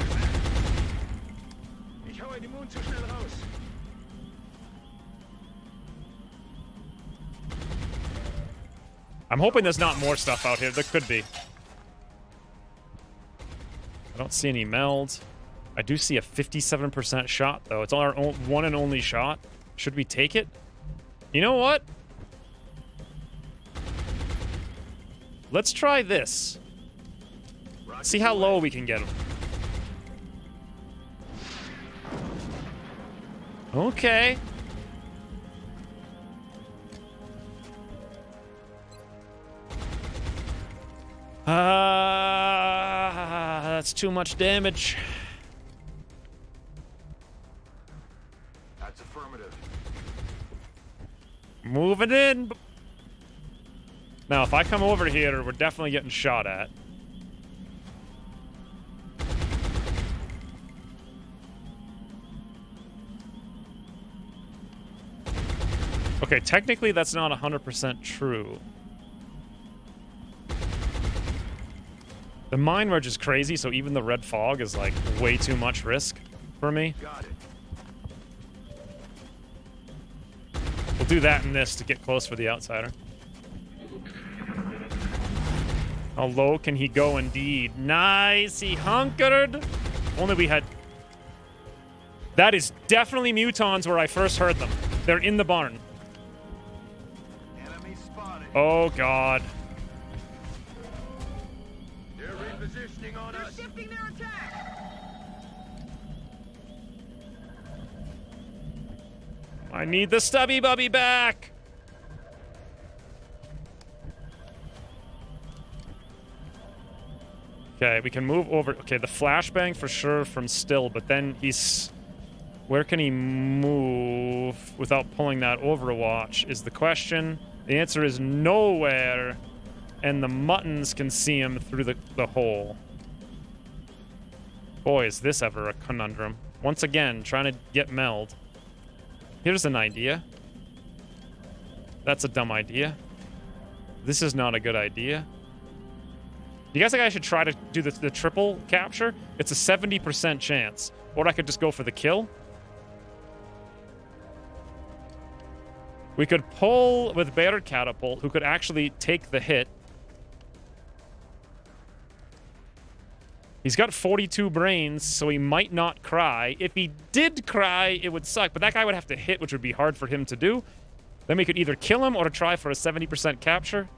Ich hau die Moon zu schnell raus. I'm hoping there's not more stuff out here. There could be. I don't see any meld. I do see a 57% shot, though. It's our one and only shot. Should we take it? You know what? Let's try this. See how low we can get him. Okay. That's too much damage. That's affirmative. Moving in. Now, if I come over here, we're definitely getting shot at. Okay, technically that's not 100% true. The mine wedge is crazy, so even the red fog is like way too much risk for me. Got it. We'll do that and this to get close for the outsider. How low can he go indeed? Nice, he hunkered. Only we had... That is definitely mutons where I first heard them. They're in the barn. Enemy spotted. Oh, God. They're repositioning on us. Shifting their attack. I need the stubby bubby back. Okay, we can move over. Okay, the flashbang for sure from Still, but then he's... Where can he move without pulling that Overwatch is the question. The answer is nowhere, and the muttons can see him through the hole. Boy, is this ever a conundrum. Once again, trying to get meld. Here's an idea. That's a dumb idea. This is not a good idea. You guys think I should try to do the triple capture? It's a 70% chance. Or I could just go for the kill. We could pull with Bear Catapult, who could actually take the hit. He's got 42 brains, so he might not cry. If he did cry, it would suck, but that guy would have to hit, which would be hard for him to do. Then we could either kill him or try for a 70% capture.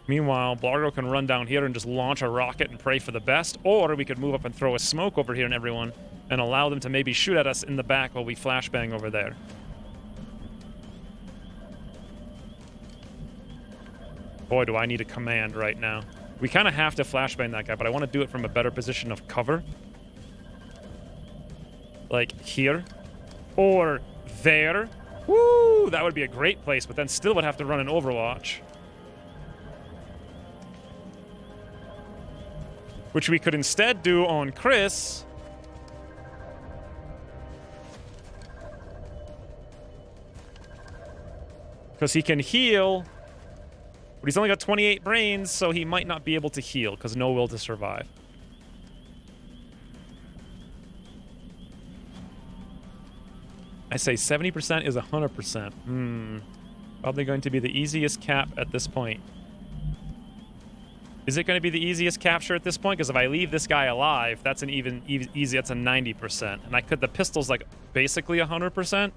Meanwhile, Blargo can run down here and just launch a rocket and pray for the best, or we could move up and throw a smoke over here on everyone and allow them to maybe shoot at us in the back while we flashbang over there. Boy, do I need a command right now. We kind of have to flashbang that guy, but I want to do it from a better position of cover. Like here. Or there. Woo! That would be a great place, but then still would have to run an Overwatch. Which we could instead do on Chris. Because he can heal. But he's only got 28 brains, so he might not be able to heal, because no will to survive. I say 70% is 100%. Probably going to be the easiest cap at this point. Is it going to be the easiest capture at this point? Because if I leave this guy alive, that's an even easy. That's a 90%, and the pistol's like basically 100%.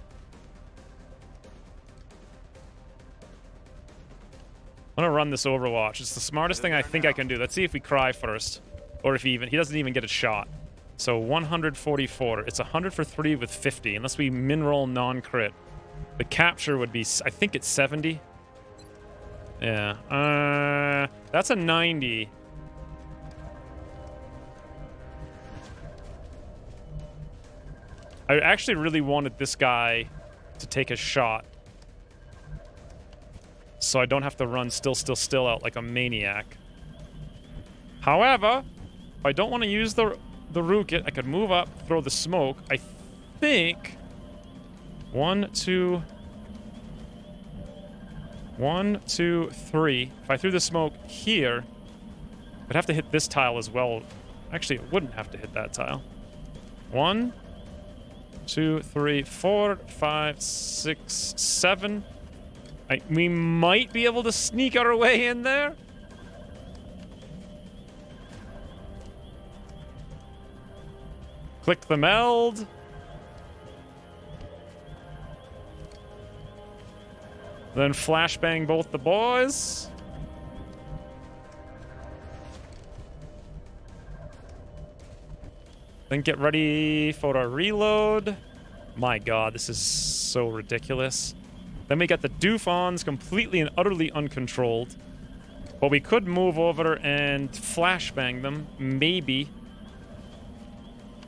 I'm gonna run this Overwatch. It's the smartest thing I think I can do. Let's see if we cry first, or if he doesn't even get a shot. So 144. It's 100 for 3 with 50, unless we min-roll non-crit. The capture would be, I think it's 70. Yeah. That's a 90. I actually really wanted this guy to take a shot, so I don't have to run still out like a maniac. However, if I don't want to use the root kit, I could move up, throw the smoke. I think 1, 2... 1, 2, 3. If I threw the smoke here, I'd have to hit this tile as well. Actually, it wouldn't have to hit that tile. 1, 2, 3, 4, 5, 6, 7. We might be able to sneak our way in there. Click the meld. Then flashbang both the boys. Then get ready for a reload. My god, this is so ridiculous. Then we get the Doofons completely and utterly uncontrolled. But we could move over and flashbang them, maybe.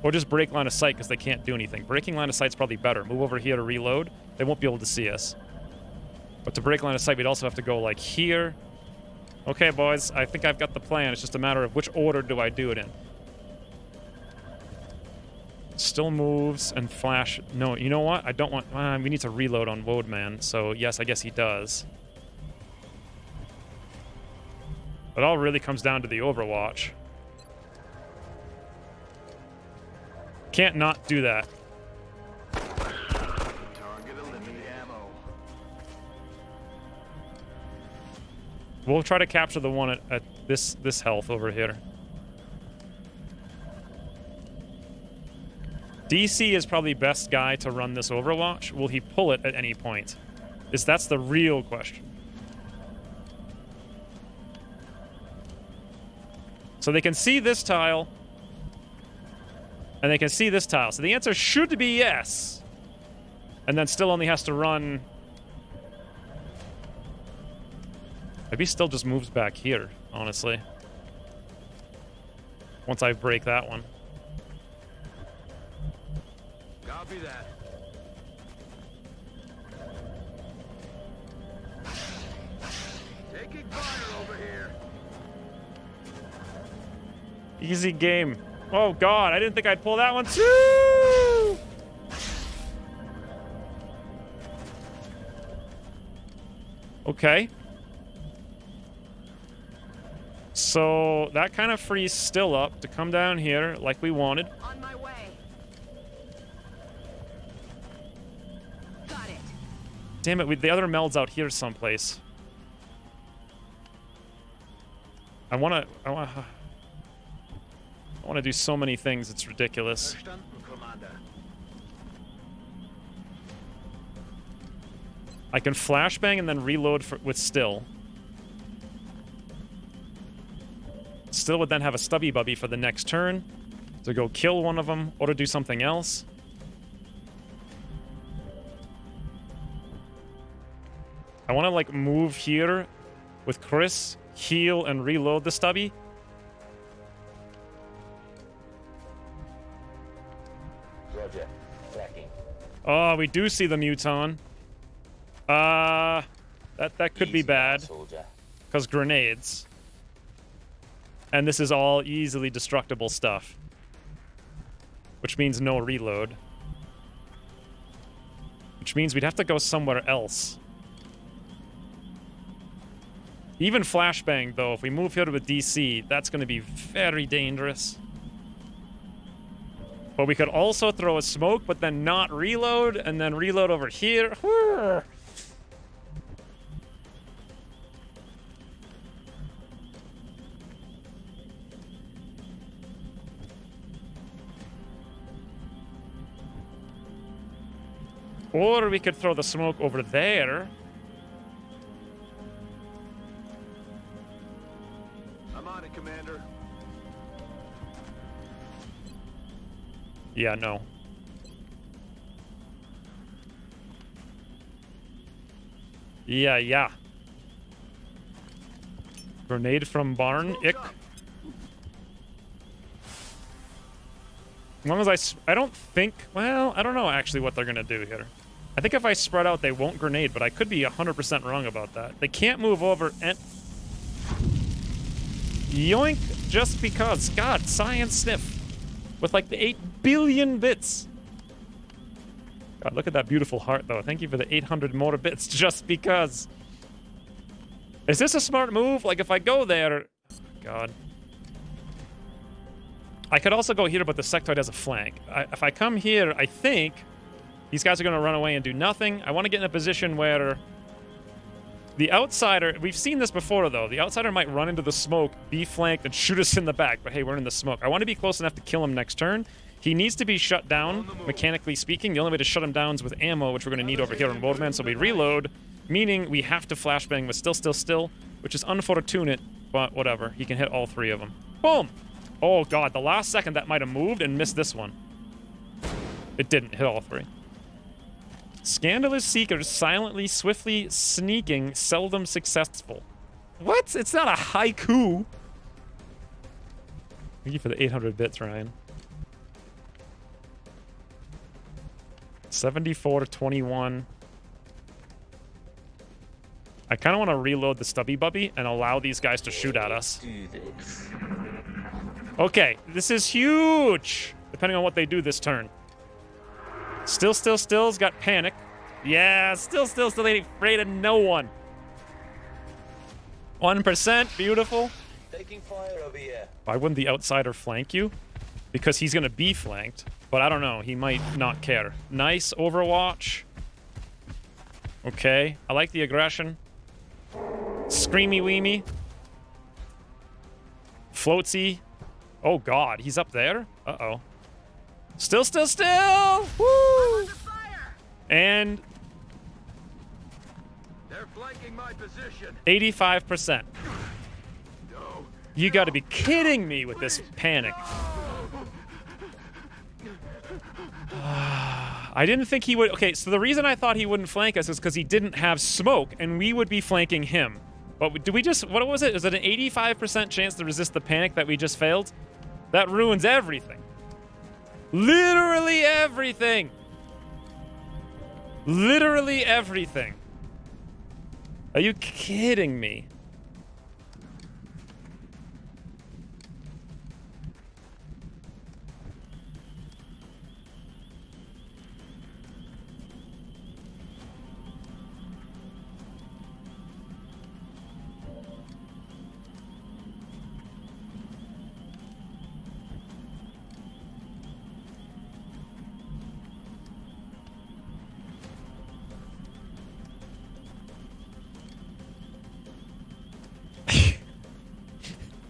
Or just break line of sight because they can't do anything. Breaking line of sight's probably better. Move over here to reload. They won't be able to see us. But to break line of sight, we'd also have to go like here. Okay, boys, I think I've got the plan. It's just a matter of which order do I do it in. Still moves and flash. No, you know what? I don't want... we need to reload on Woadman, so yes, I guess he does. It all really comes down to the Overwatch. Can't not do that. We'll try to capture the one at this health over here. DC is probably best guy to run this Overwatch. Will he pull it at any point? That's the real question. So they can see this tile. And they can see this tile. So the answer should be yes. And then still only has to run... Maybe still just moves back here, honestly. Once I break that one. Copy that. Taking fire over here. Easy game. Oh god, I didn't think I'd pull that one too! Okay. So that kind of frees Still up to come down here like we wanted. On my way. Got it. Damn it, the other meld's out here someplace. I wanna do so many things, it's ridiculous. I can flashbang and then reload with Still. Still would then have a stubby bubby for the next turn to go kill one of them or to do something else. I want to like move here with Chris, heal and reload the stubby. Roger. Tracking. Oh, we do see the Muton. That could be bad. Because grenades. And this is all easily destructible stuff. Which means no reload. Which means we'd have to go somewhere else. Even flashbang, though, if we move here with DC, that's going to be very dangerous. But we could also throw a smoke, but then not reload, and then reload over here. Or we could throw the smoke over there. I'm on it, Commander. Yeah, no. Yeah. Grenade from barn. Ick. As long as I don't think... Well, I don't know actually what they're going to do here. I think if I spread out, they won't grenade, but I could be 100% wrong about that. They can't move over and... Yoink, just because. God, science sniff. With like the 8 billion bits. God, look at that beautiful heart, though. Thank you for the 800 more bits, just because. Is this a smart move? Like, if I go there... Oh, God. I could also go here, but the sectoid has a flank. If I come here, I think these guys are going to run away and do nothing. I want to get in a position where the outsider... We've seen this before, though. The outsider might run into the smoke, be flanked, and shoot us in the back. But hey, we're in the smoke. I want to be close enough to kill him next turn. He needs to be shut down, mechanically speaking. The only way to shut him down is with ammo, which we're going to need over here on Roadman. So we reload, meaning we have to flashbang with still, which is unfortunate, but whatever. He can hit all three of them. Boom! Oh, God. The last second, that might have moved and missed this one. It didn't hit all three. Scandalous seekers, silently, swiftly sneaking, seldom successful. What? It's not a haiku. Thank you for the 800 bits, Ryan. 74-21. I kind of want to reload the Stubby Bubby and allow these guys to shoot at us. Okay, this is huge, depending on what they do this turn. Still's got panic. Yeah, still ain't afraid of no one. 1%, beautiful. Taking fire over here. Why wouldn't the outsider flank you? Because he's going to be flanked. But I don't know. He might not care. Nice Overwatch. Okay. I like the aggression. Screamy weemy. Floatsy. Oh, God. He's up there? Uh-oh. Still! Woo! And... They're flanking my position. 85%. You got to be kidding me with this panic. I didn't think he would... Okay, so the reason I thought he wouldn't flank us is because he didn't have smoke, and we would be flanking him. But do we just... What was it? Is it an 85% chance to resist the panic that we just failed? That ruins everything. Literally everything. Literally everything. Are you kidding me?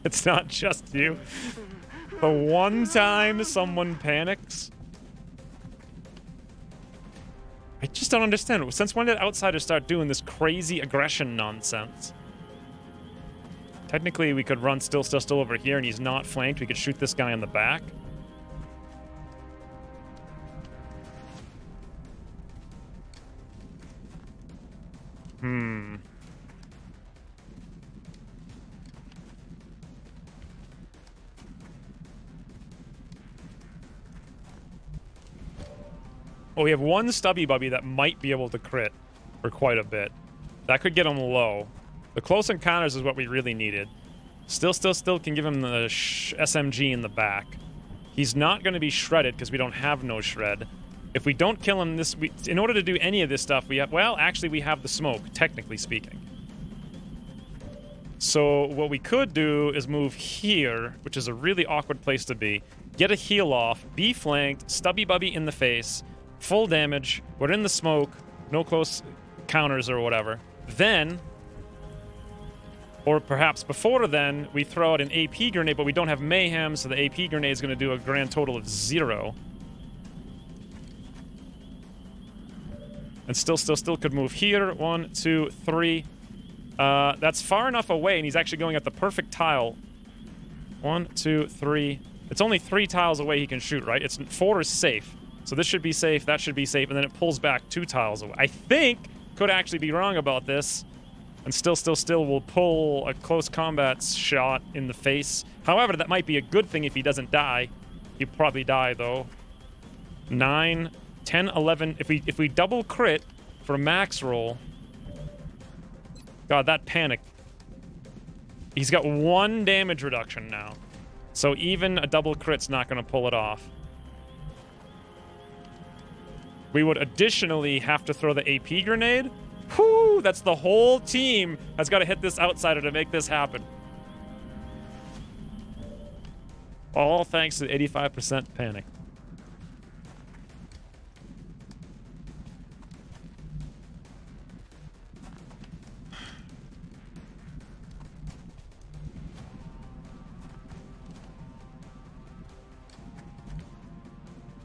It's not just you. The one time someone panics. I just don't understand. Since when did outsiders start doing this crazy aggression nonsense? Technically, we could run still over here and he's not flanked. We could shoot this guy in the back. Well, we have one Stubby Bubby that might be able to crit for quite a bit. That could get him low. The close encounters is what we really needed. Still can give him the SMG in the back. He's not going to be shredded because we don't have no shred. If we don't kill him in order to do any of this stuff, we have... Well, actually, we have the smoke, technically speaking. So what we could do is move here, which is a really awkward place to be. Get a heal off, be flanked, Stubby Bubby in the face... Full damage, we're in the smoke, no close counters or whatever. Then, or perhaps before then, we throw out an AP grenade, but we don't have Mayhem, so the AP grenade is going to do a grand total of 0. And still could move here. 1, 2, 3. That's far enough away, and he's actually going at the perfect tile. 1, 2, 3. It's only 3 tiles away he can shoot, right? 4 is safe. So this should be safe, that should be safe, and then it pulls back 2 tiles away. I think, could actually be wrong about this, and still will pull a close combat shot in the face. However, that might be a good thing if he doesn't die. He'll probably die, though. 9, 10, 11. If we double crit for a max roll... God, that panic. He's got 1 damage reduction now. So even a double crit's not going to pull it off. We would additionally have to throw the AP grenade. Whew, that's the whole team has got to hit this outsider to make this happen. All thanks to 85% panic.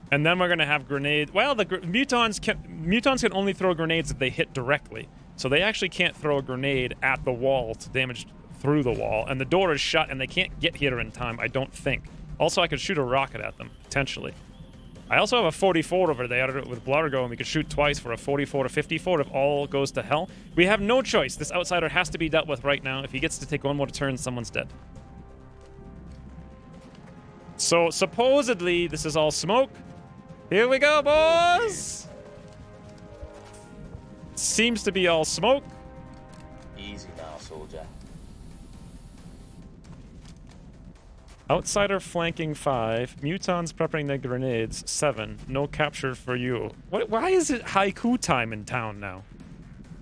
And then we're going to have grenades. Well, the mutons can only throw grenades if they hit directly. So they actually can't throw a grenade at the wall to damage through the wall. And the door is shut, and they can't get here in time, I don't think. Also, I could shoot a rocket at them, potentially. I also have a 44 over there with Blargo, and we could shoot twice for a 44 to 54 if all goes to hell. We have no choice. This outsider has to be dealt with right now. If he gets to take one more turn, someone's dead. So, supposedly, this is all smoke. Here we go, boys! Seems to be all smoke. Easy now, soldier. Outsider flanking 5. Mutons prepping their grenades 7. No capture for you. Why is it haiku time in town now?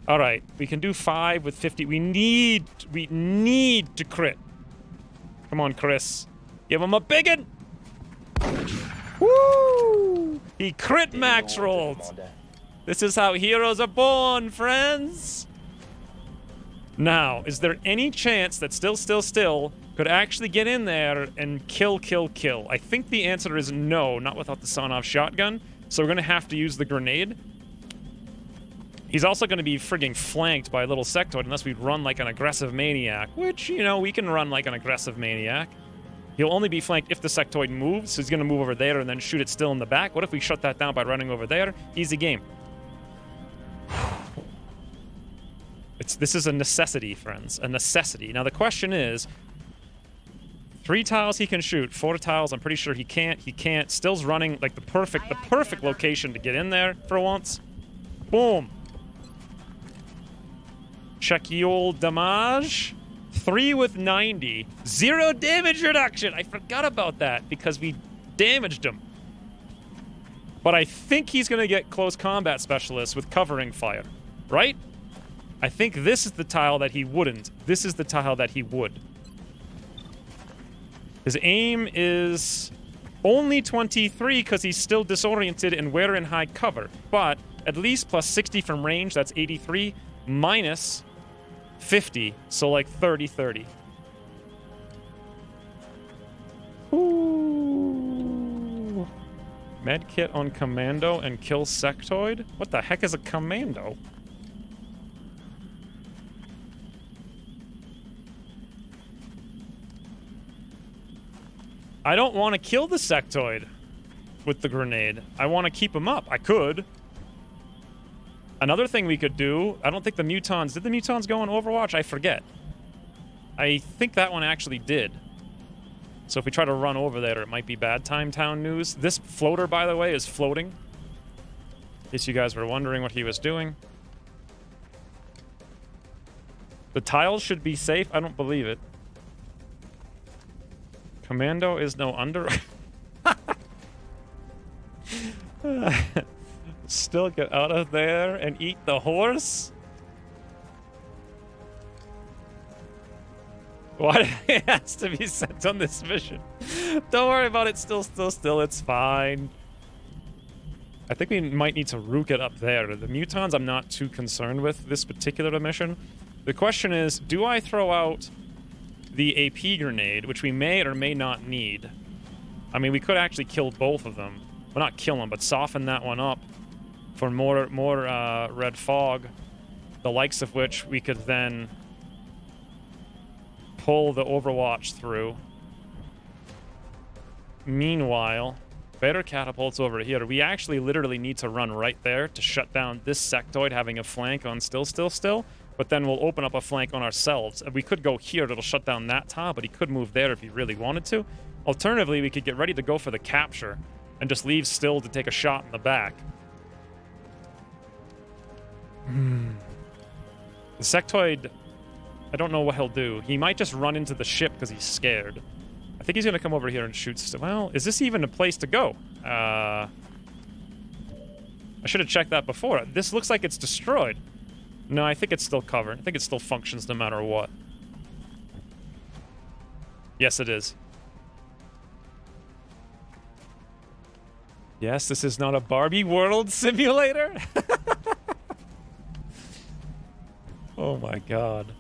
Alright, we can do 5 with 50. We need to crit. Come on, Chris. Give him a biggin! Woo! He crit max rolled. This is how heroes are born, friends. Now, is there any chance that still could actually get in there and kill? I think the answer is no, not without the sawn-off shotgun. So we're going to have to use the grenade. He's also going to be frigging flanked by a little sectoid unless we run like an aggressive maniac, which, you know, we can run like an aggressive maniac. He'll only be flanked if the sectoid moves, so he's going to move over there and then shoot it still in the back. What if we shut that down by running over there? Easy game. This is a necessity, friends. A necessity. Now, the question is, 3 tiles he can shoot. 4 tiles, I'm pretty sure he can't. He can't. Still's running like the perfect location to get in there for once. Boom. Check ye old damage. 3 with 90. 0 damage reduction. I forgot about that because we damaged him. But I think he's going to get close combat specialist with covering fire. Right? I think this is the tile that he wouldn't. This is the tile that he would. His aim is only 23 because he's still disoriented and we're in high cover. But at least plus 60 from range, that's 83, minus 50, so like 30-30. Ooh. Medkit on commando and kill sectoid? What the heck is a commando? I don't want to kill the sectoid with the grenade. I want to keep him up. I could. Another thing we could do, I don't think the mutons... Did the mutons go on Overwatch? I forget. I think that one actually did. So if we try to run over there, it might be bad time town news. This floater, by the way, is floating. In case you guys were wondering what he was doing. The tiles should be safe. I don't believe it. Commando is no under... Still get out of there and eat the horse? Why it has to be sent on this mission? Don't worry about it. Still. It's fine. I think we might need to rook it up there. The mutons I'm not too concerned with this particular mission. The question is, do I throw out the AP grenade, which we may or may not need? I mean, we could actually kill both of them. Well, not kill them, but soften that one up for more red fog, the likes of which we could then pull the Overwatch through. Meanwhile, better catapults over here. We actually literally need to run right there to shut down this sectoid having a flank on still, but then we'll open up a flank on ourselves. We could go here, it'll shut down that tile, but he could move there if he really wanted to. Alternatively, we could get ready to go for the capture and just leave Still to take a shot in the back. The sectoid, I don't know what he'll do. He might just run into the ship because he's scared. I think he's going to come over here and shoot Still. Well, is this even a place to go? I I should have checked that before. This looks like it's destroyed. No, I think it's still covered. I think it still functions no matter what. Yes, it is. Yes, this is not a Barbie World Simulator. Oh my god.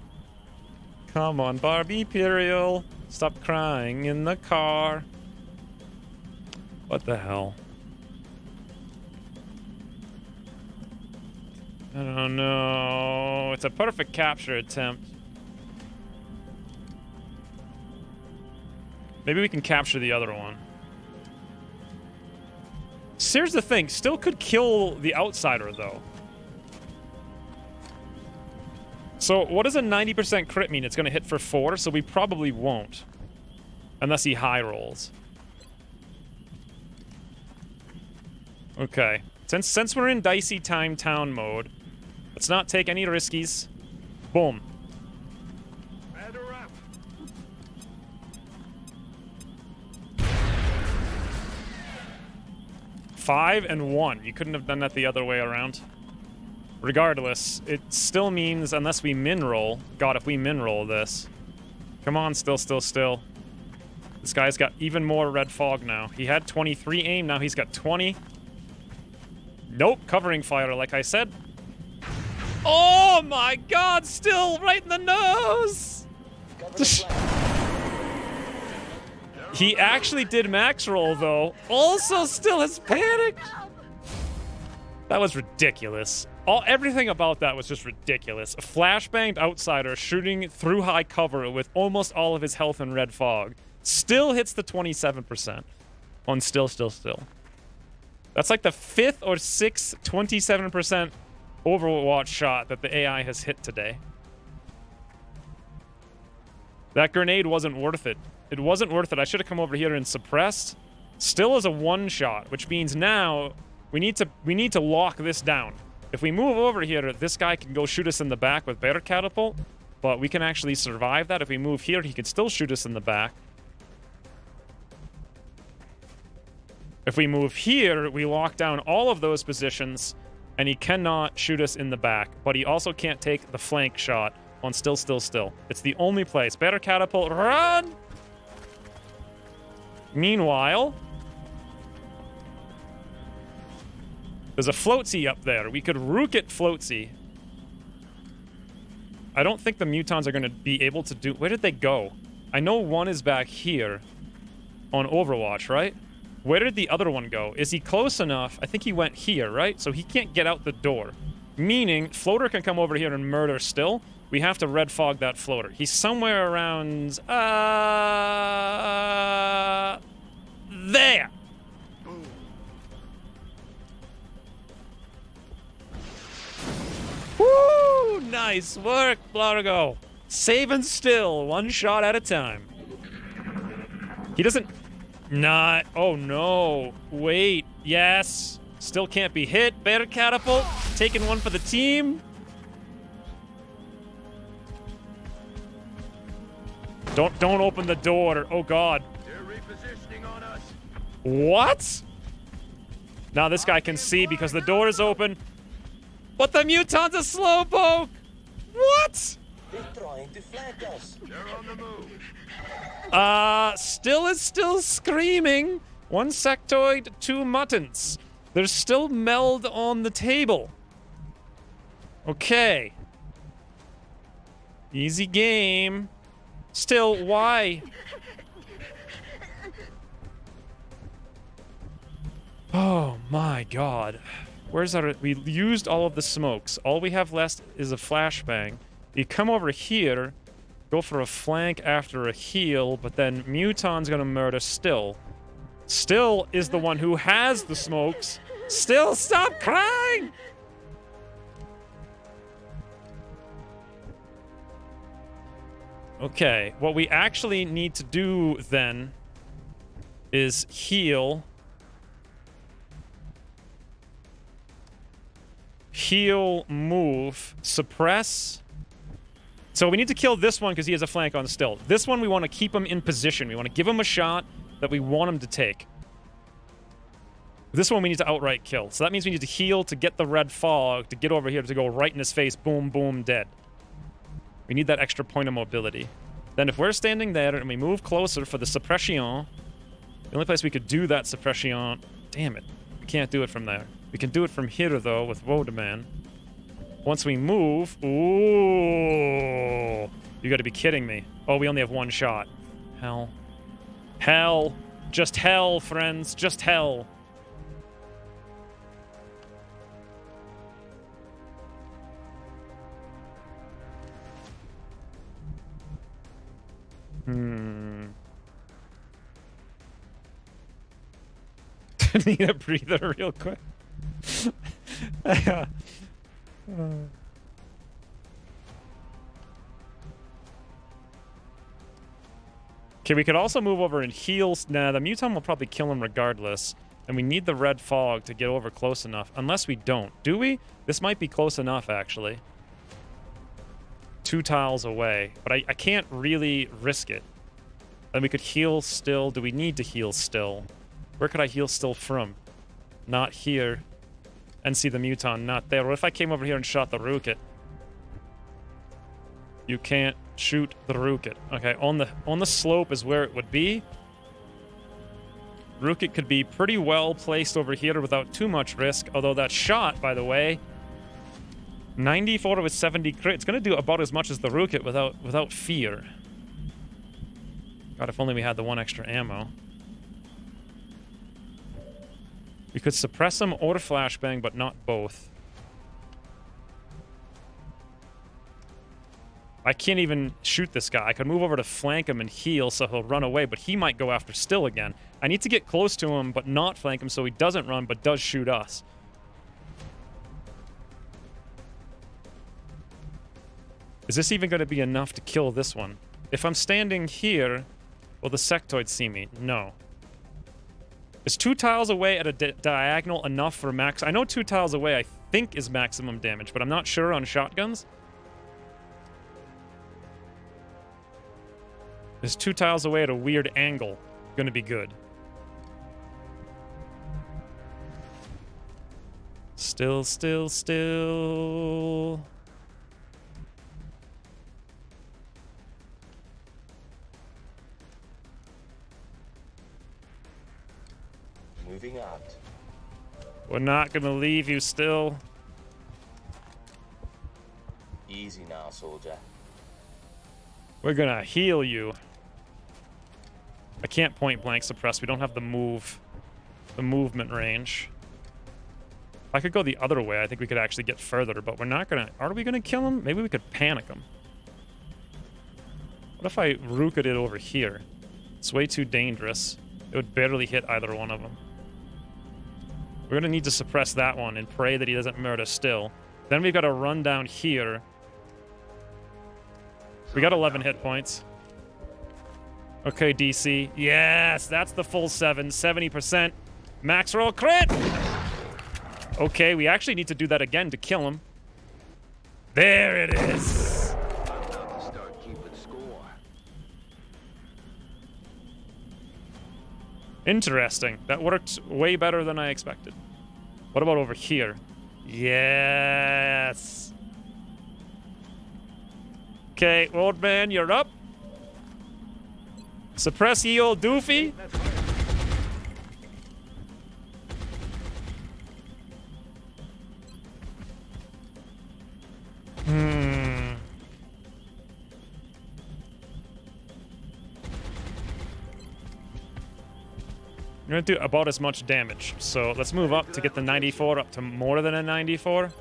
Come on, Barbie Imperial. Stop crying in the car. What the hell? I don't know. It's a perfect capture attempt. Maybe we can capture the other one. So here's the thing. Still could kill the outsider, though. So what does a 90% crit mean? It's going to hit for 4, so we probably won't. Unless he high rolls. Okay. Since we're in Dicey Time Town mode, let's not take any riskies. Boom. 5 and 1. You couldn't have done that the other way around. Regardless, it still means unless we min roll. God, if we min roll this. Come on, still. This guy's got even more red fog now. He had 23 aim, now he's got 20. Nope, covering fire, like I said. Oh my god, still right in the nose! He actually did max roll, though. Also still has panicked. That was ridiculous. Everything about that was just ridiculous. A flashbanged outsider shooting through high cover with almost all of his health in red fog. Still hits the 27% on still. That's like the 5th or 6th 27% Overwatch shot that the AI has hit today. That grenade wasn't worth it. It wasn't worth it. I should have come over here and suppressed. Still is a 1-shot, which means now we need to lock this down. If we move over here, this guy can go shoot us in the back with better catapult, but we can actually survive that. If we move here, he can still shoot us in the back. If we move here, we lock down all of those positions, and he cannot shoot us in the back, but he also can't take the flank shot on still. It's the only place. Better catapult, run! Meanwhile, there's a floatsy up there. We could rook it floatsy. I don't think the mutons are going to be able to do... Where did they go? I know one is back here on Overwatch, right? Where did the other one go? Is he close enough? I think he went here, right? So he can't get out the door. Meaning, floater can come over here and murder still. We have to red fog that floater. He's somewhere around... there! Woo! Nice work, Blargo. Saving still, 1 shot at a time. He doesn't... Not... Oh, no. Wait. Yes. Still can't be hit. Better catapult. Taking one for the team. Don't open the door. Oh, God. They're repositioning on us. What? Now this guy can see because the door is open. But the muton's a slowpoke! What? They're trying to flank us. They're on the move. Still is still screaming. 1 sectoid, 2 muttons. There's still meld on the table. Okay. Easy game. Still, why? Oh my god. Where's our... We used all of the smokes. All we have left is a flashbang. You come over here, go for a flank after a heal, but then Muton's gonna murder Still. Still is the one who has the smokes. Still, stop crying! Okay, what we actually need to do then is heal. Heal, move, suppress. So we need to kill this one because he has a flank on Still. This one we want to keep him in position. We want to give him a shot that we want him to take. This one we need to outright kill. So that means we need to heal to get the red fog, to get over here, to go right in his face, boom, boom, dead. We need that extra point of mobility. Then if we're standing there and we move closer for the suppression, the only place we could do that suppression, damn it, we can't do it from there. We can do it from here, though, with Wodeman. Once we move, ooh, you gotta be kidding me. Oh, we only have one shot. Hell. Hell. Just hell, friends, just hell. Need a breather real quick. Okay, we could also move over and heal. Nah, the Muton will probably kill him regardless. And we need the red fog to get over close enough. Unless we don't. Do we? This might be close enough, actually. 2 tiles away. But I can't really risk it. Then we could heal still. Do we need to heal still? Where could I heal still from? Not here. And see the Muton, not there. What if I came over here and shot the Rukit? You can't shoot the Rukit. Okay, on the slope is where it would be. Rukit could be pretty well placed over here without too much risk. Although that shot, by the way, 94 with 70 crit. It's going to do about as much as the Rukit without fear. God, if only we had the 1 extra ammo. We could suppress him or flashbang, but not both. I can't even shoot this guy. I could move over to flank him and heal so he'll run away, but he might go after Still again. I need to get close to him, but not flank him so he doesn't run, but does shoot us. Is this even going to be enough to kill this one? If I'm standing here, will the sectoid see me? No. Is 2 tiles away at a diagonal enough for max? I know 2 tiles away I think is maximum damage, but I'm not sure on shotguns. Is 2 tiles away at a weird angle gonna be good? Still. Moving out. We're not gonna leave you Still. Easy now, soldier. We're gonna heal you. I can't point blank suppress. We don't have the movement range. If I could go the other way, I think we could actually get further, but we're not gonna. Are we gonna kill him? Maybe we could panic him. What if I Rukit it over here? It's way too dangerous. It would barely hit either one of them. We're gonna need to suppress that one and pray that he doesn't murder Still. Then we've got to run down here. We got 11 hit points. Okay, DC. Yes, that's the full 7. 70%. Max roll crit! Okay, we actually need to do that again to kill him. There it is. Interesting. That worked way better than I expected. What about over here? Yes. Okay, old man, you're up. Suppress ye old doofy. I'm gonna do about as much damage. So let's move up to get the 94 up to more than a 94.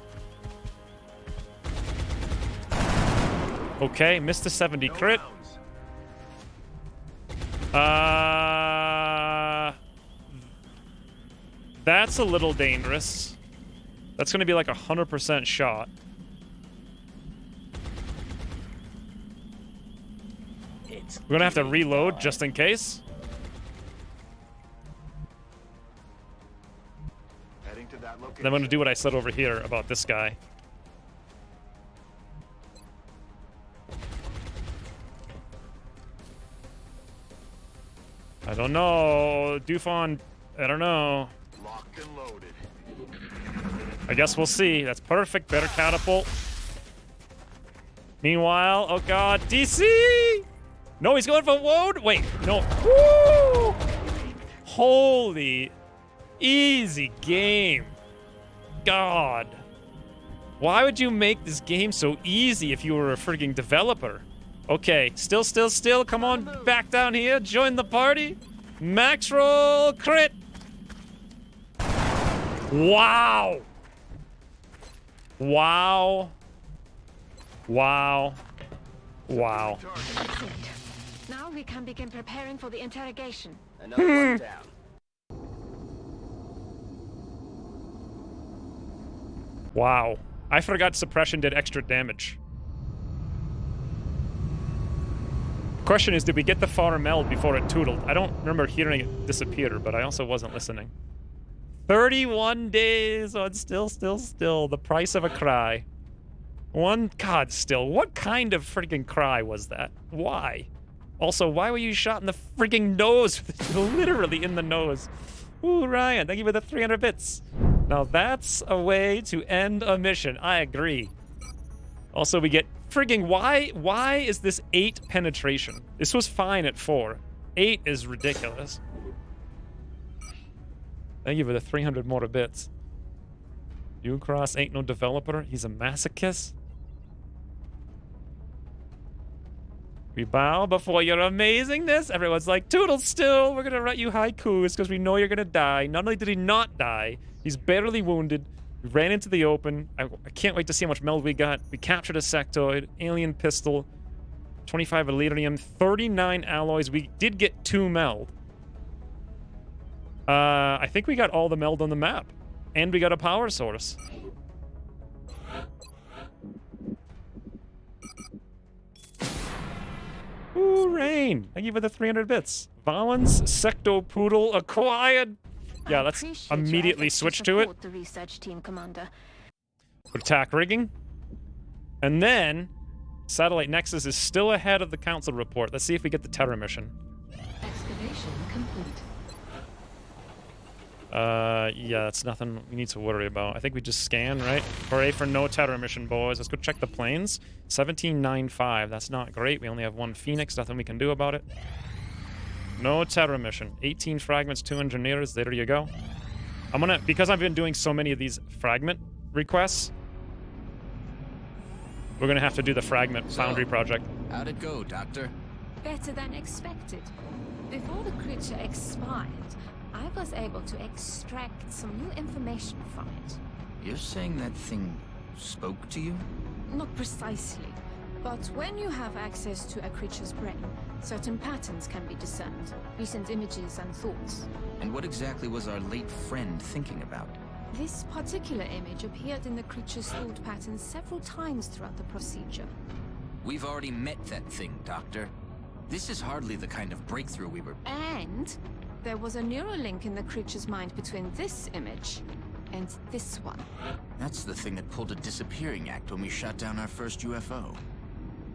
Okay, missed the 70 crit. That's a little dangerous. That's gonna be like 100% shot. We're gonna have to reload just in case. Then I'm gonna do what I said over here about this guy. I don't know. Dufon, I don't know. and loaded. I guess we'll see. That's perfect. Better catapult. Meanwhile, oh god, DC! No, he's going for wound. Wait, no. Woo! Holy easy game. God. Why would you make this game so easy if you were a freaking developer? Okay, still. Come on, back down here. Join the party. Max roll crit. Wow. Wow. Wow. Wow. That's it. Now we can begin preparing for the interrogation. Another one down. Wow. I forgot suppression did extra damage. Question is, did we get the far meld before it tootled? I don't remember hearing it disappear, but I also wasn't listening. 31 days on still. The price of a cry. God, still. What kind of freaking cry was that? Why? Also, why were you shot in the freaking nose? Literally in the nose. Ooh, Ryan, thank you for the 300 bits. Now that's a way to end a mission. I agree. Also, we get frigging why is this 8 penetration? This was fine at 4. 8 is ridiculous. Thank you for the 300 more bits. Ucross ain't no developer. He's a masochist. We bow before your amazingness. Everyone's like, Toodle still. We're gonna write you haikus because we know you're gonna die. Not only did he not die, he's barely wounded. We ran into the open. I can't wait to see how much meld we got. We captured a sectoid, alien pistol, 25 Elerium, 39 alloys. We did get 2 meld. I think we got all the meld on the map. And we got a power source. Ooh, Rain. Thank you for the 300 bits. Valens Sectopoodle acquired. Yeah, let's immediately switch to it. The research team, Commander. Attack rigging. And then, Satellite Nexus is still ahead of the Council report. Let's see if we get the Terra mission. Excavation complete. Yeah, that's nothing we need to worry about. I think we just scan, right? Hooray for no Terra mission, boys. Let's go check the planes. 1795. That's not great. We only have 1 Phoenix. Nothing we can do about it. No Terra mission. 18 fragments, 2 engineers. There you go. I'm gonna, because I've been doing so many of these fragment requests, we're gonna have to do the fragment foundry project. How'd it go, Doctor? Better than expected. Before the creature expired, I was able to extract some new information from it. You're saying that thing spoke to you? Not precisely, but when you have access to a creature's brain, certain patterns can be discerned, recent images and thoughts. And what exactly was our late friend thinking about? This particular image appeared in the creature's thought patterns several times throughout the procedure. We've already met that thing, Doctor. This is hardly the kind of breakthrough we were... And there was a neural link in the creature's mind between this image and this one. That's the thing that pulled a disappearing act when we shot down our first UFO.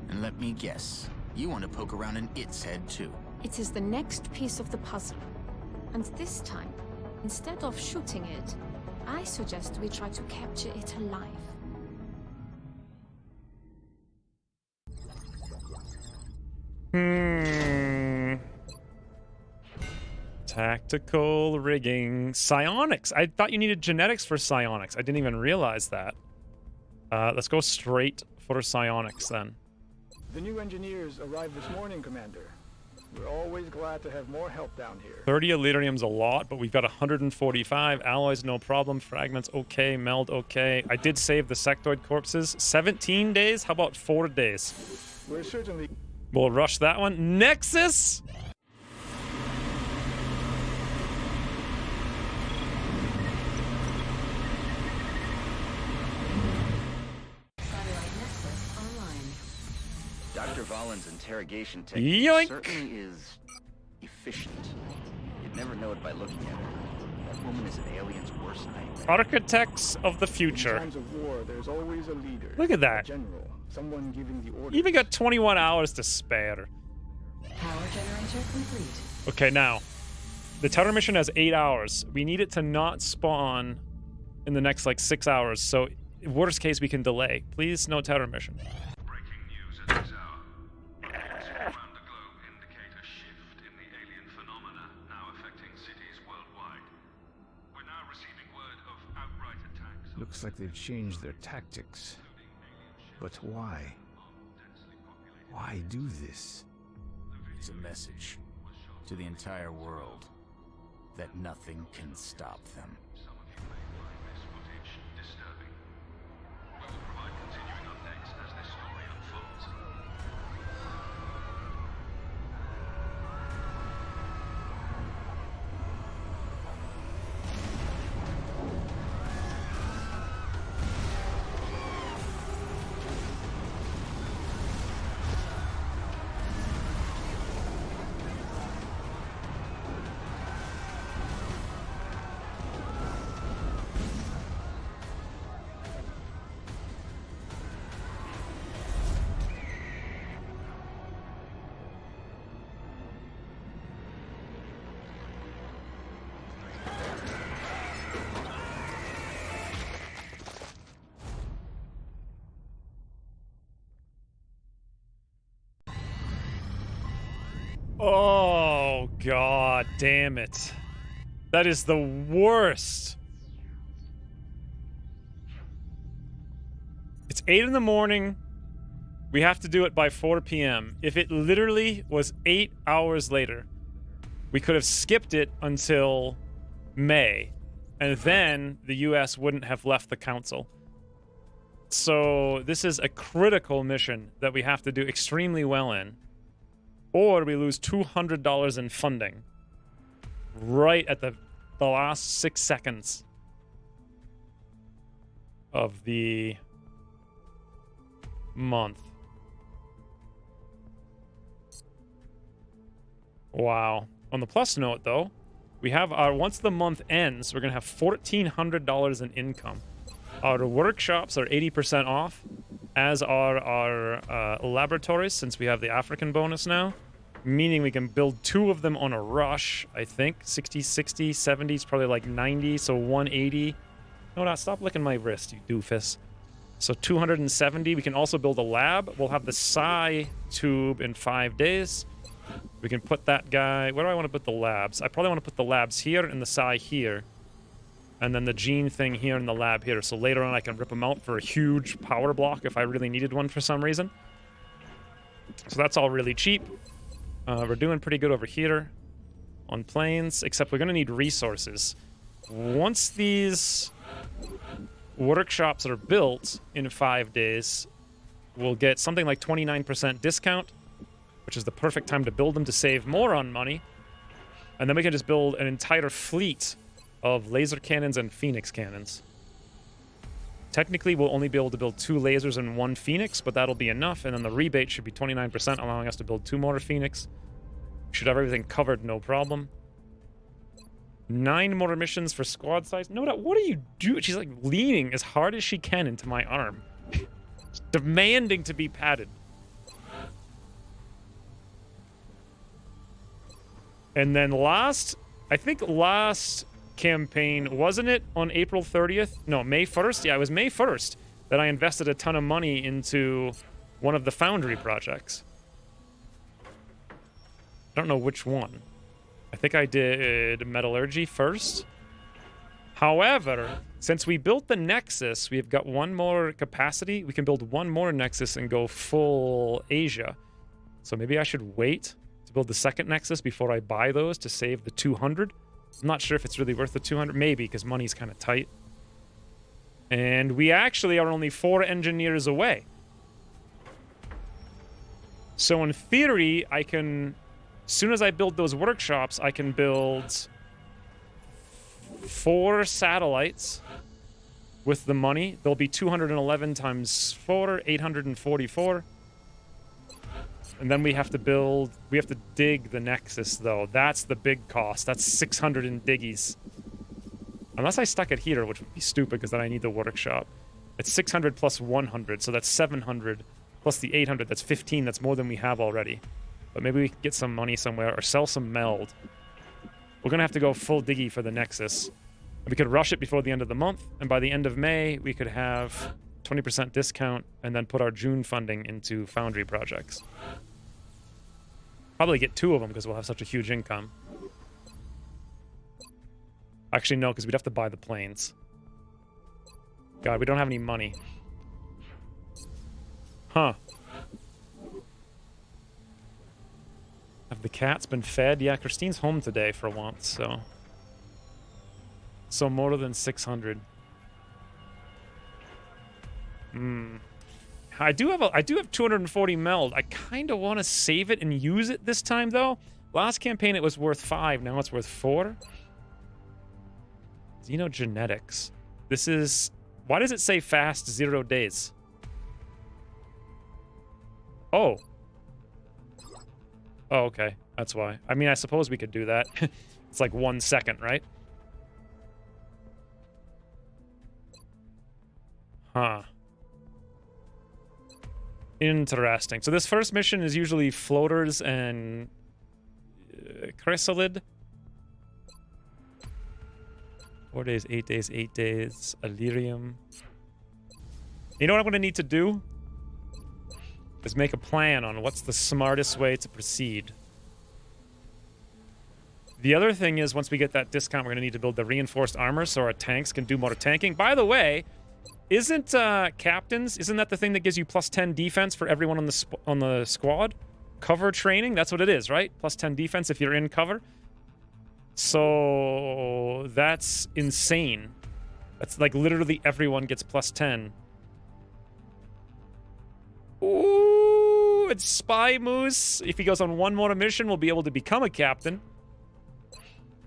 And let me guess, you want to poke around in its head too. It is the next piece of the puzzle. And this time, instead of shooting it, I suggest we try to capture it alive. Tactical rigging. Psionics. I thought you needed genetics for psionics. I didn't even realize that. Let's go straight for psionics then. The new engineers arrived this morning, Commander. We're always glad to have more help down here. 30 Elerium's a lot, but we've got 145. Alloys, no problem. Fragments, okay. Meld, okay. I did save the sectoid corpses. 17 days? How about 4 days? We're certainly... We'll rush that one. Nexus! Dr. Valen's interrogation technique certainly is efficient. You'd never know it by looking at her. That woman is an alien's worst nightmare. Architects of the future. In times of war, there's always a leader. Look at that. A general, someone giving the orders. You even got 21 hours to spare. Power generator complete. Okay, now. The Terror mission has 8 hours. We need it to not spawn in the next, like, 6 hours. So, worst case, we can delay. Please, no Terror mission. Breaking news at this hour. Reports from around the globe indicate a shift in the alien phenomena now affecting cities worldwide. We're now receiving word of outright attacks. Looks like they've changed their tactics. But why? Why do this? It's a message to the entire world that nothing can stop them. Some of you may find this footage disturbing. We will provide continuing updates as this story unfolds. Oh, god damn it. That is the worst. It's 8 in the morning. We have to do it by 4 p.m. If it literally was 8 hours later, we could have skipped it until May, and then the US wouldn't have left the council. So this is a critical mission that we have to do extremely well in, or we lose $200 in funding right at the last 6 seconds of the month. Wow. On the plus note, though, we have our, once the month ends, we're going to have $1,400 in income. Our workshops are 80% off, as are our laboratories, since we have the African bonus now. Meaning we can build 2 of them on a rush, I think. 60, 60, 70 is probably like 90, so 180. No, stop licking my wrist, you doofus. So 270. We can also build a lab. We'll have the Psi tube in 5 days. We can put that guy... Where do I want to put the labs? I probably want to put the labs here and the Psi here. And then the gene thing here and the lab here. So later on I can rip them out for a huge power block if I really needed one for some reason. So that's all really cheap. We're doing pretty good over here on planes, except we're going to need resources. Once these workshops are built in 5 days, we'll get something like 29% discount, which is the perfect time to build them to save more on money. And then we can just build an entire fleet of laser cannons and Phoenix cannons. Technically, we'll only be able to build 2 lasers and 1 Phoenix, but that'll be enough, and then the rebate should be 29%, allowing us to build 2 more Phoenix. Should have everything covered, no problem. 9 more missions for squad size. Noda, what are you doing? She's like leaning as hard as she can into my arm. Demanding to be patted. And then I think last campaign, wasn't it on April 30th? No, May 1st? Yeah, it was May 1st that I invested a ton of money into one of the Foundry projects. I don't know which one. I think I did Metallurgy first. However, since we built the Nexus, we've got 1 more capacity. We can build 1 more Nexus and go full Asia. So maybe I should wait to build the second Nexus before I buy those to save the 200. I'm not sure if it's really worth the 200. Maybe, because money's kind of tight. And we actually are only 4 engineers away. So in theory, I can... As soon as I build those workshops, I can build 4 satellites with the money. There'll be 211 times 4, 844. And then we have to dig the Nexus, though. That's the big cost. That's 600 in diggies. Unless I stuck it here, which would be stupid, because then I need the workshop. It's 600 plus 100, so that's 700. Plus the 800, that's 15. That's more than we have already. But maybe we can get some money somewhere, or sell some meld. we're going to have to go full diggy for the Nexus. We could rush it before the end of the month, and by the end of May, we could have 20% discount and then put our June funding into Foundry projects. Probably get 2 of them because we'll have such a huge income. Actually, no, because we'd have to buy the planes. God, we don't have any money. Huh. Have the cats been fed? Yeah, Christine's home today for once, so... So more than 600. I do have 240 meld. I kind of want to save it and use it this time, though. Last campaign it was worth 5. Now it's worth 4. Xenogenetics. This is... Why does it say fast 0 days? Oh. Oh, okay. That's why. I mean, I suppose we could do that. It's like 1 second, right? Huh. Interesting. So this first mission is usually floaters and chrysalid. 4 days, 8 days, 8 days. Illyrium. You know what I'm going to need to do? Is make a plan on what's the smartest way to proceed. The other thing is, once we get that discount, we're going to need to build the reinforced armor so our tanks can do more tanking. By the way, isn't captains, isn't that the thing that gives you plus 10 defense for everyone on the squad? Cover training, that's what it is, right? Plus 10 defense if you're in cover. So that's insane. That's like literally everyone gets plus 10. Ooh, it's Spy Moose. If he goes on one more mission, we'll be able to become a captain.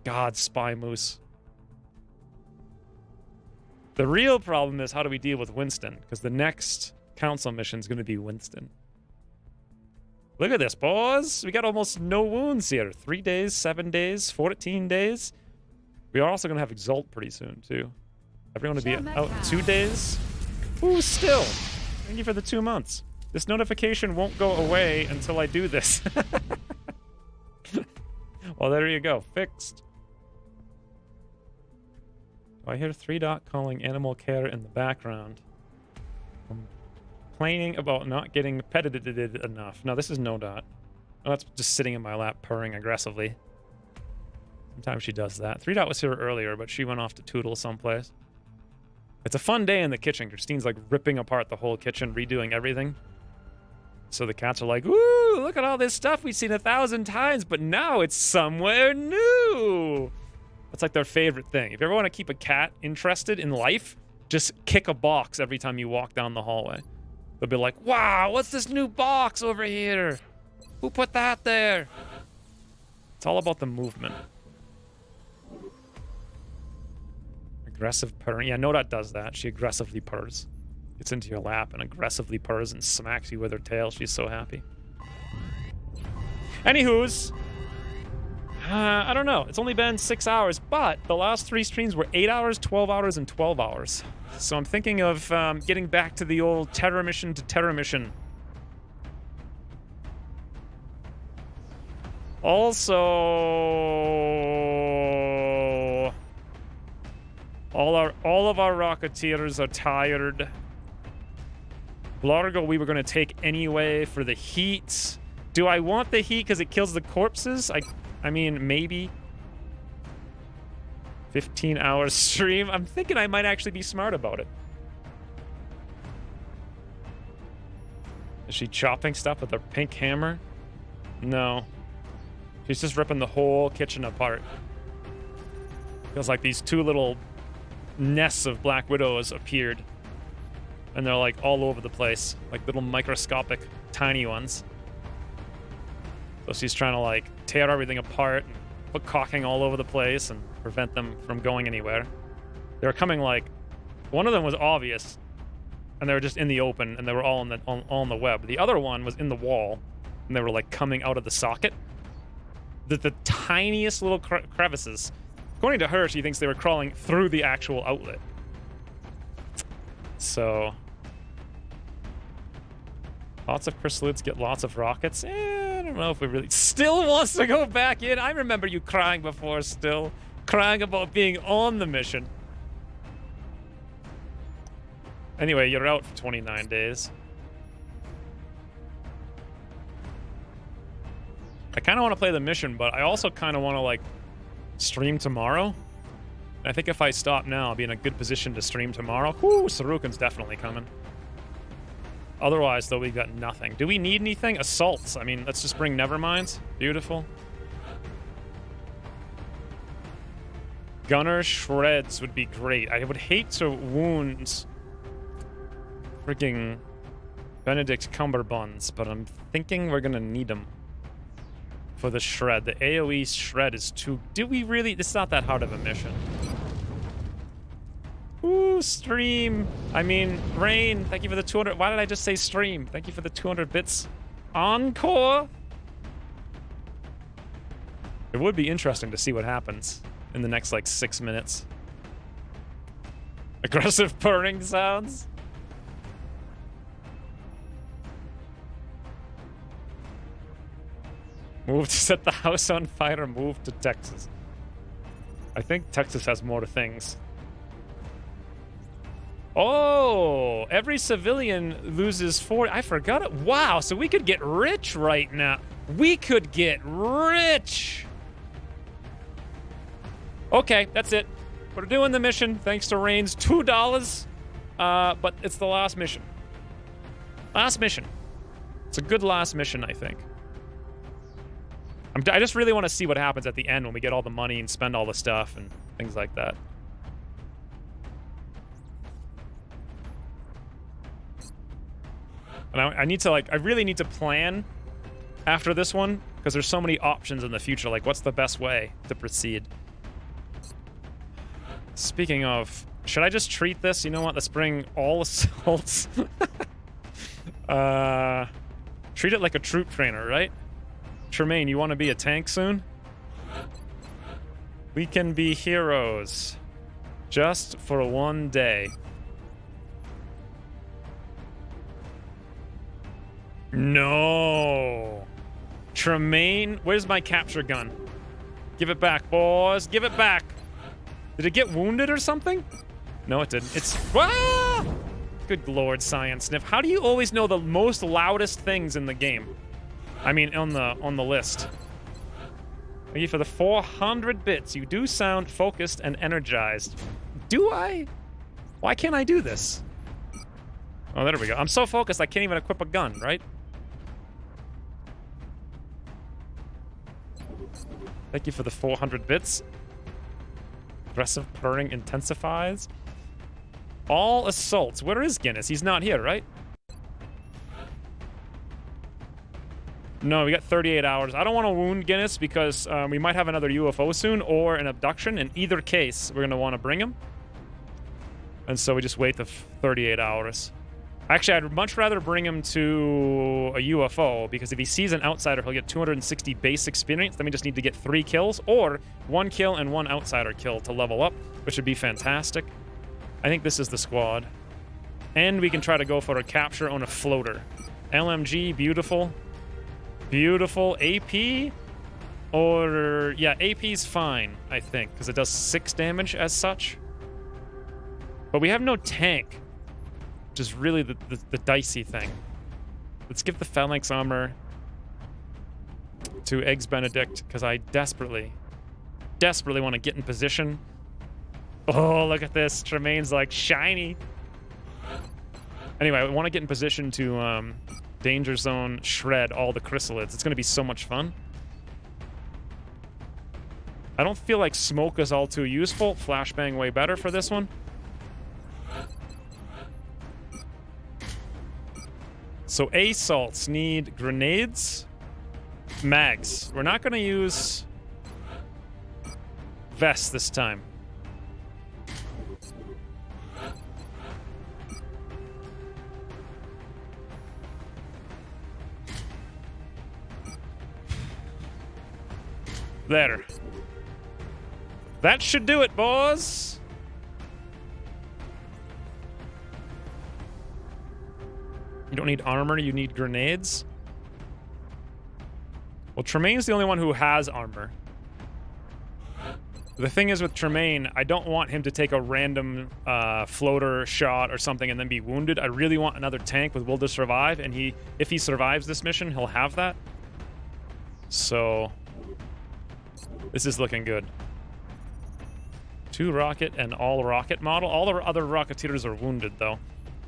God, Spy Moose. The real problem is, how do we deal with Winston? Because the next council mission is going to be Winston. Look at this, boys. We got almost no wounds here. 3 days, 7 days, 14 days. We are also going to have Exalt pretty soon, too. Everyone will be out 2 days. Ooh, still. Thank you for the 2 months. This notification won't go away until I do this. Well, there you go. Fixed. I hear 3 Dot calling animal care in the background. Complaining about not getting petted enough. No, this is No Dot. Oh, that's just sitting in my lap purring aggressively. Sometimes she does that. 3 Dot was here earlier, but she went off to Toodle someplace. It's a fun day in the kitchen. Christine's like ripping apart the whole kitchen, redoing everything. So the cats are like, "Ooh, look at all this stuff we've seen 1,000 times, but now it's somewhere new." That's like their favorite thing. If you ever want to keep a cat interested in life, just kick a box every time you walk down the hallway. They'll be like, "Wow, what's this new box over here? Who put that there?" It's all about the movement. Aggressive purring. Yeah, No Dot does that. She aggressively purrs. Gets into your lap and aggressively purrs and smacks you with her tail. She's so happy. Anywho's, I don't know. It's only been 6 hours, but the last 3 streams were 8 hours, 12 hours, and 12 hours. So I'm thinking of getting back to the old Terra mission to Terra mission. Also, all of our Rocketeers are tired. Largo we were going to take anyway for the heat. Do I want the heat because it kills the corpses? I mean, maybe. 15-hour stream. I'm thinking I might actually be smart about it. Is she chopping stuff with her pink hammer? No. She's just ripping the whole kitchen apart. Feels like these 2 little nests of Black Widows appeared. And they're like all over the place. Like little microscopic, tiny ones. So she's trying to like tear everything apart and put caulking all over the place and prevent them from going anywhere. They were coming like... One of them was obvious. And they were just in the open and they were all on the web. The other one was in the wall. And they were like coming out of the socket. The tiniest little crevices. According to her, she thinks they were crawling through the actual outlet. So... Lots of chrysalids get lots of rockets. I don't know if we really... Still wants to go back in. I remember you crying before, Still. Crying about being on the mission. Anyway, you're out for 29 days. I kind of want to play the mission, but I also kind of want to, like, stream tomorrow. And I think if I stop now, I'll be in a good position to stream tomorrow. Whoo, Sarukan's definitely coming. Otherwise, though, we've got nothing. Do we need anything? Assaults. I mean, let's just bring Neverminds. Beautiful. Gunner Shreds would be great. I would hate to wound freaking Benedict Cumberbuns, but I'm thinking we're gonna need them for the Shred. The AoE Shred is too... Do we really... It's not that hard of a mission. Ooh, stream. I mean, Rain, thank you for the 200... Why did I just say stream? Thank you for the 200 bits. Encore? It would be interesting to see what happens in the next, like, 6 minutes. Aggressive purring sounds. Move to set the house on fire, move to Texas. I think Texas has more things. Oh, every civilian loses 40. I forgot it. Wow, so we could get rich right now. We could get rich. Okay, that's it. We're doing the mission thanks to Rain's $2. But it's the last mission. Last mission. It's a good last mission, I think. I just really want to see what happens at the end when we get all the money and spend all the stuff and things like that. And I need to, like, I really need to plan after this one because there's so many options in the future. Like, what's the best way to proceed? Speaking of, should I just treat this? You know what? Let's bring all assaults. Treat it like a troop trainer, right? Tremaine, you want to be a tank soon? We can be heroes. Just for one day. No. Tremaine, where's my capture gun? Give it back, boys. Give it back. Did it get wounded or something? No, it didn't. It's... Ah! Good lord, Science Sniff. How do you always know the most loudest things in the game? I mean, on the list. Thank you for the 400 bits. You do sound focused and energized. Do I? Why can't I do this? Oh, there we go. I'm so focused I can't even equip a gun, right? Thank you for the 400 bits. Aggressive purring intensifies. All assaults. Where is Guinness? He's not here, right? No, we got 38 hours. I don't want to wound Guinness because we might have another UFO soon or an abduction. In either case, we're going to want to bring him. And so we just wait the 38 hours. Actually, I'd much rather bring him to a UFO because if he sees an outsider, he'll get 260 base experience. Then we just need to get 3 kills or 1 kill and 1 outsider kill to level up, which would be fantastic. I think this is the squad. And we can try to go for a capture on a floater. LMG, beautiful. Beautiful. AP? Or... yeah, AP's fine, I think, because it does 6 damage as such. But we have no tank, which is really the dicey thing. Let's give the Phalanx armor to Eggs Benedict, because I desperately want to get in position. Oh, look at this. Tremaine's like shiny. Anyway, I want to get in position to Danger Zone shred all the chrysalids. It's going to be so much fun. I don't feel like smoke is all too useful. Flashbang way better for this one. So assaults need grenades, mags. We're not going to use vests this time. There. That should do it, boys. You don't need armor, you need grenades. Well, Tremaine's the only one who has armor. The thing is with Tremaine, I don't want him to take a random floater shot or something and then be wounded. I really want another tank with will to survive, and if he survives this mission, he'll have that. So this is looking good. 2 rocket and all rocket model. All the other Rocketeers are wounded, though.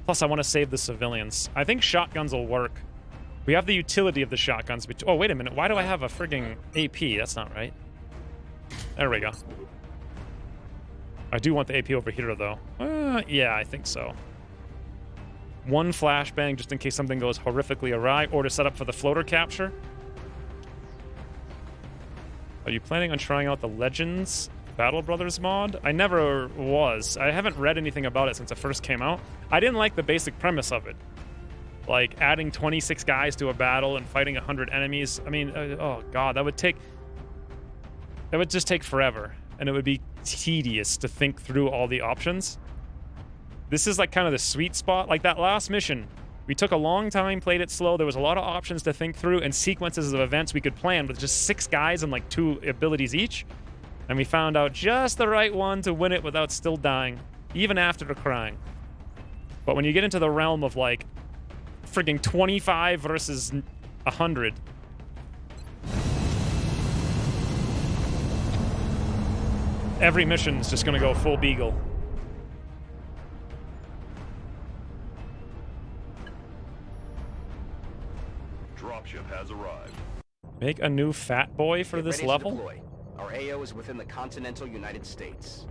Plus, I want to save the civilians. I think shotguns will work. We have the utility of the shotguns. Oh, wait a minute. Why do I have a frigging AP? That's not right. There we go. I do want the AP over here, though. Yeah, I think so. 1 flashbang just in case something goes horrifically awry, or to set up for the floater capture. Are you planning on trying out the Legends Battle Brothers mod? I never was. I haven't read anything about it since it first came out. I didn't like the basic premise of it. Like, adding 26 guys to a battle and fighting 100 enemies. I mean, oh god, that would just take forever. And it would be tedious to think through all the options. This is like kind of the sweet spot. Like that last mission, we took a long time, played it slow. There was a lot of options to think through and sequences of events we could plan with just 6 guys and like 2 abilities each. And we found out just the right one to win it without still dying, even after crying. But when you get into the realm of like frigging 25 versus 100, every mission is just gonna go full beagle. Dropship has arrived. Make a new fat boy for this level? Our AO is within the continental United States.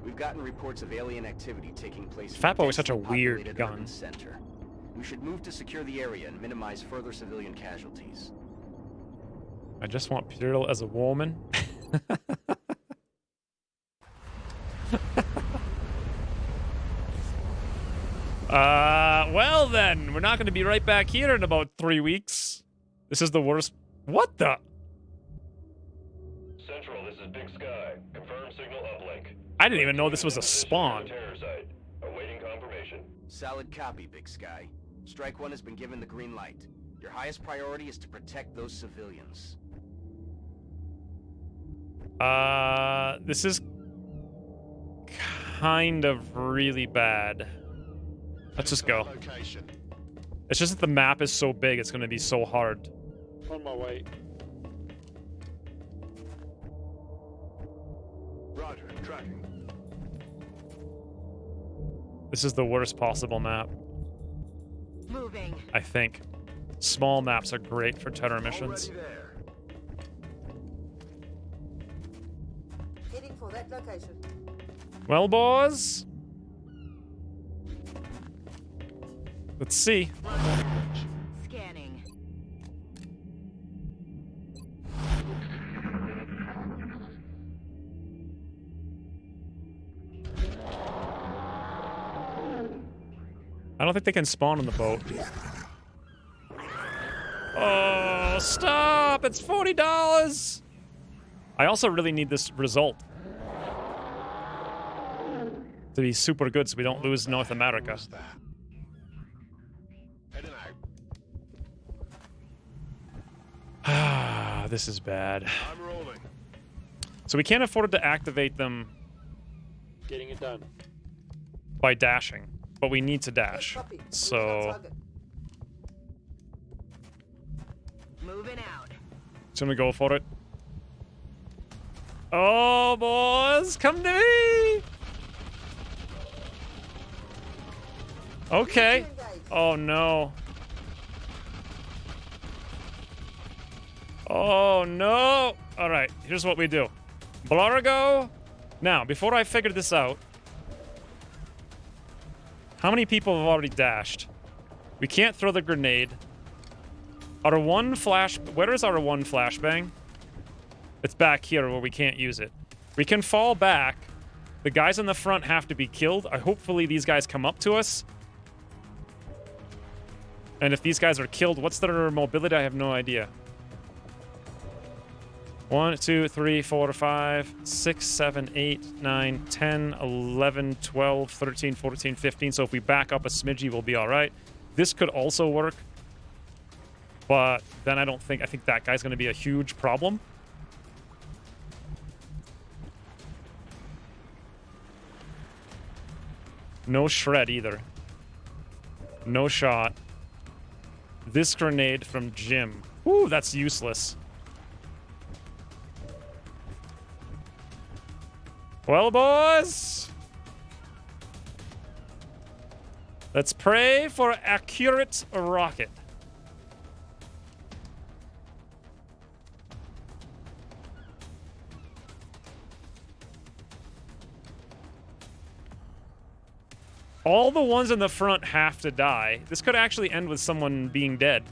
We've gotten reports of alien activity taking place. Fat boy is such a weird gun. Center. We should move to secure the area and minimize further civilian casualties. I just want Piril as a woman. Well then, we're not going to be right back here in about 3 weeks. This is the worst. What the? Central, this is Big Sky. Confirm signal uplink. I didn't even know this was a spawn. Terror site. Awaiting confirmation. Solid copy, Big Sky. Strike 1 has been given the green light. Your highest priority is to protect those civilians. This is kind of really bad. Let's just go. It's just that the map is so big, it's going to be so hard. On my way. Roger, tracking. This is the worst possible map. Moving. I think. Small maps are great for terror missions. Heading for that location. Well, boys. Let's see. Scanning. I don't think they can spawn on the boat. Oh, stop! It's $40! I also really need this result to be super good so we don't lose North America. Ah, this is bad. I'm rolling. So we can't afford to activate them Getting it done. by dashing, but we need to dash. So Moving out. should we go for it? Oh, boys, come to me! Okay. Oh, no. Oh, no. All right, here's what we do. Blargo. Now, before I figure this out, how many people have already dashed? We can't throw the grenade. R1 flash... Where is R1 flashbang? It's back here where we can't use it. We can fall back. The guys in the front have to be killed. Hopefully these guys come up to us. And if these guys are killed, what's their mobility? I have no idea. 1, 2, 3, 4, 5, 6, 7, 8, 9, 10, 11, 12, 13, 14, 15. So if we back up a smidgy, we'll be all right. This could also work. But then I think that guy's going to be a huge problem. No shred either. No shot. This grenade from Jim. Ooh, that's useless. Well, boys. Let's pray for accurate rocket. All the ones in the front have to die. This could actually end with someone being dead.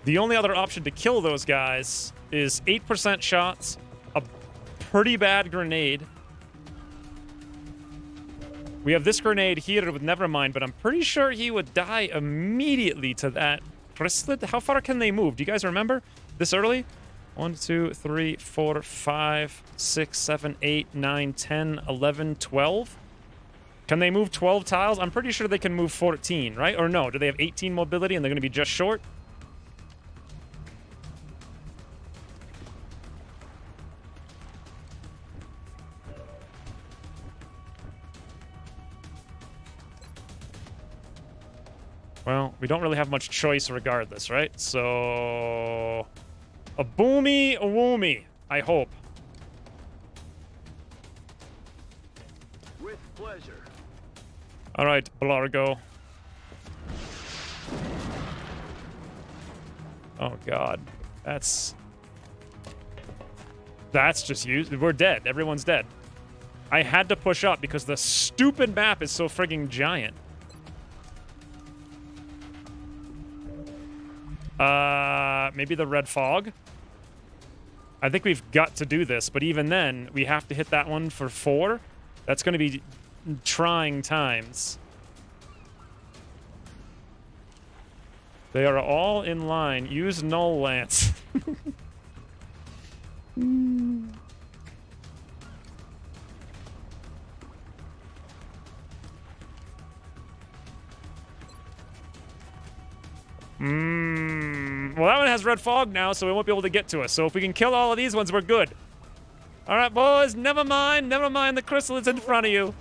The only other option to kill those guys is 8% shots, a pretty bad grenade. We have this grenade here with Nevermind, but I'm pretty sure he would die immediately to that chrysalid. How far can they move? Do you guys remember this early? 1, 2, 3, 4, 5, 6, 7, 8, 9, 10, 11, 12. Can they move 12 tiles? I'm pretty sure they can move 14, right? Or no, do they have 18 mobility and they're going to be just short? Well, we don't really have much choice regardless, right? So... a boomy, a woomy, I hope. With pleasure. All right, Blargo. Oh, God. That's just used. We're dead. Everyone's dead. I had to push up because the stupid map is so frigging giant. Maybe the red fog. I think we've got to do this, but even then, we have to hit that one for 4. That's going to be trying times. They are all in line. Use Null Lance. Well, that one has red fog now, so we won't be able to get to us. So if we can kill all of these ones, we're good. All right, boys, never mind the chrysalids in front of you.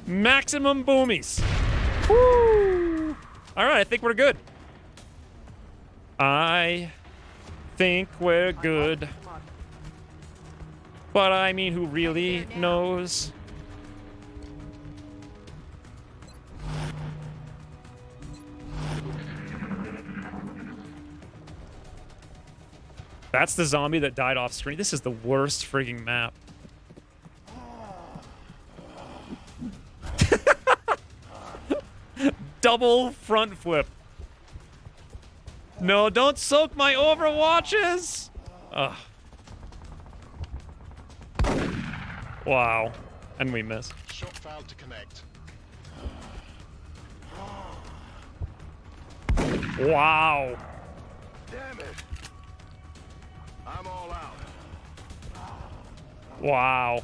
Maximum boomies. Woo! All right, I think we're good. I think we're good. But I mean, who really knows? That's the zombie that died off screen. This is the worst frigging map. Double front flip. No, don't soak my Overwatches! Ugh. Wow. And we missed. Shot failed to connect. Wow. Damn it. I'm all out. Wow.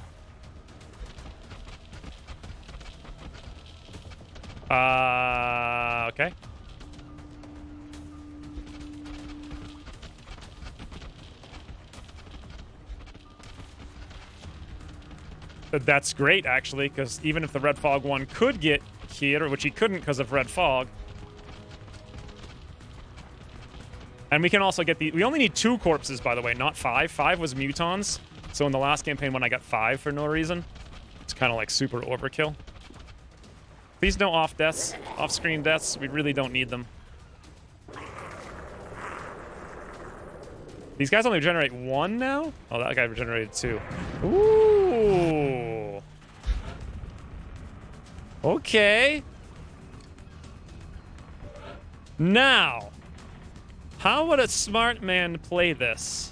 Okay. That's great, actually, because even if the Red Fog one could get here, which he couldn't because of Red Fog. And we can also get the... We only need 2 corpses, by the way, not 5. 5 was Mutons. So in the last campaign when I got 5 for no reason, it's kind of like super overkill. Please no off deaths, off-screen deaths. We really don't need them. These guys only regenerate 1 now? Oh, that guy regenerated 2. Ooh. Okay. Now, how would a smart man play this?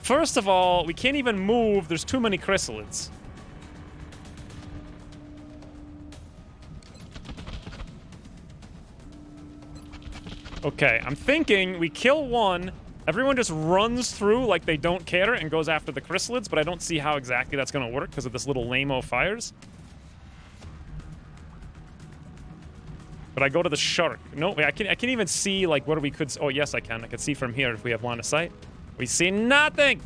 First of all, we can't even move. There's too many chrysalids. Okay, I'm thinking we kill 1. Everyone just runs through like they don't care and goes after the chrysalids, but I don't see how exactly that's going to work because of this little lame-o fires. Could I go to the shark? No, I can't even see, like, where we could... Oh, yes, I can. I can see from here if we have line of sight. We see nothing!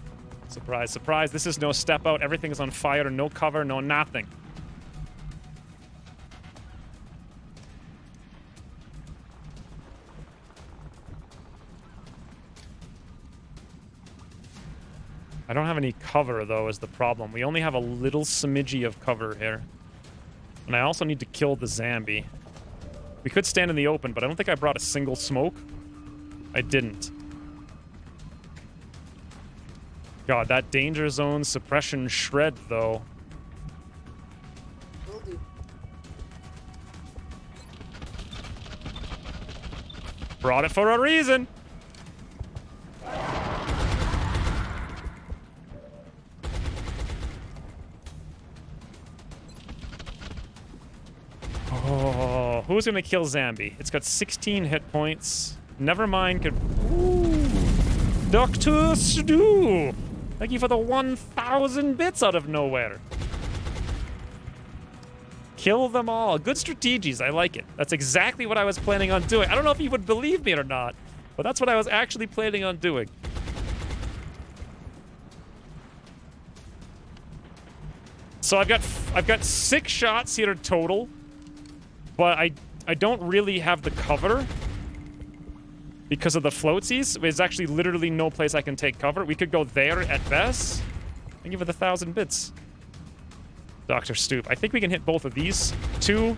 Surprise, surprise. This is no step out. Everything is on fire. No cover, no nothing. I don't have any cover, though, is the problem. We only have a little smidgy of cover here. And I also need to kill the zombie. We could stand in the open, but I don't think I brought a single smoke. I didn't. God, that danger zone suppression shred, though. Brought it for a reason. Oh, who's gonna kill Zambi? It's got 16 hit points. Never mind. Ooh, Dr. Stew! Thank you for the 1,000 bits out of nowhere. Kill them all. Good strategies. I like it. That's exactly what I was planning on doing. I don't know if you would believe me or not, but that's what I was actually planning on doing. So I've got 6 shots here total. But I don't really have the cover because of the floatsies. There's actually literally no place I can take cover. We could go there at best. Thank you for the 1,000 bits. Dr. Stoop. I think we can hit both of these. 2,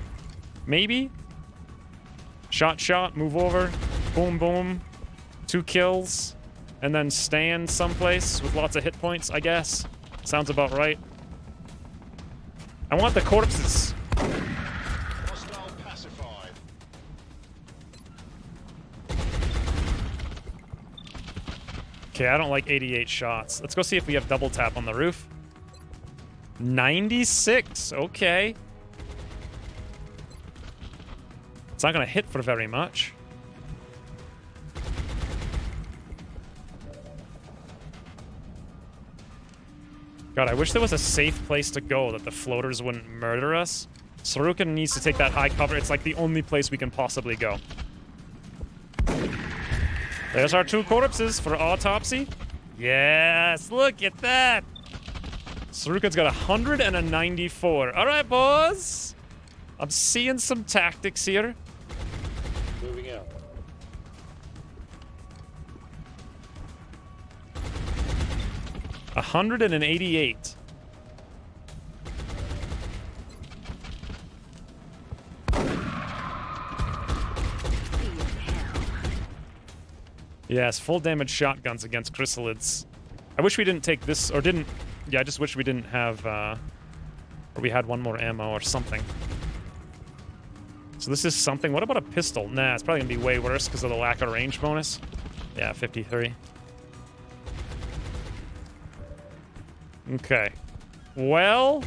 maybe. Shot, move over. Boom, boom. 2 kills. And then stand someplace with lots of hit points, I guess. Sounds about right. I want the corpses. Okay, I don't like 88 shots. Let's go see if we have double tap on the roof. 96. Okay. It's not going to hit for very much. God, I wish there was a safe place to go that the floaters wouldn't murder us. Sarukan needs to take that high cover. It's like the only place we can possibly go. There's our 2 corpses for autopsy. Yes, look at that. Sarukan's got 100 and a 94. All right, boys. I'm seeing some tactics here. Moving out. A 188. Yes, full damage shotguns against chrysalids. I wish we didn't take this, or didn't... Yeah, I just wish we didn't have, or we had one more ammo or something. So this is something. What about a pistol? Nah, it's probably gonna be way worse because of the lack of range bonus. Yeah, 53. Okay. Well...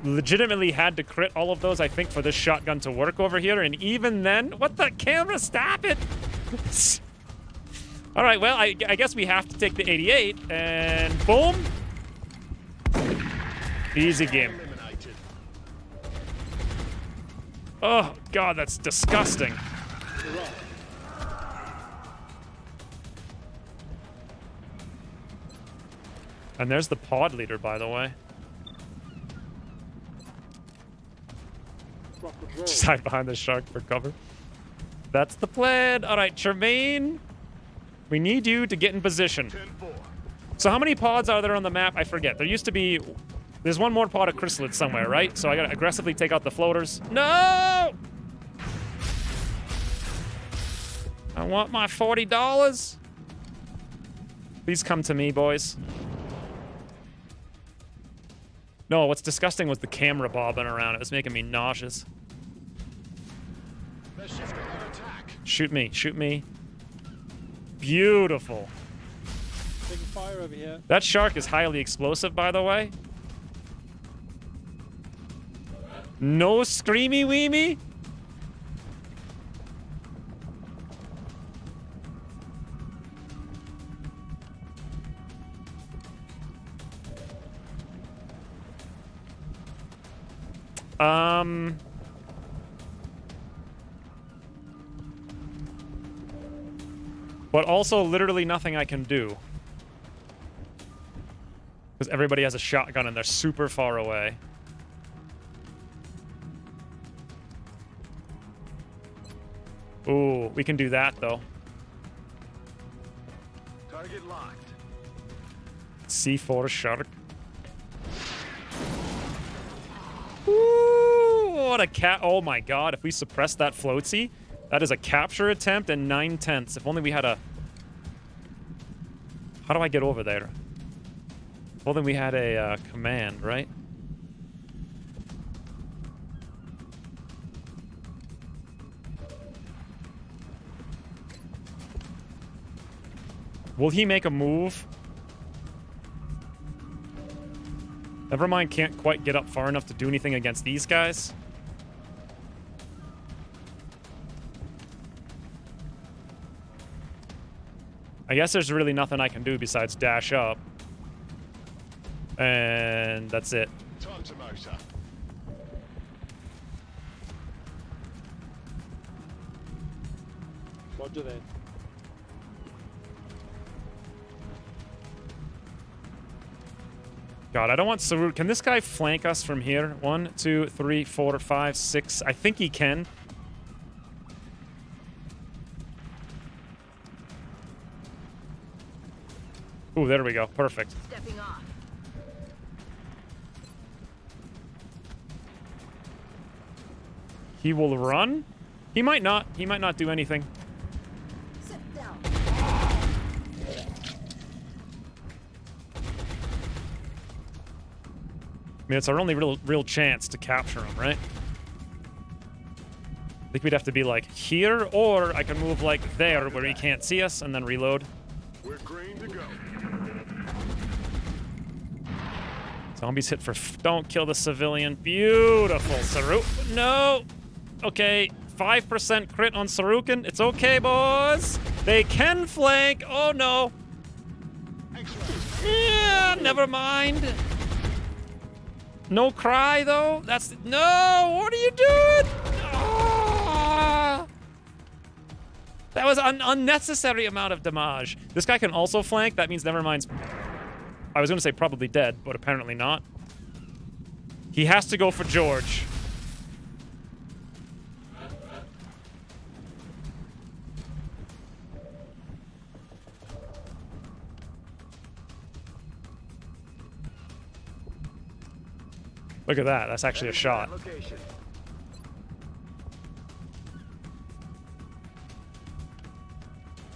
legitimately had to crit all of those, I think, for this shotgun to work over here. And even then... What the camera? Stop it! All right, well, I guess we have to take the 88. And boom! Easy game. Oh, God, that's disgusting. And there's the pod leader, by the way. Just hide behind the shark for cover. That's the plan. All right, Tremaine. We need you to get in position. So how many pods are there on the map? I forget. There used to be... There's one more pod of chrysalids somewhere, right? So I gotta aggressively take out the floaters. No! I want my $40. Please come to me, boys. No, what's disgusting was the camera bobbing around. It was making me nauseous. Shoot me, shoot me. Beautiful. Taking fire over here. That shark is highly explosive, by the way. No screamy weemy. But also literally nothing I can do. Because everybody has a shotgun and they're super far away. Ooh, we can do that though. Target locked. C4 shark. Ooh, what a cat! Oh my god! If we suppress that floatsy, that is a capture attempt and 9/10. If only we had a. How do I get over there? If only we had a command, right? Will he make a move? Nevermind can't quite get up far enough to do anything against these guys. I guess there's really nothing I can do besides dash up. And that's it. Time to motor. Roger then. God, I don't want Saruk. Can this guy flank us from here? 1, 2, 3, 4, 5, 6. I think he can. Ooh, there we go. Perfect. Stepping off. He will run? He might not. He might not do anything. Sit down. I mean, it's our only real chance to capture him, right? I think we'd have to be like here, or I can move like there where he can't see us and then reload. We're green to go. Zombies hit for... Don't kill the civilian. Beautiful, Saruk. No! Okay, 5% crit on Sarukin. It's okay, boys. They can flank. Oh, no. Yeah, never mind. No cry, though? That's... No! What are you doing? Ah! That was an unnecessary amount of damage. This guy can also flank. That means Nevermind's... I was going to say probably dead, but apparently not. He has to go for George. Look at that. That's actually a shot.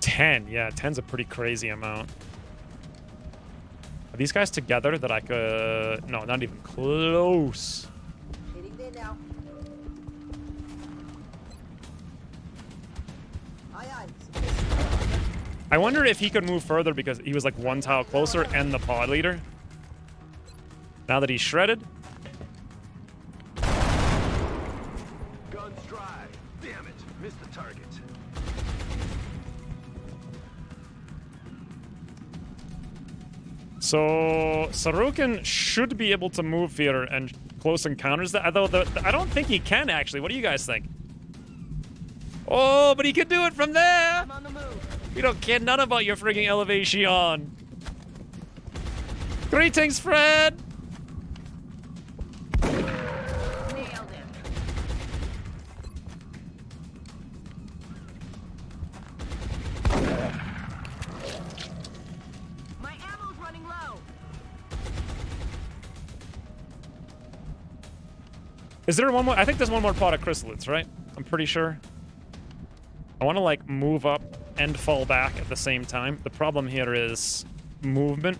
10. Yeah, 10's a pretty crazy amount. Are these guys together that I could... No, not even close. Hitting there now. Aye, aye. I wonder if he could move further because he was like one tile closer and the pod leader. Now that he's shredded. Guns dry. Damn it. Missed the target. So Sarukin should be able to move here and close encounters that. Although I don't think he can actually. What do you guys think? Oh, but he can do it from there. I'm on the move. We don't care none about your frigging elevation. Greetings, Fred. Nailed him. My ammo's running low. Is there one more? I think there's one more pot of chrysalids, right? I'm pretty sure. I want to like move up and fall back at the same time. The problem here is movement.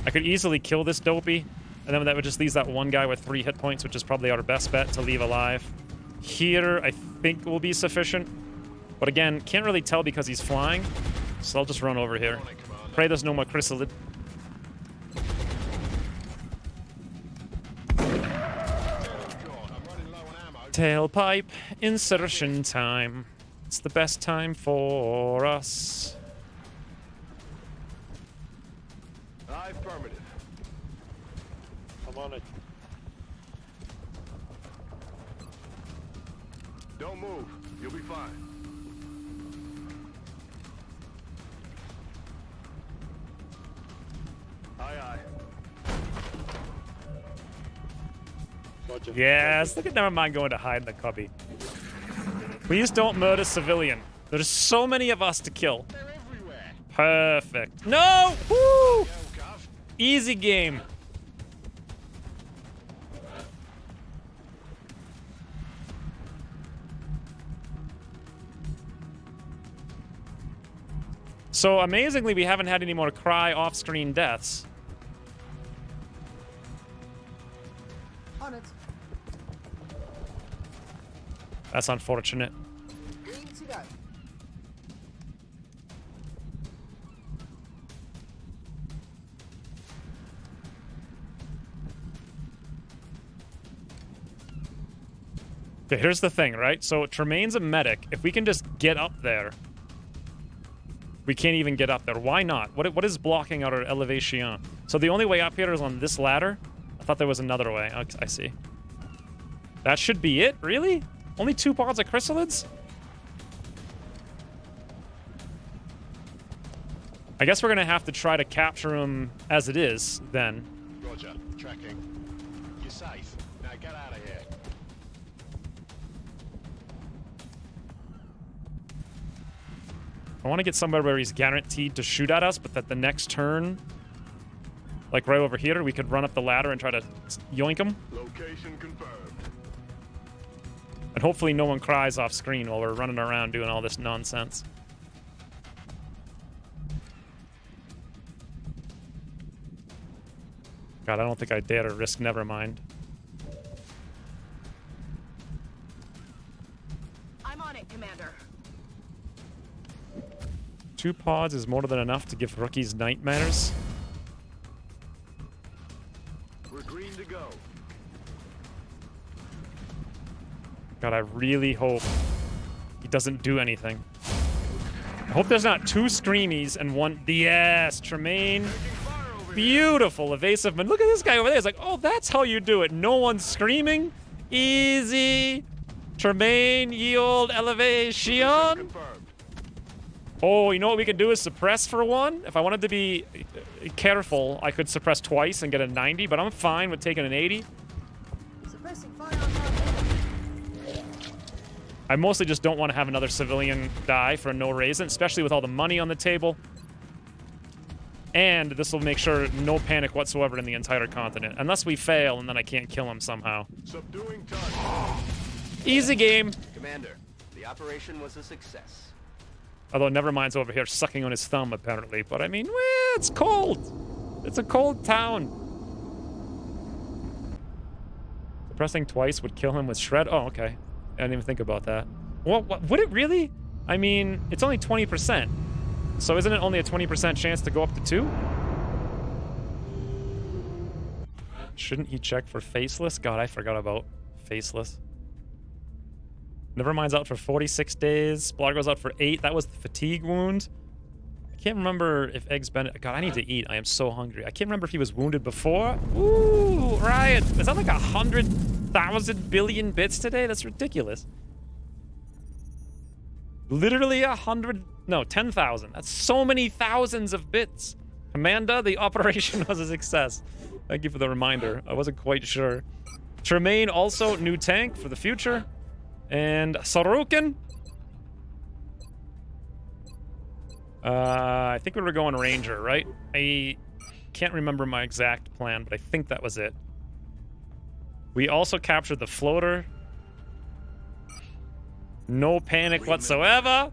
I could easily kill this dopey, and then that would just leave that one guy with 3 hit points, which is probably our best bet to leave alive. Here, I think will be sufficient. But again, can't really tell because he's flying. So I'll just run over here. Pray there's no more chrysalid. Tailpipe insertion time. It's the best time for us. Affirmative. I'm on it. Don't move. You'll be fine. Aye, aye. Roger. Yes, look at never mind going to hide in the cubby. Please don't murder civilian. There's so many of us to kill. Perfect. No! Woo! Easy game. So amazingly, we haven't had any more cry off-screen deaths. On it. That's unfortunate. Green to go. Okay, here's the thing, right? So Tremaine's a medic. If we can just get up there. We can't even get up there. Why not? What is blocking our elevation? So the only way up here is on this ladder? I thought there was another way. I see. That should be it? Really? Only 2 pods of chrysalids? I guess we're gonna have to try to capture him as it is, then. Roger. Tracking. You're safe. Now get out of here. I want to get somewhere where he's guaranteed to shoot at us, but that the next turn, like right over here, we could run up the ladder and try to yoink him. Location confirmed. And hopefully no one cries off screen while we're running around doing all this nonsense. God, I don't think I dare to risk Nevermind. I'm on it, Commander. 2 pods is more than enough to give rookies nightmares. We're green to go. God, I really hope he doesn't do anything. I hope there's not 2 screamies and 1... Yes, Tremaine. Beautiful evasive man. Look at this guy over there. He's like, oh, that's how you do it. No one's screaming. Easy. Tremaine, ye old elevation. Oh, you know what we could do is suppress for 1? If I wanted to be careful, I could suppress twice and get a 90, but I'm fine with taking an 80. Suppressing fire on target. I mostly just don't want to have another civilian die for no reason, especially with all the money on the table. And this will make sure no panic whatsoever in the entire continent. Unless we fail and then I can't kill him somehow. Subduing target. Easy game. Commander, the operation was a success. Although Nevermind's over here sucking on his thumb, apparently. But I mean, it's cold. It's a cold town. Suppressing twice would kill him with Shred. Oh, okay. I didn't even think about that. What would it really? I mean, it's only 20%. So isn't it only a 20% chance to go up to 2? Shouldn't he check for Faceless? God, I forgot about Faceless. Nevermind's out for 46 days. Blargo's out for 8. That was the fatigue wound. I can't remember if Eggs Bennett... God, I need to eat. I am so hungry. I can't remember if he was wounded before. Ooh, Riot. Is that like 100,000 billion bits today? That's ridiculous. Literally 100... No, 10,000. That's so many thousands of bits. Commander, the operation was a success. Thank you for the reminder. I wasn't quite sure. Tremaine, also new tank for the future. And Sorokin. I think we were going Ranger, right? I can't remember my exact plan, but I think that was it. We also captured the floater. No panic whatsoever.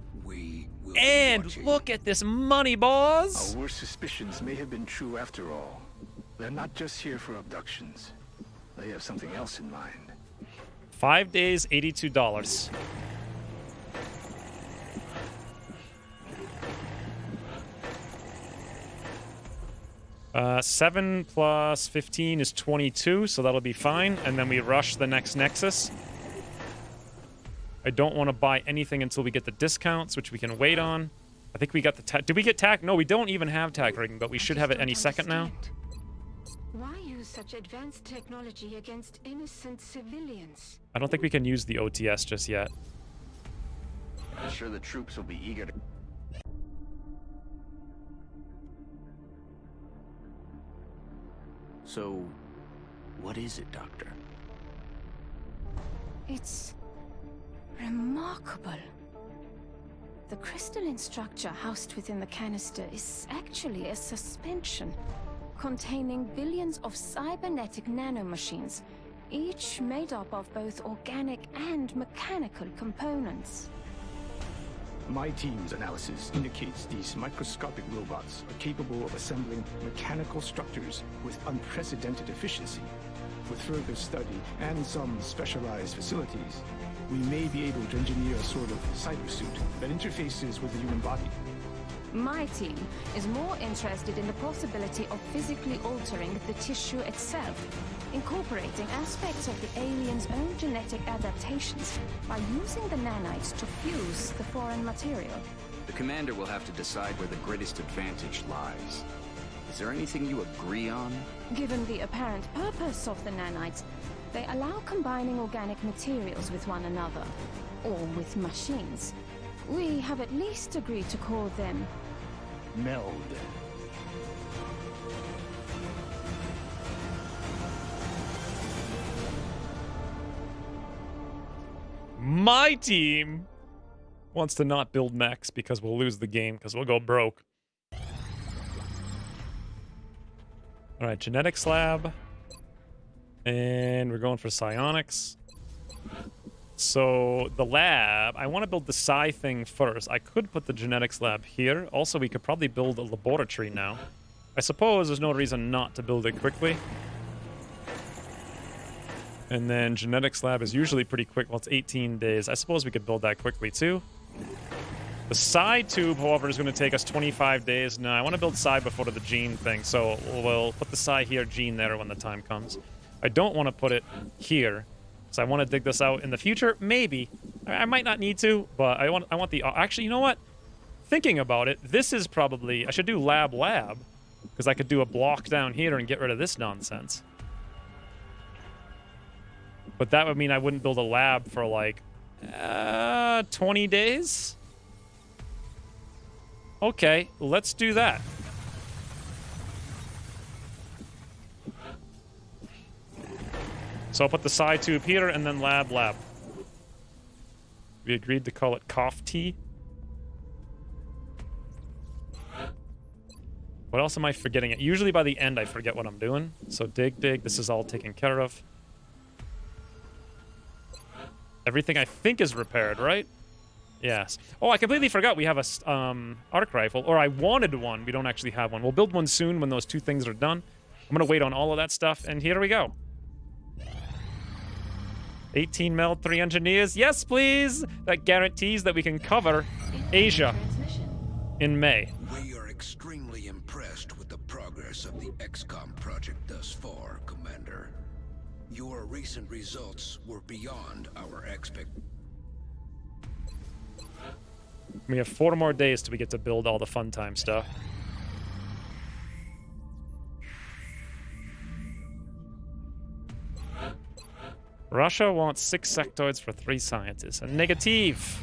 And look at this money, boss. Our worst suspicions may have been true after all. They're not just here for abductions. They have something else in mind. 5 days, $82. Seven plus 15 is 22, so that'll be fine. And then we rush the next Nexus. I don't want to buy anything until we get the discounts, which we can wait on. I think we got the tack. Did we get tack? No, we don't even have tack rigging, but we should have it any second now. Why use such advanced technology against innocent civilians? I don't think we can use the OTS just yet. sure the troops will be eager to... So, what is it, Doctor? It's remarkable. The crystalline structure housed within the canister is actually a suspension containing billions of cybernetic nanomachines, each made up of both organic and mechanical components. My team's analysis indicates these microscopic robots are capable of assembling mechanical structures with unprecedented efficiency. With further study and some specialized facilities, we may be able to engineer a sort of cybersuit that interfaces with the human body. My team is more interested in the possibility of physically altering the tissue itself, incorporating aspects of the alien's own genetic adaptations by using the nanites to fuse the foreign material. The commander will have to decide where the greatest advantage lies. Is there anything you agree on? Given the apparent purpose of the nanites, they allow combining organic materials with one another, or with machines. We have at least agreed to call them Meld. My team wants to not build mechs because we'll lose the game, because we'll go broke. Alright, genetics lab. And we're going for psionics. So, the lab, I want to build the psi thing first. I could put the genetics lab here. Also, we could probably build a laboratory now. I suppose there's no reason not to build it quickly. And then genetics lab is usually pretty quick. Well, it's 18 days. I suppose we could build that quickly, too. The psi tube, however, is going to take us 25 days. No, I want to build psi before the gene thing, so we'll put the psi here, gene there when the time comes. I don't want to put it here, so I want to dig this out in the future. Maybe. I might not need to, but I want the... Actually, you know what? Thinking about it, this is probably... I should do lab, because I could do a block down here and get rid of this nonsense. But that would mean I wouldn't build a lab for, like, 20 days? Okay, let's do that. So I'll put the psi tube here and then lab. We agreed to call it cough tea. What else am I forgetting? Usually by the end I forget what I'm doing. So dig. This is all taken care of. Everything I think is repaired, right? Yes. Oh, I completely forgot we have a arc rifle. Or I wanted one. We don't actually have one. We'll build one soon when those two things are done. I'm going to wait on all of that stuff. And here we go. 18 meld, 3 engineers. Yes, please! That guarantees that we can cover Asia in May. We are extremely impressed with the progress of the XCOM project thus far, Commander. Your recent results were beyond our expectations. We have 4 more days till we get to build all the fun time stuff. Russia wants 6 sectoids for 3 scientists. A negative.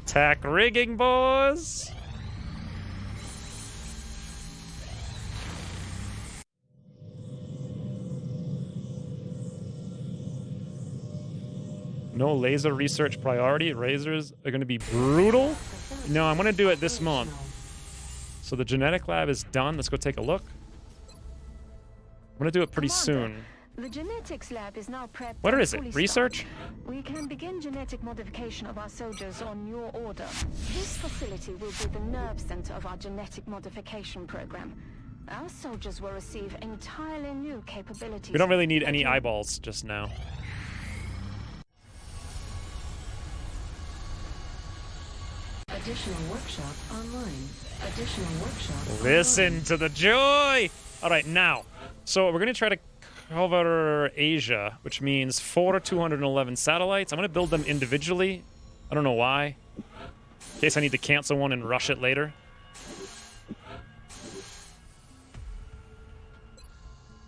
Attack rigging, boys. No laser research priority. Lasers are going to be brutal. No, I'm going to do it this month. So the genetic lab is done. Let's go take a look. I'm going to do it pretty soon. The genetics lab is now prepped. What is it? Research? We can begin genetic modification of our soldiers on your order. This facility will be the nerve center of our genetic modification program. Our soldiers will receive entirely new capabilities. We don't really need any eyeballs just now. Additional workshop online. Additional workshop. Listen to the joy! All right, now. So we're going to try to cover Asia, which means 4 211 satellites. I'm going to build them individually. I don't know why. In case I need to cancel one and rush it later.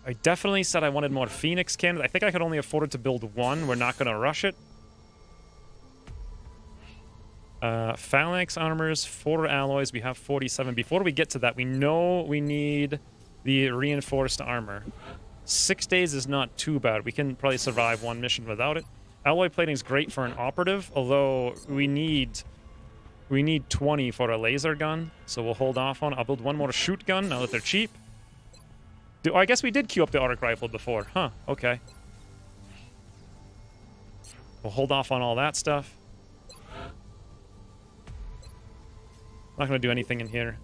I definitely said I wanted more Phoenix cannons. I think I could only afford to build one. We're not going to rush it. Phalanx armors, 4 alloys. We have 47. Before we get to that, we know we need the reinforced armor. 6 days is not too bad. We can probably survive 1 mission without it. Alloy plating is great for an operative, although we need 20 for a laser gun, so we'll hold off on it. I'll build 1 more shoot gun now that they're cheap. I guess we did queue up the arc rifle before. Huh, okay. We'll hold off on all that stuff. Not going to do anything in here.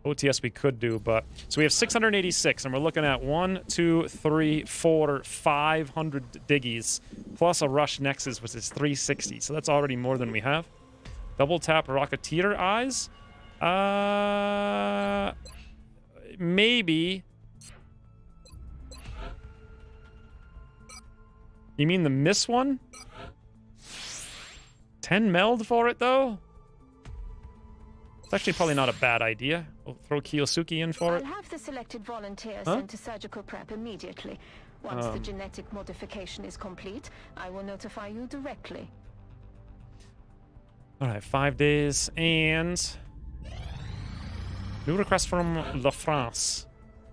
OTS we could do, but... So we have 686, and we're looking at 1, 2, 3, 4, 500 diggies, plus a rush nexus, which is 360. So that's already more than we have. Double tap Rocketeer eyes. Maybe. You mean the miss one? 10 meld for it, though? It's actually probably not a bad idea. We'll throw Kiyosuke in for it. I'll have the selected volunteer sent to surgical prep immediately. Once the genetic modification is complete, I will notify you directly. Alright, 5 days, and... New request from La France.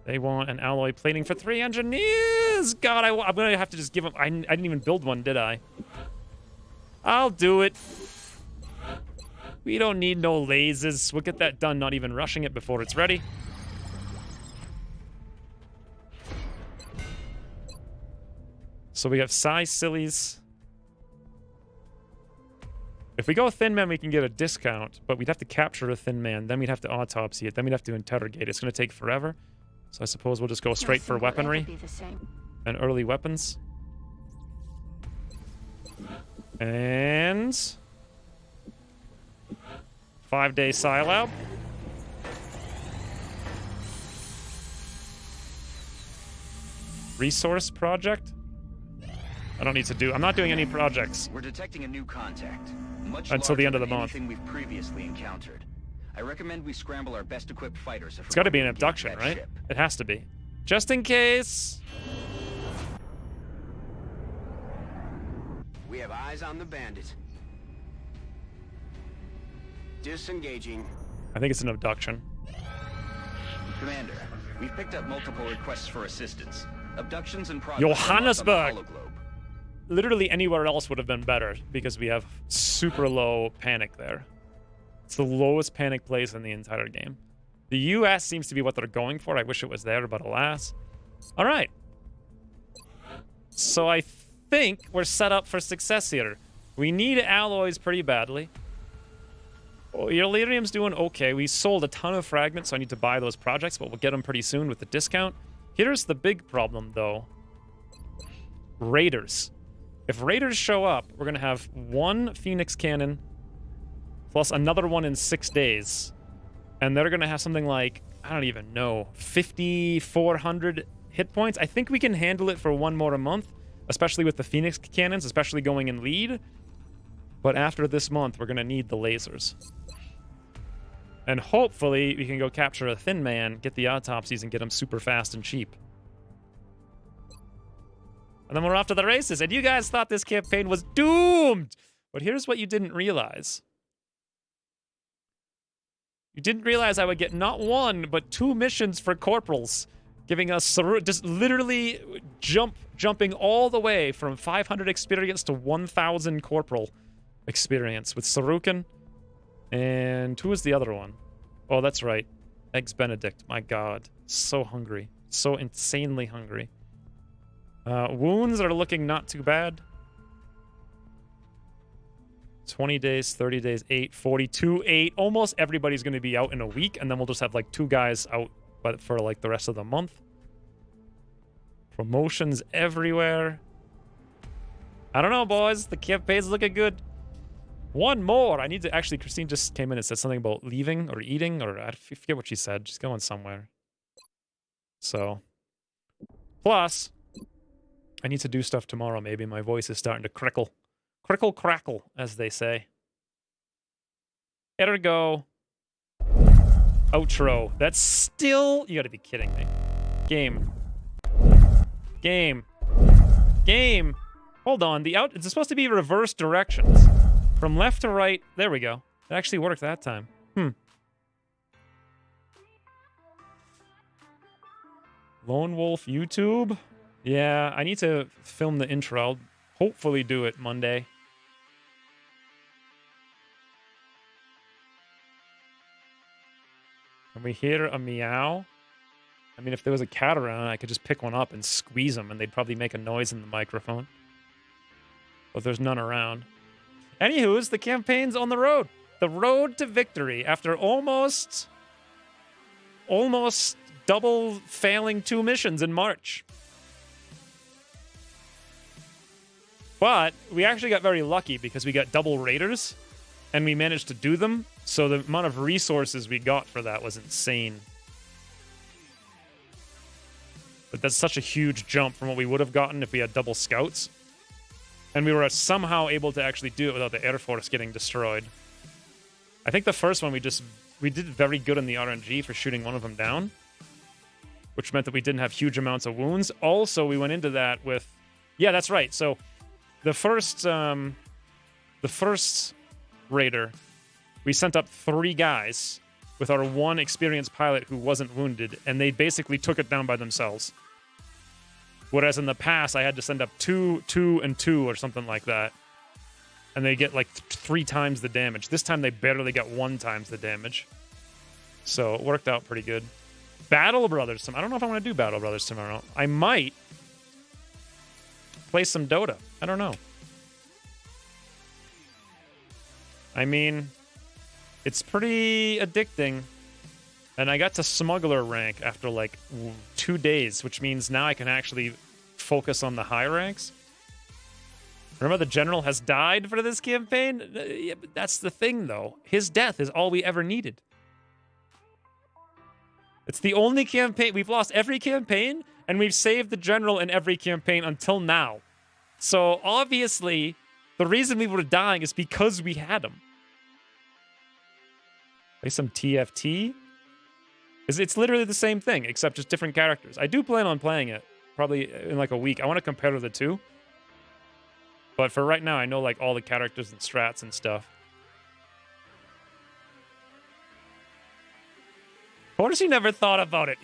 They want an alloy plating for 3 engineers! God, I'm gonna have to just give them... I didn't even build one, did I? I'll do it. We don't need no lasers. We'll get that done, not even rushing it before it's ready. So we have size sillies. If we go Thin Man, we can get a discount, but we'd have to capture a Thin Man, then we'd have to autopsy it, then we'd have to interrogate it. It's going to take forever. So I suppose we'll just go straight for weaponry and early weapons. And... 5-day Scilab. Resource project? I don't need to do... I'm not doing any projects. We're detecting a new contact. Much until the end of the month. Anything we've previously encountered. I recommend we scramble our best equipped fighters. It's got to be an abduction, right? Ship. It has to be. Just in case. We have eyes on the bandit. Disengaging. I think it's an abduction. Commander, we've picked up multiple requests for assistance. Abductions and progress. Johannesburg! Literally anywhere else would have been better because we have super low panic there. It's the lowest panic place in the entire game. The US seems to be what they're going for. I wish it was there, but alas. All right. So I think we're set up for success here. We need alloys pretty badly. Oh, Elerium's doing okay. We sold a ton of fragments, so I need to buy those projects, but we'll get them pretty soon with the discount. Here's the big problem, though. Raiders. If Raiders show up, we're going to have 1 Phoenix cannon plus another one in 6 days. And they're going to have something like, I don't even know, 5,400 hit points. I think we can handle it for 1 more a month, especially with the Phoenix cannons, especially going in lead. But after this month, we're going to need the lasers. And hopefully, we can go capture a Thin Man, get the autopsies, and get them super fast and cheap. And then we're off to the races. And you guys thought this campaign was doomed! But here's what you didn't realize. You didn't realize I would get not 1, but 2 missions for corporals, giving us just literally jumping all the way from 500 experience to 1,000 corporal experience with Sarukan. And who was the other one? Oh, that's right. Eggs Benedict. My god. So hungry. So insanely hungry. Wounds are looking not too bad. 20 days, 30 days, 8, 42, 8. Almost everybody's going to be out in a week, and then we'll just have like 2 guys out for like the rest of the month. Promotions everywhere. I don't know, boys. The campaign's looking good. 1 more. I need to... Actually, Christine just came in and said something about leaving or eating, or I forget what she said. She's going somewhere. So. Plus, I need to do stuff tomorrow, maybe. My voice is starting to crickle. Crickle crackle, as they say. Ergo. Outro. That's still... You gotta be kidding me. Game. Game. Game. Hold on. It's supposed to be reverse directions. From left to right. There we go. It actually worked that time. Lone Wolf YouTube? Yeah, I need to film the intro. I'll hopefully do it Monday. Can we hear a meow? I mean, if there was a cat around, I could just pick one up and squeeze them, and they'd probably make a noise in the microphone. But there's none around. Anywho's, the campaign's on the road. The road to victory after almost double failing 2 missions in March. But we actually got very lucky because we got double raiders, and we managed to do them. So the amount of resources we got for that was insane. But that's such a huge jump from what we would have gotten if we had double scouts. And we were somehow able to actually do it without the Air Force getting destroyed. I think the first one we did very good in the RNG for shooting one of them down, which meant that we didn't have huge amounts of wounds. Also, we went into that with... Yeah, that's right. So the first raider, we sent up 3 guys with our 1 experienced pilot who wasn't wounded, and they basically took it down by themselves. Whereas in the past, I had to send up 2, 2, and 2 or something like that. And they get like 3 times the damage. This time they barely got 1 times the damage. So it worked out pretty good. Battle Brothers. I don't know if I want to do Battle Brothers tomorrow. I might play some Dota. I don't know. I mean, it's pretty addicting. And I got to smuggler rank after like 2 days, which means now I can actually focus on the high ranks. Remember, the general has died for this campaign? Yeah, but that's the thing, though. His death is all we ever needed. It's the only campaign. We've lost every campaign, and we've saved the general in every campaign until now. So, obviously, the reason we were dying is because we had him. Play some TFT? It's literally the same thing, except just different characters. I do plan on playing it, probably in like a week. I want to compare the 2. But for right now, I know like all the characters and strats and stuff. Of course he never thought about it.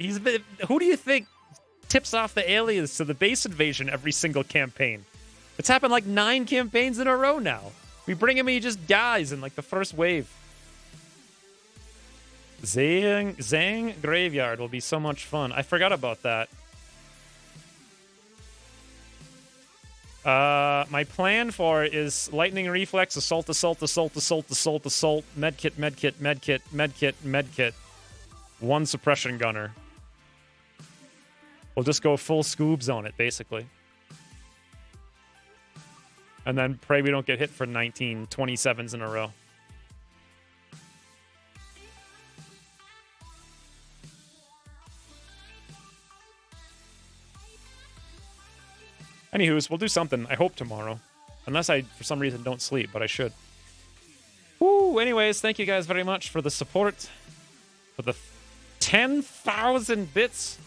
Who do you think tips off the aliens to the base invasion every single campaign? It's happened like 9 campaigns in a row now. We bring him and he just dies in like the first wave. Zang Graveyard will be so much fun. I forgot about that. My plan for it is Lightning Reflex, Assault, Assault, Assault, Assault, Assault, Assault, Medkit, Medkit, Medkit, Medkit, Medkit, 1 Suppression Gunner. We'll just go full scoobs on it, basically. And then pray we don't get hit for 19 27s in a row. Anywho's, we'll do something, I hope, tomorrow. Unless I, for some reason, don't sleep, but I should. Woo! Anyways, thank you guys very much for the support. For the 10,000 bits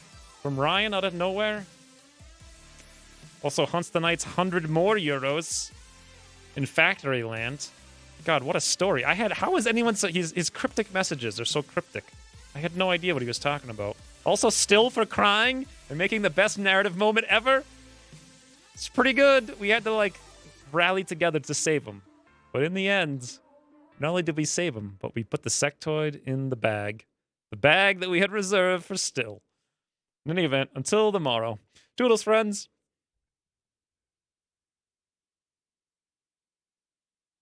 from Ryan out of nowhere. Also, Hunts the Knight's 100 more euros in Factory Land. God, what a story. How is anyone so... His cryptic messages are so cryptic. I had no idea what he was talking about. Also, still for crying and making the best narrative moment ever. It's pretty good. We had to, like, rally together to save him. But in the end, not only did we save him, but we put the sectoid in the bag. The bag that we had reserved for Still. In any event, until tomorrow. Toodles, friends.